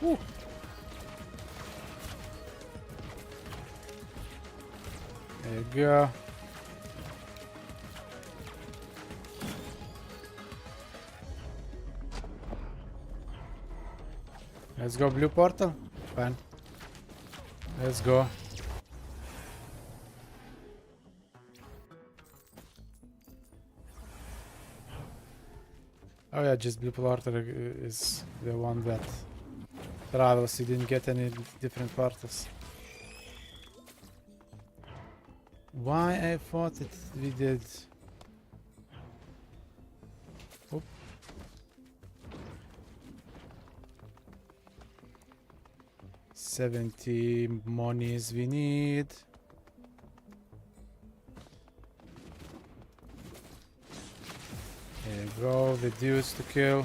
Speaker 3: Woo. There you go. Let's go blue portal. Fine. Let's go. Oh yeah, just blue portal is the one that travels. You didn't get any different portals. Why I thought it we did. Oop. $70 monies we need. There you go, the dudes to kill.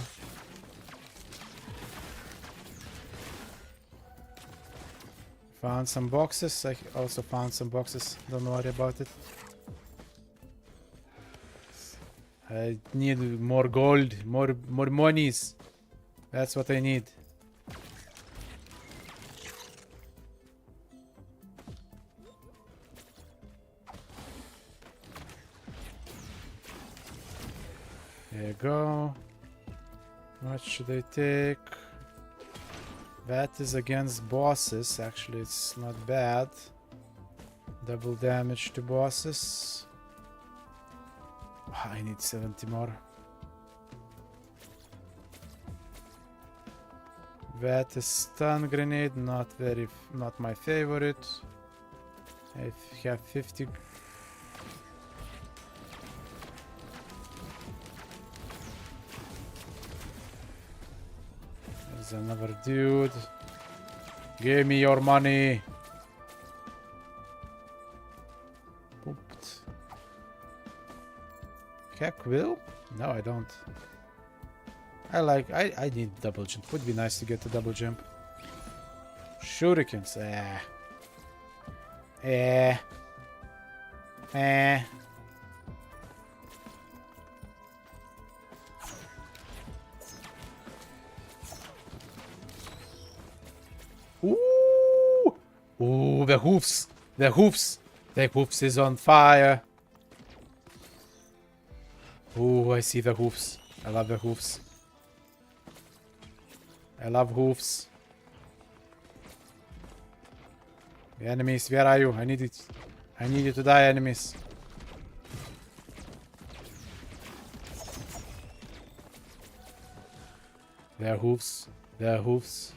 Speaker 3: Found some boxes. I also found some boxes. Don't worry about it. I need more gold, more monies. That's what I need. There you go. What should I take? That is against bosses. Actually, it's not bad. Double damage to bosses. I need 70 more. That is stun grenade. Not my favorite. I have 50. There's another dude. Give me your money. Pooped. Heck will? No, I don't. I need double jump. Would be nice to get a double jump. Shurikens. Ooh! Ooh, the hoofs! The hoofs! The hoofs is on fire! Ooh, I see the hoofs. I love the hoofs. I love hoofs. The enemies, where are you? I need it. I need you to die, enemies. Their hoofs. Their hoofs.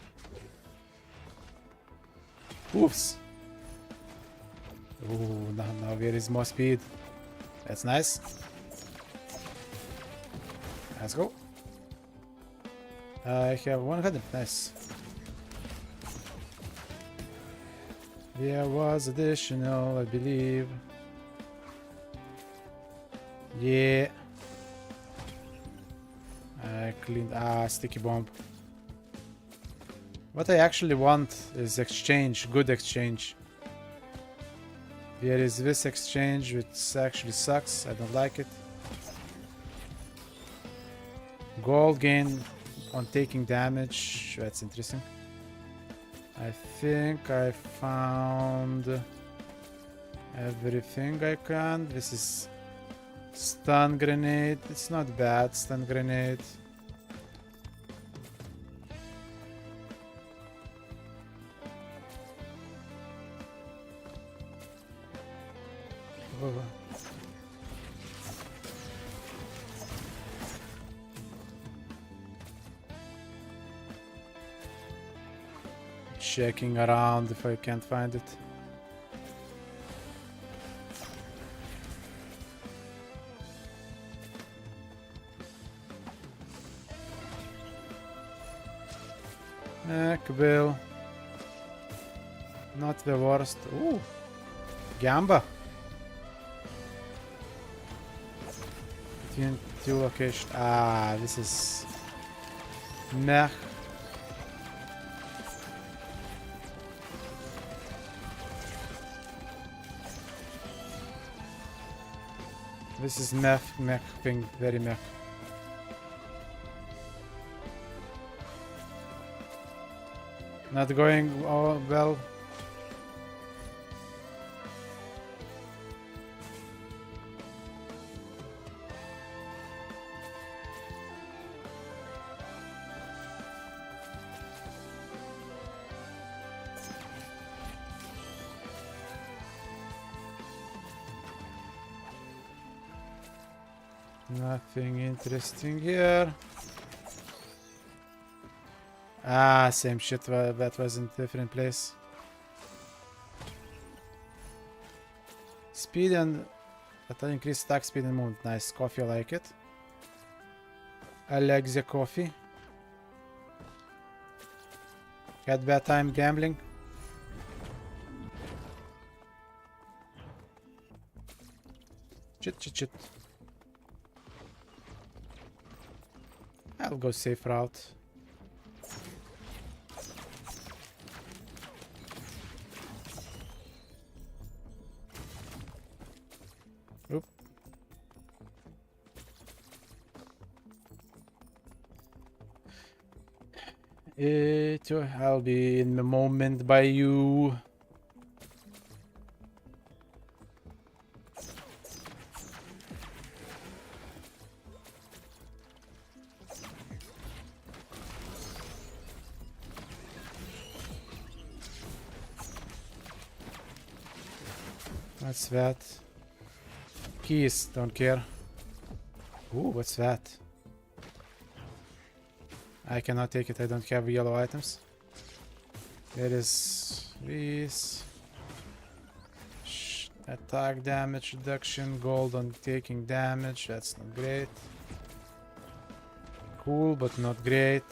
Speaker 3: Oops. Oh, now there is more speed. That's nice. Let's go. I have 100. Nice. There was additional, I believe. Yeah. I cleaned. Sticky bomb. What I actually want is exchange, good exchange. There is this exchange which actually sucks. I don't like it. Gold gain on taking damage. That's interesting. I think I found everything I can. This is stun grenade. It's not bad. Stun grenade. Oh. Checking around if I can't find it. Kabil. Not the worst. Ooh. Gamba. Between two locations. This is meh. This is mech thing, very mech. Not going well. Nothing interesting here. Same shit, that was in different place. Speed and increased attack speed and movement. Nice. Coffee, I like it. I like the coffee. Had bad time gambling. Chit. I'll go safe route. Oop. I'll be in a moment by you. What's that? Keys, don't care. Ooh, what's that? I cannot take it, I don't have yellow items. There is this. Attack damage reduction, gold on taking damage, that's not great. Cool, but not great.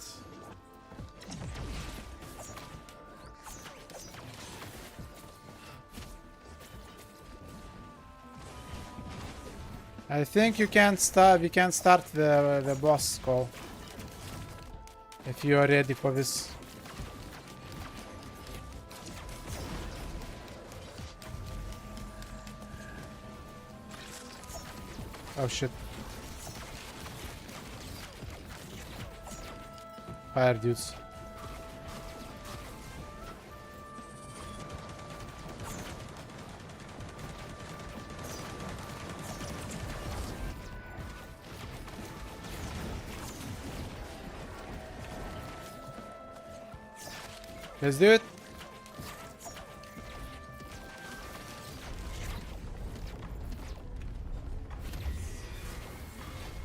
Speaker 3: I think you can't start. We can start the boss call if you are ready for this. Oh shit! Fire dudes. Let's do it.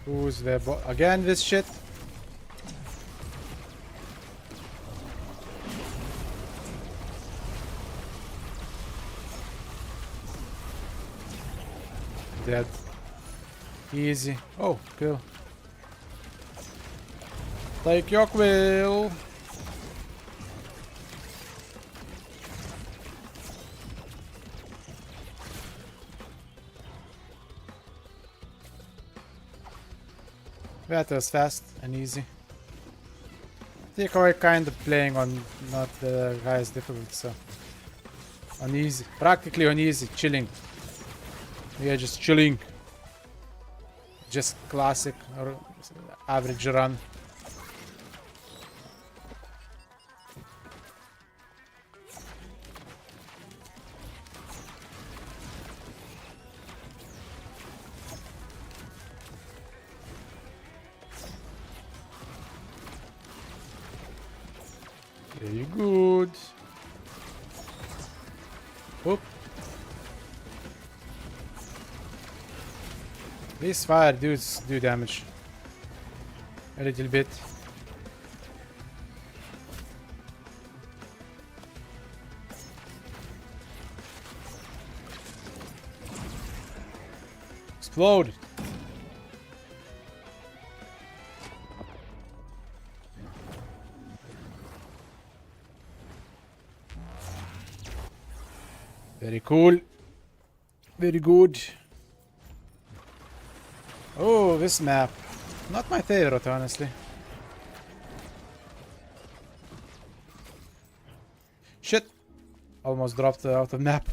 Speaker 3: Who's the again this shit? dead. Easy. Oh, kill. Take your quill. That was fast and easy. I think we're kind of playing on not the highest difficulty, so on easy, practically on easy, chilling. We are just chilling. Just classic or average run. Very good. Oop. These fire dudes do damage. A little bit. Explode. Very cool. Very good. Oh, this map. Not my favorite, honestly. Shit. Almost dropped out of map.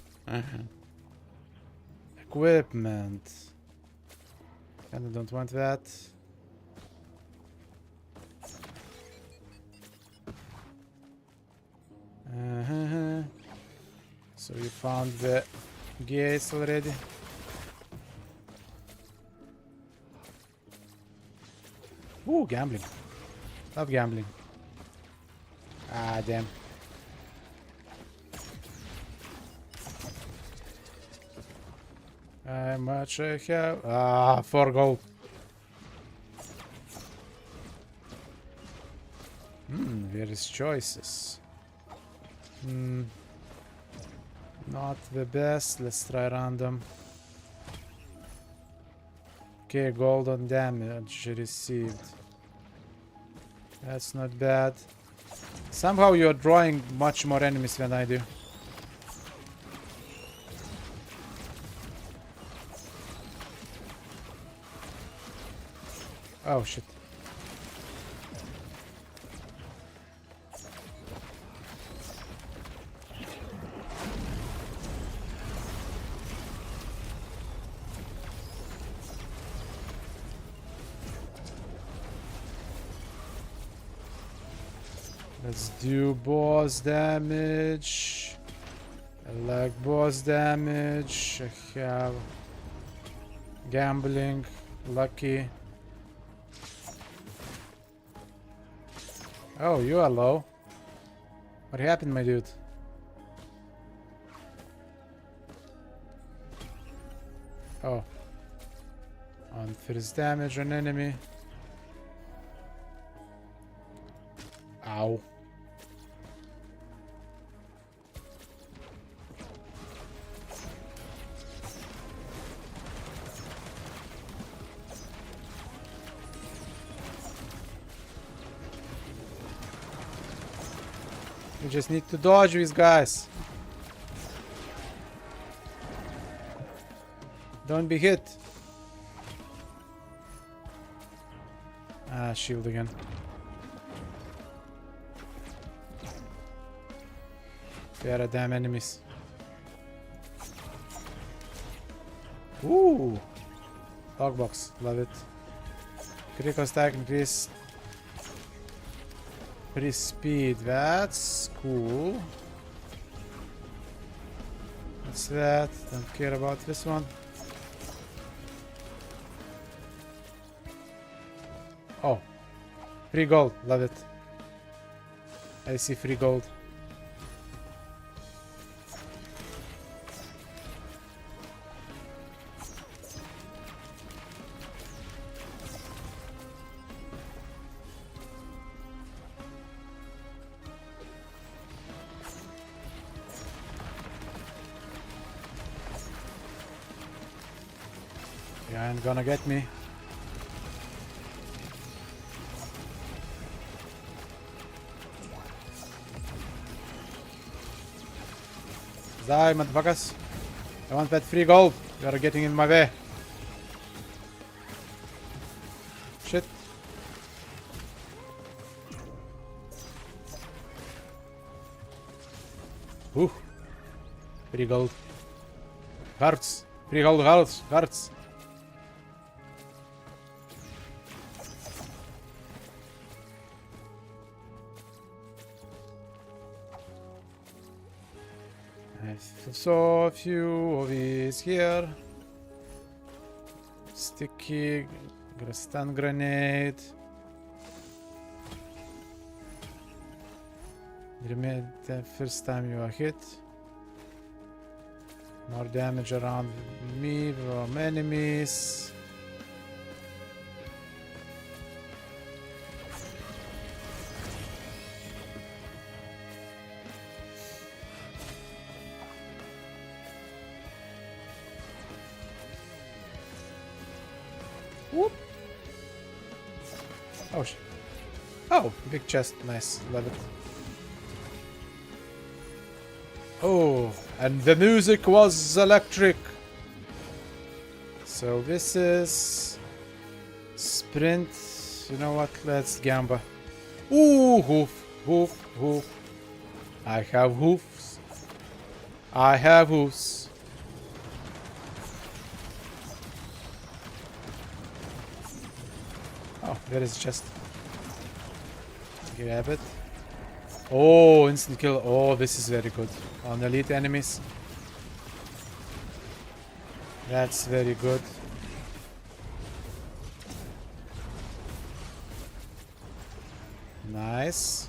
Speaker 3: Equipment. And I don't want that. So we found the gates already. Ooh, gambling. Love gambling. Ah, damn. How much I have? Ah, 4 gold. Various choices. Not the best. Let's try random. Okay, golden damage received. That's not bad. Somehow you're drawing much more enemies than I do. Oh shit. Let's do boss damage. I like boss damage. I have gambling, lucky. Oh, you are low. What happened, my dude? Oh. On first damage on enemy. Ow. You just need to dodge these guys. Don't be hit. Ah, shield again. There are damn enemies. Ooh! Dog box, love it. Critical stack increase. Pretty speed, that's cool. What's that? Don't care about this one. Oh, free gold, love it. I see free gold. You ain't gonna get me. Die, motherfuckers. I want that free gold. You are getting in my way. Shit. Ooh. Free gold. Hearts. Free gold hearts. Hearts. I saw a few of these here. Sticky. Stun grenade. Remember the first time you are hit. More damage around me from enemies. Whoop. Oh shit. Oh, big chest. Nice. Love it. Oh, and the music was electric. So this is sprint. You know what? Let's gamba. Ooh, hoof, hoof, hoof. I have hoofs. I have hoofs. Oh, there is chest. Grab it. Oh, instant kill. Oh, this is very good. On elite enemies. That's very good. Nice.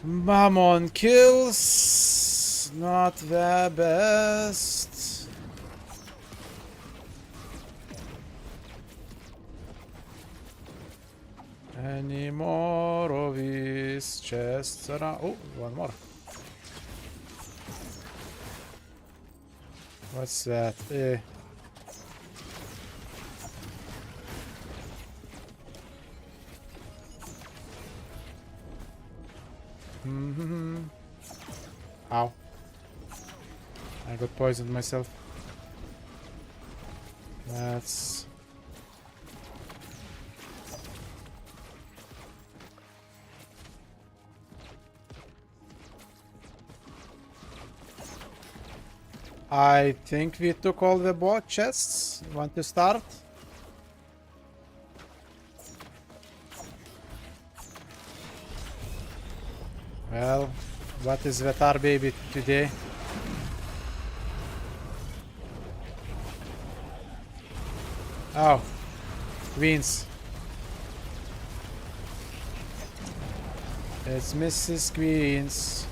Speaker 3: Mammon kills. Not the best. Any more of these chests around? Oh, one more. What's that? Ow. I got poisoned myself. That's... I think we took all the bot chests. Want to start? Well, what is Vetar baby today? Oh, Queens. It's Mrs. Queens.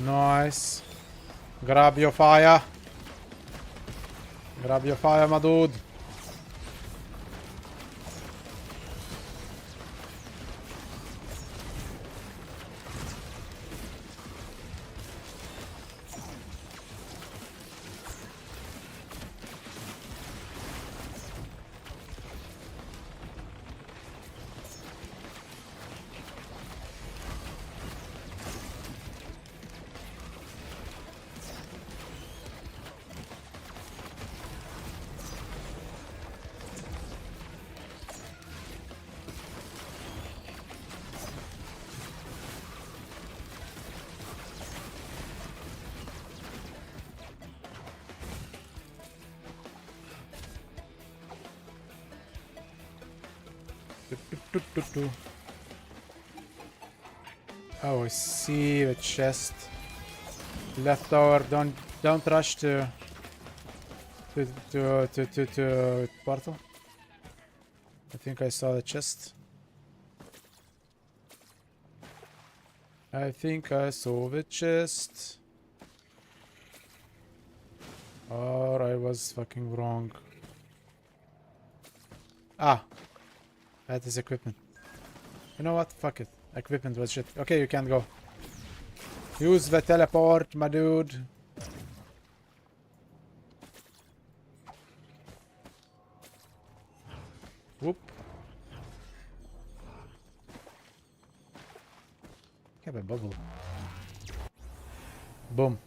Speaker 3: Nice. Grab your fire. Grab your fire, my dude. Oh, I see the chest. Left over. Don't rush to portal. I think I saw the chest. I think I saw the chest. Or I was fucking wrong. Ah! That is equipment. You know what? Fuck it. Equipment was shit. Okay, you can go. Use the teleport, my dude. Whoop. Have a bubble. Boom.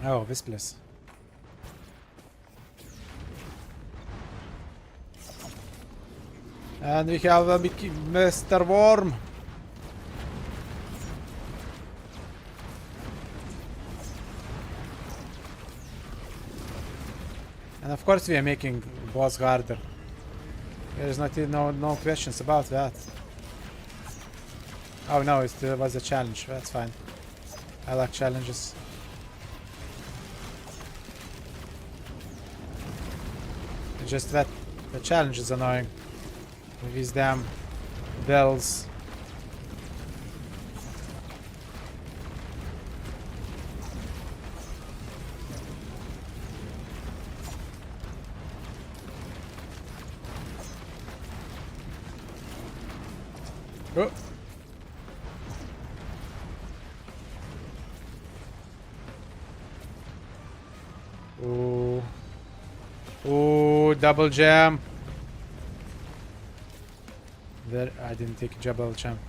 Speaker 3: Oh, this place. And we have a Mr. Worm. And of course we are making boss harder. There's no questions about that. Oh no, it was a challenge. That's fine. I like challenges. It's just that the challenge is annoying. With these damn bells. Oh. Oh. Oh, double jump. There, I didn't take a double jump.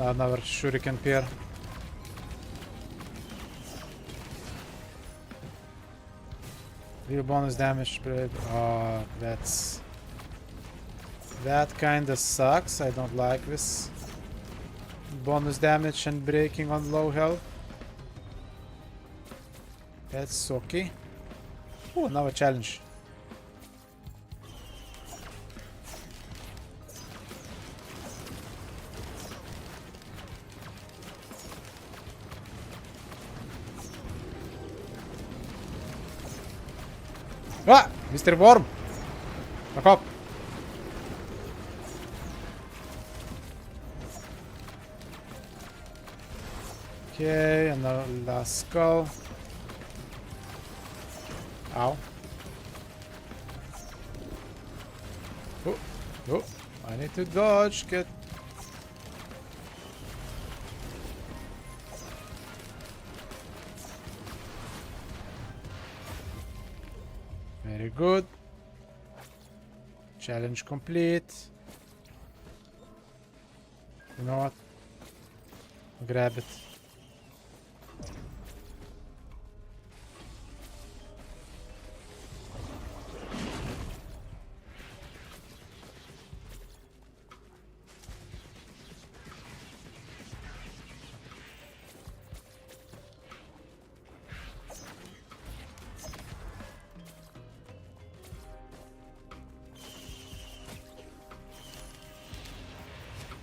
Speaker 3: Another shuriken pair. Real bonus damage spread. Oh, that kinda sucks. I don't like this. Bonus damage and breaking on low health. That's okay. Oh, another challenge. Ah! Mr. Worm! Fuck up! Okay, another last skull. Ow. Oh, oh, I need to dodge, get... Very good. Challenge complete. You know what? Grab it.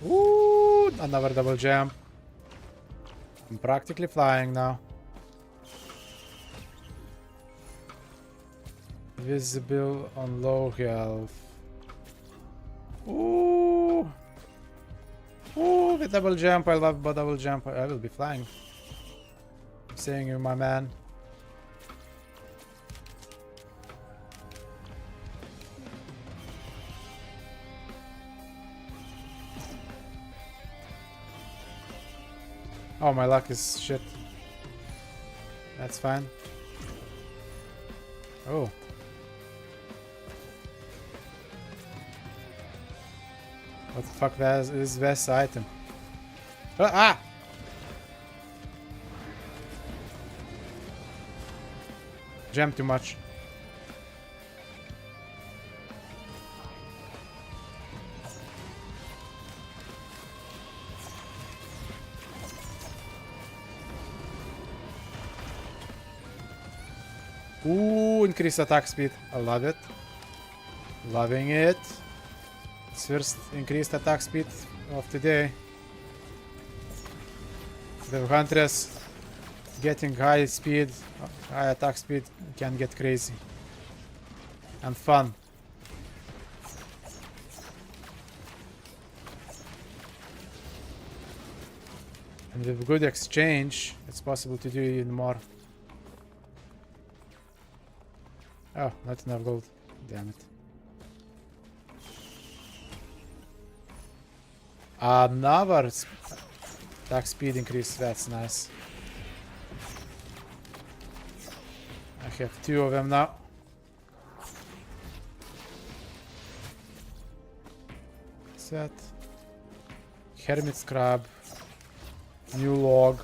Speaker 3: Ooh, another double jump. I'm practically flying now. Visible on low health. Ooh. Ooh, the double jump. I love double jump. I will be flying. I'm seeing you, my man. Oh, my luck is shit. That's fine. Oh. What the fuck is this item? Ah! Jam too much. Ooh, increased attack speed. I love it. Loving it. It's first increased attack speed of today. The Huntress getting high speed, high attack speed can get crazy. And fun. And with good exchange, it's possible to do even more. Oh, not enough gold. Damn it. Another attack speed increase. That's nice. I have 2 of them now. What's that? Hermit Scrub. New log.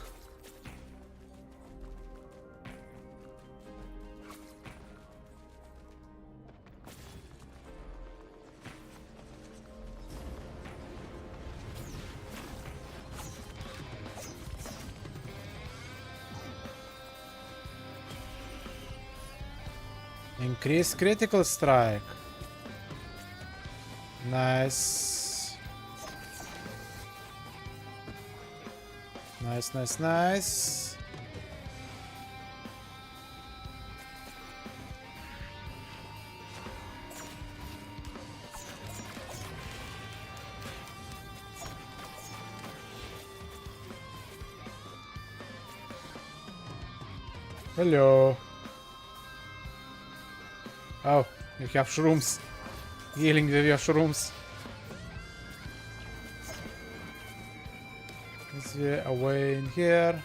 Speaker 3: Increase critical strike. Nice. Nice, nice, nice. Hello. Oh, you have shrooms. Healing with your shrooms. Is there a way in here?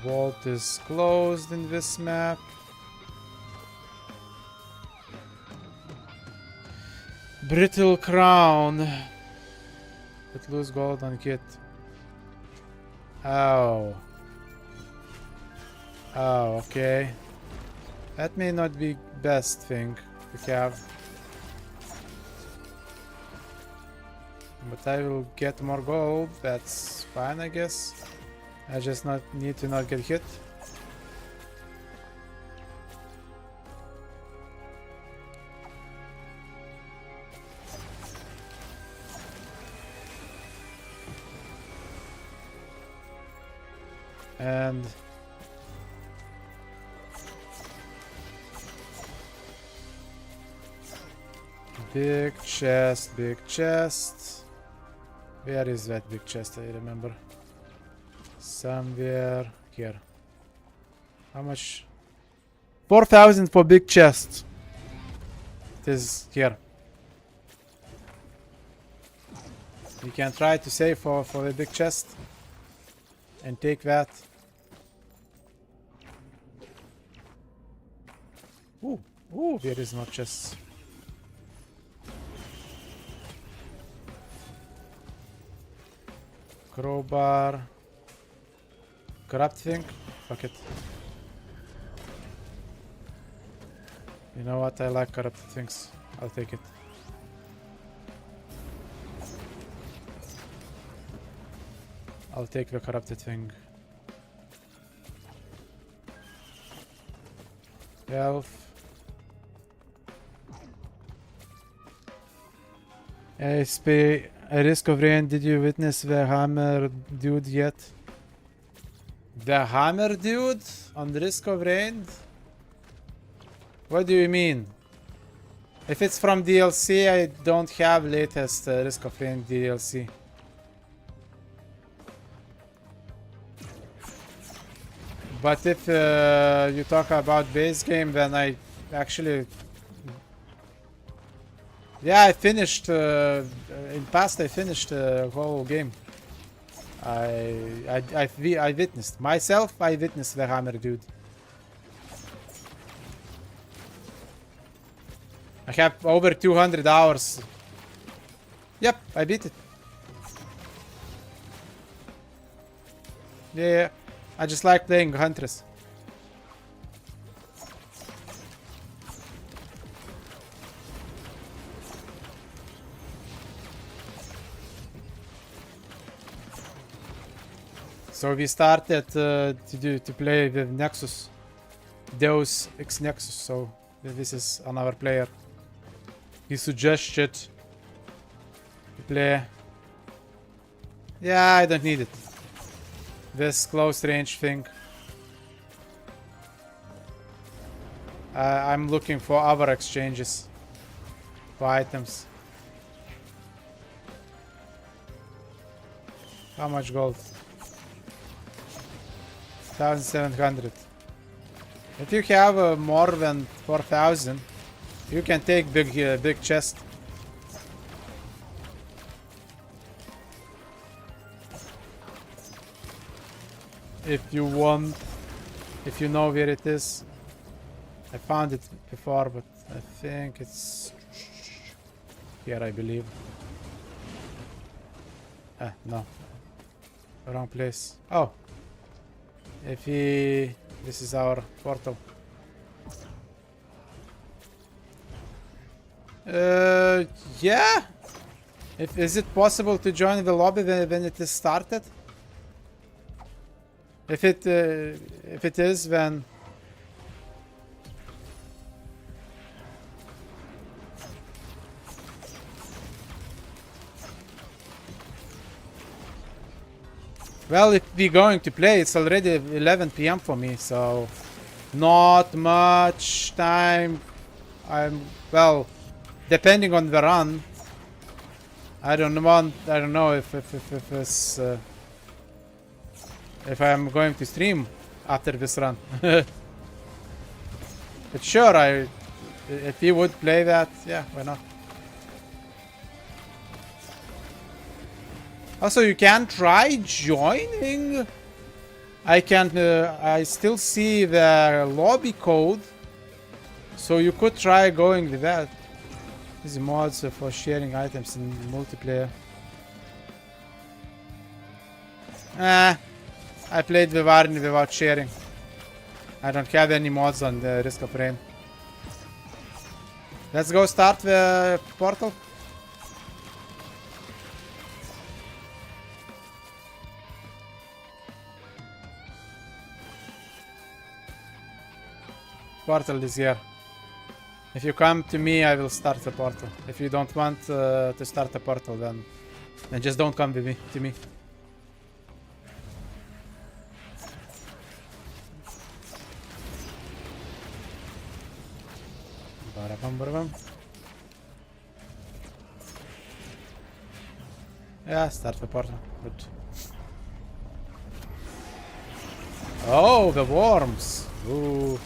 Speaker 3: Vault is closed in this map. Brittle crown. But lose gold on kit. Oh. Oh, okay. That may not be best thing to have. But I will get more gold. That's fine, I guess. I just need to not get hit. And big chest, big chest. Where is that big chest? I remember. Somewhere here. How much? 4,000 for big chest. It is here. You can try to save for the big chest and take that. Ooh, there is no chest. Crowbar. Corrupt thing? Fuck it. You know what? I like corrupted things. I'll take it. I'll take the corrupted thing. Health. ASP. A Risk of Rain. Did you witness the hammer dude yet? The hammer dude on Risk of Rain? What do you mean? If it's from DLC, I don't have latest Risk of Rain DLC. But if you talk about base game, then I actually... Yeah, I finished... in past I finished the whole game. I witnessed. Myself, I witnessed the hammer dude. I have over 200 hours. Yep, I beat it. Yeah, I just like playing Huntress. So we started to play with Nexus, Deus Ex Nexus. So this is another player. He suggested to play. Yeah, I don't need it. This close range thing. I'm looking for other exchanges for items. How much gold? 1,700. If you have more than 4,000, you can take big chest. If you want, if you know where it is. I found it before, but I think it's here, I believe. Ah, no. Wrong place. Oh. If he... This is our portal. Yeah. Is it possible to join the lobby when it is started? If it is, then well, if we're going to play, it's already 11 p.m. for me, so not much time. Well, depending on the run. I don't know if it's if I'm going to stream after this run. But sure, if you would play that, yeah, why not? Also, you can try joining. I still see the lobby code, so you could try going with that. These mods for sharing items in multiplayer. I played with Arni without sharing. I don't have any mods on the Risk of Rain. Let's go start the portal. Portal is here. If you come to me, I will start the portal. If you don't want to start the portal, then just don't come with me to me. Yeah, start the portal. Good. Oh, the worms. Ooh.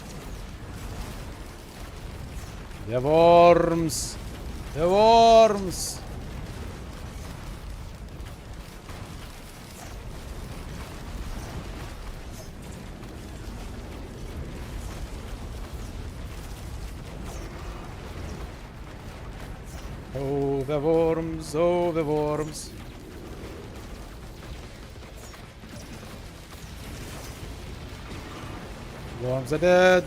Speaker 3: The worms. The worms. Oh, the worms. Oh, the worms. Worms are dead.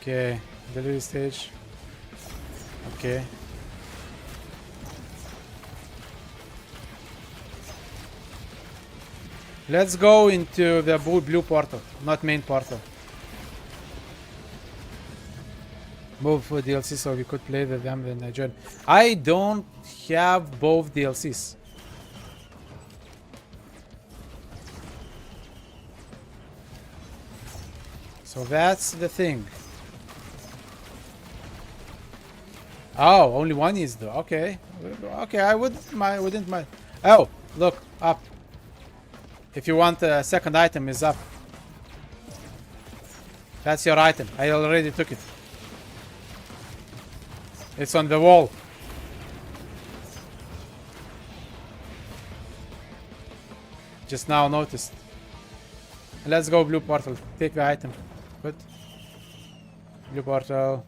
Speaker 3: Okay, delivery stage. Okay. Let's go into the blue portal, not main portal. Move for DLC so we could play with them when I join. I don't have both DLCs. So that's the thing. Oh, only one is though. Okay, okay. I wouldn't mind. Oh, look up. If you want a second item, is up. That's your item. I already took it. It's on the wall. Just now noticed. Let's go blue portal. Take the item. Good. Blue portal.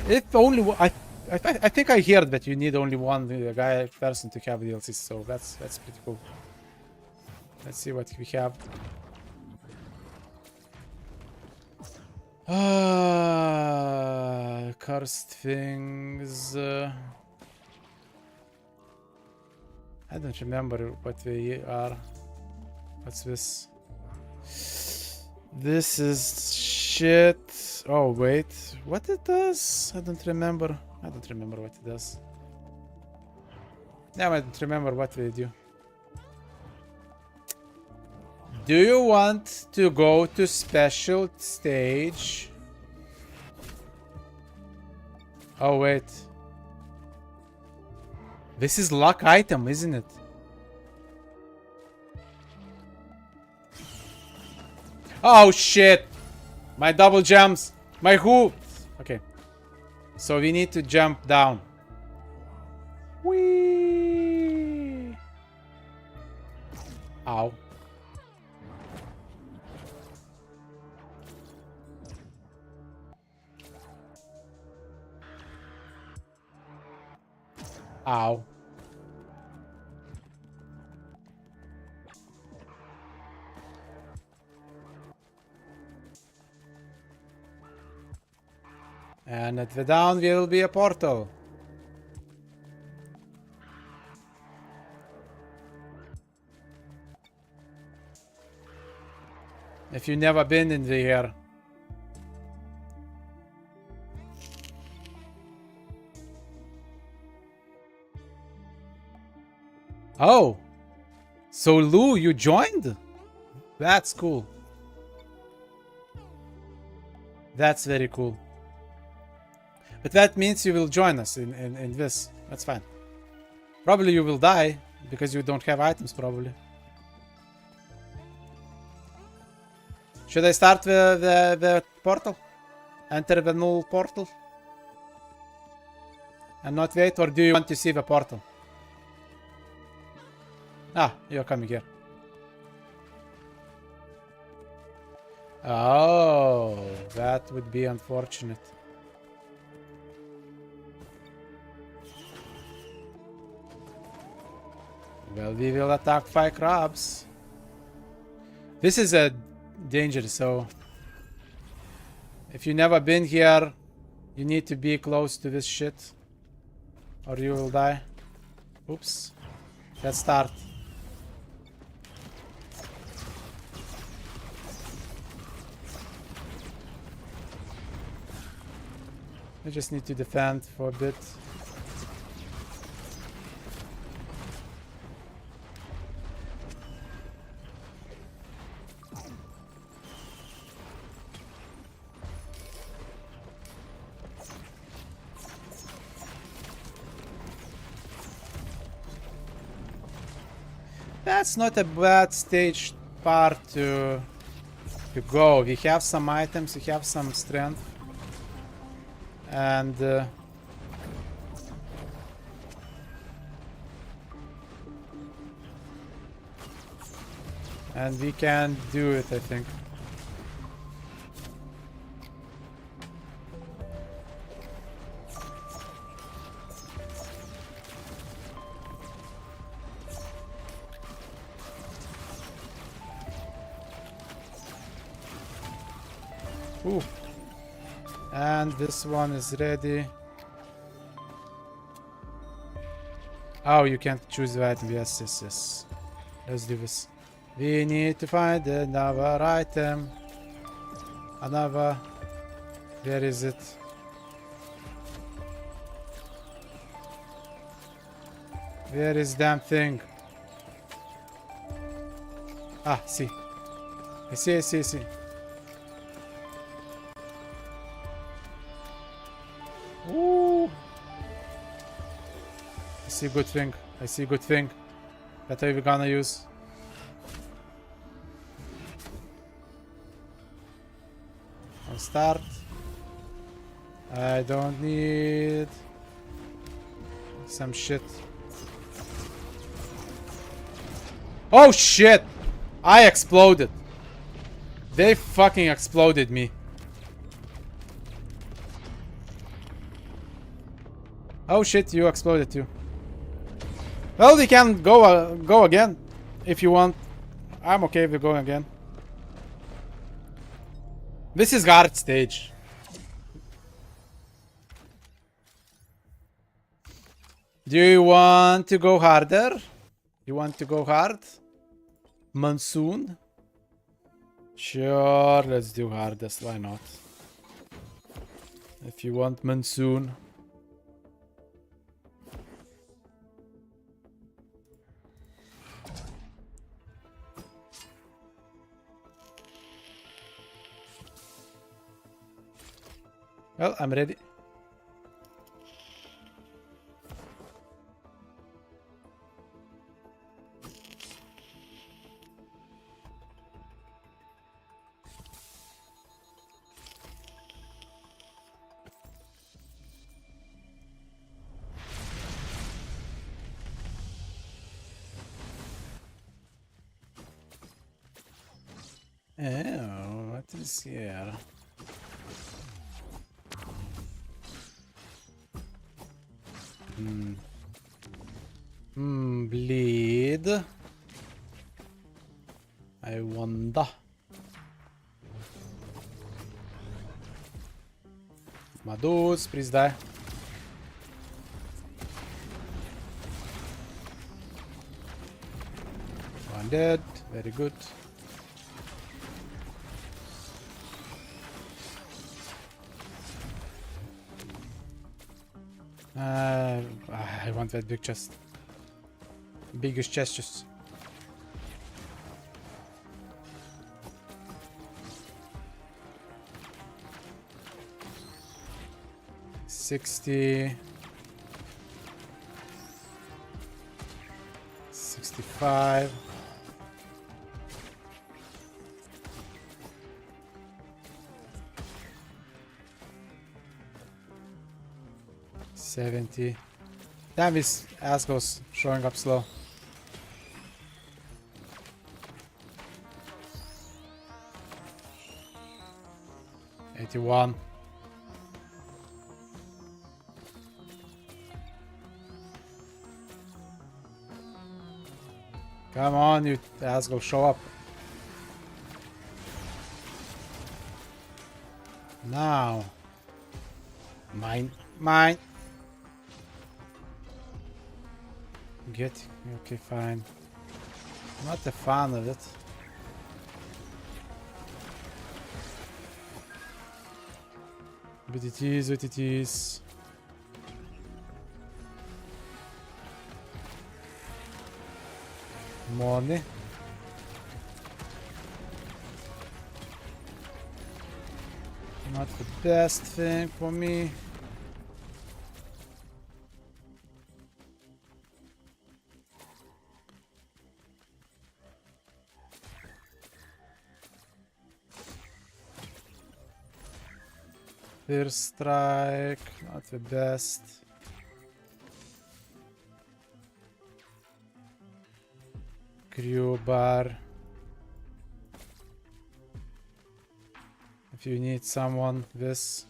Speaker 3: If only I think I heard that you need only one person to have DLCs, so that's pretty cool. Let's see what we have. Cursed things. I don't remember what they are. What's this? This is shit. Oh wait, what it does? I don't remember. I don't remember what it does. Now I don't remember what they do. Do you want to go to special stage? Oh wait. This is luck item, isn't it? Oh shit! My double jumps! My hoop! Okay. So we need to jump down. Whee! Ow. Ow. And at the down will be a portal. If you've never been in here. Oh, so Lou, you joined? That's cool. That's very cool. But that means you will join us in this. That's fine. Probably you will die because you don't have items, probably. Should I start the portal? Enter the null portal? And not wait, or do you want to see the portal? Ah, you're coming here. Oh, that would be unfortunate. Well, we will attack 5 crabs. This is a danger, so if you've never been here, you need to be close to this shit, or you will die. Oops. Let's start. I just need to defend for a bit. That's not a bad stage part to go. We have some items, we have some strength. And we can do it, I think. Ooh. And this one is ready. Oh, you can't choose the item. Yes, yes, yes. Let's do this. We need to find another item. Another. Where is it? Where is damn thing? Ah, see. I see, I see, I see. Ooh. I see good thing. I see good thing. That we're gonna use. I'll start. I don't need some shit. Oh shit! I exploded. They fucking exploded me. Oh shit, you exploded too. Well, we can go again if you want. I'm okay with going again. This is hard stage. Do you want to go harder? You want to go hard? Monsoon? Sure, let's do hardest. Why not? If you want monsoon. Well, I'm ready. Oh, what is here? Bleed. I wonder. My dudes, please die. One dead. Very good. I want that big chest. Biggest chest just. $60. 65. $70. Damn, this ass goes showing up slow. $81. Come on, you ass go show up. Now. Mine. Get. Okay, fine. Not a fan of it. But it is what it is. Money. Not the best thing for me. First strike, not the best. Crew bar. If you need someone, this.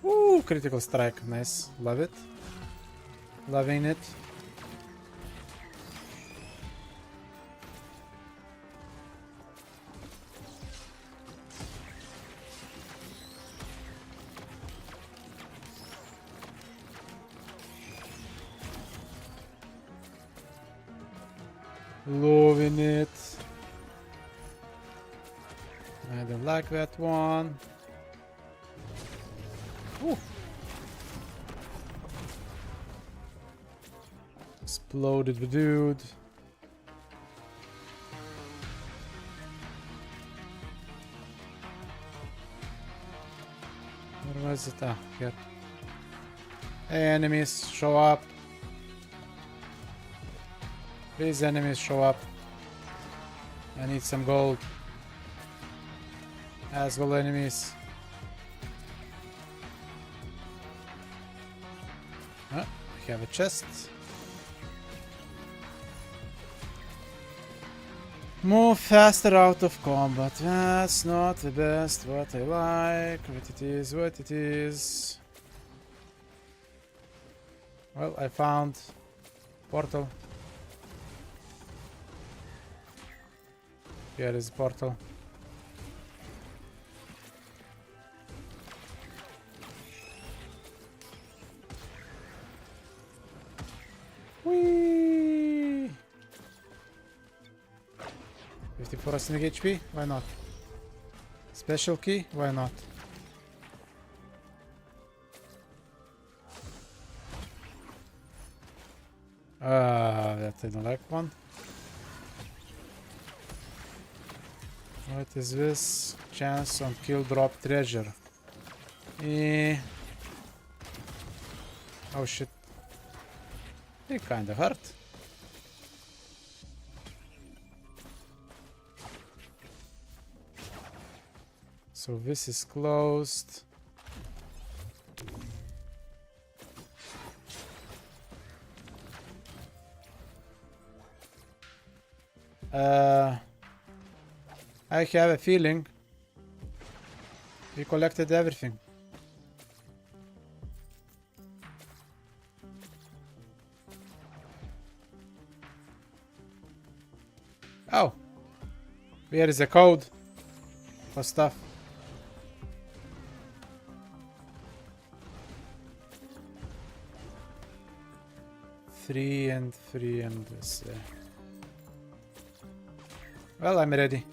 Speaker 3: Ooh, critical strike, nice, love it. Loving it. Loving it. I don't like that one. Ooh. Exploded the dude. Where was it? Ah, here. Hey, enemies, show up. Please, enemies, show up. I need some gold. Asshole enemies. Ah, we have a chest. Move faster out of combat. That's not the best what I like. What it is, what it is. Well, I found portal. Here is portal. Whee! 54 ascending HP? Why not? Special key? Why not? That I don't like one. What is this? Chance on kill drop treasure. Oh shit. It kinda hurt. So this is closed. I have a feeling we collected everything. Oh, here is a code for stuff. Three and this. Well, I'm ready.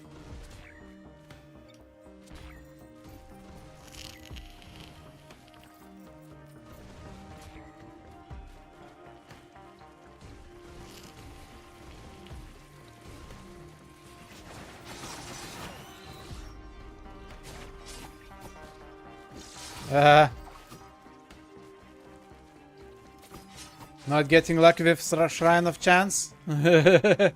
Speaker 3: Not getting lucky with Shrine of Chance. Well,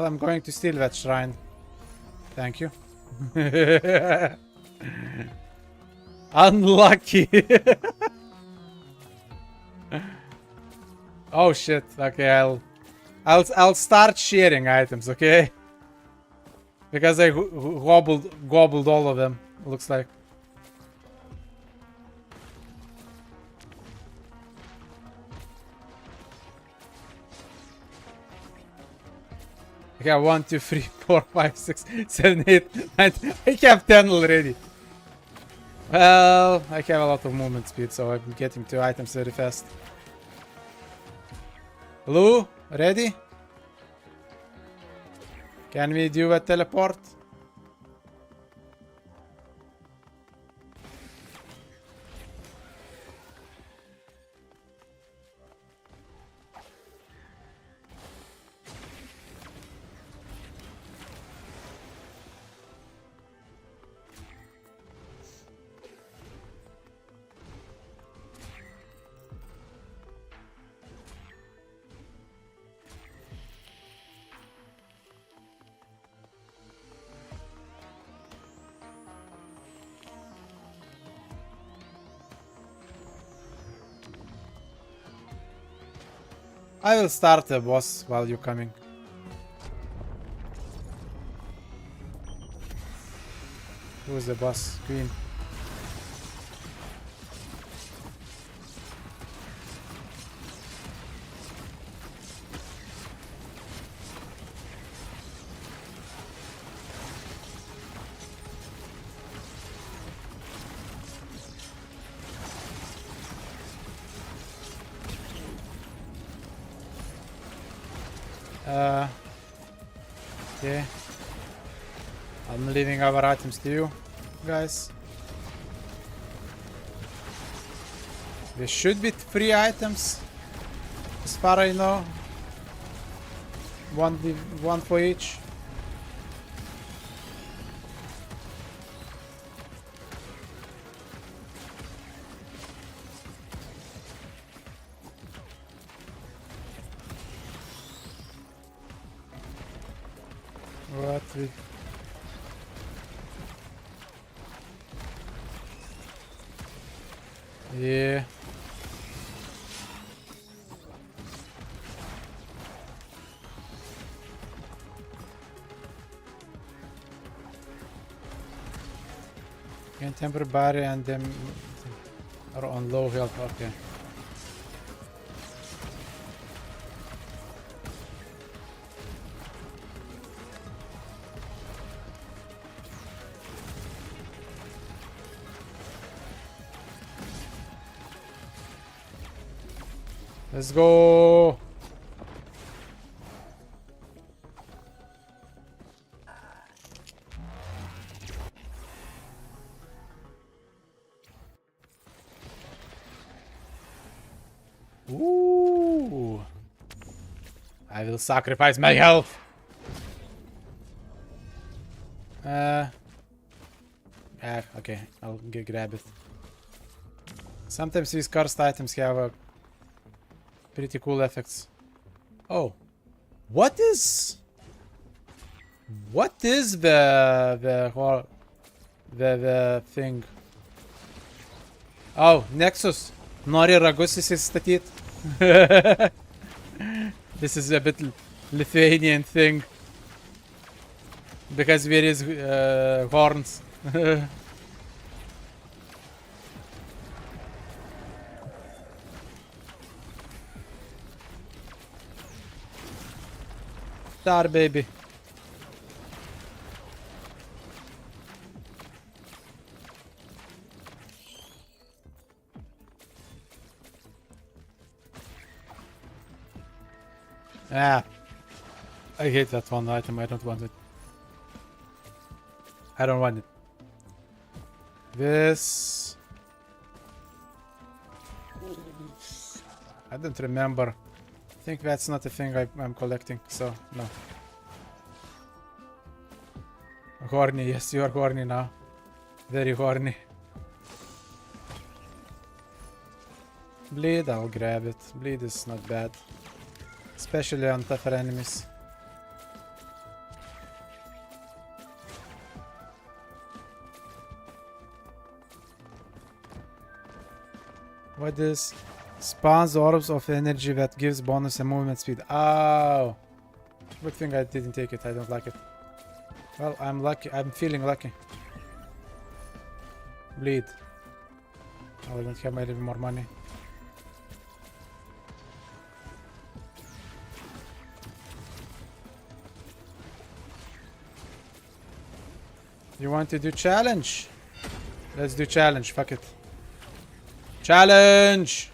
Speaker 3: I'm going to steal that shrine. Thank you. Unlucky. Oh shit. Okay, I'll start sharing items, okay? Because I gobbled all of them, looks like. Okay, 1, 2, 3, 4, 5, 6, 7, 8, 9. I have 10 already. Well, I have a lot of movement speed, so I'm getting to items very fast. Lou, ready? Can we do a teleport? I will start the boss while you're coming. Who's the boss? Queen. Okay. I'm leaving our items to you, guys. There should be 3 items, as far as I know. One for each. What we... Yeah. Can temper body and them are on low health. Okay. Let's go. Ooh. I will sacrifice my health. Okay, I'll grab it. Sometimes these cursed items have pretty cool effects. Oh, what is the thing? Oh, Nexus. Nori ragus įsistatyt. This is a bit Lithuanian thing. Because there is horns. Star baby. Ah, I hate that one item. I don't want it. I don't want it. This. I don't remember. I think that's not a thing I'm collecting, so no. Horny, yes, you are horny now. Very horny. Bleed, I'll grab it. Bleed is not bad. Especially on tougher enemies. What is spawns orbs of energy that gives bonus and movement speed? Oh, good thing I didn't take it. I don't like it. Well, I'm lucky. I'm feeling lucky. Bleed. I don't have any more money. You want to do challenge? Let's do challenge. Fuck it. Challenge!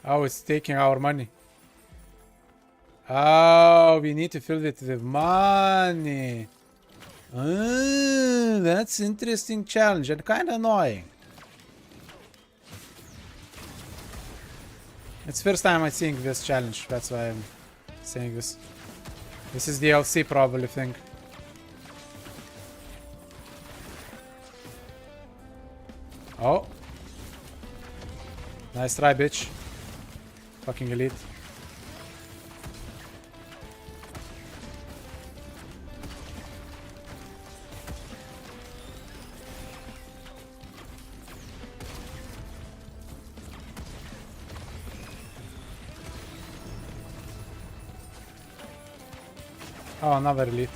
Speaker 3: Oh, it's taking our money. Oh, we need to fill it with money. That's interesting challenge and kind of annoying. It's first time I'm seeing this challenge. That's why I'm saying this. This is DLC probably thing. Oh. Nice try, bitch. Fucking elite. Oh, another elite.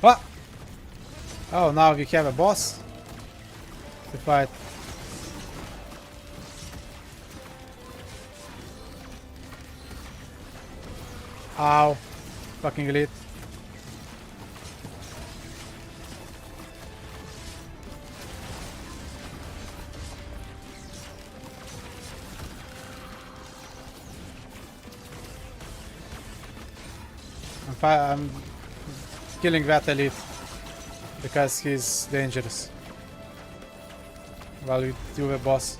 Speaker 3: What? Oh, now we have a boss to fight. Ow. Fucking elite. I'm killing that elite because he's dangerous while we do a boss.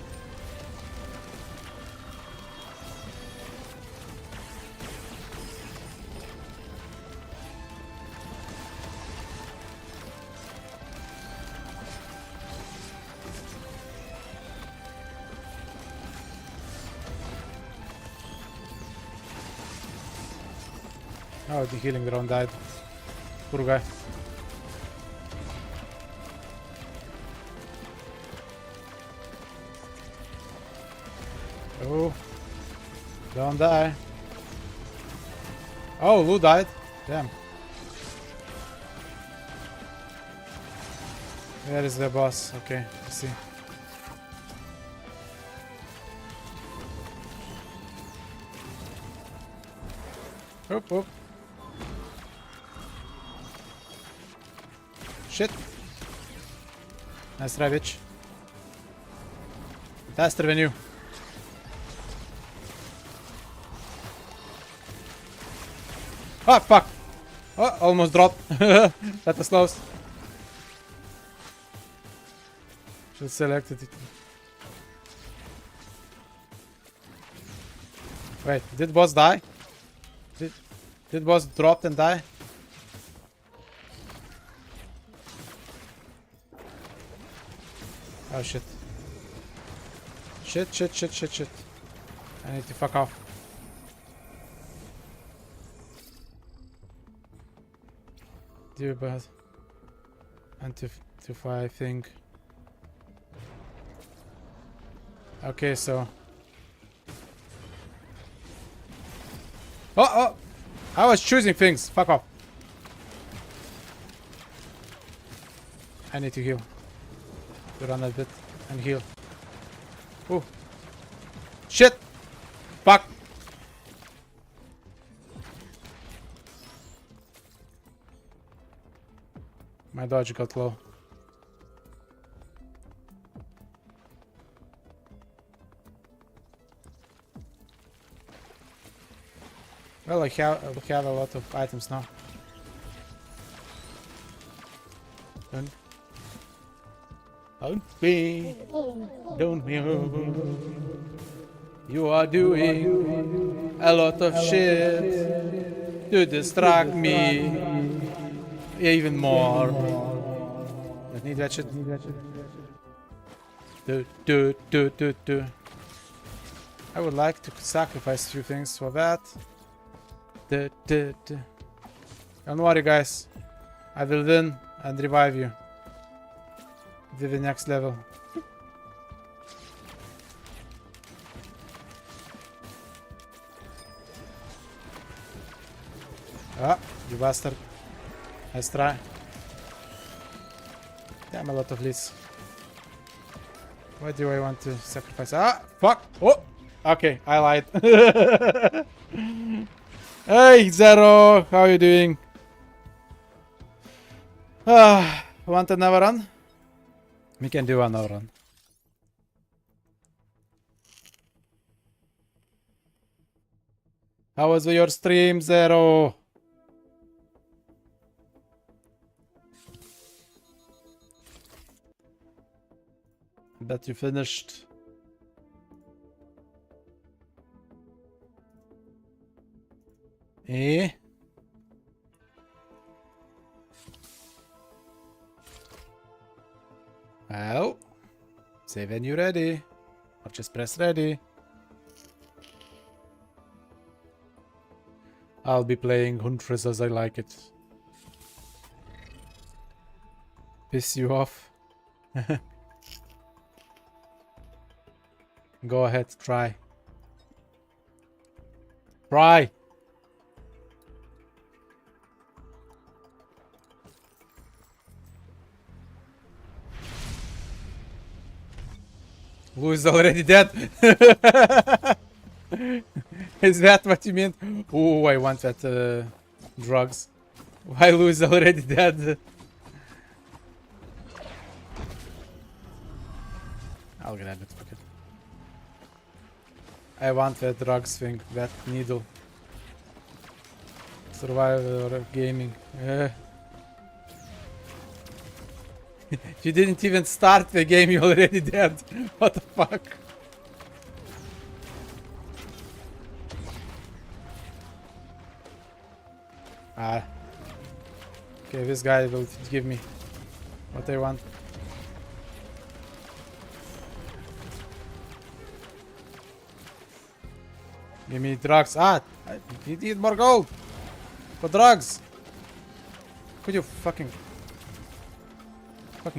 Speaker 3: Oh, the healing drone died. Poor guy. Oh. Don't die. Oh, Lu died. Damn. Where is the boss? Okay, I see. Oop, oop. Shit. Nice try, bitch. Faster than you. Oh, fuck. Oh, almost dropped. That was close. Should select it. Wait, did boss die? Did boss drop and die? Oh shit. Shit. I need to fuck off. Dear bad. Anti-fire, I think. Okay, so. Oh! I was choosing things. Fuck off. I need to heal. To run a bit and heal. Oh. Shit! Fuck! My dodge got low. Well, I have a lot of items now. Don't be. You are doing a lot of shit to distract me even more. I need that shit. Do. I would like to sacrifice a few things for that. Don't worry, guys. I will win and revive you to the next level. Ah, you bastard. Let's try. Damn, a lot of leads. Why do I want to sacrifice? Ah, fuck! Oh! Okay, I lied. Hey, Zero! How are you doing? Want another run? We can do another run. How was your stream, Zero? Bet you finished. Eh? Well, say when you're ready, or just press ready. I'll be playing Huntress as I like it. Piss you off? Go ahead, try. Try! Who is already dead? Is that what you mean? Oh, I want that drugs. Why Lou is already dead? I'll grab it. Fuck it. I want that drugs thing, that needle. Survival or gaming. You didn't even start the game, you're already dead. What the fuck? Ah. Okay, this guy will give me what I want. Give me drugs. Ah! You need more gold! For drugs! Could you fucking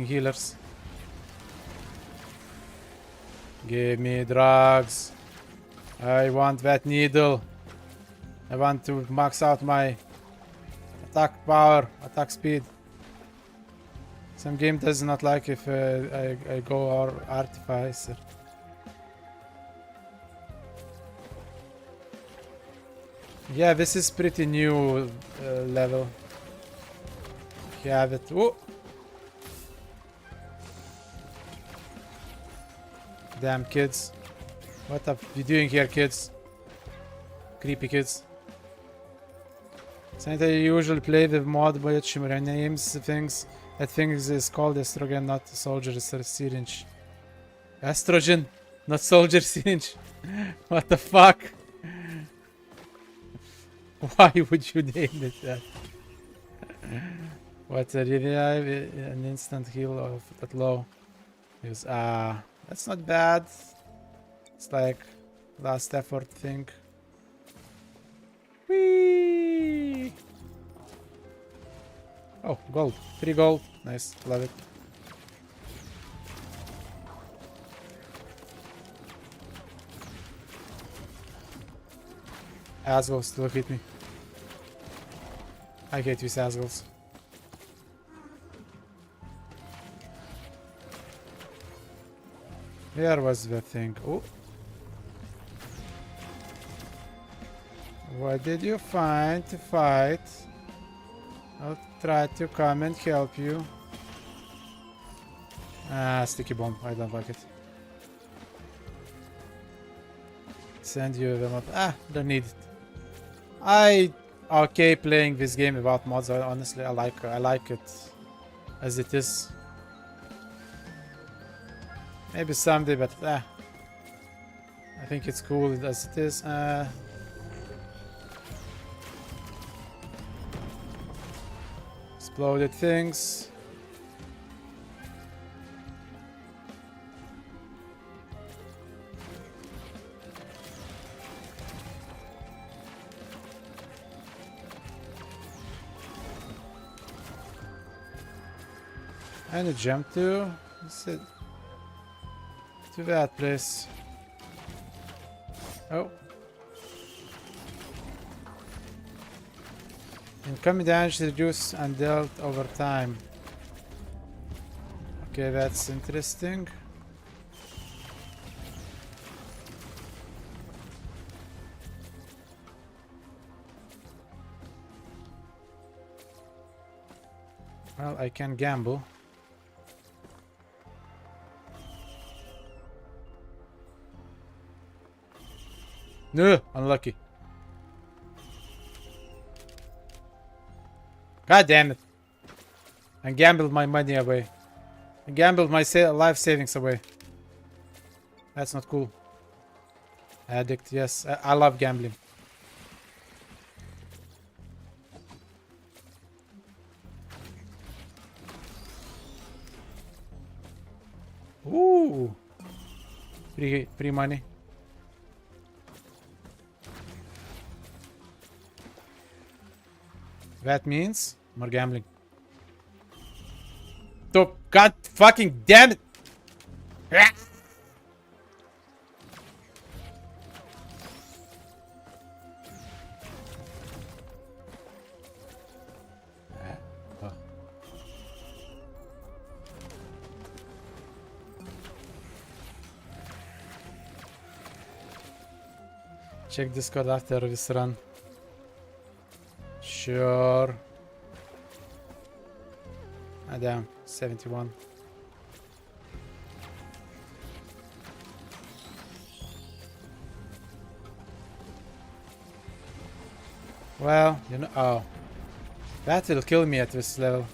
Speaker 3: healers? Give me drugs. I want that needle. I want to max out my attack power, attack speed. Some game does not like if I go or artificer. Yeah, this is pretty new level. You have it. Whoa. Damn kids. What are you doing here, kids? Creepy kids. Since I usually play the mod which renames things. That thing is called estrogen, not soldier syringe. Estrogen, not soldier syringe. What the fuck? Why would you name it that? What a revive, an instant heal of that low. Use that's not bad. It's like last effort thing. Whee! Oh, gold. 3 gold. Nice. Love it. Asgul still hit me. I hate these Asguls. Where was the thing? Oh. What did you find to fight? I'll try to come and help you. Sticky bomb. I don't like it. Send you them up. Don't need it. I okay playing this game without mods. Honestly, I like it as it is. Maybe someday, but I think it's cool as it is. Exploded things. And a jump to that place. Oh. Incoming damage reduced and dealt over time. Okay, that's interesting. Well, I can gamble. No, unlucky. God damn it. I gambled my money away. I gambled my life savings away. That's not cool. Addict, yes. I love gambling. Ooh. Free money. That means more gambling. So, God fucking damn it! Check Discord after this run. Sure. Damn, 71. Well, you know, oh. That will kill me at this level.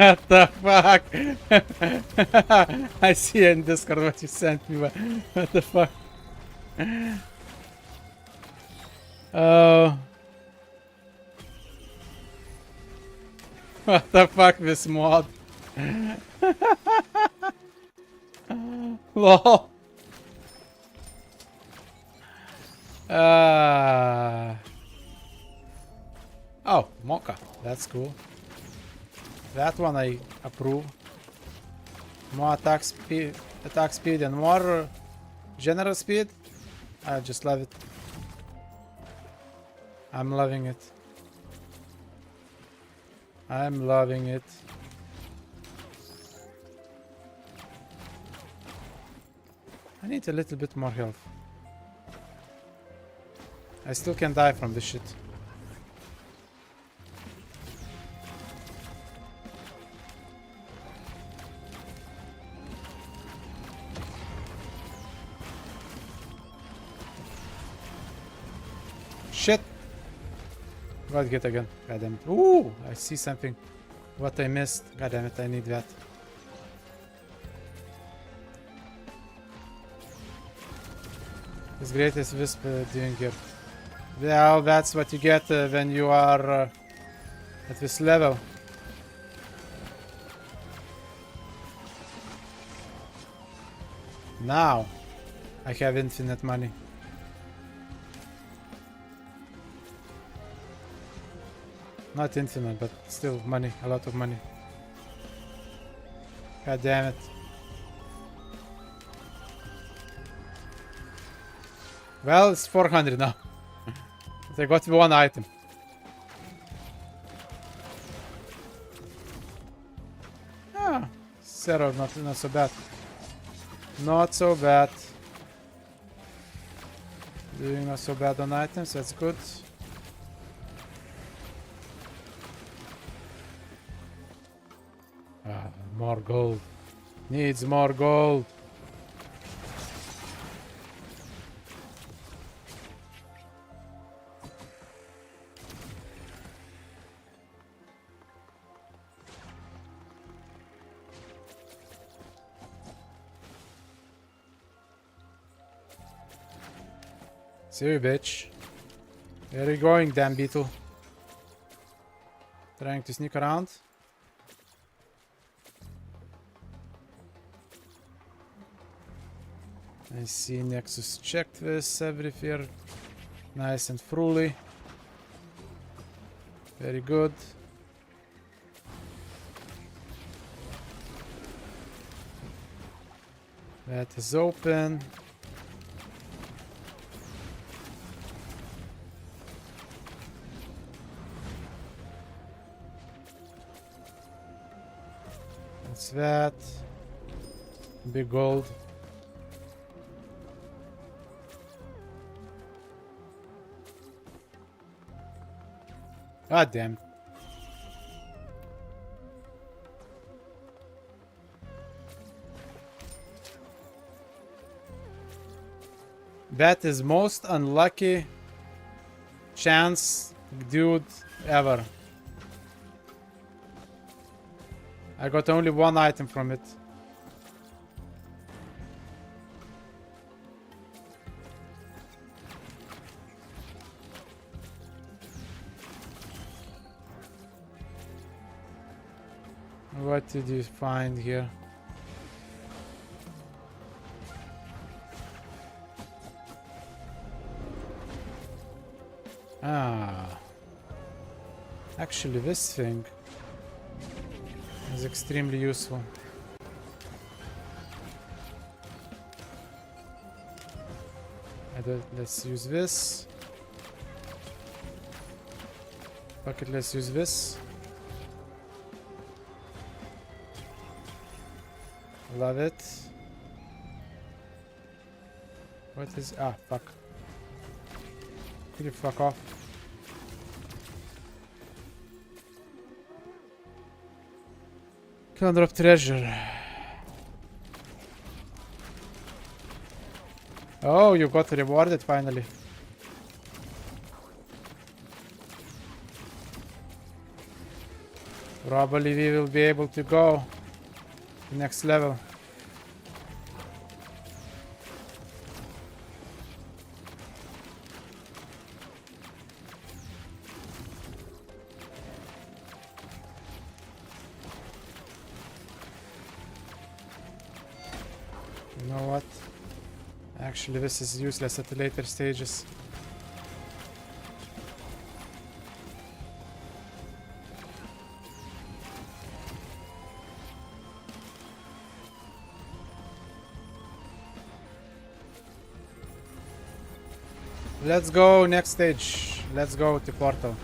Speaker 3: What the fuck? I see in Discord what you sent me, but what the fuck? Oh. What the fuck, this mod? Lol. Oh, Mocha. That's cool. That one I approve. More attack speed and more general speed. I just love it. I'm loving it. I'm loving it. I need a little bit more health. I still can die from this shit. Shit! Got hit again. God damn it. Ooh! I see something. What I missed. God damn it, I need that. His greatest wisp doing here. Well, that's what you get when you are at this level. Now, I have infinite money. Not infinite, but still money, a lot of money. God damn it. Well, it's 400 now. I got one item. Ah, zero, not so bad. Not so bad. Doing not so bad on items, that's good. Ah, more gold. Needs more gold. See you, bitch. Where are you going, damn beetle? Trying to sneak around? I see Nexus checked this everywhere. Nice and truly. Very good. That is open. That's that. Big gold. God damn. That is most unlucky chance dude ever. I got only one item from it. What did you find here? Ah. Actually, this thing is extremely useful. Let's use this. Fuck it, let's use this. Love it. What is... Ah, fuck. Can you fuck off? Can drop treasure. Oh, you got rewarded finally. Probably we will be able to go to next level. You know what? Actually, this is useless at the later stages. Let's go next stage. Let's go to portal.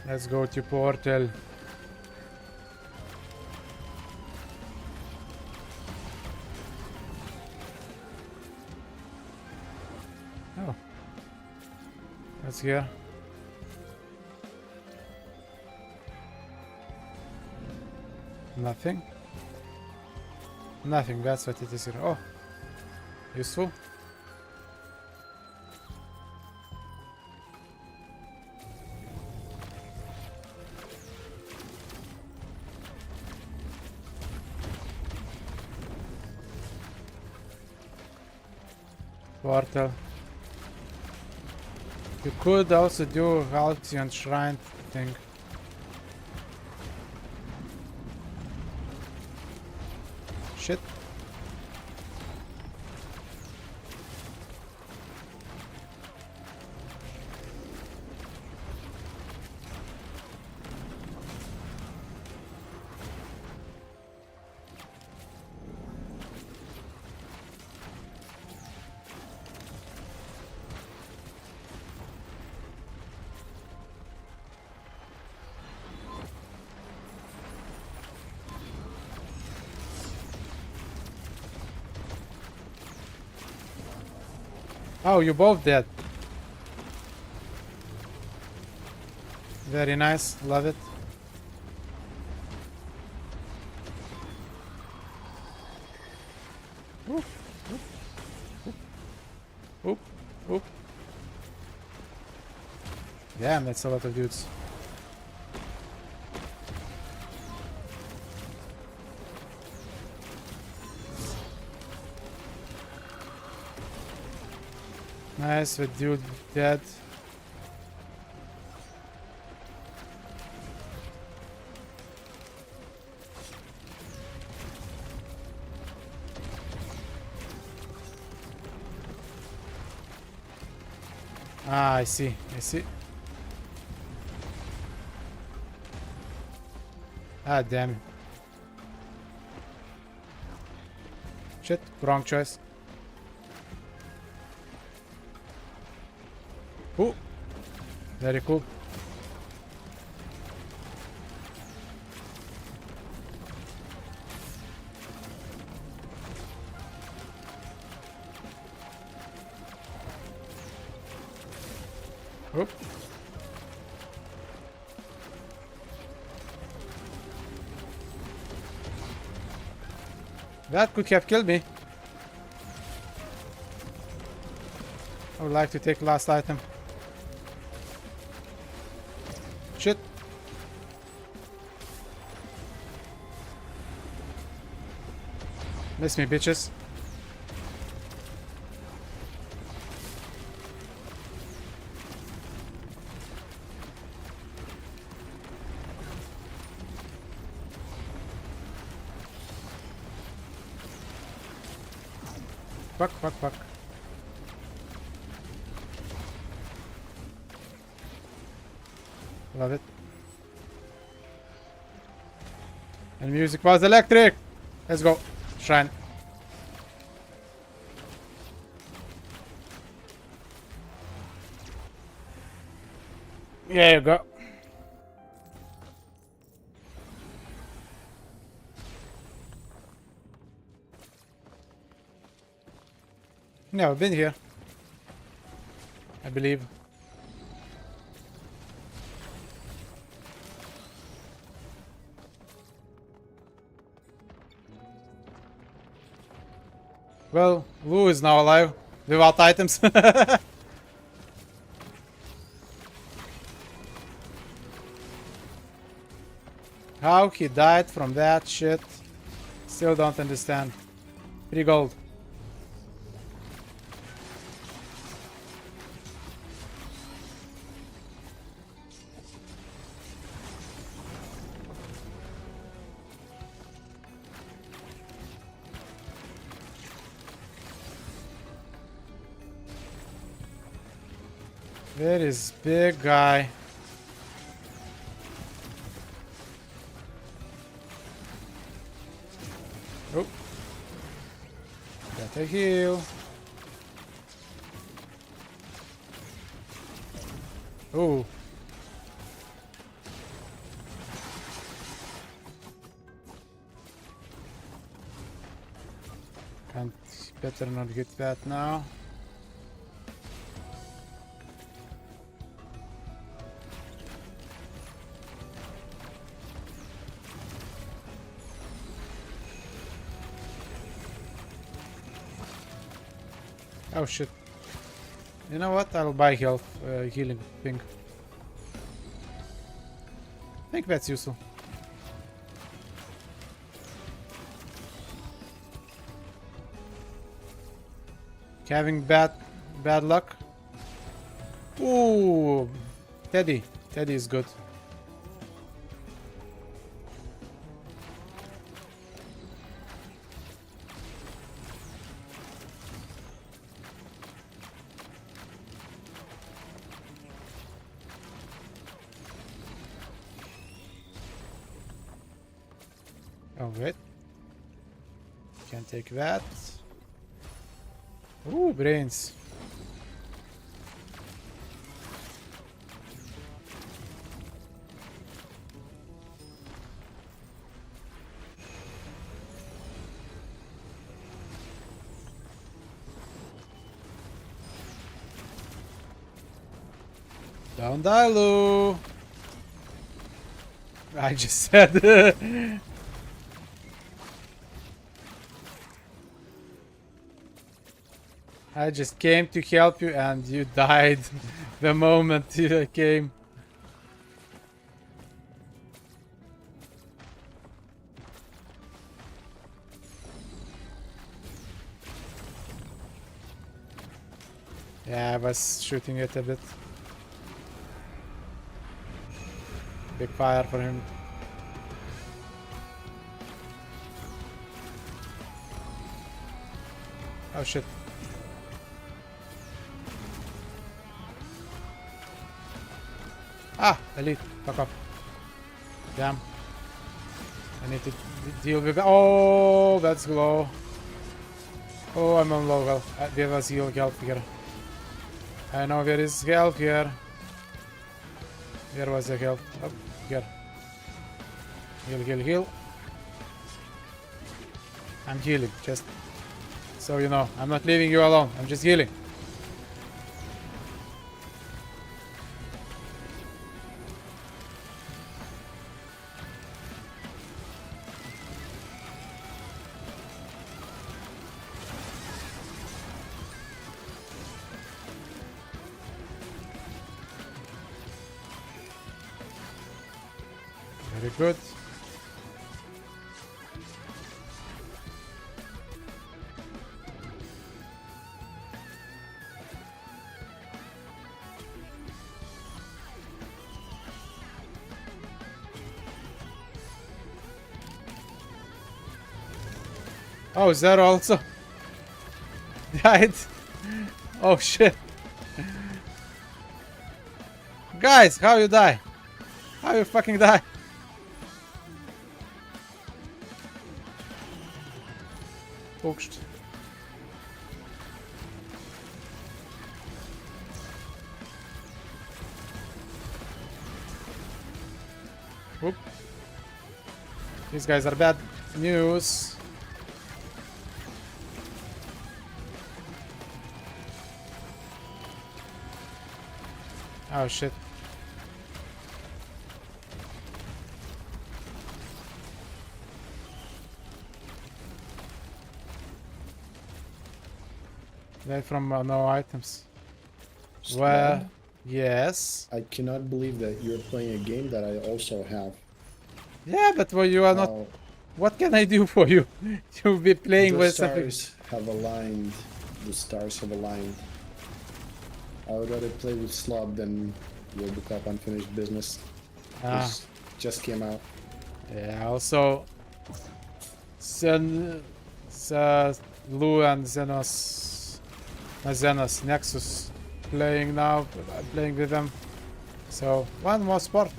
Speaker 3: Let's go to portal. Oh. That's here. Nothing. Nothing, that's what it is here. Oh. Useful. Portal. You could also do Halcyon Shrine thing. Shit. Oh, you both dead. Very nice, love it. Oop, oop, oop, oop, oop. Damn, that's a lot of dudes. Nice, with dude dead. Ah, I see, I see. Ah, damn it. Shit, wrong choice. Oh, very cool. Oh. That could have killed me. I would like to take last item. Shit. Miss me, bitches. Fuck, fuck, fuck. Love it. And music was electric. Let's go. Shrine. There you go. Never been here, I believe. Well, Lou is now alive without items. How he died from that shit? Still don't understand. 3 gold. There is big guy. Oh. Got a heal. Oh. Can't better not get that now. Oh shit. You know what? I'll buy health healing thing. I think that's useful. Having bad luck. Ooh, Teddy. Teddy is good. Oh wait. Can't take that. Ooh, brains. Don't die, Lou. I just said. I just came to help you and you died the moment you came. Yeah, I was shooting it a bit. Big fire for him. Oh shit. Ah, elite, fuck up. Damn. I need to deal with that. Oh, that's low. Oh, I'm on low health. There was health here. I know there is health here. There was a health. Oh, here. Heal. I'm healing, just so you know. I'm not leaving you alone. I'm just healing. Very good. Oh, is that also died? Oh shit. Guys, how you die? How you fucking die? Pukšt. Whoop. These guys are bad news. Oh shit. They're from no items.
Speaker 6: Slob?
Speaker 3: Well, yes.
Speaker 6: I cannot believe that you're playing a game that I also have.
Speaker 3: Yeah, but well, you are not.
Speaker 6: How
Speaker 3: What can I do for you? You'll be playing
Speaker 6: the
Speaker 3: with something.
Speaker 6: stars have aligned. The stars have aligned. I would rather play with Slob than Robocop Unfinished Business.
Speaker 3: Ah,
Speaker 6: Just came out.
Speaker 3: yeah. Also, Lou and Zenos Nexus playing now. I'm playing with them. So one more sport,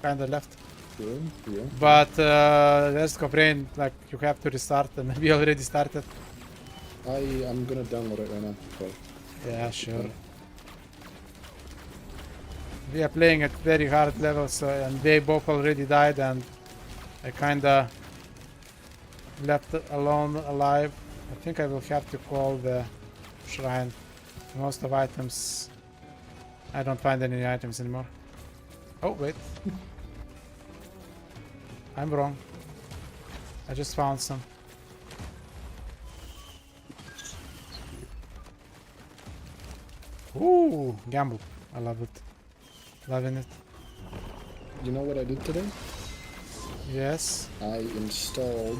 Speaker 3: kinda left.
Speaker 6: True, true.
Speaker 3: But there's Cobrain, like you have to restart, and we already started.
Speaker 6: I'm gonna download it right now. So,
Speaker 3: Yeah, sure. We are playing at very hard levels, and they both already died, and I kinda left alone alive. I think I will have to call the shrine. Most of items, I don't find any items anymore. Oh wait, I'm wrong. I just found some. Ooh, gamble. I love it. Loving it.
Speaker 6: you know what I did today?
Speaker 3: Yes.
Speaker 6: I installed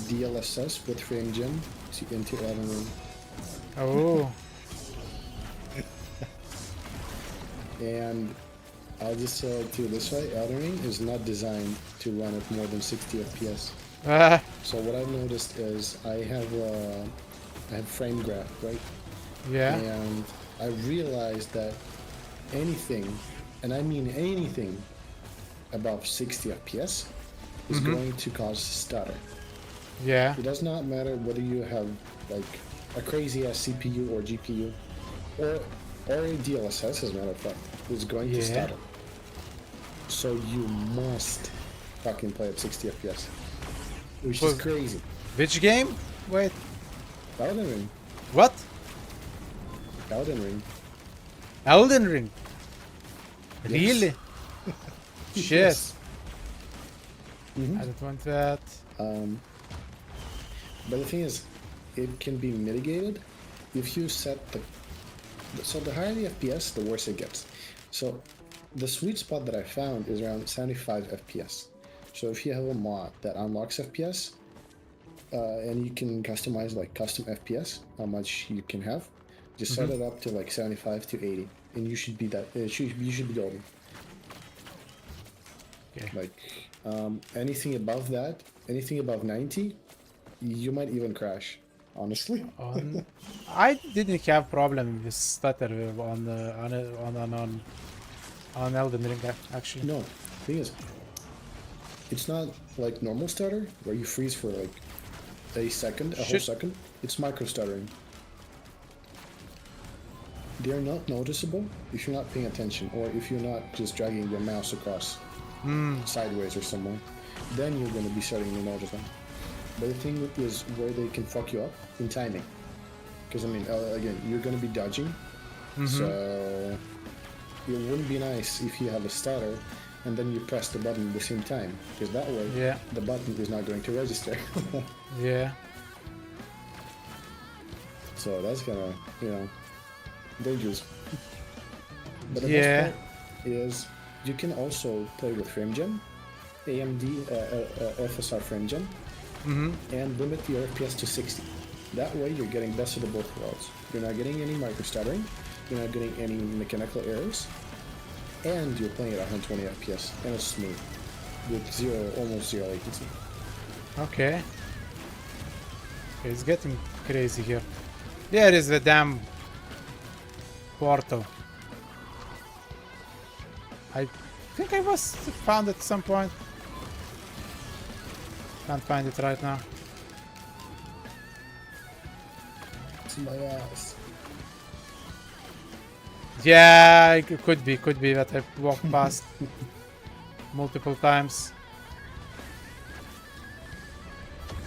Speaker 6: DLSS with FrameGen into Elden Ring.
Speaker 3: Oh.
Speaker 6: And I'll just tell it to you this way, Elden Ring is not designed to run at more than 60 FPS.
Speaker 3: Ah,
Speaker 6: So what I've noticed is I have frame graph, right?
Speaker 3: yeah.
Speaker 6: And I realized that anything, and I mean anything, above 60 FPS is going to cause stutter.
Speaker 3: Yeah.
Speaker 6: It does not matter whether you have like a crazy ass CPU or GPU or a DLSS, as a matter of fact, is going to
Speaker 3: Yeah.
Speaker 6: stutter. So you must fucking play at 60 FPS, which
Speaker 3: Well-
Speaker 6: is crazy.
Speaker 3: Which game? Wait.
Speaker 6: Elden Ring,
Speaker 3: What?
Speaker 6: Elden Ring.
Speaker 3: Elden Ring?
Speaker 6: Yes.
Speaker 3: Really? Shit.
Speaker 6: Yes.
Speaker 3: I don't want that.
Speaker 6: But the thing is, it can be mitigated if you set so the higher the FPS, the worse it gets. So the sweet spot that I found is around 75 FPS. So if you have a mod that unlocks FPS, and you can customize like custom FPS, how much you can have, just set it up to like 75 to 80, and you should be you should be golden.
Speaker 3: Okay.
Speaker 6: Like anything above that, anything above 90, you might even crash. Honestly.
Speaker 3: I didn't have problem with stutter on Elden Ring actually.
Speaker 6: No, thing is, it's not like normal stutter where you freeze for like a second, a whole
Speaker 3: Shit.
Speaker 6: second. It's micro stuttering. They are not noticeable if you're not paying attention, or if you're not just dragging your mouse across sideways or somewhere. Then you're going to be starting to notice them. But the thing is where they can fuck you up in timing. Because I mean, again, you're going to be dodging, so it wouldn't be nice if you have a stutter and then you press the button at the same time, because that way
Speaker 3: Yeah.
Speaker 6: the button is not going to register.
Speaker 3: Yeah.
Speaker 6: So that's kind of, dangerous. But the
Speaker 3: Yeah.
Speaker 6: best part is you can also play with FrameGen, AMD FSR FrameGen, and limit your FPS to 60. That way you're getting best of the both worlds. You're not getting any micro stuttering, you're not getting any mechanical errors, and you're playing at 120 FPS and it's smooth with almost zero latency.
Speaker 3: Okay. Okay, it's getting crazy here. There is the damn portal. I think I was found at some point. Can't find it right now.
Speaker 6: It's my ass.
Speaker 3: Yeah, it could be that I walked past multiple times.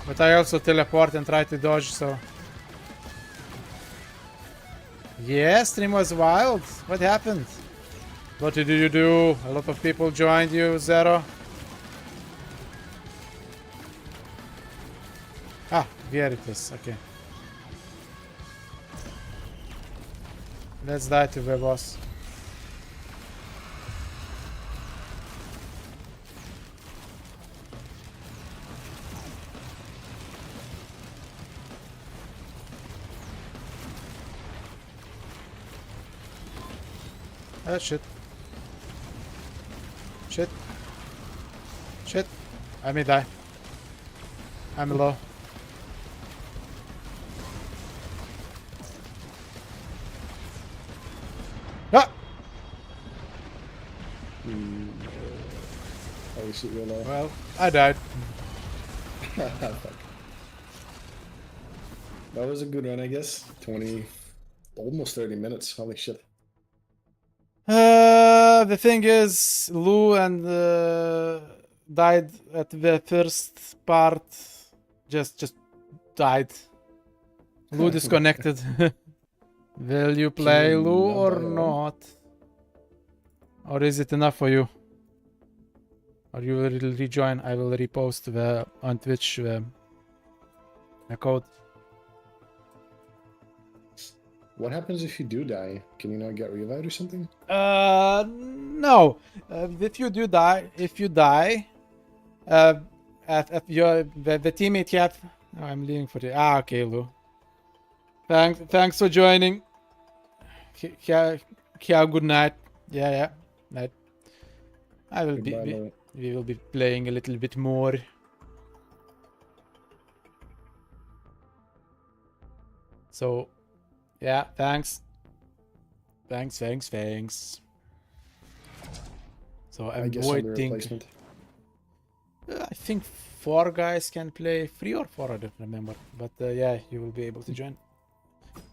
Speaker 3: But I also teleport and try to dodge, so. Yeah, stream was wild. What happened? What did you do? A lot of people joined you, Zero. Ah, here it is. Okay. Let's die to the boss. Ah, shit. Shit. Shit. I may die. I'm low. Ah!
Speaker 6: Oh, you shoot real low.
Speaker 3: Well, I died.
Speaker 6: Fuck. That was a good run, I guess. 20, almost 30 minutes. Holy shit.
Speaker 3: The thing is, Lou and died at the first part. Just died. Lou disconnected. Will you play
Speaker 6: Can
Speaker 3: Lou
Speaker 6: not
Speaker 3: or
Speaker 6: die alone?
Speaker 3: not? Or is it enough for you? Or you will rejoin? I will repost the on Twitch the code.
Speaker 6: What happens if you do die? Can you not get revived or something?
Speaker 3: No. If you die, if your the teammate you have, oh, I'm leaving for the. Ah, okay, Lou. Thanks for joining. Good night. Yeah, night. I will
Speaker 6: Goodbye,
Speaker 3: be.
Speaker 6: Lou.
Speaker 3: We will be playing a little bit more. So, yeah, thanks. Thanks. So
Speaker 6: I
Speaker 3: I'm
Speaker 6: guess I'm the
Speaker 3: waiting.
Speaker 6: replacement.
Speaker 3: I think 4 guys can play, 3 or 4, I don't remember. But yeah, you will be able to join.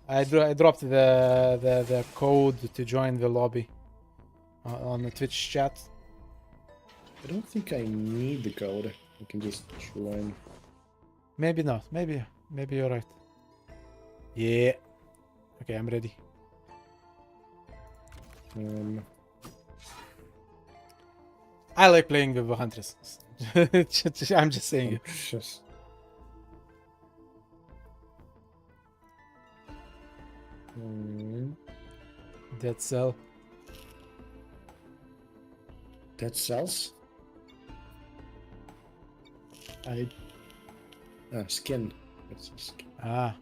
Speaker 3: I dropped the code to join the lobby on the Twitch chat.
Speaker 6: I don't think I need the code. I can just join.
Speaker 3: Maybe not. Maybe you're right. Yeah. Okay, I'm ready. I like playing with the Huntress. I'm just saying.
Speaker 6: Just...
Speaker 3: Dead Cell.
Speaker 6: Dead Cells? Skin. It's a skin.
Speaker 3: Ah.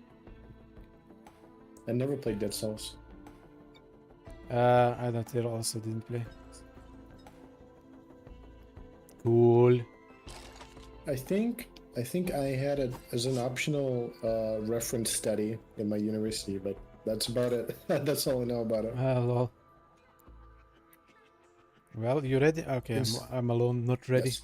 Speaker 6: I never played Dead Cells.
Speaker 3: I don't also didn't play. Cool.
Speaker 6: I think I had it as an optional reference study in my university, but that's about it. That's all I know about it.
Speaker 3: Ah, lol. Well, you ready? Okay,
Speaker 6: Yes.
Speaker 3: I'm alone, not ready.
Speaker 6: Yes.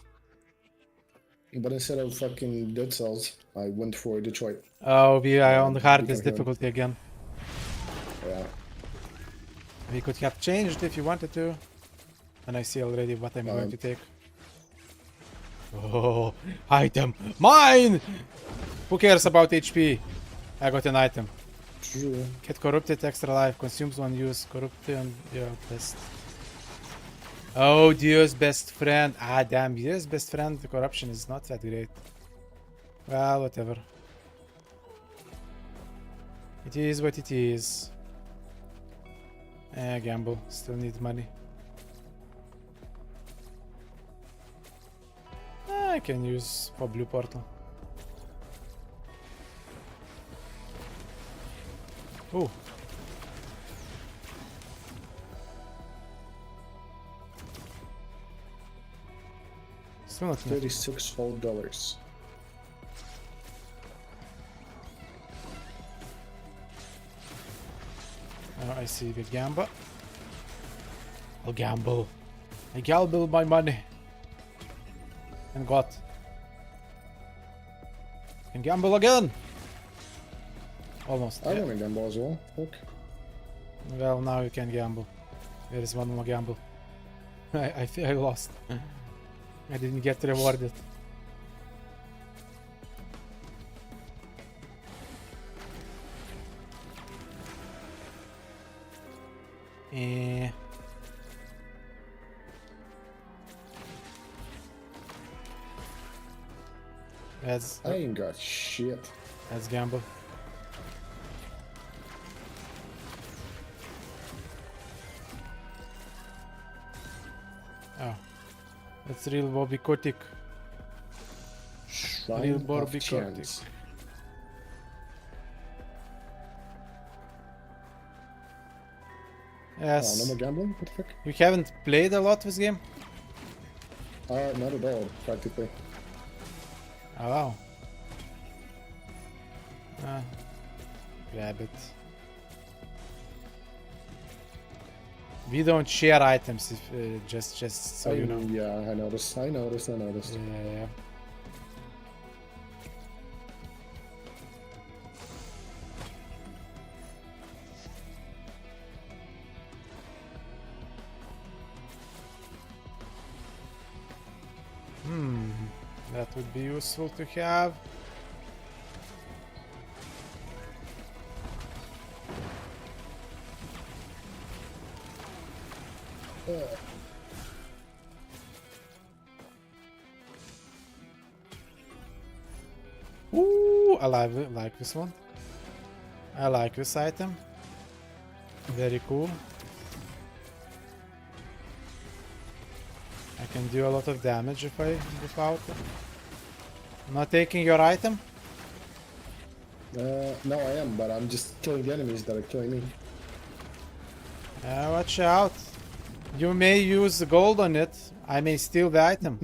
Speaker 6: But instead of fucking Dead Cells, I went for Detroit.
Speaker 3: Oh, we are on the hardest
Speaker 6: Become human.
Speaker 3: difficulty again.
Speaker 6: Yeah.
Speaker 3: We could have changed if you wanted to. And I see already what I'm going to take. Oh, item. Mine! Who cares about HP? I got an item.
Speaker 6: True.
Speaker 3: Get corrupted, extra life, consumes one use, corrupted and your best. Oh, Dio's best friend. Ah, damn, Dio's best friend, the corruption is not that great. Well, whatever. It is what it is. Gamble. Still need money. I can use for blue portal. Oh. Still not enough.
Speaker 6: $36 whole dollars.
Speaker 3: I see the gamble. I'll gamble. I gamble my money. And got. And gamble again. Almost.
Speaker 6: I
Speaker 3: Yeah.
Speaker 6: want to gamble as well. Look.
Speaker 3: Well, now you can gamble. There is one more gamble. I feel I lost. I didn't get rewarded. Eh. Let's
Speaker 6: I ain't got shit.
Speaker 3: gamble. Oh. That's real Bobby Kotick.
Speaker 6: Shrine
Speaker 3: Real
Speaker 6: of
Speaker 3: Bobby
Speaker 6: Chance. Oh, no
Speaker 3: Yes.
Speaker 6: more gambling? What the fuck?
Speaker 3: You haven't played a lot this game?
Speaker 6: Not at all, practically.
Speaker 3: Oh wow. Grab it. We don't share items if just so you know.
Speaker 6: Yeah, I noticed.
Speaker 3: Yeah. That would be useful to have. Ooh, I like this one. I like this item. Very cool. I can do a lot of damage if I without it. Not taking your item?
Speaker 6: No, I am, but I'm just killing the enemies that are killing me.
Speaker 3: Watch out. You may use the gold on it. I may steal the item.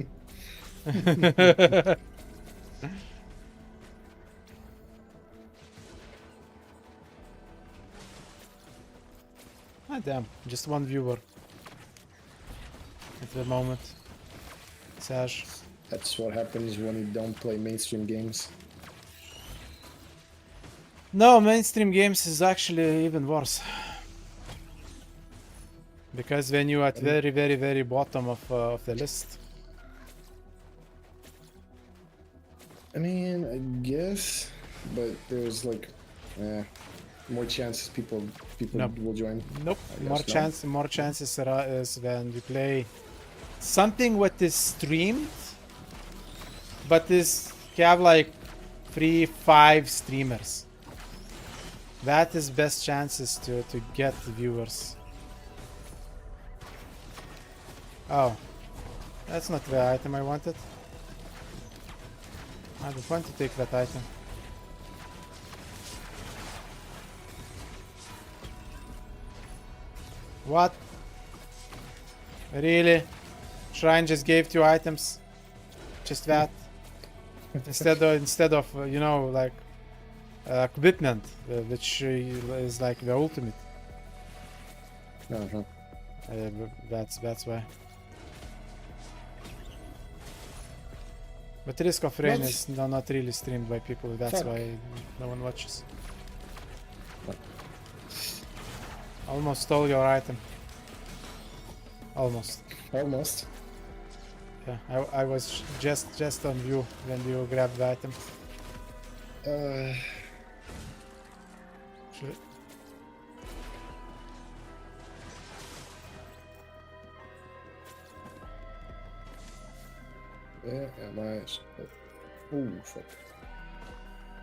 Speaker 3: Ah, damn. Just one viewer. At the moment. Saj.
Speaker 6: That's what happens when you don't play mainstream games.
Speaker 3: No, mainstream games is actually even worse. Because when you're at very, very, very bottom of the list.
Speaker 6: I mean, I guess, but there's like, more chances people
Speaker 3: Nope.
Speaker 6: will join.
Speaker 3: Nope.
Speaker 6: I
Speaker 3: More
Speaker 6: guess not.
Speaker 3: more chances is when you play something what is streamed, but is have like 3-5 streamers. That is best chances to get viewers. Oh, that's not the item I wanted. I don't want to take that item. What? Really? Shrine just gave 2 items? Just that? instead of you know, like equipment, which is like the ultimate.
Speaker 6: Uh-huh.
Speaker 3: That's why. But Risk of Rain
Speaker 6: What?
Speaker 3: is not really streamed by people. That's
Speaker 6: Fuck.
Speaker 3: why no one watches.
Speaker 6: What?
Speaker 3: Almost stole your item. Almost.
Speaker 6: Almost.
Speaker 3: Yeah, I was just on you when you grabbed the item. Should-
Speaker 6: Where am I? Oh, fuck.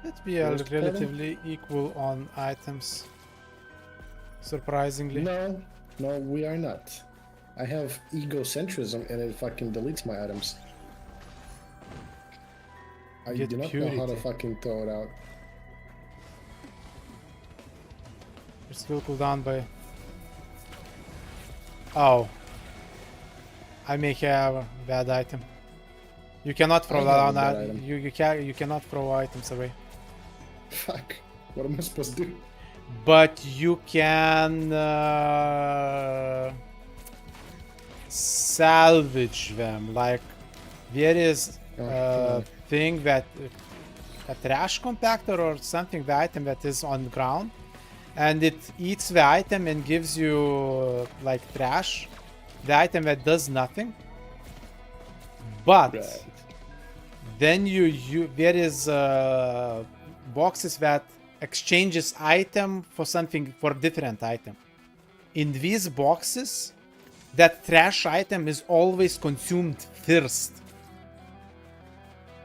Speaker 3: Let's be
Speaker 6: Where's the pattern?
Speaker 3: relatively equal on items. Surprisingly.
Speaker 6: No, we are not. I have egocentrism and it fucking deletes my items. I
Speaker 3: Get
Speaker 6: do not know how to
Speaker 3: purity.
Speaker 6: fucking throw it out.
Speaker 3: It's still cooldown by. Oh. I may have a bad item. You cannot throw
Speaker 6: I
Speaker 3: that
Speaker 6: have
Speaker 3: on
Speaker 6: a bad
Speaker 3: that.
Speaker 6: item.
Speaker 3: You cannot throw items away.
Speaker 6: Fuck. What am I supposed to do?
Speaker 3: But you can salvage them. Like there is a thing that a trash compactor or something, the item that is on the ground, and it eats the item and gives you like trash, the item that does nothing. But
Speaker 6: Right.
Speaker 3: then you there is boxes that exchanges item for something, for different item. In these boxes, that trash item is always consumed first.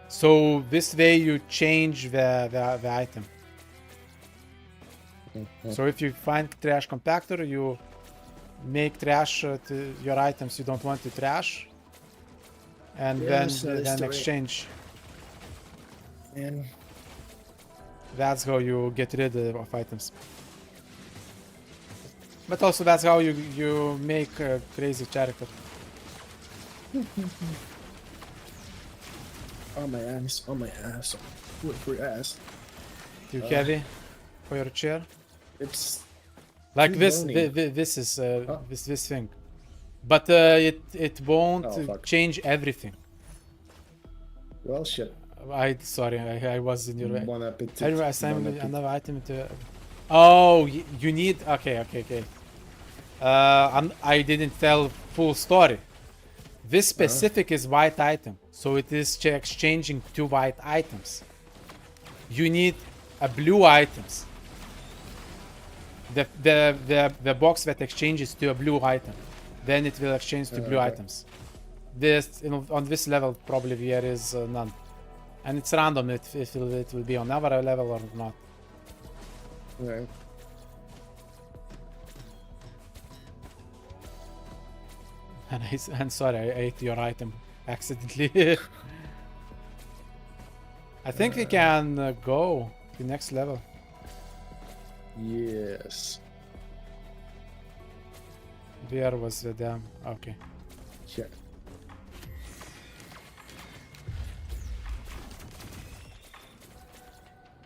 Speaker 3: So this way you change the item. So if you find trash compactor, make trash your items you don't want to trash, and
Speaker 6: Yes, that
Speaker 3: then
Speaker 6: is the way.
Speaker 3: exchange.
Speaker 6: And
Speaker 3: That's how you get rid of items. But also that's how you make a crazy character.
Speaker 6: on my ass, Wait for your ass.
Speaker 3: Too heavy for your chair.
Speaker 6: It's
Speaker 3: Like
Speaker 6: too
Speaker 3: this,
Speaker 6: bony.
Speaker 3: this is this thing, but it won't
Speaker 6: Oh, fuck.
Speaker 3: change everything.
Speaker 6: well shit.
Speaker 3: Sorry, I was in your way.
Speaker 6: Bon appetit.
Speaker 3: Anyway,
Speaker 6: Bon
Speaker 3: assign
Speaker 6: appetit.
Speaker 3: another item to. Oh, you need. Okay. I didn't tell full story. This specific is white item, so it is exchanging two white items. You need a blue items. The box that exchanges to a blue item, then it will exchange to blue
Speaker 6: Okay.
Speaker 3: items. This on this level probably there is none, and it's random if it will be on another level or not.
Speaker 6: Right.
Speaker 3: And sorry, I ate your item accidentally. I think we can go to next level.
Speaker 6: Yes.
Speaker 3: Where was the damn? Okay.
Speaker 6: Yeah.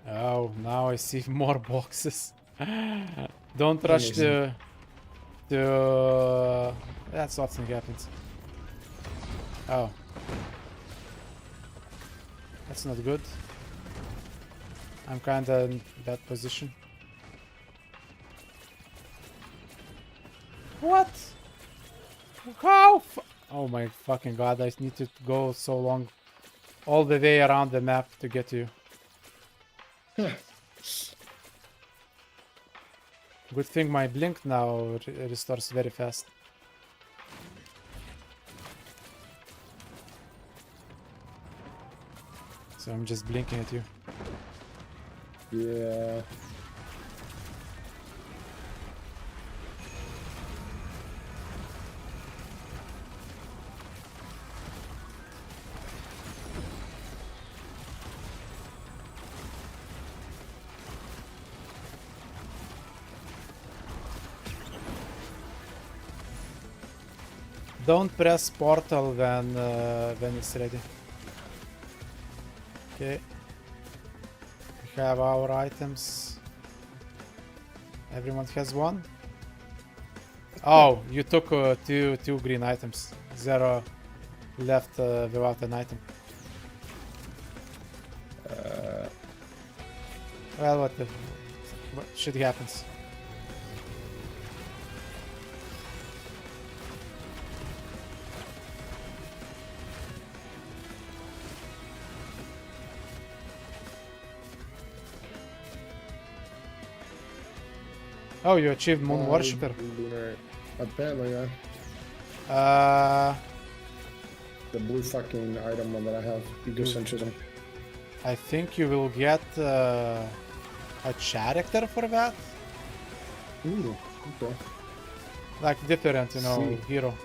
Speaker 3: Oh, now I see more boxes. Don't rush
Speaker 6: Amazing.
Speaker 3: to. That's nothing happens. Oh. That's not good. I'm kinda in bad position. What? How? Oh my fucking god! I need to go so long, all the way around the map to get to you. Good thing my blink now restores very fast. So I'm just blinking at you.
Speaker 6: Yeah.
Speaker 3: Don't press portal when it's ready. Okay. We have our items. Everyone has one. Oh, you took two green items. 0 left without an item. Well, what shit happens. Oh, you achieved Moon Worshipper.
Speaker 6: Apparently, yeah. The blue fucking item one that I have. Egocentrism.
Speaker 3: I think you will get a character for that.
Speaker 6: Ooh, okay.
Speaker 3: Like different, you know,
Speaker 6: See.
Speaker 3: hero.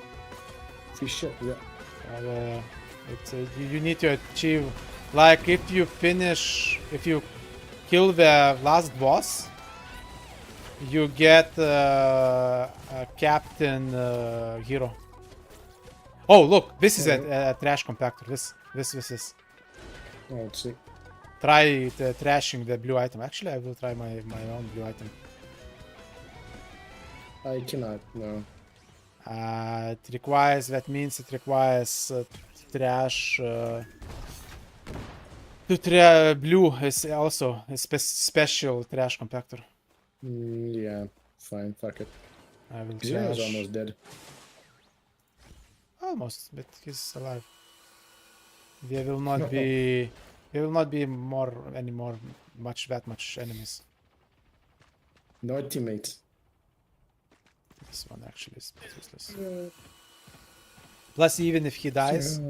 Speaker 6: Free shit, yeah.
Speaker 3: It's you need to achieve, like if you kill the last boss, you get a captain hero. Oh look, this is a trash compactor. This is.
Speaker 6: Oh, let's see.
Speaker 3: Try trashing the blue item. Actually, I will try my own blue item.
Speaker 6: I cannot, no.
Speaker 3: That means it requires trash. Blue is also a special trash compactor.
Speaker 6: Yeah, fine, fuck it.
Speaker 3: I will
Speaker 6: Zero's
Speaker 3: trash.
Speaker 6: almost dead.
Speaker 3: Almost, but he's alive. There will not be. There will not be that much enemies.
Speaker 6: No teammates.
Speaker 3: This one actually is useless. Plus, even if he dies,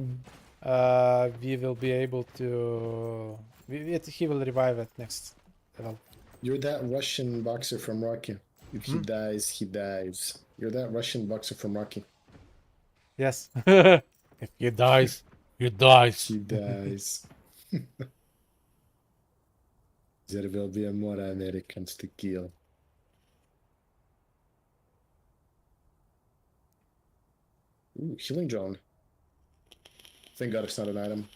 Speaker 3: we will be able to. He will revive at next level.
Speaker 6: You're that Russian boxer from Rocky. If he dies, he dies. You're that Russian boxer from Rocky.
Speaker 3: Yes. If he dies, he dies.
Speaker 6: He dies. There will be more Americans to kill. Ooh, healing drone. Thank God it's not an item.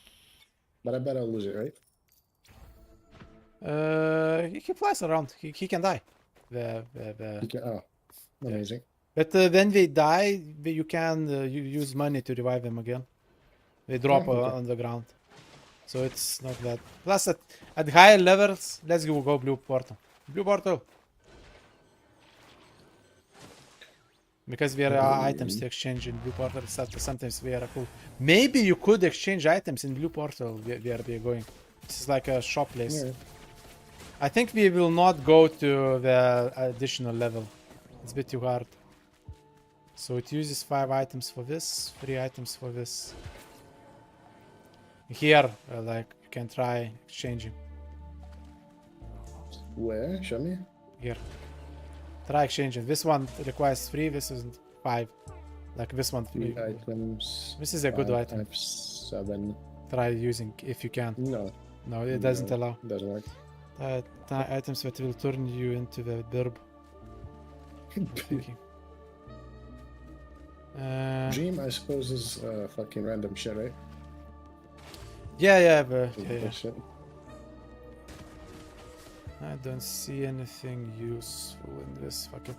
Speaker 6: But I bet I'll lose it, right?
Speaker 3: He flies around. He can die.
Speaker 6: You can, oh, amazing.
Speaker 3: But when they die, you can you use money to revive them again. They drop
Speaker 6: okay.
Speaker 3: on the ground. So it's not bad. Plus, at higher levels, let's go blue portal. Blue portal. Because there are items to exchange in blue portal, sometimes we are cool. Maybe you could exchange items in blue portal where we are going. This is like a shop place.
Speaker 6: Yeah.
Speaker 3: I think we will not go to the additional level. It's a bit too hard. So it uses 5 items for this, 3 items for this. Here, like, you can try exchanging.
Speaker 6: Where? Show me.
Speaker 3: Here. Try exchanging. This one requires 3, this is 5. Like this one.
Speaker 6: 3 items.
Speaker 3: This is a good
Speaker 6: 5
Speaker 3: item.
Speaker 6: times 7.
Speaker 3: Try using if you can.
Speaker 6: No.
Speaker 3: No, it doesn't
Speaker 6: no,
Speaker 3: allow.
Speaker 6: Doesn't work.
Speaker 3: Items that will turn you into the burb. Okay.
Speaker 6: Dream, I suppose, is fucking random shit, right?
Speaker 3: Yeah, but yeah.
Speaker 6: Bullshit.
Speaker 3: I don't see anything useful in this fucking.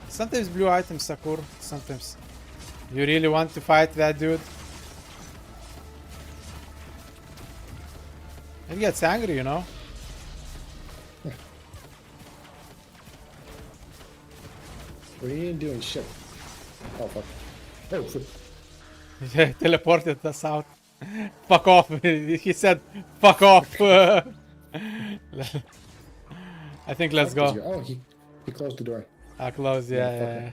Speaker 3: Sometimes blue items are cool. Sometimes you really want to fight that dude. It gets angry, you know.
Speaker 6: We ain't doing shit. Oh fuck. Oh fuck.
Speaker 3: Yeah, teleported us out. Fuck off. He said, fuck off. I think let's go.
Speaker 6: Oh, he closed the door.
Speaker 3: Close, yeah.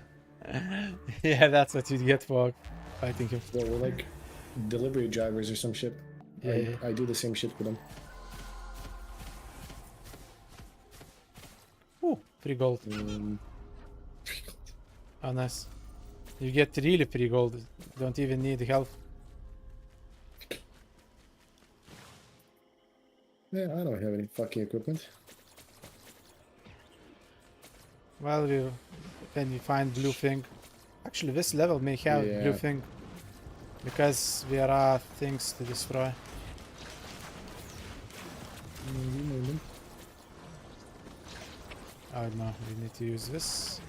Speaker 3: Yeah, that's what you get for fighting him.
Speaker 6: Well, we're like delivery drivers or some shit.
Speaker 3: Yeah.
Speaker 6: I do the same shit with them.
Speaker 3: Ooh, free gold. Oh, nice. You get really free gold. Don't even need health.
Speaker 6: Yeah, I don't have any fucking equipment.
Speaker 3: Well, when you find blue thing. Actually, this level may have blue
Speaker 6: Yeah.
Speaker 3: thing. Because there are things to destroy.
Speaker 6: Maybe.
Speaker 3: Oh no, we need to use this.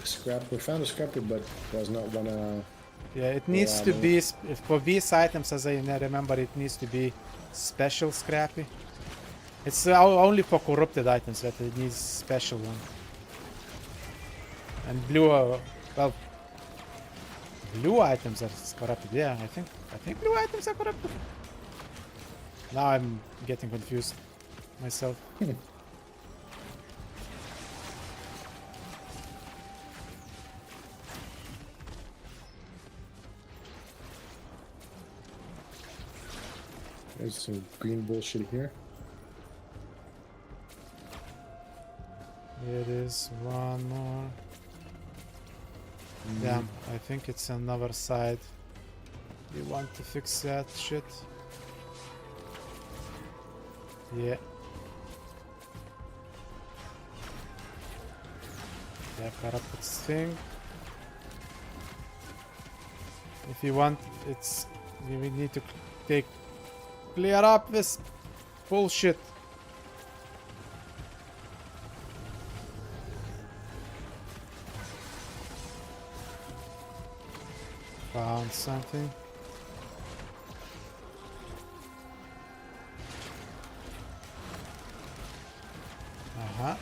Speaker 6: Scrap. We found a scrapper, but does not wanna.
Speaker 3: Yeah, it needs to be for these items, as I remember, it needs to be special scrappy. It's only for corrupted items that it needs special one. And blue, well, blue items are corrupted. Yeah, I think blue items are corrupted. Now I'm getting confused myself.
Speaker 6: There's some green bullshit here.
Speaker 3: There is one more. Damn, I think it's another side. You want to fix that shit? Yeah. Yeah, corrupted thing. If you want, it's we need to clear up this bullshit. Found something. Uh-huh.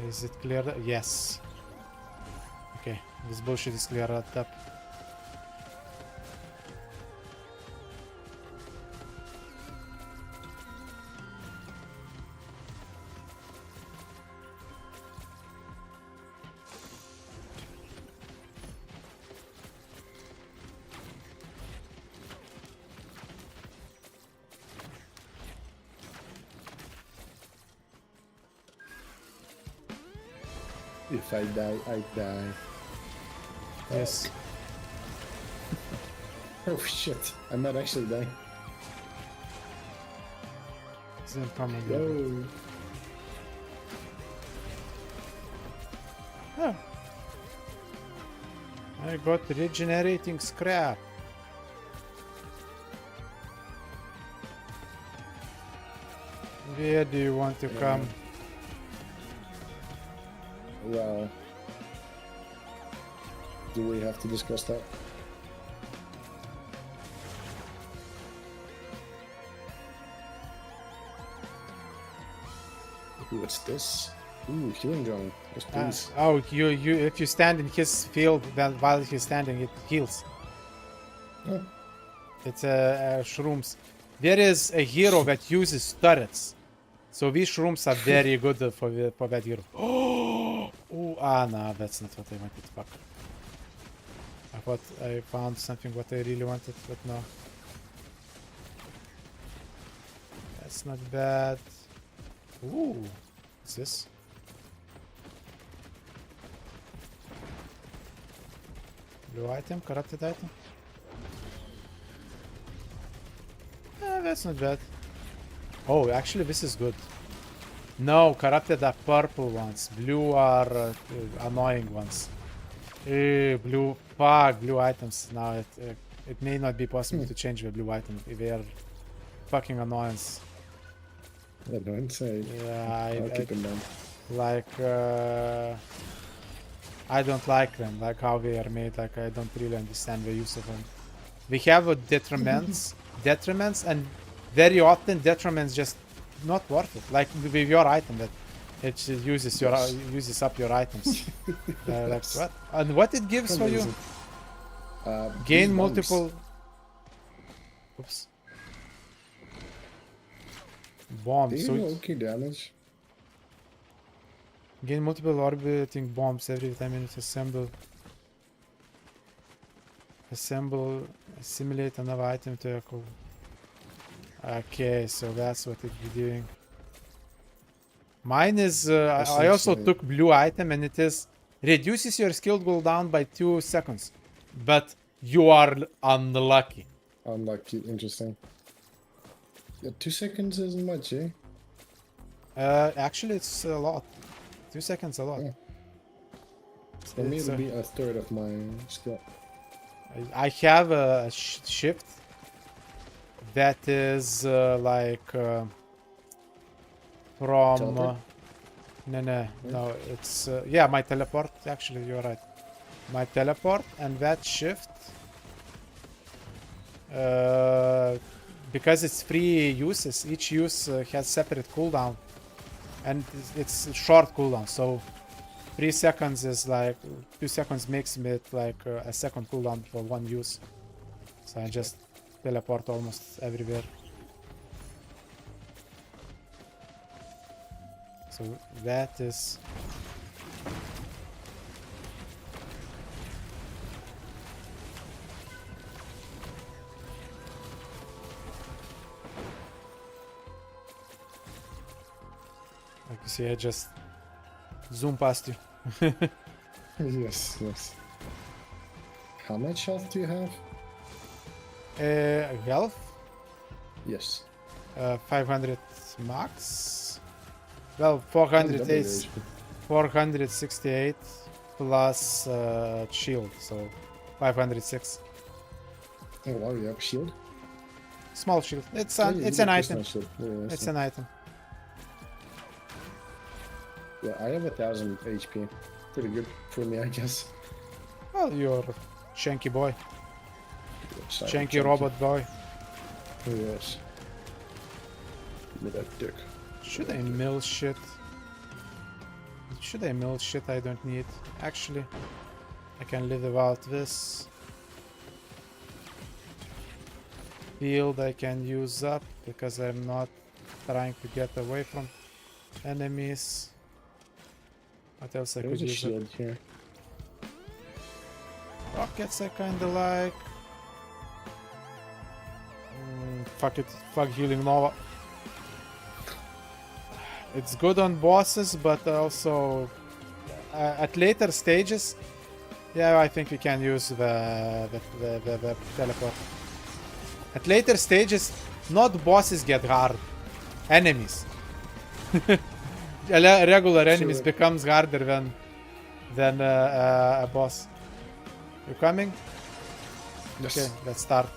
Speaker 3: Is it cleared? Yes. Okay, this bullshit is cleared up.
Speaker 6: If I die, I die.
Speaker 3: Yes.
Speaker 6: Oh shit, I might actually die.
Speaker 3: It's incoming.
Speaker 6: Yo.
Speaker 3: Huh. I got regenerating scrap. Where do you want to come?
Speaker 6: Well, do we have to discuss that? What's this? Ooh, healing drone. Yes, please.
Speaker 3: Oh, you if you stand in his field then while he's standing, it heals.
Speaker 6: Oh.
Speaker 3: It's shrooms. There is a hero that uses turrets, so these shrooms are very good for that hero. Oh, no, that's not what I wanted. Fuck. I thought I found something what I really wanted, but no. That's not bad. Ooh, what's this? Blue item, corrupted item. That's not bad. Oh, actually, this is good. No, corrupted are purple ones. Blue are annoying ones. Blue, fuck, blue items. Now it may not be possible to change the blue item. They are fucking annoyance.
Speaker 6: I don't say.
Speaker 3: Yeah,
Speaker 6: I'll keep them down.
Speaker 3: like I don't like them, like how they are made. Like I don't really understand the use of them. We have a detriments, and very often detriments just not worth it. Like with your item, that it just uses up your items. Like what? And what it gives for you? Gain
Speaker 6: these
Speaker 3: multiple. Oops. Bombs.
Speaker 6: They
Speaker 3: So
Speaker 6: do okay damage.
Speaker 3: gain multiple orbiting bombs every time you assimilate another item to a core. Okay, so that's what it be doing. Mine is I also
Speaker 6: Essentially.
Speaker 3: took blue item, and it is reduces your skill cooldown by 2 seconds, but you are unlucky.
Speaker 6: Unlucky, interesting. Yeah, 2 seconds isn't much, eh?
Speaker 3: Actually, it's a lot. 2 seconds a lot.
Speaker 6: Yeah. For me,
Speaker 3: It's,
Speaker 6: it'll be a third of my skill.
Speaker 3: I have a shift that is from
Speaker 6: Teleport?
Speaker 3: no, it's yeah, my teleport. Actually, you're right. My teleport and that shift, because it's free uses. Each use has separate cooldown, and it's short cooldown. So 3 seconds is like 2 seconds makes it like a second cooldown for one use. So I just teleport almost everywhere. So that is like you see, I just zoom past you.
Speaker 6: Yes, yes. How much health do you have?
Speaker 3: Health
Speaker 6: Yes.
Speaker 3: 500 max. Well, 408, 468 plus shield, so 506.
Speaker 6: Oh wow, you have shield?
Speaker 3: Small shield. It's
Speaker 6: Oh,
Speaker 3: an
Speaker 6: yeah,
Speaker 3: it's
Speaker 6: you
Speaker 3: an
Speaker 6: got
Speaker 3: item.
Speaker 6: personal shield. Yeah,
Speaker 3: It's an item.
Speaker 6: yeah, I have 1000 HP. Pretty good for me, I guess.
Speaker 3: Well, you're Shanky boy,
Speaker 6: Yes, I am
Speaker 3: Shanky robot boy.
Speaker 6: Yes. Give me that dick.
Speaker 3: Should I mill shit? Should I mill shit I don't need? Actually, I can live without this. Field I can use up because I'm not trying to get away from enemies. What else I
Speaker 6: There's
Speaker 3: could
Speaker 6: a
Speaker 3: use up?
Speaker 6: shield here.
Speaker 3: Rockets I kinda like. Fuck it. Fuck healing Nova. It's good on bosses, but also at later stages, yeah, I think we can use the teleport. At later stages, not bosses get hard, enemies. Regular enemies
Speaker 6: Sure.
Speaker 3: becomes harder than a boss. You coming?
Speaker 6: Yes.
Speaker 3: Okay, let's start.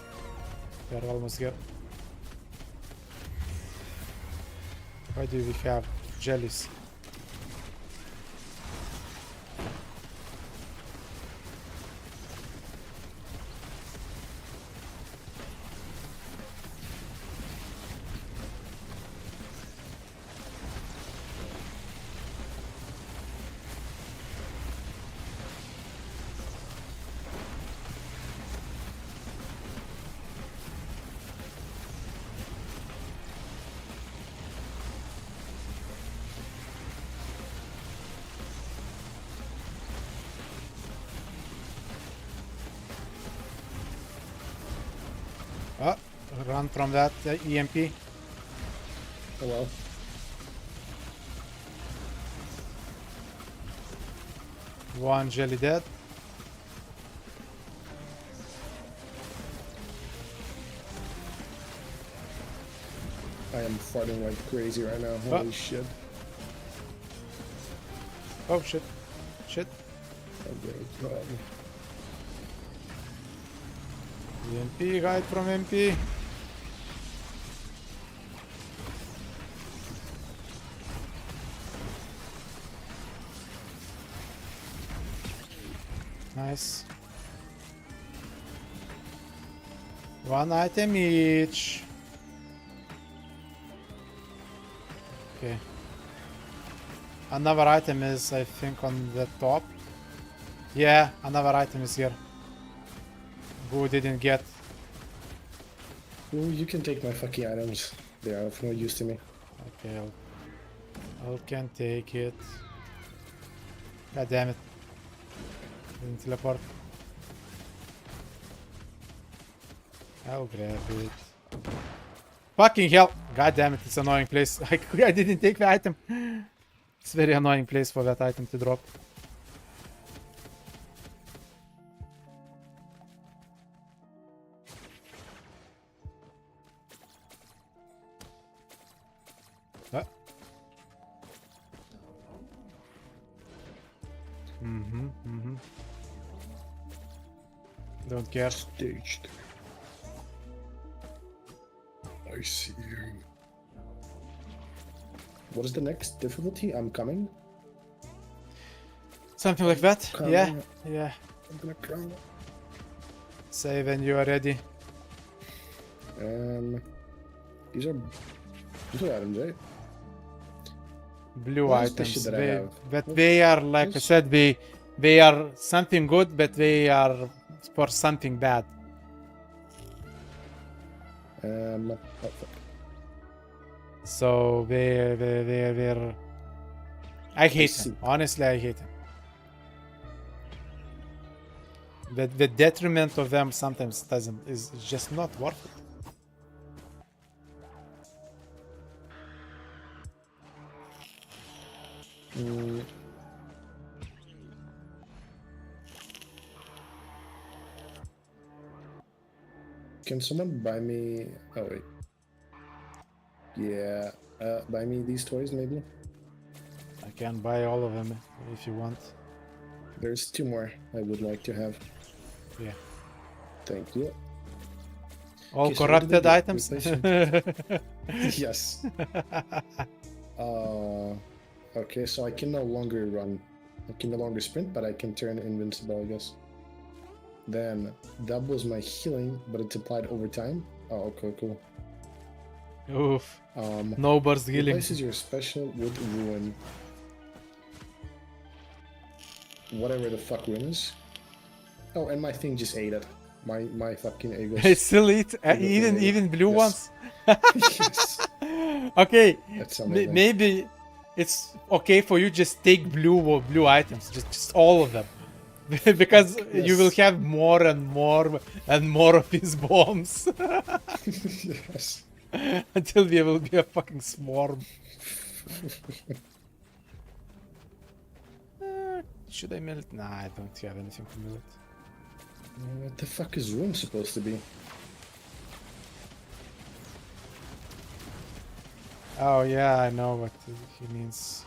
Speaker 3: We're almost here. Why do we have jellies? Oh, run from that EMP.
Speaker 6: Oh well.
Speaker 3: One jelly dead.
Speaker 6: I am farting like crazy right now. Holy shit.
Speaker 3: Oh shit. Shit.
Speaker 6: Okay, God.
Speaker 3: EMP, hide from MP. Nice. One item each. Okay. Another item is, I think, on the top. Yeah, another item is here. Who didn't get?
Speaker 6: Ooh, you can take my fucking items. They are of no use to me.
Speaker 3: Okay, I can take it. God damn it. Didn't teleport. I'll grab it. Fucking hell! God damn it, it's an annoying place. I didn't take the item. It's a very annoying place for that item to drop. Ah. Don't care.
Speaker 6: Staged. I see you. What is the next difficulty? I'm coming.
Speaker 3: Something like that?
Speaker 6: Coming.
Speaker 3: Yeah, yeah.
Speaker 6: I'm gonna come.
Speaker 3: Say when you are ready.
Speaker 6: These are items, right?
Speaker 3: Blue
Speaker 6: What is the
Speaker 3: items.
Speaker 6: shit that I
Speaker 3: They,
Speaker 6: have?
Speaker 3: but
Speaker 6: What-
Speaker 3: they are, like I
Speaker 6: what's-
Speaker 3: said, they are something good, but they are for something bad.
Speaker 6: Oh, fuck.
Speaker 3: So they're. I hate
Speaker 6: see.
Speaker 3: them. Honestly, I hate them. The detriment of them sometimes doesn't is just not worth it.
Speaker 6: Can someone buy me? Oh wait. Yeah, buy me these toys maybe.
Speaker 3: I can buy all of them if you want.
Speaker 6: There's two more I would like to have.
Speaker 3: Yeah.
Speaker 6: Thank you.
Speaker 3: All
Speaker 6: Okay, so what did
Speaker 3: corrupted
Speaker 6: they do?
Speaker 3: items.
Speaker 6: Yes. Okay, so I can no longer run. I can no longer sprint, but I can turn invincible, I guess. Then doubles my healing, but it's applied over time. Oh, okay, cool.
Speaker 3: Oof.
Speaker 6: Um,
Speaker 3: No burst healing.
Speaker 6: replaces your special with ruin. Whatever the fuck ruin is. Oh, and my thing just ate it. My fucking ego.
Speaker 3: It still eat
Speaker 6: Ego
Speaker 3: even
Speaker 6: thing,
Speaker 3: even blue
Speaker 6: yes.
Speaker 3: ones.
Speaker 6: Yes,
Speaker 3: Okay,
Speaker 6: that's amazing.
Speaker 3: maybe it's okay for you just take blue items, just all of them, because you will
Speaker 6: Yes.
Speaker 3: have more and more and more of these bombs
Speaker 6: Yes.
Speaker 3: until there will be a fucking swarm. Should I mill it? Nah, I don't have anything to mill it.
Speaker 6: What the fuck is room supposed to be?
Speaker 3: Oh yeah, I know what he means.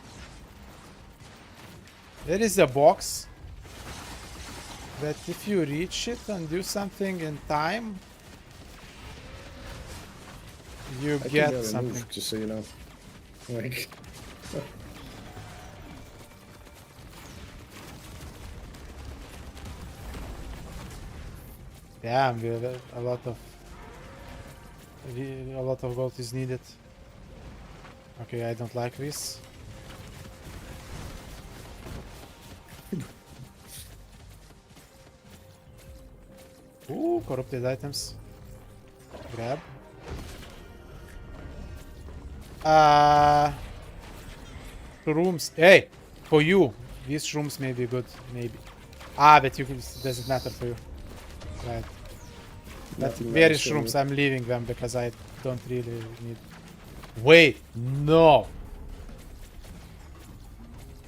Speaker 3: There is a box that if you reach it and do something in time, you
Speaker 6: I can
Speaker 3: get
Speaker 6: barely
Speaker 3: something.
Speaker 6: move, just so you know. Like,
Speaker 3: Damn, a lot of gold is needed. Okay, I don't like this. Ooh, corrupted items. Grab. Rooms. Hey, for you, these rooms may be good. Maybe. But you can. Doesn't matter for you. Right. But
Speaker 6: nothing
Speaker 3: various
Speaker 6: matters for
Speaker 3: rooms,
Speaker 6: me.
Speaker 3: I'm leaving them because I don't really need. Wait, no.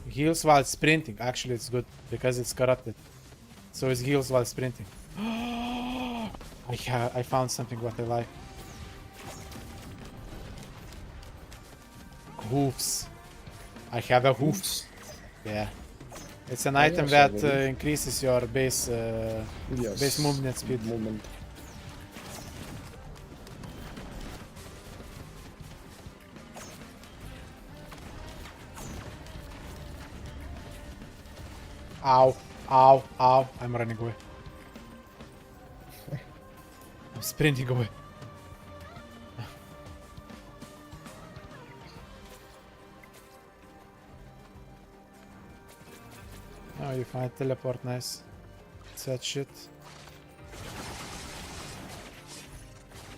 Speaker 3: Heals while sprinting. Actually, it's good because it's corrupted. So it heals while sprinting. I found something what I like. Hoofs. I have a hoofs. Yeah. It's an item
Speaker 6: yes,
Speaker 3: that
Speaker 6: already.
Speaker 3: increases your base
Speaker 6: Yes.
Speaker 3: base movement speed.
Speaker 6: Movement.
Speaker 3: Ow, ow, ow. I'm running away. I'm sprinting away. Oh, you find teleport, nice. It's that shit.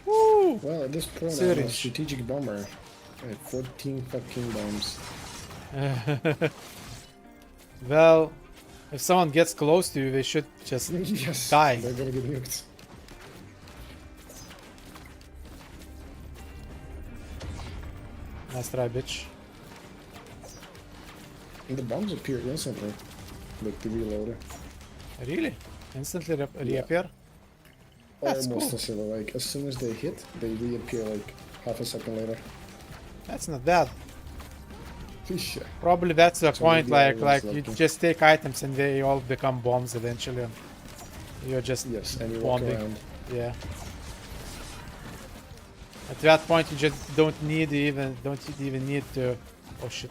Speaker 3: Woo!
Speaker 6: Well, at this point, I'm a
Speaker 3: Syringe.
Speaker 6: strategic bomber. I have 14 fucking bombs.
Speaker 3: Well, if someone gets close to you, they should just
Speaker 6: Yes.
Speaker 3: die.
Speaker 6: They're gonna get nuked.
Speaker 3: Nice try, bitch.
Speaker 6: And the bombs appear instantly. Like the reloader.
Speaker 3: Really? Instantly reappear? That's
Speaker 6: Almost
Speaker 3: cool.
Speaker 6: instantly. Like, as soon as they hit, they reappear like half a second later.
Speaker 3: That's not bad.
Speaker 6: Yeah.
Speaker 3: Probably that's the
Speaker 6: So
Speaker 3: point,
Speaker 6: maybe I
Speaker 3: like
Speaker 6: was
Speaker 3: you
Speaker 6: lucky.
Speaker 3: just take items and they all become bombs eventually. And you're just
Speaker 6: Yes, and you walk
Speaker 3: bombing.
Speaker 6: around.
Speaker 3: Yeah. At that point, you just don't even need to. Oh shit!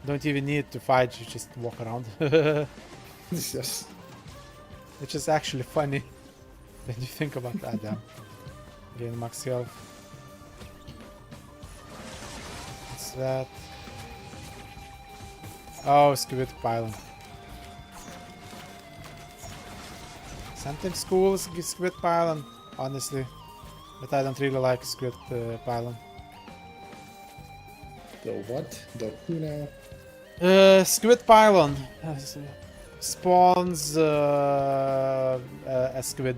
Speaker 3: Don't even need to fight. You just walk around,
Speaker 6: Yes.
Speaker 3: which is actually funny when you think about that. Damn. Gain max health. What's that? Oh, squid pylon. Something's cool is squid pylon, honestly. But I don't really like squid pylon.
Speaker 6: The what? The who now?
Speaker 3: Squid pylon spawns a squid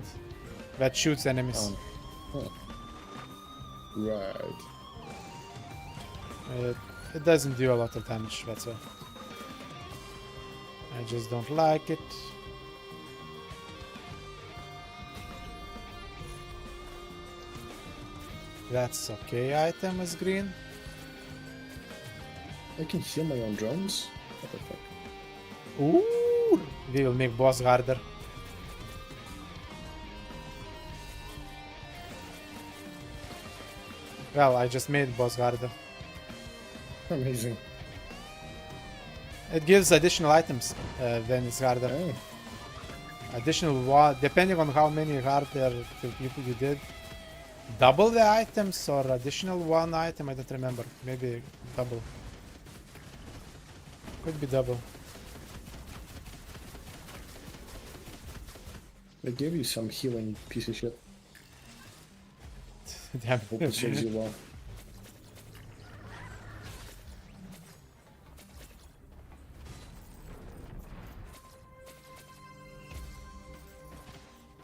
Speaker 3: that shoots enemies.
Speaker 6: Huh. Right.
Speaker 3: It doesn't do a lot of damage, that's why. I just don't like it. That's okay. Item is green.
Speaker 6: I can heal my own drones? What the fuck?
Speaker 3: Ooh, they will make boss harder. Well, I just made boss harder.
Speaker 6: Amazing.
Speaker 3: It gives additional items when it's harder.
Speaker 6: Oh,
Speaker 3: Additional one, depending on how many harder you did. Double the items or additional one item, I don't remember. Maybe double. Could be double.
Speaker 6: they gave you some healing, piece of shit.
Speaker 3: Damn.
Speaker 6: Hope it serves you well.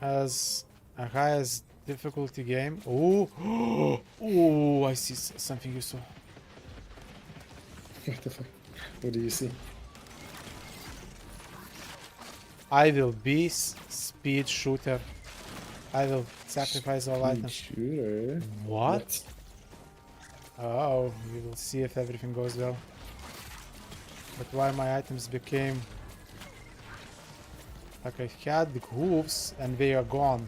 Speaker 3: As a highest difficulty game. Oh, oh! I see something useful.
Speaker 6: What the fuck? What do you see?
Speaker 3: I will be speed shooter. I will sacrifice all items.
Speaker 6: Shooter.
Speaker 3: What? Oh, we will see if everything goes well. But why my items became... Like I had the hooves and they are gone.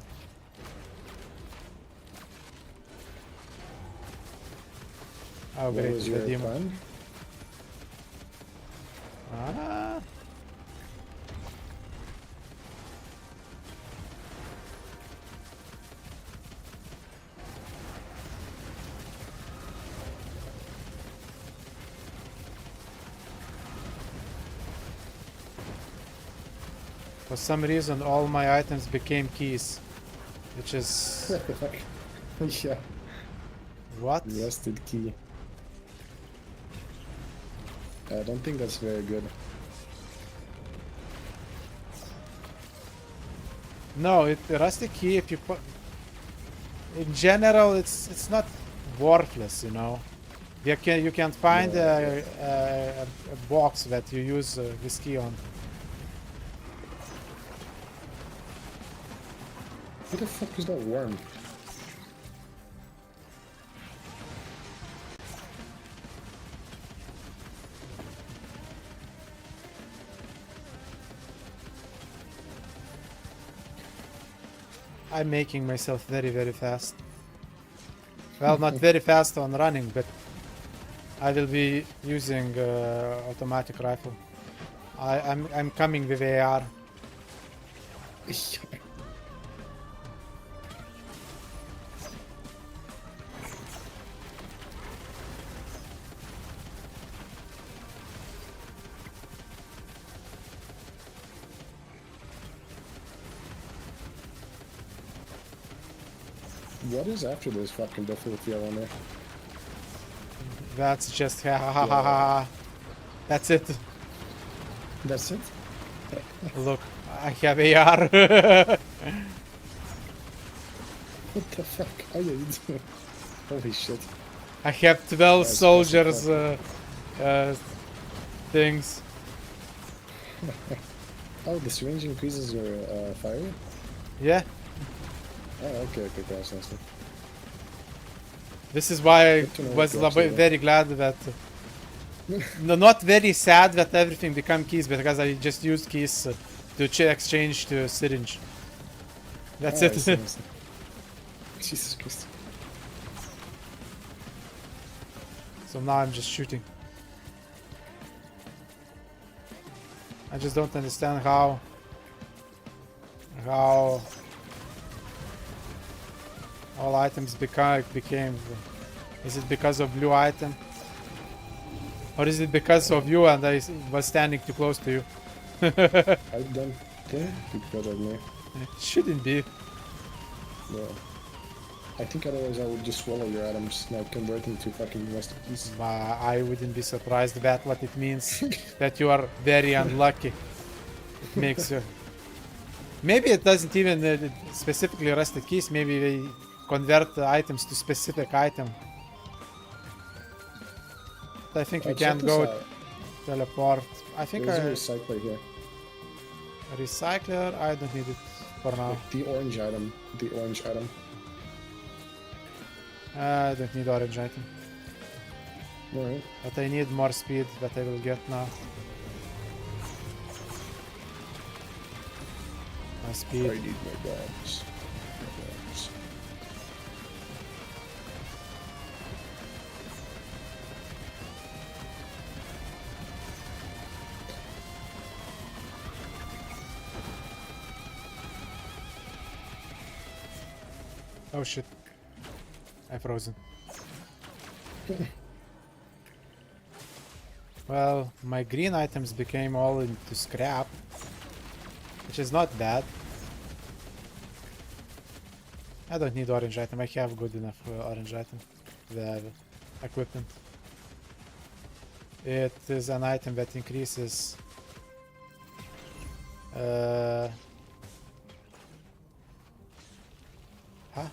Speaker 3: Oh,
Speaker 6: What
Speaker 3: great,
Speaker 6: was
Speaker 3: the
Speaker 6: your
Speaker 3: demon.
Speaker 6: plan?
Speaker 3: Ah. For some reason, all my items became keys, which is
Speaker 6: Yeah,
Speaker 3: what?
Speaker 6: rusted key. I don't think that's very good.
Speaker 3: No, the rusty key. If you put, in general, it's not worthless, you know. You can find a box that you use this key on.
Speaker 6: Who the fuck is that worm?
Speaker 3: I'm making myself very, very fast. Well, not very fast on running, but I will be using automatic rifle. I'm coming with AR.
Speaker 6: What is after this fucking difficulty, I wonder?
Speaker 3: That's just ha ha ha ha ha. That's it.
Speaker 6: That's it?
Speaker 3: Look, I have AR.
Speaker 6: What the fuck? Oh yeah, you do. Holy shit.
Speaker 3: I have 12
Speaker 6: That's
Speaker 3: soldiers
Speaker 6: awesome.
Speaker 3: things.
Speaker 6: Oh, this range increases your fire?
Speaker 3: Yeah,
Speaker 6: Oh, okay, that's nice.
Speaker 3: this is why I
Speaker 6: Good to know
Speaker 3: was
Speaker 6: what to
Speaker 3: very glad that... No, not very sad that everything became keys, because I just used keys to exchange to syringe. That's
Speaker 6: Oh,
Speaker 3: it.
Speaker 6: I see, I see. Jesus Christ.
Speaker 3: So now I'm just shooting. I just don't understand how all items became. Is it because of blue item? Or is it because of you and I was standing too close to you?
Speaker 6: I don't think because of me.
Speaker 3: It shouldn't be.
Speaker 6: Yeah. I think otherwise I would just swallow your atoms, now convert them to fucking rusted keys.
Speaker 3: I wouldn't be surprised that what it means that you are very unlucky. It makes you. Maybe it doesn't even specifically rusted keys. Maybe they convert the items to specific item. I think we
Speaker 6: Check
Speaker 3: can
Speaker 6: this
Speaker 3: go
Speaker 6: out.
Speaker 3: teleport. I think
Speaker 6: There's
Speaker 3: a
Speaker 6: a recycler here.
Speaker 3: recycler. I don't need it for now.
Speaker 6: Like the orange item. The orange item.
Speaker 3: I don't need orange item,
Speaker 6: Alright.
Speaker 3: but I need more speed that I will get now. My
Speaker 6: I
Speaker 3: speed.
Speaker 6: need my bombs.
Speaker 3: Oh shit! I frozen. Well, my green items became all into scrap, which is not bad. I don't need orange item. I have good enough orange item. The equipment. It is an item that increases.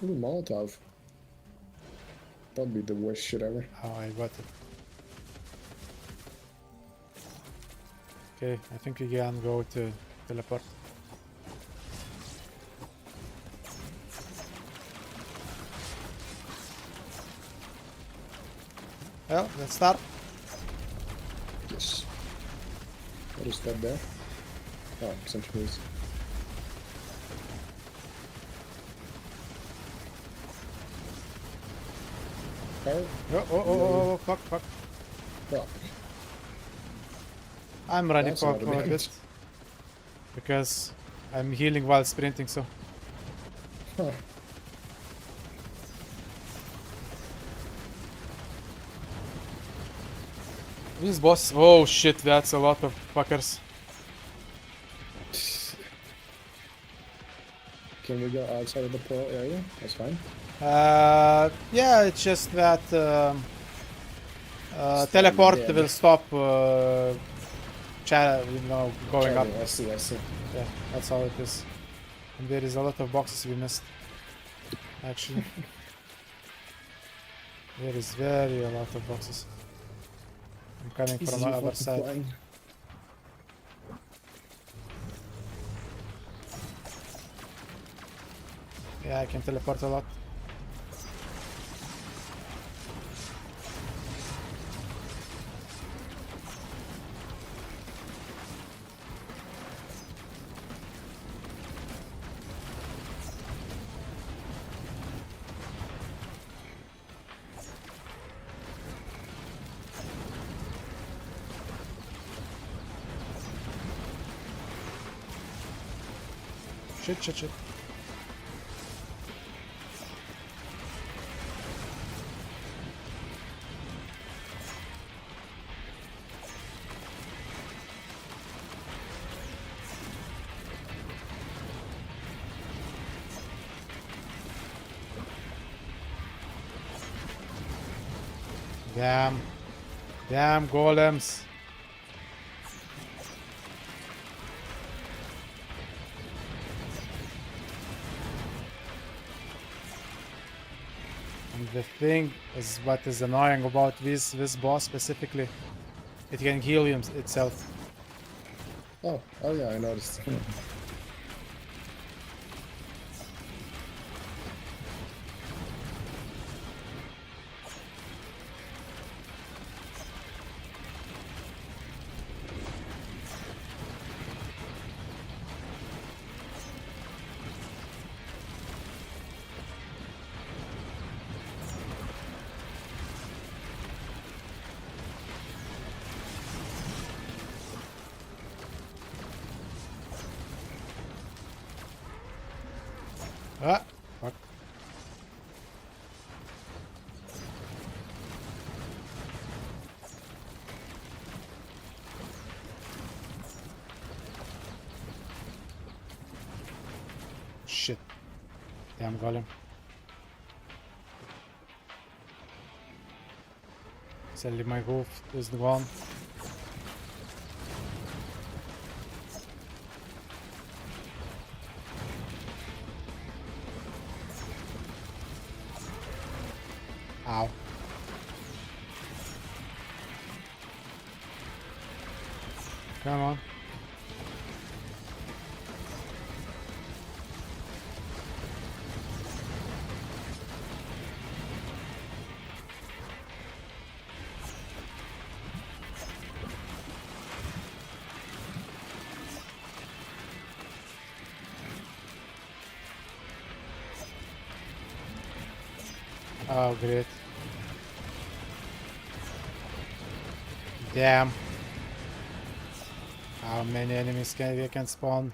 Speaker 6: Ooh, Molotov. That'd be the worst shit ever.
Speaker 3: Oh, I got it. Okay, I think we can go to teleport. Well, let's start.
Speaker 6: Yes. What is that there? Oh, centuries.
Speaker 3: Oh, fuck.
Speaker 6: Well,
Speaker 3: I'm running
Speaker 6: That's a
Speaker 3: for
Speaker 6: lot of
Speaker 3: a
Speaker 6: damage.
Speaker 3: bit. Because I'm healing while sprinting, so.
Speaker 6: huh.
Speaker 3: This boss. Oh shit, that's a lot of fuckers.
Speaker 6: Can we go outside of the pearl area? That's fine.
Speaker 3: Yeah, it's just that
Speaker 6: Stop
Speaker 3: teleport
Speaker 6: dead.
Speaker 3: will stop going up.
Speaker 6: Charging, I see, I see.
Speaker 3: Yeah, that's all it is. And there is a lot of boxes we missed. Actually. There is very a lot of boxes. I'm coming
Speaker 6: Jesus,
Speaker 3: from the
Speaker 6: you
Speaker 3: other
Speaker 6: fucking
Speaker 3: side.
Speaker 6: flying.
Speaker 3: Yeah, I can teleport a lot. Shit. Damn golems. And the thing is, what is annoying about this boss specifically, it can heal itself.
Speaker 6: Oh yeah, I noticed.
Speaker 3: Ah, fuck. Shit. Damn golem. Sadly, my roof is gone. Ow. Come on. Oh, great. Damn. How many enemies can spawn?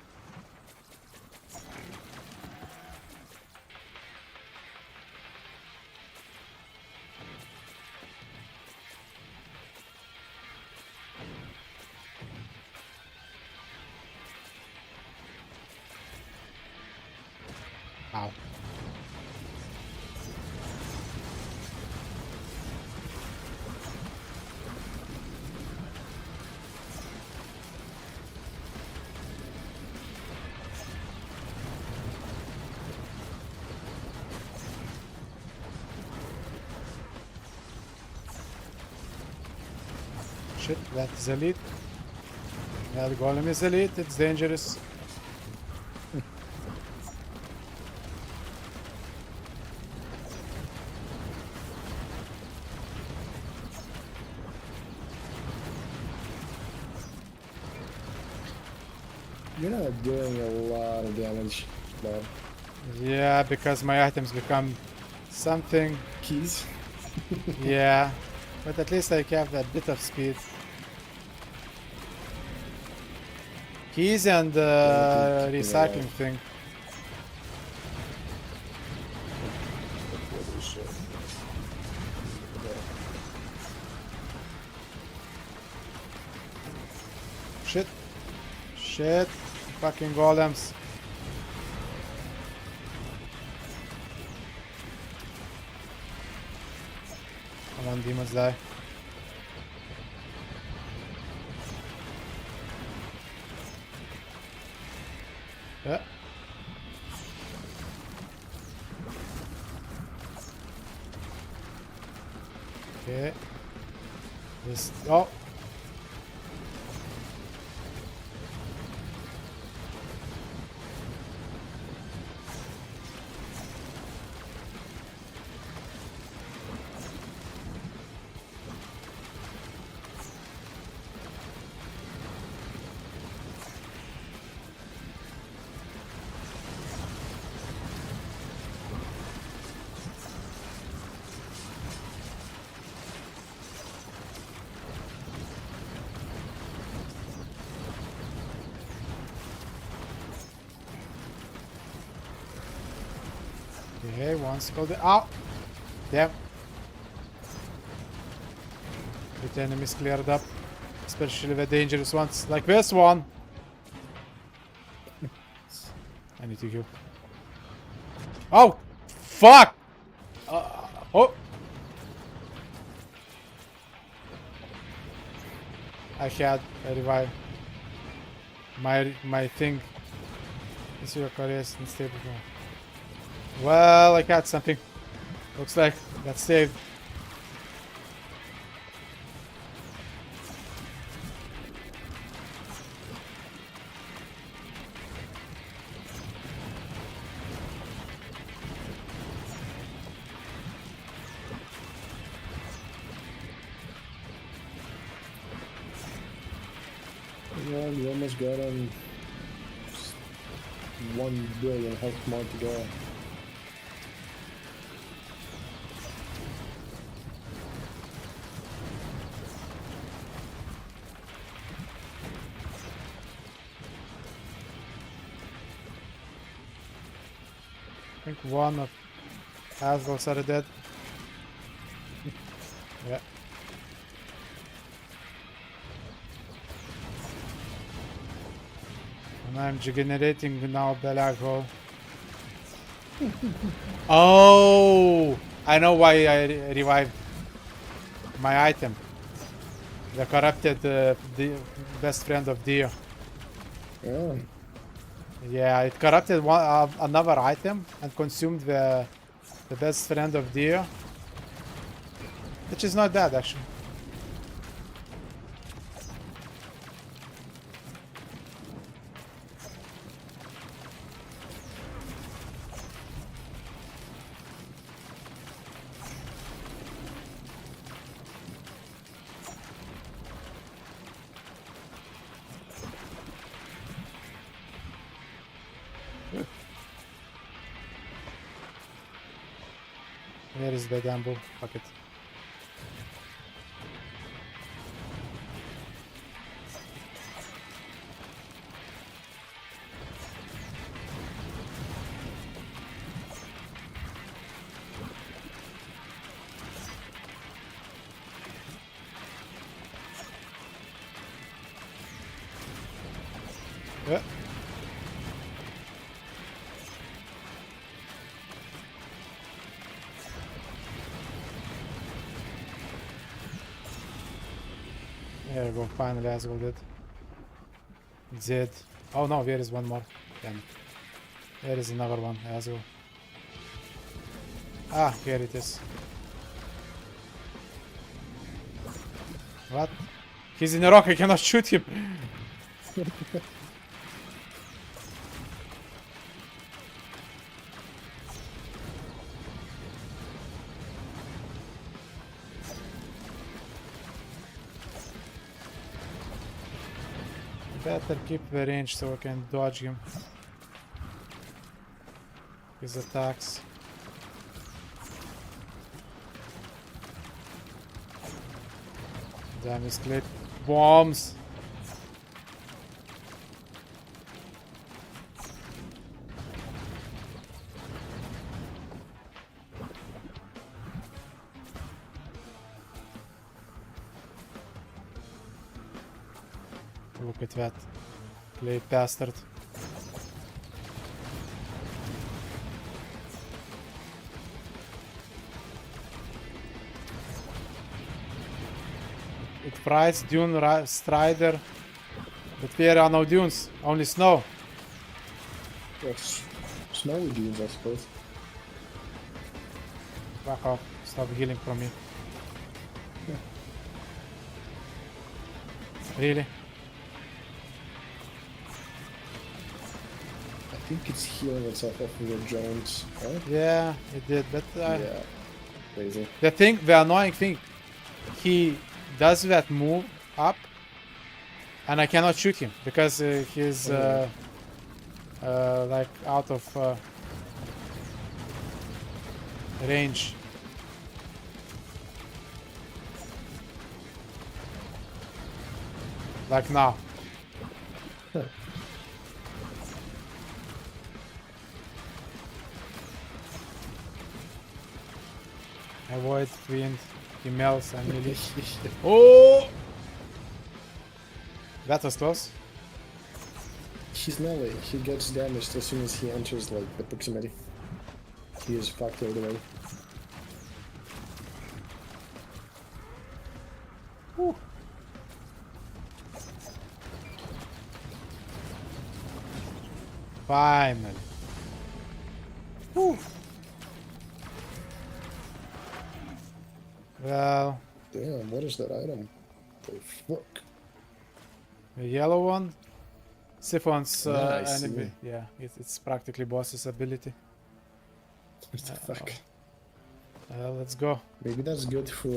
Speaker 3: Ow. Shit, that is elite. That golem is elite, it's dangerous.
Speaker 6: You're not doing a lot of damage, Bob.
Speaker 3: Yeah, because my items become something.
Speaker 6: Keys.
Speaker 3: Yeah, but at least I have that bit of speed. Keys and recycling thing. Shit. Shit. Fucking golems. Come on, demons, die. Yeah. Okay. This. Oh. Okay, one's called it out. Damn. The enemies cleared up. Especially the dangerous ones like this one. I need to heal. Oh! Fuck! Oh! I had a revive. My thing is your career is unstable. Well, I got something. Looks like got saved.
Speaker 6: Yeah, you almost got him. 1 billion health more to go.
Speaker 3: I think one of Asgul's are dead. Yeah. And I'm generating now black hole. Oh! I know why I revived my item. The corrupted the best friend of Dio.
Speaker 6: Yeah.
Speaker 3: Yeah, it corrupted one another item and consumed the best friend of Dio, which is not bad actually. Where is the damn bull? Fuck it. Yeah. There we go, finally Asgul did. Zed. Oh no, there is one more. Damn it. There is another one, Asgul. Ah, here it is. What? He's in a rock, I cannot shoot him. Better keep the range so I can dodge him. His attacks. Damn, his clip bombs. Look at that. Clay bastard. It fries Dune Strider. But there are no dunes, only snow.
Speaker 6: Yes. Snowy dunes, I suppose.
Speaker 3: Back off. Stop healing from me.
Speaker 6: Yeah.
Speaker 3: Really?
Speaker 6: I think it's healing itself off of the drones, right?
Speaker 3: Yeah, it did. But
Speaker 6: Yeah. Crazy.
Speaker 3: the annoying thing, he does that move up, and I cannot shoot him because he's like out of range. Like now. Avoid wind, emails, and melee. Oh! That was close.
Speaker 6: He's melee. He gets damaged as soon as he enters like the proximity. He is fucked all the way.
Speaker 3: Whew. Finally. Whew. Well,
Speaker 6: Damn, what is that item? The fuck?
Speaker 3: the yellow one, Siphon's
Speaker 6: Yeah, I see.
Speaker 3: enemy. Yeah, it's practically boss's ability.
Speaker 6: What the fuck?
Speaker 3: Let's go.
Speaker 6: Maybe that's good for.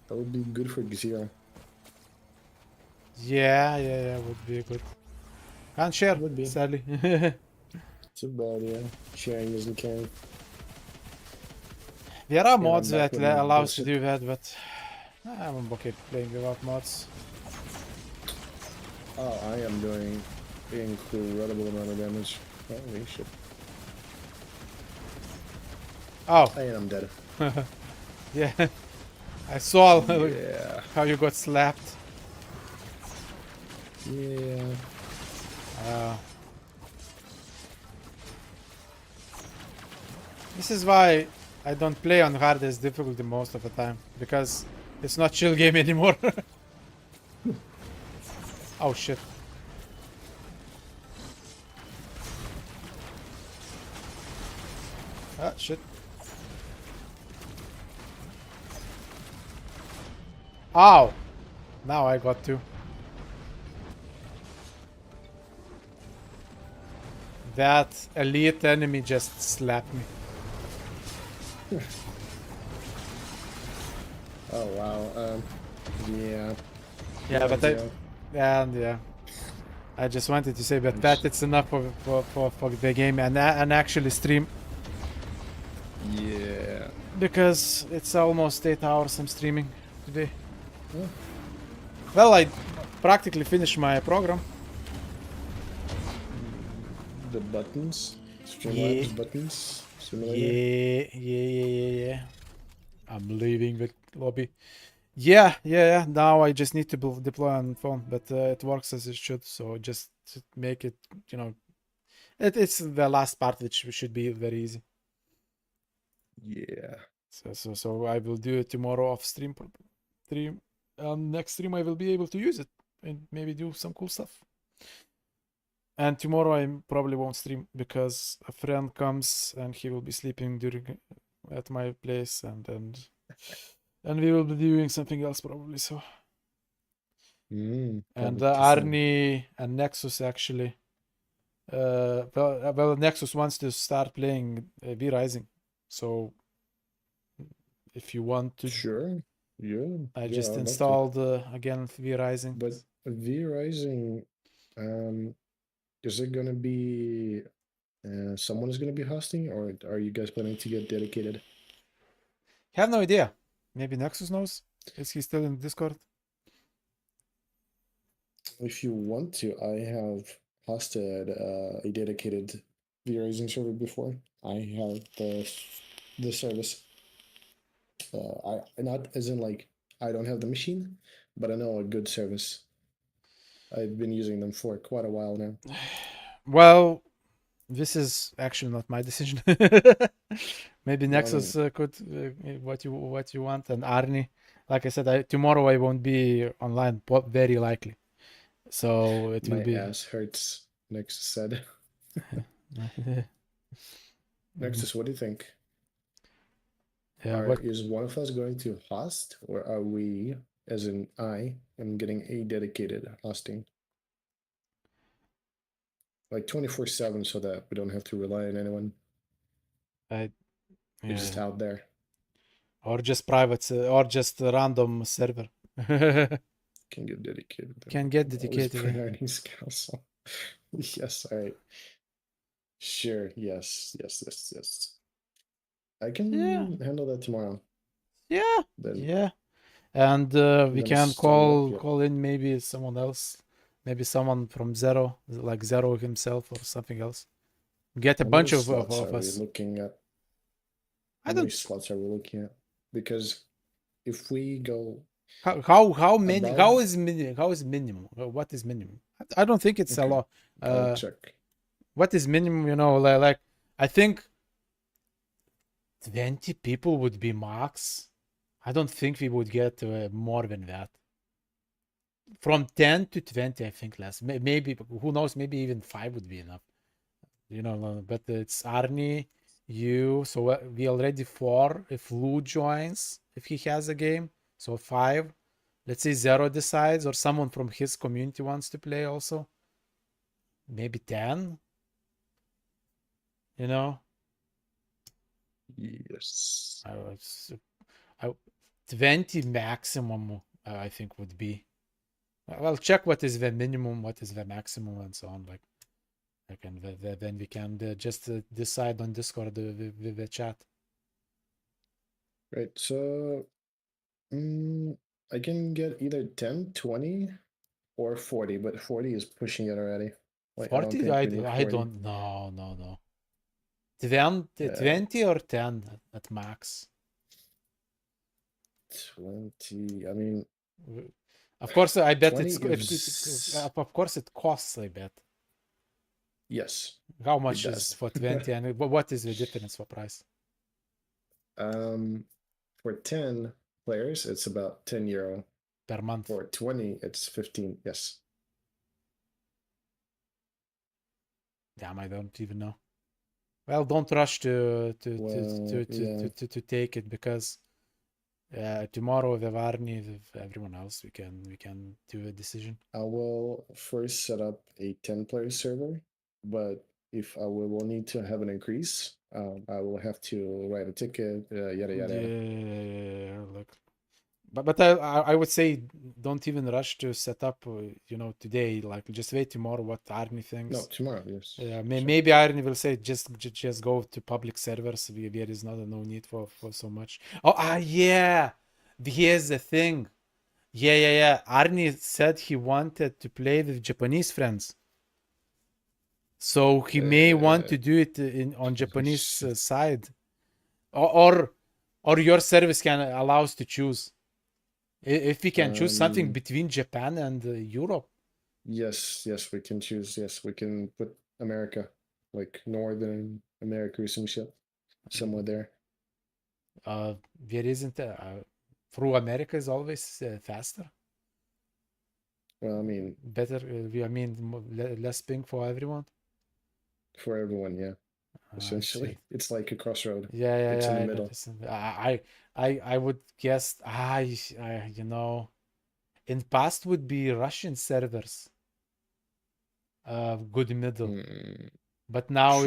Speaker 6: That would be good for Xero.
Speaker 3: Yeah, would be good. Can't share,
Speaker 6: Would be.
Speaker 3: sadly.
Speaker 6: Too bad, yeah. Sharing isn't caring.
Speaker 3: There are
Speaker 6: I'm
Speaker 3: mods
Speaker 6: back
Speaker 3: that
Speaker 6: with my
Speaker 3: allows to
Speaker 6: bullshit.
Speaker 3: do that, but I'm okay playing without mods.
Speaker 6: Oh, I am doing incredible amount of damage. Holy shit.
Speaker 3: Oh,
Speaker 6: I am dead.
Speaker 3: yeah. I saw
Speaker 6: Yeah.
Speaker 3: how you got slapped.
Speaker 6: Yeah.
Speaker 3: This is why I don't play on hardest difficulty most of the time, because it's not chill game anymore. Oh shit. Ah shit. Ow! Now I got to. That elite enemy just slapped me.
Speaker 6: Oh wow. Yeah.
Speaker 3: Yeah, but
Speaker 6: yeah.
Speaker 3: I just wanted to say that it's enough for the game and actually stream,
Speaker 6: Yeah.
Speaker 3: because it's almost 8 hours I'm streaming today.
Speaker 6: Yeah.
Speaker 3: Well, I practically finished my program.
Speaker 6: The buttons. Streamlabs
Speaker 3: Yeah.
Speaker 6: buttons. Simulator.
Speaker 3: Yeah. I'm leaving the lobby. Yeah. Now I just need to deploy on phone, but it works as it should. So just to make it, it's the last part which should be very easy.
Speaker 6: Yeah.
Speaker 3: So I will do it tomorrow off stream. Next stream I will be able to use it and maybe do some cool stuff. And tomorrow I probably won't stream because a friend comes and he will be sleeping at my place, and we will be doing something else probably. So and Arnie and Nexus actually. Well, Nexus wants to start playing V Rising, so if you want to,
Speaker 6: Sure. Yeah.
Speaker 3: I
Speaker 6: Yeah,
Speaker 3: just
Speaker 6: I'd love to.
Speaker 3: installed again V Rising.
Speaker 6: But V Rising, Is it gonna be someone is gonna be hosting, or are you guys planning to get dedicated?
Speaker 3: Have no idea. Maybe Nexus knows. Is he still in Discord?
Speaker 6: If you want to, I have hosted a dedicated V-Rising server before. I have the service. I not as in like I don't have the machine, but I know a good service. I've been using them for quite a while now.
Speaker 3: Well, this is actually not my decision. Maybe
Speaker 6: Well, I
Speaker 3: Nexus could what you want, and Arnie. Like I said, tomorrow I won't be online, very likely. So it will
Speaker 6: My
Speaker 3: be.
Speaker 6: ass hurts. Nexus said. Nexus, what do you think?
Speaker 3: Yeah, what
Speaker 6: Is one of us going to host, or are we, as in I, am getting a dedicated hosting? Like 24/7 so that we don't have to rely on anyone.
Speaker 3: I
Speaker 6: We're just
Speaker 3: yeah.
Speaker 6: out there.
Speaker 3: Or just private or just a random server.
Speaker 6: Can get dedicated. then.
Speaker 3: Can get
Speaker 6: Always
Speaker 3: dedicated.
Speaker 6: put
Speaker 3: yeah.
Speaker 6: Arnie's council. Yes, all right. Sure, yes. I can
Speaker 3: Yeah.
Speaker 6: handle that tomorrow.
Speaker 3: Yeah.
Speaker 6: Then
Speaker 3: Yeah. And
Speaker 6: I'm
Speaker 3: we
Speaker 6: gonna
Speaker 3: can
Speaker 6: start it up, yeah.
Speaker 3: call in maybe someone else, maybe someone from Zero, like Zero himself or something else. Get a
Speaker 6: How
Speaker 3: bunch
Speaker 6: many
Speaker 3: of
Speaker 6: slots are we
Speaker 3: us.
Speaker 6: looking at?
Speaker 3: I
Speaker 6: How many
Speaker 3: don't.
Speaker 6: slots are we looking at? Because if we go
Speaker 3: How many? How
Speaker 6: above,
Speaker 3: is minimum? How is minimum? What is minimum? I don't think it's a
Speaker 6: okay,
Speaker 3: lot.
Speaker 6: I'll check.
Speaker 3: What is minimum? You know, like I think 20 people would be max. I don't think we would get more than that. From 10 to 20, I think less. Maybe, who knows, maybe even 5 would be enough. You know, but it's Arnie, you, so we already 4. If Lou joins, if he has a game, so 5. Let's say Zero decides, or someone from his community wants to play also. Maybe 10. You know?
Speaker 6: Yes.
Speaker 3: 20 maximum, I think would be. Well, check what is the minimum, what is the maximum, and so on. Like, and then we can just decide on Discord with the chat.
Speaker 6: Right, so I can get either 10, 20, or 40, but 40 is pushing it already. Like, I don't
Speaker 3: 40?
Speaker 6: think we need 40.
Speaker 3: don't. No. 20 or 10 at max.
Speaker 6: 20. I mean,
Speaker 3: Of course, I bet
Speaker 6: 20
Speaker 3: of course it costs. I bet.
Speaker 6: yes.
Speaker 3: How much
Speaker 6: does.
Speaker 3: is for 20, and what is the difference for price?
Speaker 6: For 10 players, it's about €10.
Speaker 3: Per month.
Speaker 6: For 20, it's 15. Yes.
Speaker 3: Damn, I don't even know. Well, don't rush to take it, because tomorrow with Arnie, with everyone else, we can do a decision.
Speaker 6: I will first set up a 10-player server, but if I will need to have an increase, I will have to write a ticket, yada yada.
Speaker 3: Yeah, look. But I would say don't even rush to set up, today. Like, just wait tomorrow what Arnie thinks.
Speaker 6: No, tomorrow, yes.
Speaker 3: Yeah, maybe Arnie will say just go to public servers. There is no need for so much. Oh, yeah. Here's the thing. Yeah. Arnie said he wanted to play with Japanese friends. So he may want to do it on Japanese side. Or your service can allow us to choose. If we can choose something between Japan and Europe.
Speaker 6: Yes, we can choose. Yes, we can put America, like Northern America or some shit, somewhere there.
Speaker 3: There isn't through America is always faster.
Speaker 6: Well, I mean,
Speaker 3: better. Less ping for everyone.
Speaker 6: For everyone, yeah. Essentially, it's like a crossroad.
Speaker 3: Yeah.
Speaker 6: It's in the middle.
Speaker 3: I would guess. In past would be Russian servers. Good middle. But now,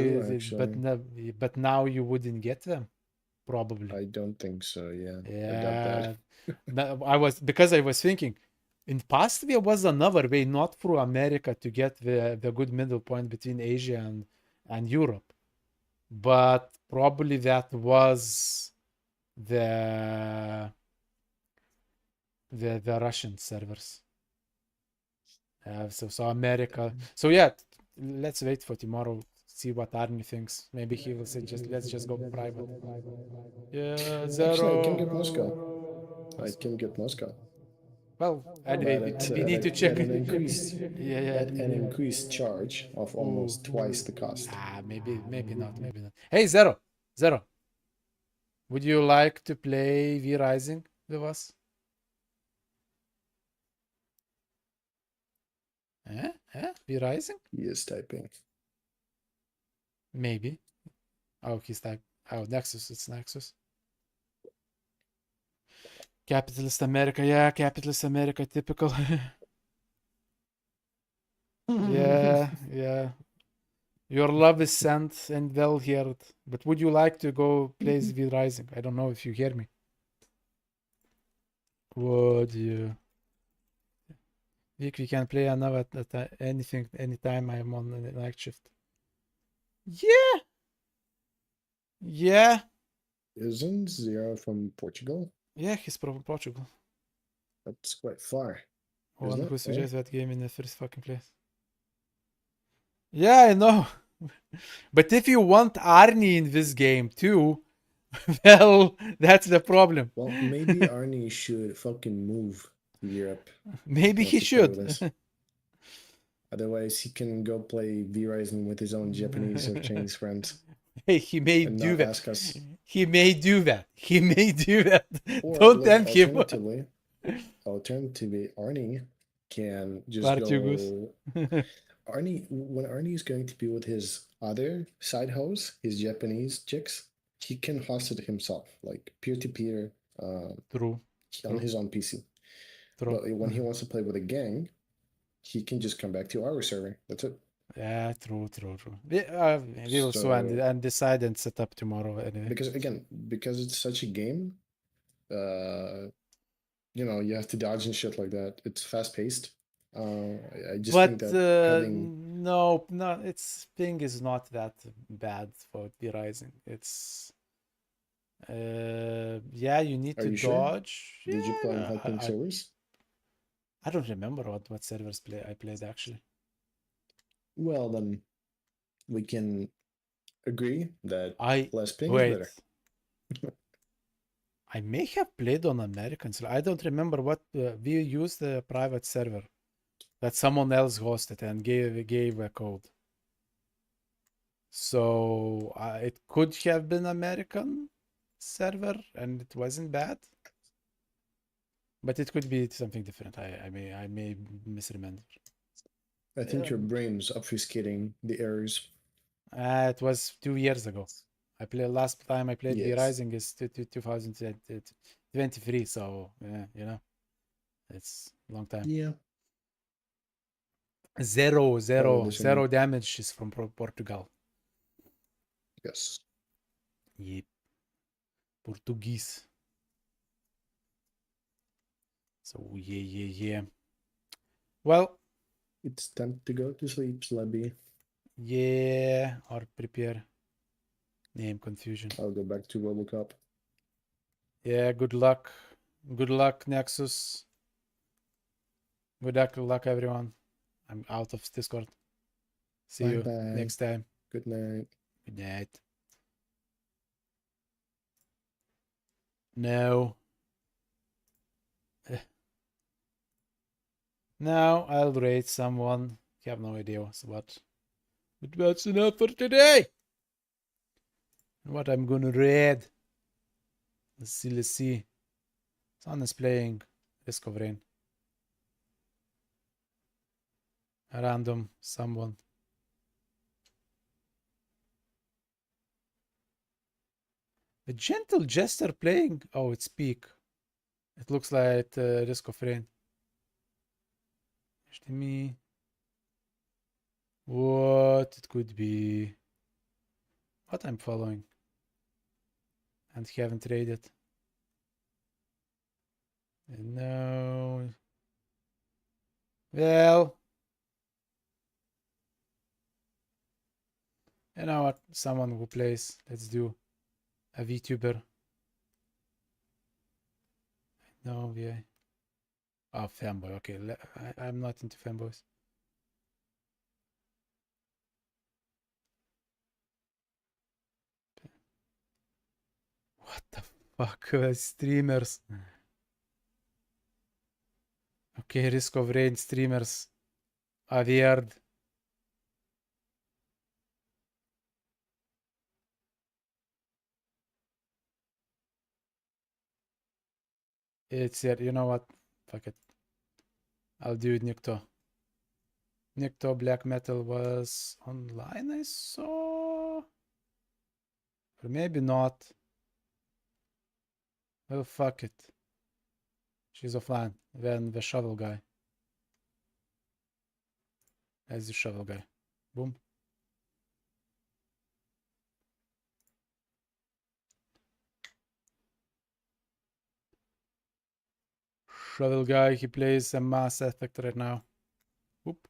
Speaker 3: but now you wouldn't get them, probably.
Speaker 6: I don't think so. Yeah.
Speaker 3: Yeah. I was thinking, In past, there was another way, not through America, to get the good middle point between Asia and Europe. But probably that was the Russian servers. So America. So yeah, let's wait for tomorrow. See what Army thinks. Maybe he will say let's just go private. Yeah,
Speaker 6: Actually, I can get
Speaker 3: zero.
Speaker 6: Moscow. I can get Moscow.
Speaker 3: Well, anyway, we need to check.
Speaker 6: At an increased,
Speaker 3: Yeah.
Speaker 6: at an increased charge of almost twice the cost.
Speaker 3: Maybe not. Hey, Zero. Would you like to play V Rising with us? V Rising?
Speaker 6: He is typing.
Speaker 3: Maybe. Oh, he's type. Oh, Nexus. It's Nexus. Capitalist America. Yeah, capitalist America. Typical. Yeah. Your love is sent and well heard. But would you like to go play V Rising? I don't know if you hear me. Would you? We can play another anything anytime I'm on the night shift. Yeah.
Speaker 6: Isn't Zero from Portugal?
Speaker 3: Yeah, he's from Portugal.
Speaker 6: That's quite far.
Speaker 3: One
Speaker 6: Isn't
Speaker 3: who
Speaker 6: it?
Speaker 3: suggests that game in the first fucking place. Yeah, I know. But if you want Arnie in this game too, well, that's the problem.
Speaker 6: Well, maybe Arnie should fucking move to Europe.
Speaker 3: Maybe
Speaker 6: Not
Speaker 3: he
Speaker 6: to play with
Speaker 3: should.
Speaker 6: us. Otherwise, he can go play V Rising with his own Japanese or Chinese friends
Speaker 3: Hey, he may
Speaker 6: and
Speaker 3: do
Speaker 6: not
Speaker 3: that.
Speaker 6: ask us.
Speaker 3: He may do that.
Speaker 6: Or
Speaker 3: Don't
Speaker 6: look,
Speaker 3: tempt him.
Speaker 6: alternatively, Arnie can just
Speaker 3: Vartugus.
Speaker 6: go. When Arnie is going to be with his other side hoes, his Japanese chicks, he can host it himself, like peer to peer,
Speaker 3: True.
Speaker 6: on his own PC.
Speaker 3: True.
Speaker 6: But when he wants to play with a gang, he can just come back to our server. That's it.
Speaker 3: Yeah, true. We will so and decide and set up tomorrow anyway.
Speaker 6: Because it's such a game, you have to dodge and shit like that. It's fast paced. I just think
Speaker 3: But
Speaker 6: that having
Speaker 3: no, its thing is not that bad for V Rising. It's yeah, you need
Speaker 6: Are
Speaker 3: to
Speaker 6: you sure?
Speaker 3: dodge.
Speaker 6: Did you
Speaker 3: Yeah,
Speaker 6: play on Hotpink servers?
Speaker 3: I don't remember what servers I played actually.
Speaker 6: Well, then we can agree that
Speaker 3: I
Speaker 6: less ping
Speaker 3: wait.
Speaker 6: is better.
Speaker 3: I may have played on American server. I don't remember what we used a private server that someone else hosted and gave a code. So it could have been American server and it wasn't bad, but it could be something different. I may misremember.
Speaker 6: I think your brain's obfuscating the errors.
Speaker 3: It was 2 years ago. Last time I played V
Speaker 6: Yes.
Speaker 3: Rising is 2023. So yeah, it's a long time.
Speaker 6: Yeah.
Speaker 3: Zero
Speaker 6: listen.
Speaker 3: damage is from Portugal.
Speaker 6: Yes.
Speaker 3: Yep. Portuguese. So yeah. Well,
Speaker 6: It's time to go to sleep, Slabby.
Speaker 3: yeah, or prepare. Name confusion.
Speaker 6: I'll go back to Robocop.
Speaker 3: Yeah, good luck. Good luck, Nexus. Good luck, everyone. I'm out of Discord. See you
Speaker 6: Bye-bye.
Speaker 3: next time.
Speaker 6: Good night.
Speaker 3: Good night. No. Now I'll rate someone. You have no idea what. But that's enough for today. What I'm gonna read. Let's see. Sun is playing Risk of Rain. A random someone. A gentle jester playing. Oh, it's Peak. It looks like Risk of Rain. HDMI. What it could be. What I'm following. And haven't traded. No. Well, you know what? Someone who plays. Let's do a VTuber. No, yeah. Oh, fanboy. Okay, I'm not into fanboys. What the fuck? Streamers. Okay, Risk of Rain streamers are weird. It's here. You know what? Fuck it. I'll do Nikto. Nikto Black Metal was online, I saw. Or maybe not. Well, fuck it. She's offline. Then the shovel guy. As the shovel guy. Boom. Shovel guy, he plays a Mass Effect right now. Whoop.